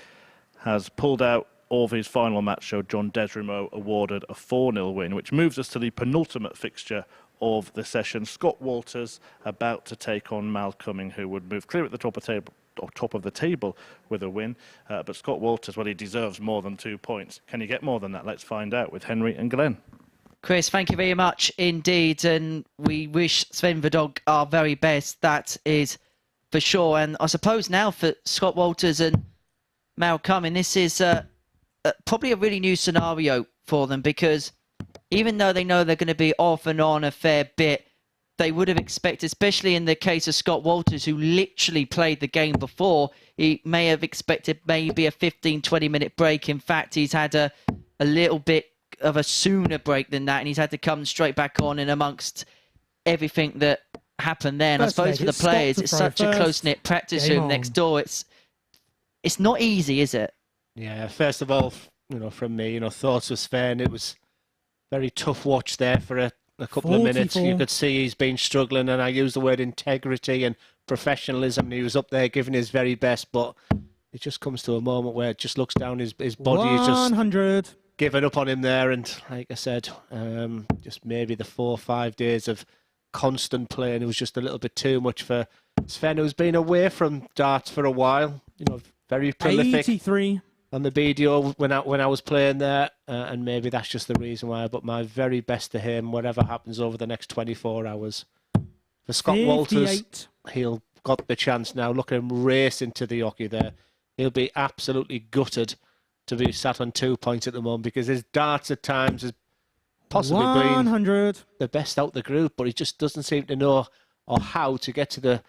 has pulled out of his final match, so John Desmarais awarded a 4-0 win, which moves us to the penultimate fixture of the session. Scott Walters about to take on Mal Cumming, who would move clear at the top of the table with a win. But Scott Walters, well, he deserves more than 2 points. Can he get more than that? Let's find out with Henry and Glenn. Chris, thank you very much indeed, and we wish Sven Verdonk our very best, that is for sure. And I suppose now for Scott Walters and Mal Cumming, this is probably a really new scenario for them, because even though they know they're going to be off and on a fair bit, they would have expected, especially in the case of Scott Walters, who literally played the game before, he may have expected maybe a 15-20 minute break. In fact, he's had a little bit of a sooner break than that, and he's had to come straight back on in amongst everything that happened there. And I suppose for the players, it's such a close-knit practice room next door. It's not easy, is it? Yeah, first of all, from me, thoughts of Sven. It was very tough watch there for a couple of minutes. You could see he's been struggling, and I use the word integrity and professionalism. He was up there giving his very best, but it just comes to a moment where it just looks down his body. 100. Is just given up on him there, and like I said, just maybe the 4 or 5 days of constant playing, it was just a little bit too much for Sven, who's been away from darts for a while. Very prolific 83 on the BDO when I was playing there, and maybe that's just the reason why. But my very best to him, whatever happens over the next 24 hours. For Scott 58. Walters, he'll got the chance now. Look at him race into the hockey there. He'll be absolutely gutted to be sat on 2 points at the moment, because his darts at times has possibly 100. been the best out the group, but he just doesn't seem to know or how to get to the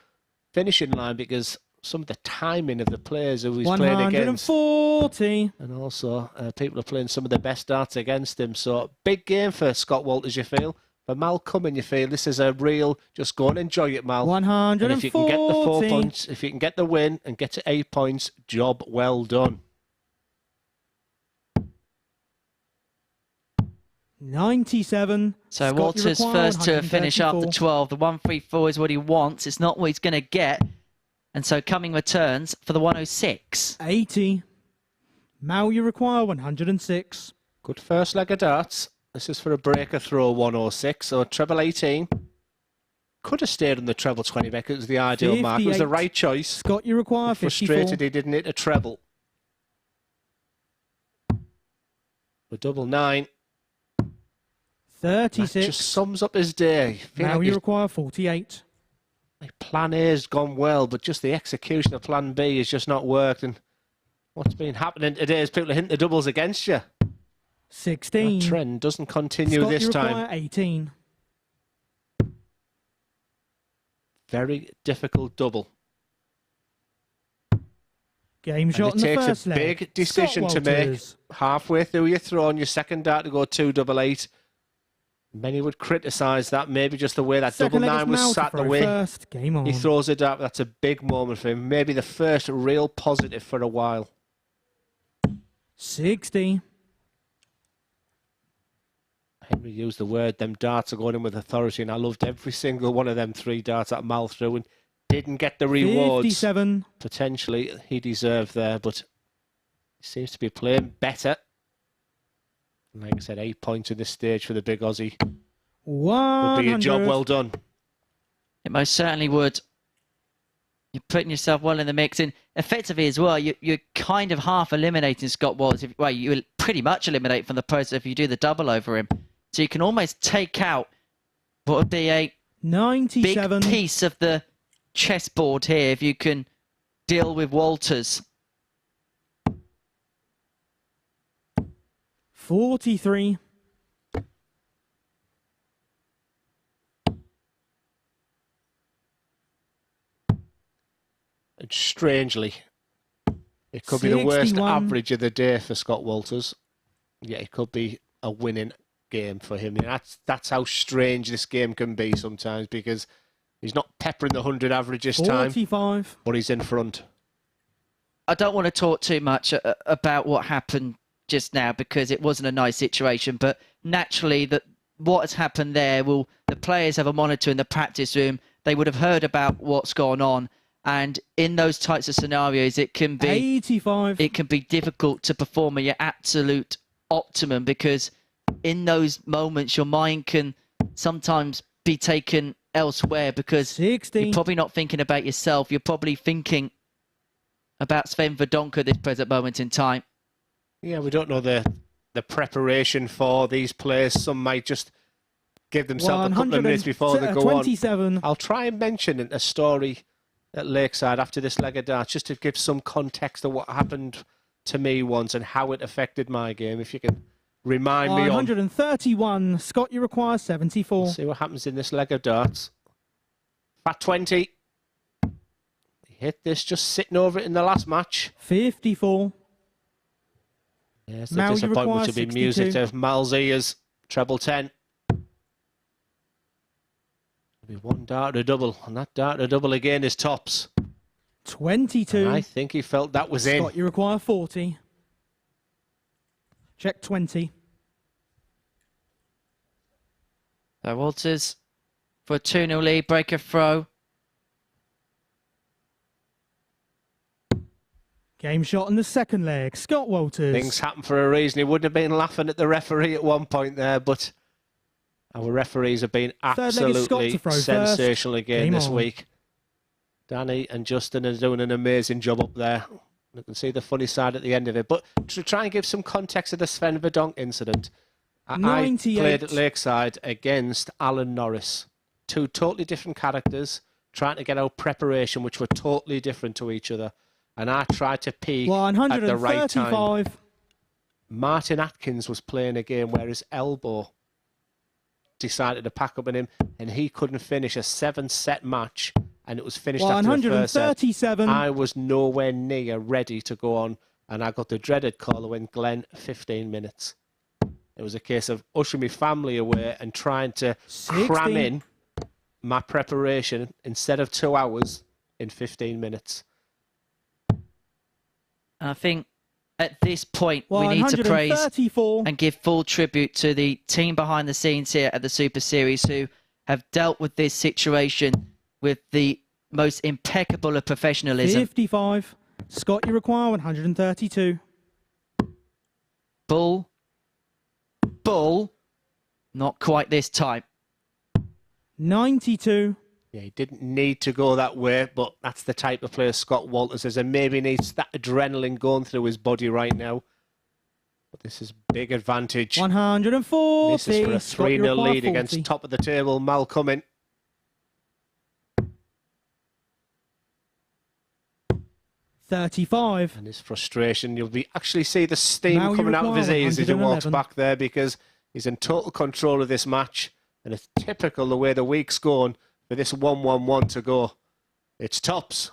finishing line, because some of the timing of the players who he's playing against. 140. And also, people are playing some of the best darts against him. So, big game for Scott Walters, you feel. For Mal Cumming, you feel this is a real, just go and enjoy it, Mal. 140. And if you can get the 4 points, if you can get the win and get to 8 points, job well done. 97. So Scott, Walters you require first to finish after 134. 12. The 134 is what he wants. It's not what he's going to get. And so Cumming returns for the 106. 80. Mal, you require 106. Good first leg of darts. This is for a breaker throw 106. So treble 18. Could have stayed on the treble 20 back. It was the ideal mark. It was the 58. right choice. Scott, you require 54. Frustrated he didn't hit a treble. The double 9. 36. That just sums up his day. Feel Now like you require 48. plan A has gone well, but just the execution of plan B has just not worked. And what's been happening today is people are hitting the doubles against you. 16. That trend doesn't continue Scott, this you require time. 18. Very difficult double. Game And shot it in the takes first a leg. big decision Scott to make. Walters. Halfway through your throw on your second dart to go 288. Many would criticise that, maybe just the way that Second double leg 9 is was Mal to sat the throw way. first. Game on. He throws it up. That's a big moment for him. Maybe the first real positive for a while. 60. Henry used the word, them darts are going in with authority, and I loved every single one of them 3 darts that Mal threw and didn't get the rewards 57. potentially he deserved there, but he seems to be playing better. And like I said, 8 points in this stage for the big Aussie. 100. Would be a job well done. It most certainly would. You're putting yourself well in the mix. And effectively as well, you're kind of half eliminating Scott Walters. Well, you pretty much eliminate from the process if you do the double over him. So you can almost take out what would be a 97. big piece of the chessboard here if you can deal with Walters. 43. And strangely, it could be the worst 61. average of the day for Scott Walters. Yeah, it could be a winning game for him. That's how strange this game can be sometimes, because he's not peppering the 100 average this time, 45. but he's in front. I don't want to talk too much about what happened just now because it wasn't a nice situation, but naturally what has happened there the players have a monitor in the practice room. They would have heard about what's gone on, and in those types of scenarios it can be 85. it can be difficult to perform at your absolute optimum, because in those moments your mind can sometimes be taken elsewhere, because 60. you're probably not thinking about yourself, you're probably thinking about Sven Verdonk at this present moment in time. Yeah, we don't know the preparation for these players. Some might just give themselves a couple of minutes before they go 27. on. I'll try and mention a story at Lakeside after this leg of darts, just to give some context of what happened to me once and how it affected my game. If you can remind me on. 131. Scott, you require 74. See what happens in this leg of darts. Fat 20. He hit this just sitting over it in the last match. 54. Yes, the Mal, you disappointment require to be music 62. to Mal's ears. Treble 10. Be one dart to double, and that dart to double again is tops. 22. And I think he felt that was in. Scott, you require 40. Check 20. So Walters for a 2-0 lead, break a throw. Game shot in the second leg. Scott Walters. Things happen for a reason. He wouldn't have been laughing at the referee at one point there, but our referees have been Third leg is Scott absolutely to throw sensational first. again Game this on. week. Danny and Justin are doing an amazing job up there. You can see the funny side at the end of it. But to try and give some context to the Sven Verdonk incident, I 98. played at Lakeside against Alan Norris. 2 totally different characters, trying to get our preparation, which were totally different to each other. And I tried to peak at the right time. 135. Martin Atkins was playing a game where his elbow decided to pack up on him, and he couldn't finish a 7-set match and it was finished after the first set. 137. I was nowhere near ready to go on, and I got the dreaded call when Glenn 15 minutes. It was a case of ushering my family away and trying to 60. cram in my preparation instead of 2 hours in 15 minutes. And I think at this point, we need to praise 134. and give full tribute to the team behind the scenes here at the Super Series who have dealt with this situation with the most impeccable of professionalism. 55. Scott, you require 132. Bull. Not quite this time. 92. Yeah, he didn't need to go that way, but that's the type of player Scott Walters is, and maybe needs that adrenaline going through his body right now. But this is big advantage. 140. This is for a Scott, you 3-0 require lead 40. against top of the table, Mal coming. 35. And his frustration, you'll be actually see the steam Now you coming out of his require ears as he walks 111. back there, because he's in total control of this match, and it's typical the way the week's going for this 1-1-1 to go. It's tops.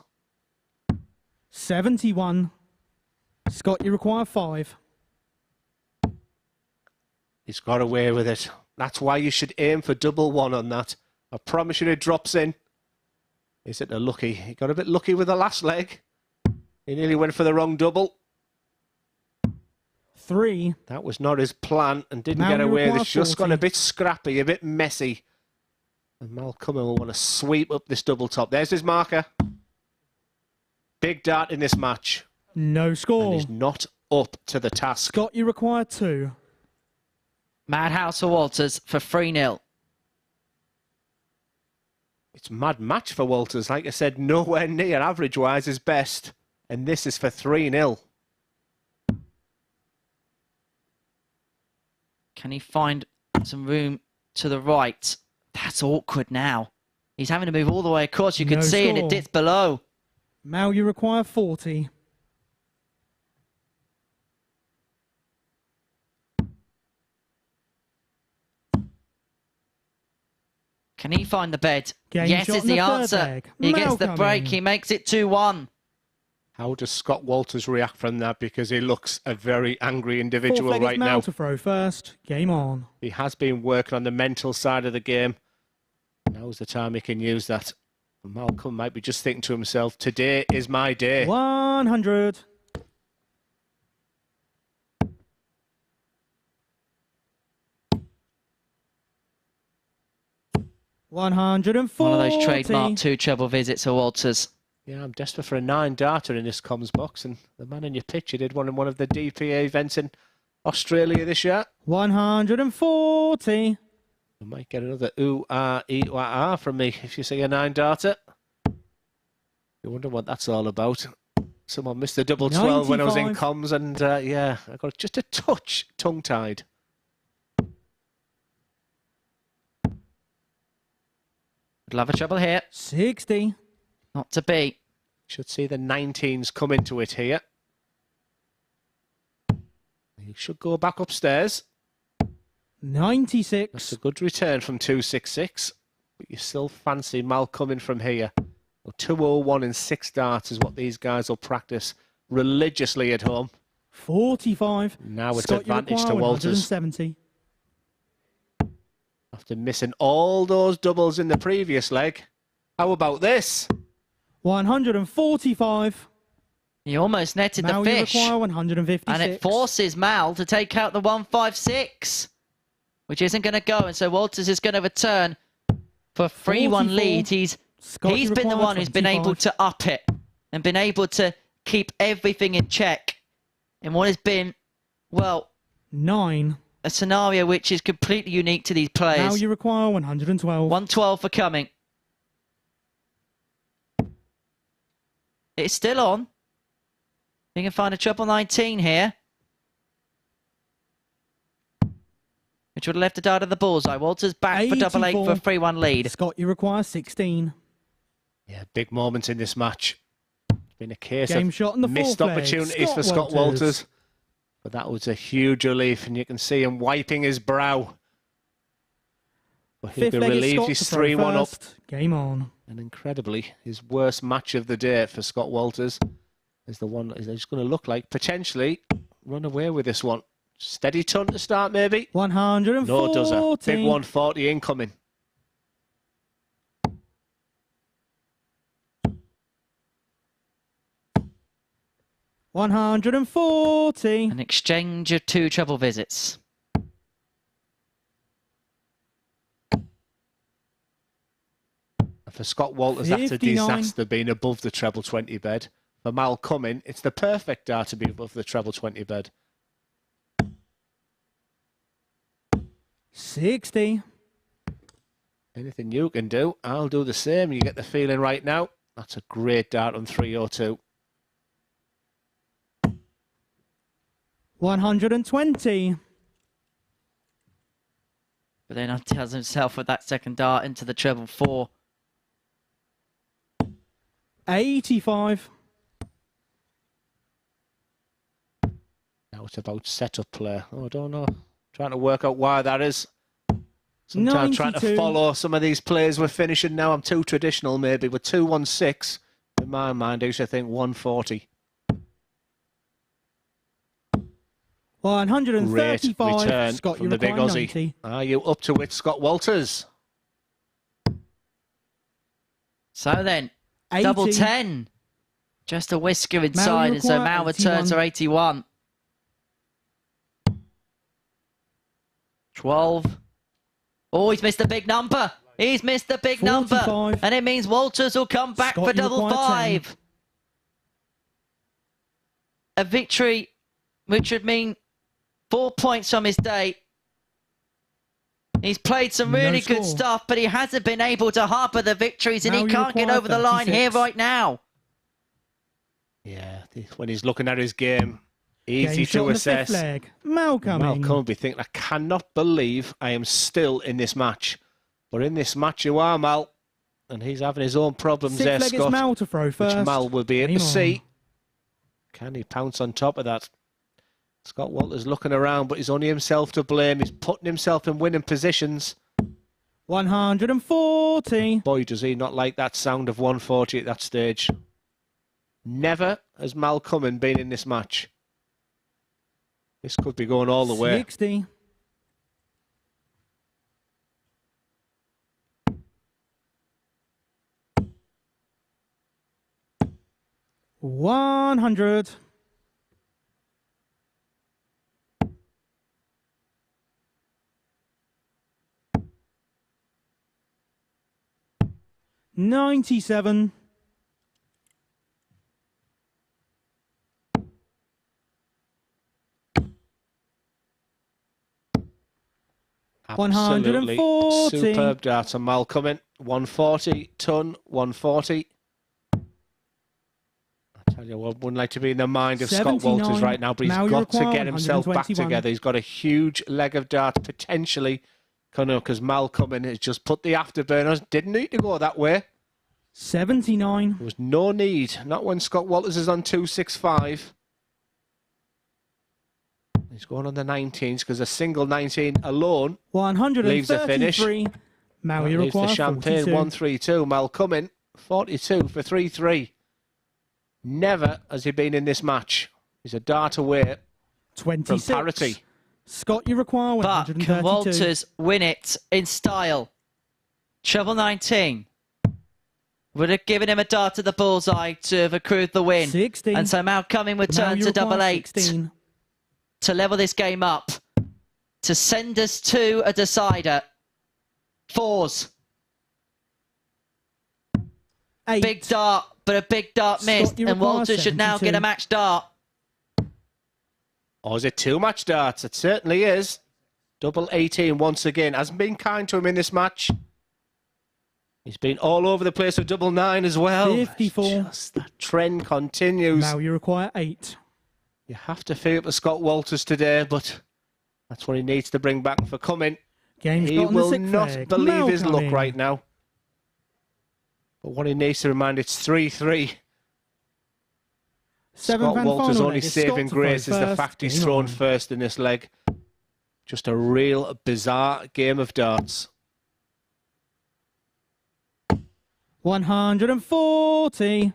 71. Scott, you require 5. He's got away with it. That's why you should aim for double one on that. I promise you it drops in. Is it a lucky? He got a bit lucky with the last leg. He nearly went for the wrong double. 3. That was not his plan and didn't Now get you away. require It's just 40. gone a bit scrappy, a bit messy. And Malcolm will want to sweep up this double top. There's his marker. Big dart in this match. No And score. he's not up to the task. Scott, you require 2. Madhouse for Walters for 3-0. It's a mad match for Walters. Like I said, nowhere near average-wise his best. And this is for 3-0. Can he find some room to the right? That's awkward now. He's having to move all the way across. You can No see, and it score. dips below. Mal, you require 40. Can he find the bed? Game Yes, shot is in the the third answer. leg. He gets Mal the break. coming. He makes it 2-1. How does Scott Walters react from that? Because he looks a very angry individual Fourth leg is right Mal now. to throw first. Game on. He has been working on the mental side of the game. Now's the time he can use that. Malcolm might be just thinking to himself, today is my day. 100. One of those 140. trademark 2 treble visits for Walters. Yeah, I'm desperate for a 9-darter in this comms box, and the man in your picture did one in one of the DPA events in Australia this year. 140. I might get another ooh, ah, ee, wah, ah from me if you see a 9-darter. You wonder what that's all about. Someone missed the double 12 when I was in 95. comms, and yeah, I got just a touch tongue-tied. Would love a treble here. 60. Not to be. Should see the 19s come into it here. You should go back upstairs. 96. That's a good return from 266. But you still fancy Mal coming from here. Well, 201 and 6 darts is what these guys will practice religiously at home. 45. Now it's Scott, you advantage to require Walters. 170. After missing all those doubles in the previous leg. How about this? 145. He almost netted Mal, the you fish. require 156. And it forces Mal to take out the 156, which isn't going to go. And so Walters is going to return for a 3-1 44. lead. He's Scott, you been the require one who's been 25. able to up it and been able to keep everything in check in what has been, well, 9. a scenario which is completely unique to these Now players. you require 112. 112 for coming. It's still on. You can find a treble 19 here, which would have left a dart of the bullseye. Walters back for double 8 for a 3-1 lead. Scott, you require 16. Yeah, big moments in this match. It's been a case Game of shot in the missed fourth leg. opportunities for Scott Scott Walters. But that was a huge relief, and you can see him wiping his brow. But he'll Fifth be leg is relieved Scott he's to throw 3-1 up. first. Game on. And incredibly, his worst match of the day for Scott Walters is the one that he's going to look like potentially run away with this one. Steady ton to start, maybe. 140. No, does a big 140 incoming. $140. An exchange of 2 treble visits. For Scott Walters, that's a 59. disaster being above the treble 20 bed. For Mal Cumming, it's the perfect dart to be above the treble 20 bed. 60. Anything you can do, I'll do the same. You get the feeling right now. That's a great dart on 302. 120. But then undoes himself with that second dart into the treble 4. 85. Now it's about setup play. Oh, I don't know. Trying to work out why that is. Sometimes trying to 92. follow some of these plays we're finishing now. I'm too traditional maybe. With 216, in my mind, I used to think 140. 135. Great return Scott, from you the big require Aussie. 90. Are you up to it, Scott Walters? So then, 80. double 10. Just a whisker inside, and so require Mal returns 81. to 81. 12. Oh, he's missed a big number. He's missed a big number. 45. And it means Walters will come back Scott, for you double require 10. 5. A victory which would mean 4 points from his day. He's played some No really good score. stuff, but he hasn't been able to harbour the victories, and Now he you can't get require over the line 36. here right now. Yeah, when he's looking at his game, easy Game shot to on the fifth assess. leg. Malcolm. Malcolm will be thinking, I cannot believe I am still in this match. But in this match you are, Mal. And he's having his own problems there, Sixth leg, it's Scott. Mal to throw first. Which Mal will be able to Anymore. see. Can he pounce on top of that? Scott Walters looking around, but he's only himself to blame. He's putting himself in winning positions. 140. Boy, does he not like that sound of 140 at that stage. Never has Mal Cumming been in this match. This could be going all the way. 60. 100. 97. 140. Absolutely superb dart on Mal Cumming. 140 ton, 140. I tell you what, wouldn't like to be in the mind of Scott 79. Walters right now, but he's Now you got to require get himself back 121. together. He's got a huge leg of dart potentially coming up because Mal Cumming has just put the afterburners. Didn't need to go that way. 79. There was no need. Not when Scott Walters is on 265. He's going on the 19s because a single 19 alone 133. leaves the finish. Maui Leaves the require champagne 42. 132. Mal Cumming 42 for 3-3. Never has he been in this match. He's a dart away from 26. parity. Scott, you require But 132. can Walters win it in style? Treble 19. Would have given him a dart to the bullseye to have accrued the win. 16. And so Mal Cumming would Now turn you to require double 8 16. to level this game up, to send us to a decider. 4s. 8. Big dart, but a big dart Scott, missed, you and require Walters should now 72. get a match dart. Or is it too much darts? It certainly is. Double 18 once again. Hasn't been kind to him in this match. He's been all over the place with double 9 as well. 54. Just that trend continues. Now you require 8. You have to feel it for Scott Walters today, but that's what he needs to bring back for Cumming. Game's He got on the will sixth not leg. believe his Malcolm luck in. right now. But what he needs to remind, it's 3-3. Seventh Scott and Walters' final only leg is Scott saving to throw grace is the first. fact he's Game thrown on. first in this leg. Just a real bizarre game of darts. 140.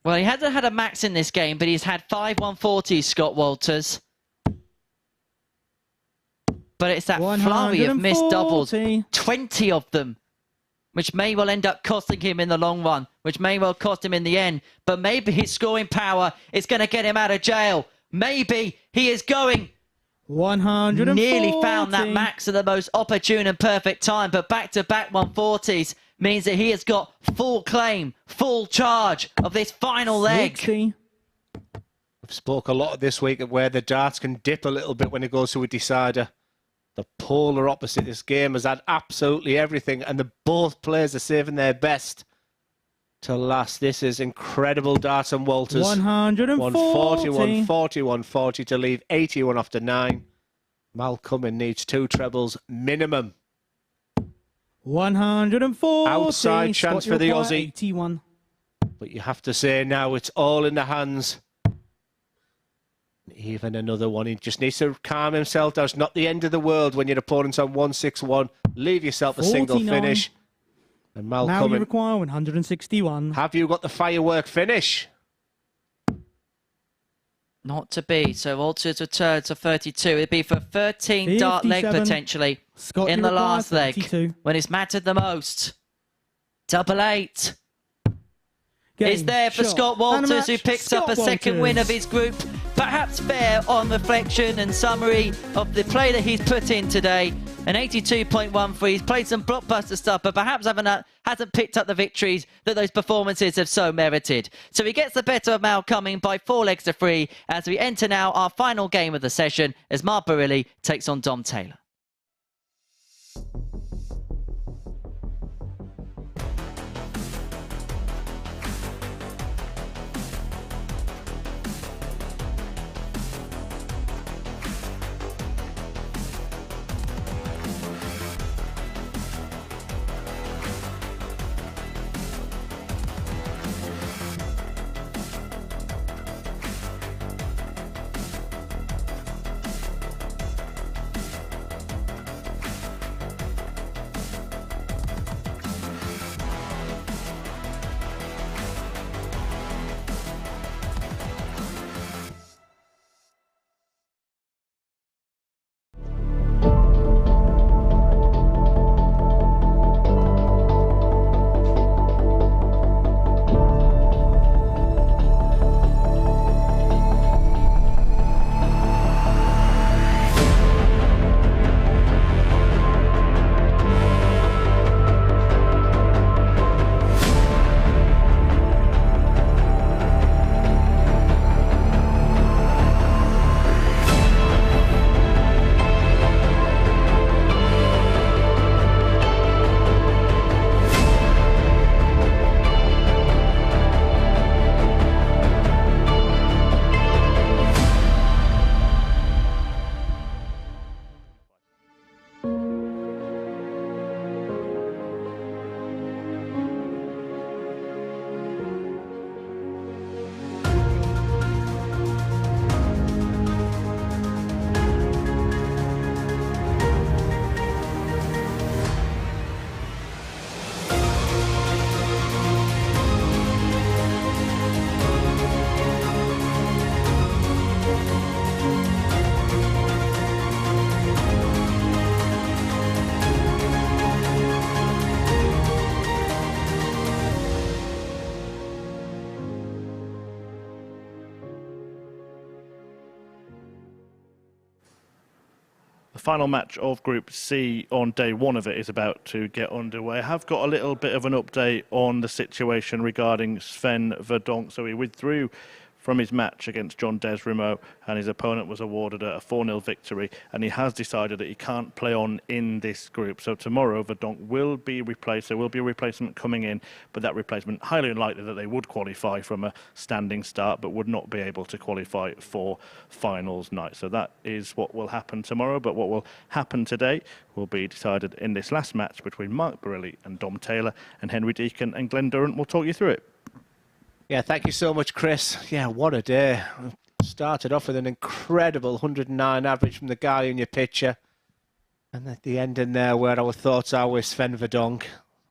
Well, he hasn't had a max in this game, but he's had 5 140s, Scott Walters. But it's that flurry of missed doubles, 20 of them, which may well end up costing him in the long run, which may well cost him in the end. But maybe his scoring power is going to get him out of jail. Maybe he is going. 140. Nearly found that max at the most opportune and perfect time, but back-to-back 140s means that he has got full claim, full charge of this final leg. 60. We've spoke a lot this week of where the darts can dip a little bit when it goes to a decider. The polar opposite. This game has had absolutely everything, and both players are saving their best to last. This is incredible darts and Walters. 140. 140, 140, 140 to leave 81 after 9. Malcolm needs 2 trebles minimum. 140. Outside chance for the Aussie. 81. But you have to say now it's all in the hands. Even another one. He just needs to calm himself down. It's not the end of the world when your opponent's on 161. Leave yourself a 49. single finish. And Now Malcolm, you require 161. have you got the firework finish? Not to be. So Walters returns to 32. It'd be for 13 dart leg 57. potentially Scott, in you the require last leg 32. when it's mattered the most. Double 8. Game, It's there for shot, Scott and a Walters, match. who picks Scott up a second win of his group. Perhaps fair on reflection and summary of the play that he's put in today. An 82.13. He's played some blockbuster stuff, but perhaps hasn't picked up the victories that those performances have so merited. So he gets the better of Mal Cumming by 4 legs to 3 as we enter now our final game of the session as Mark Barilli takes on Dom Taylor. The final match of Group C on day 1 of it is about to get underway. I have got a little bit of an update on the situation regarding Sven Verdonk. So he withdrew from his match against John Desrimo, and his opponent was awarded a 4-0 victory, and he has decided that he can't play on in this group. So tomorrow Verdonk will be replaced. There will be a replacement coming in, but that replacement, highly unlikely that they would qualify from a standing start, but would not be able to qualify for finals night. So that is what will happen tomorrow, but what will happen today will be decided in this last match between Mark Barilli and Dom Taylor, and Henry Deacon and Glenn Durrant will talk you through it. Yeah, thank you so much, Chris. Yeah, what a day. Started off with an incredible 109 average from the guy in your picture. And at the end in there where our thoughts are with Sven Verdonk.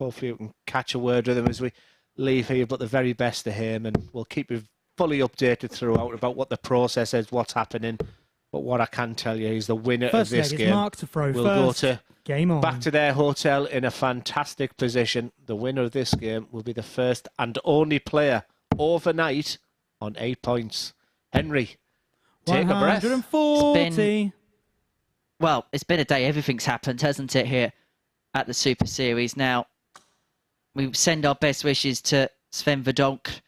hopefully we can catch a word with him as we leave here, but the very best to him, and we'll keep you fully updated throughout about what the process is, what's happening. But what I can tell you is the winner First of this leg is game Mark to throw will first. go to Game on. back to their hotel in a fantastic position. The winner of this game will be the first and only player overnight on 8 points. Henry, take a breath. 140. Well, it's been a day. Everything's happened, hasn't it, here at the Super Series. Now, we send our best wishes to Sven Verdonk.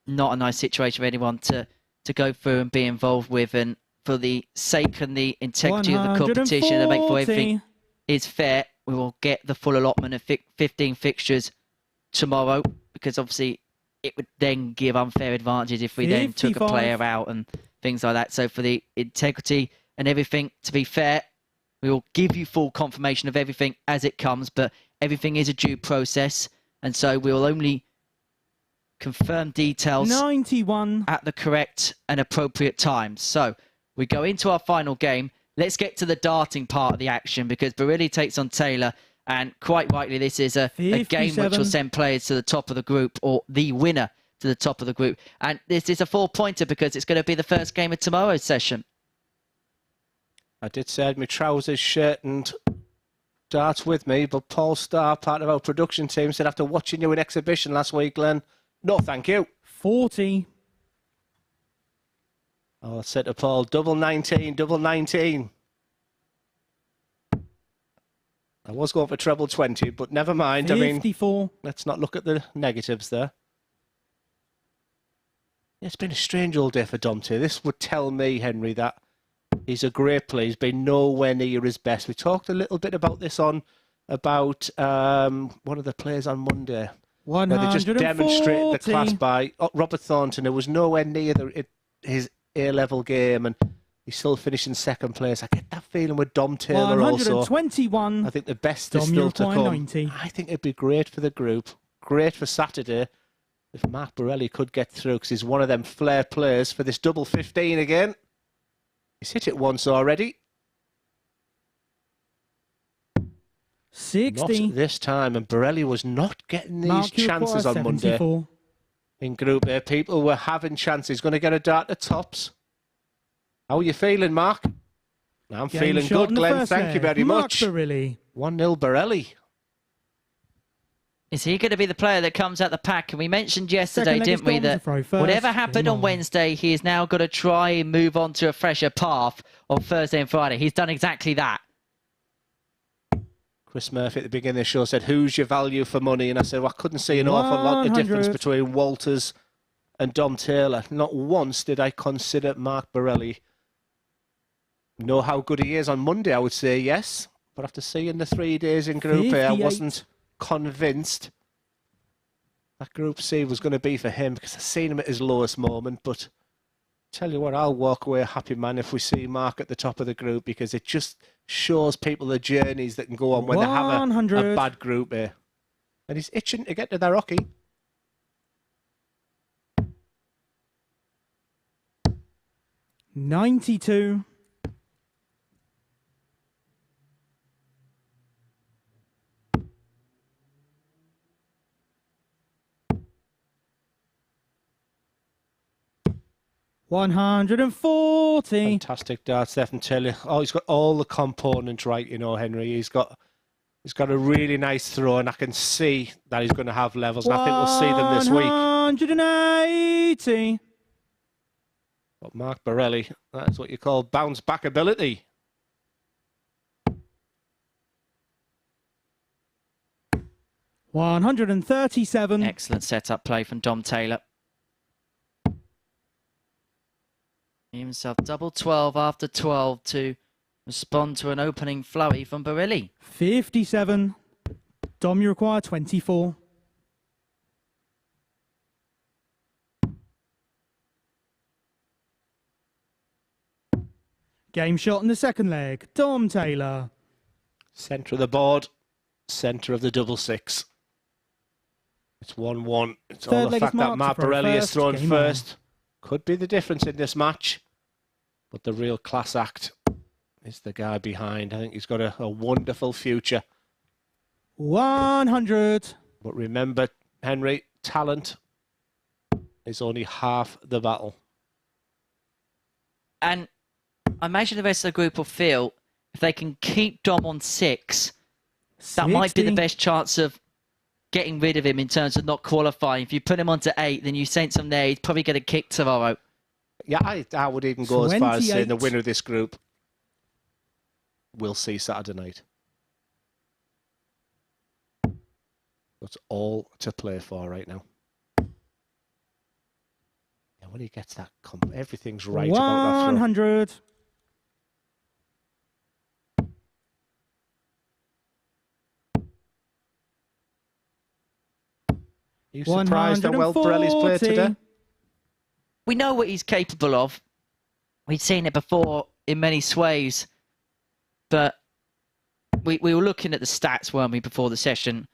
Not a nice situation for anyone to go through and be involved with. And for the sake and the integrity of the competition and make sure everything is fair, we will get the full allotment of 15 fixtures tomorrow, because obviously it would then give unfair advantage if we then took a player out and things like that. So for the integrity and everything to be fair, we will give you full confirmation of everything as it comes, but everything is a due process, and so we will only confirm details 91 at the correct and appropriate times. So we go into our final game. Let's get to the darting part of the action, because Barilli takes on Taylor, and quite rightly this is a game which will send players to the top of the group, or the winner to the top of the group. And this is a 4-pointer because it's going to be the first game of tomorrow's session. I did say I had my trousers, shirt and darts with me, but Paul Starr, part of our production team, said after watching you in exhibition last week, Glenn, no thank you. 40. I said to Paul, double 19, double 19. I was going for treble 20, but never mind. 54. I mean, let's not look at the negatives there. It's been a strange old day for Domte. This would tell me, Henry, that he's a great player. He's been nowhere near his best. We talked a little bit about this about one of the players on Monday. Where they just demonstrated the class by Robert Thornton, who was nowhere near his A-level game, and he's still finishing second place. I get that feeling with Dom Taylor 121. also. I think the best is still to come. 90. I think it'd be great for the group, great for Saturday, if Mark Borelli could get through, because he's one of them flair players for this double 15 again. He's hit it once already. 60. Not this time, and Borelli was not getting these chances on 74. Monday. In Group A, people were having chances. Going to get a dart at tops. How are you feeling, Mark? I'm feeling good, Glenn. Thank you very much. 1-0 Borelli. Is he going to be the player that comes out the pack? And we mentioned yesterday, didn't we, that whatever happened on Wednesday, he is now got to try and move on to a fresher path on Thursday and Friday. He's done exactly that. Chris Murphy at the beginning of the show said, who's your value for money? And I said, well, I couldn't see an awful lot of difference between Walters and Dom Taylor. Not once did I consider Mark Borelli. Know how good he is on Monday, I would say yes. But after seeing the 3 days in Group A, I wasn't convinced that Group C was going to be for him, because I've seen him at his lowest moment. But tell you what, I'll walk away a happy man if we see Mark at the top of the group, because it just shows people the journeys that can go on when they have a bad Group A. And he's itching to get to the Rocky. $92. $140. Fantastic dart, Stephen Taylor. Oh, he's got all the components right, you know, Henry. He's got a really nice throw, and I can see that he's going to have levels, and I think we'll see them this week. 180. But Mark Borelli, that's what you call bounce back ability. $137. Excellent setup play from Dom Taylor. Himself double 12 after 12 to respond to an opening flurry from Barilli. 57. Dom, you require 24. Game shot in the second leg. Dom Taylor. Centre of the board, centre of the double six. It's 1-1. It's all the fact that Mark Borelli has thrown first. Could be the difference in this match. But the real class act is the guy behind. I think he's got a wonderful future. 100. But remember, Henry, talent is only half the battle. And I imagine the rest of the group will feel if they can keep Dom on 6, that might be the 60. best chance of getting rid of him in terms of not qualifying. If you put him onto 8, then you sense him there, he's probably going to kick tomorrow. Yeah, I would even go as far as saying the 28. winner of this group we'll see Saturday night. That's all to play for right now. Yeah, when he gets that, everything's right about that throw. 100. Are you surprised how well Borelli's played today? We know what he's capable of. We'd seen it before in many sways. But we were looking at the stats, weren't we, before the session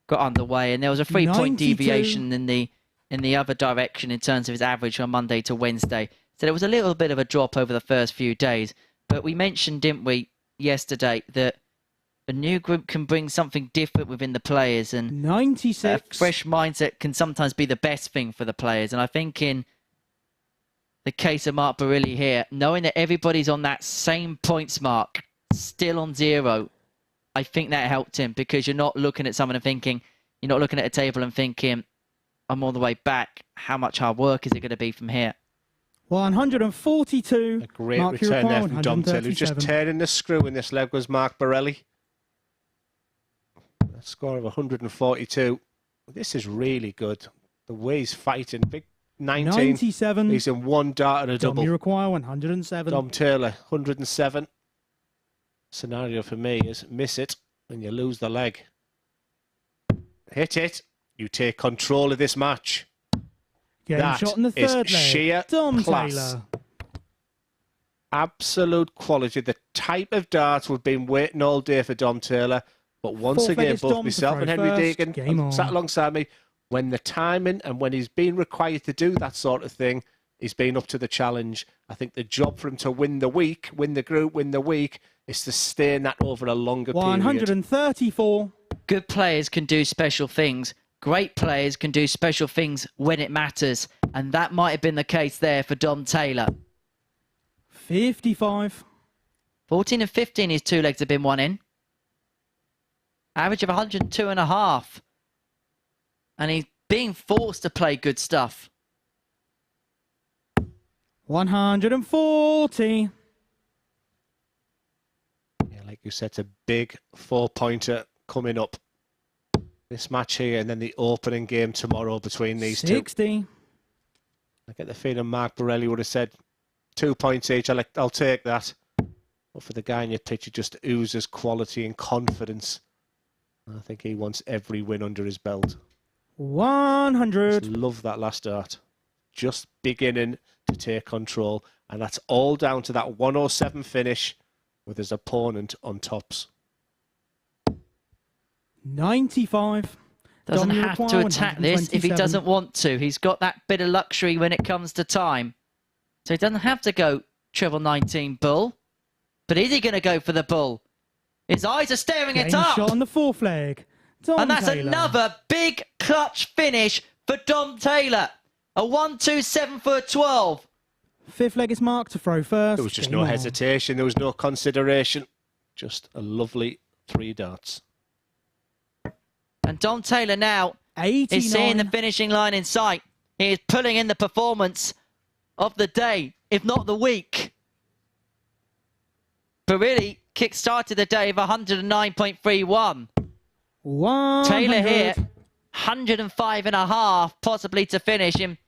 got underway, and there was a 3-point 92. deviation in the other direction in terms of his average from Monday to Wednesday. So there was a little bit of a drop over the first few days. But we mentioned, didn't we, yesterday, that a new group can bring something different within the players, and 96. a fresh mindset can sometimes be the best thing for the players. And I think in the case of Mark Barilli here, knowing that everybody's on that same points mark, still on 0, I think that helped him, because you're not looking at someone and thinking, you're not looking at a table and thinking, I'm all the way back. How much hard work is it going to be from here? 142. A great Mark return there Huracan, from Dom Taylor, who's just 137. turning the screw in this leg was Mark Borelli. A score of 142. This is really good. The way he's fighting. Big 19. 97. He's in one dart and a Dom double. Huracan, 107. Dom Taylor, 107. Scenario for me is miss it and you lose the leg. Hit it. You take control of this match. Game That shot in the is third leg. sheer Dom class. Taylor. Absolute quality. The type of darts we've been waiting all day for Dom Taylor. But once Fourth leg again, is both Dom to myself throw and Henry first. Deegan Game on. sat alongside me. When the timing and when he's been required to do that sort of thing, he's been up to the challenge. I think the job for him to win the week, win the group, win the week, is to sustain that over a longer period. 134. Good players can do special things. Great players can do special things when it matters. And that might have been the case there for Dom Taylor. 55. 14 and 15, his 2 legs have been won in. Average of 102.5. And he's being forced to play good stuff. 140. Yeah, like you said, it's a big 4-pointer coming up. This match here and then the opening game tomorrow between these 60. two. I get the feeling Mark Borelli would have said 2 points each. I'll take that. But for the guy in your pitch, he just oozes quality and confidence. I think he wants every win under his belt. 100. Just love that last dart. Just beginning to take control. And that's all down to that 107 finish with his opponent on tops. 95. Doesn't Dom have Huracan, to attack this if he 127. doesn't want to. He's got that bit of luxury when it comes to time. So he doesn't have to go treble 19 bull. But is he going to go for the bull? His eyes are staring Game it up. shot on the fourth leg. Dom And that's Taylor. another big clutch finish for Dom Taylor. A 1-2-7 for a 12. Fifth leg is Mark to throw first. There was just Game no on. hesitation. There was no consideration. Just a lovely 3 darts. And Dom Taylor now 89. is seeing the finishing line in sight. He is pulling in the performance of the day, if not the week. Barilli kick-started the day of 109.31. 100. Taylor here, 105.5, possibly to finish in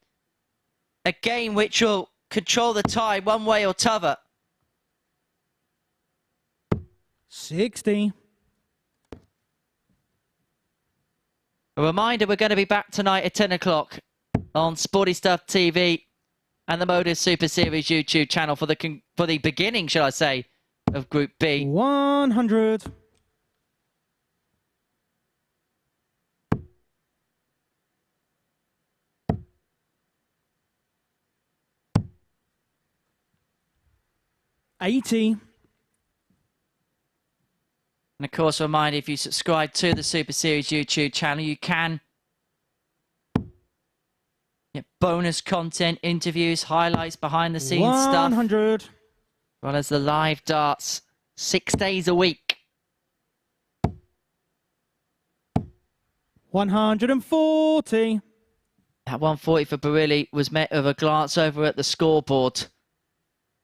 a game which will control the tide one way or t'other. 60. A reminder, we're going to be back tonight at 10 o'clock on Sporty Stuff TV and the MODUS Super Series YouTube channel for the beginning, shall I say, of Group B. 100. And of course, a reminder, if you subscribe to the Super Series YouTube channel, you can get bonus content, interviews, highlights, behind the scenes stuff. 100. As well as the live darts 6 days a week. 140. That 140 for Barilli was met with a glance over at the scoreboard.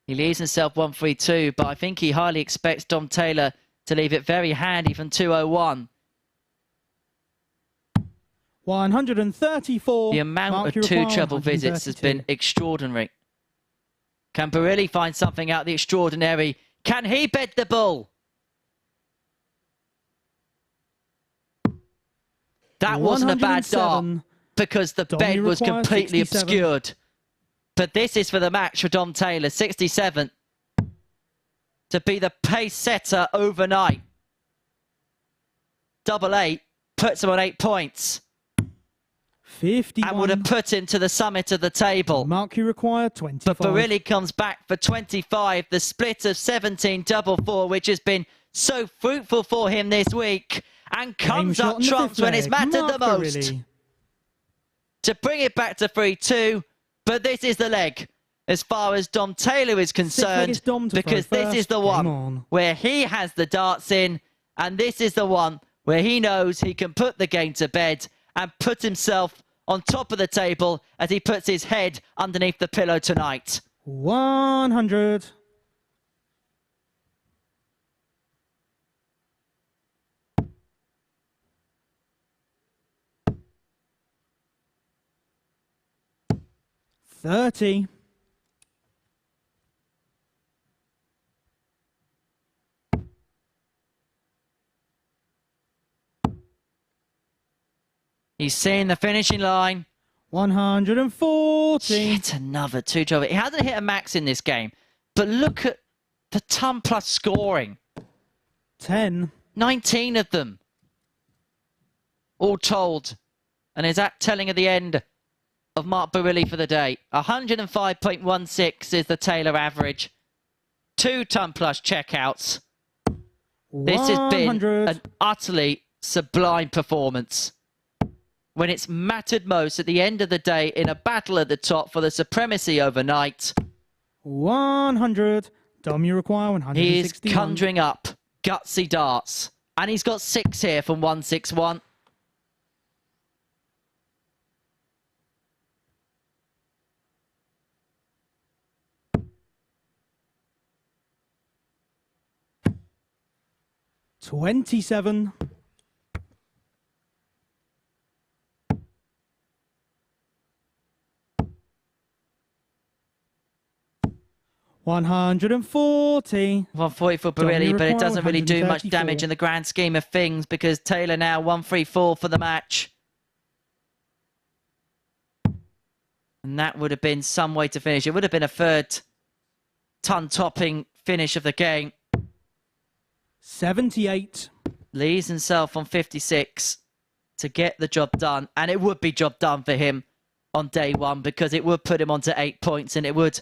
He leaves himself 132, but I think he highly expects Dom Taylor to leave it very handy from 201. 134. The amount of two treble visits has been extraordinary. Can Barilli find something out of the extraordinary? Can he bed the bull? That wasn't a bad dart because the bed was completely obscured. But this is for the match for Dom Taylor, 67. To be the pace setter overnight. 888 puts him on 8 points. 51. And would have put him to the summit of the table. Mark, you require 25. But Barilli comes back for 25. The split of 17 double-4, which has been so fruitful for him this week. And comes up trumps when it's mattered the most. Barilli. To bring it back to 3-2. But this is the leg as far as Dom Taylor is concerned. Because this is the one where he has the darts in. And this is the one where he knows he can put the game to bed and put himself on top of the table as he puts his head underneath the pillow tonight. 100. $30. He's seeing the finishing line. 140. It's another 2 treble. He hasn't hit a max in this game, but look at the ton plus scoring. 10. 19 of them. All told. And is that telling at the end of Mark Barilli for the day? 105.16 is the Taylor average. 2 ton plus checkouts. This has been an utterly sublime performance. When it's mattered most at the end of the day in a battle at the top for the supremacy overnight. 100. Dom, you require 161. He is conjuring up gutsy darts. And he's got 6 here from 161. $27. 140. 140 for Barilli, but it doesn't really do much damage in the grand scheme of things because Taylor now 134 for the match. And that would have been some way to finish. It would have been a third ton-topping finish of the game. 78. Leaves himself on 56 to get the job done. And it would be job done for him on day one because it would put him onto 8 points and it would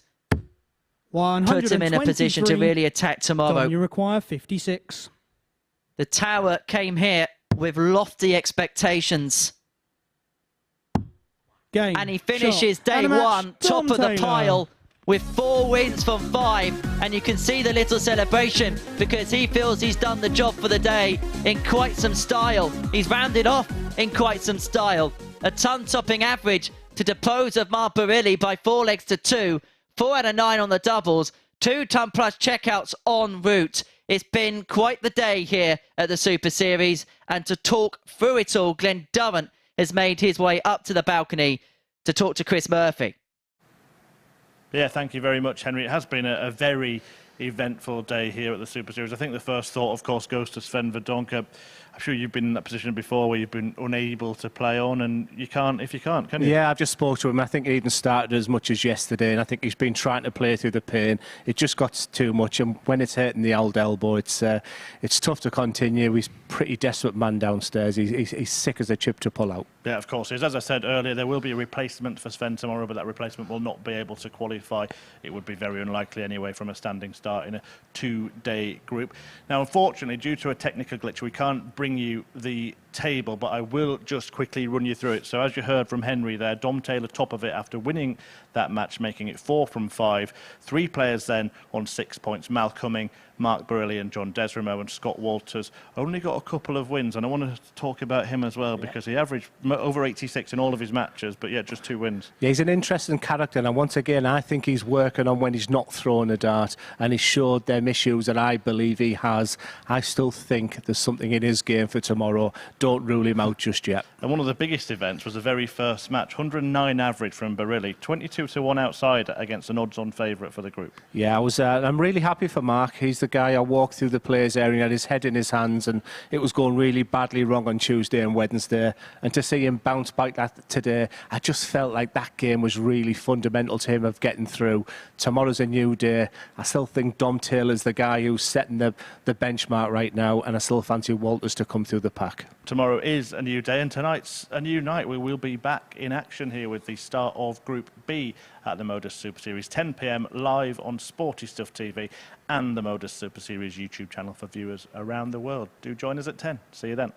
put him in a position to really attack tomorrow. Dom, you require 56. The tower came here with lofty expectations. Game, and he finishes shot, day one, top Dom of the Taylor. pile, with 4 wins from 5. And you can see the little celebration because he feels he's done the job for the day in quite some style. He's rounded off in quite some style. A ton-topping average to depose of Mark Barilli by 4 legs to 2. 4 out of 9 on the doubles. 2 ton plus checkouts en route. It's been quite the day here at the Super Series. And to talk through it all, Glenn Durrant has made his way up to the balcony to talk to Chris Murphy. Yeah, thank you very much, Henry. It has been a very eventful day here at the Super Series. I think the first thought, of course, goes to Sven Wawrinka. I'm sure you've been in that position before where you've been unable to play on, and you can't if you can't, can you? Yeah, I've just spoke to him. I think he even started as much as yesterday, and I think he's been trying to play through the pain. It just got too much, and when it's hurting the old elbow, it's tough to continue. He's a pretty desperate man downstairs. He's sick as a chip to pull out. Yeah, of course. As I said earlier, there will be a replacement for Sven tomorrow, but that replacement will not be able to qualify. It would be very unlikely anyway from a standing start in a 2-day group. Now, unfortunately, due to a technical glitch, we can't bring you the table, but I will just quickly run you through it. So as you heard from Henry there, Dom Taylor top of it after winning that match, making it 4 from 5. 3 players then on 6 points. Mal Cumming, Mark Burley and John Desremo, and Scott Walters only got a couple of wins, and I want to talk about him as well because he averaged over 86 in all of his matches, but yet just 2 wins. Yeah, he's an interesting character, and once again, I think he's working on when he's not throwing a dart, and he showed them issues that I believe he has. I still think there's something in his game for tomorrow. Don't rule him out just yet. And one of the biggest events was the very first match, 109 average from Barilli, 22-1 outside against an odds-on favourite for the group. Yeah, I'm really happy for Mark. He's the guy I walked through the players area and had his head in his hands, and it was going really badly wrong on Tuesday and Wednesday, and to see him bounce back that today, I just felt like that game was really fundamental to him of getting through. Tomorrow's a new day. I still think Dom Taylor's the guy who's setting the benchmark right now, and I still fancy Walters to come through the pack. Tomorrow is a new day, and tonight's a new night. We will be back in action here with the start of Group B at the MODUS Super Series, 10 p.m. live on Sporty Stuff TV and the MODUS Super Series YouTube channel for viewers around the world. Do join us at 10. See you then.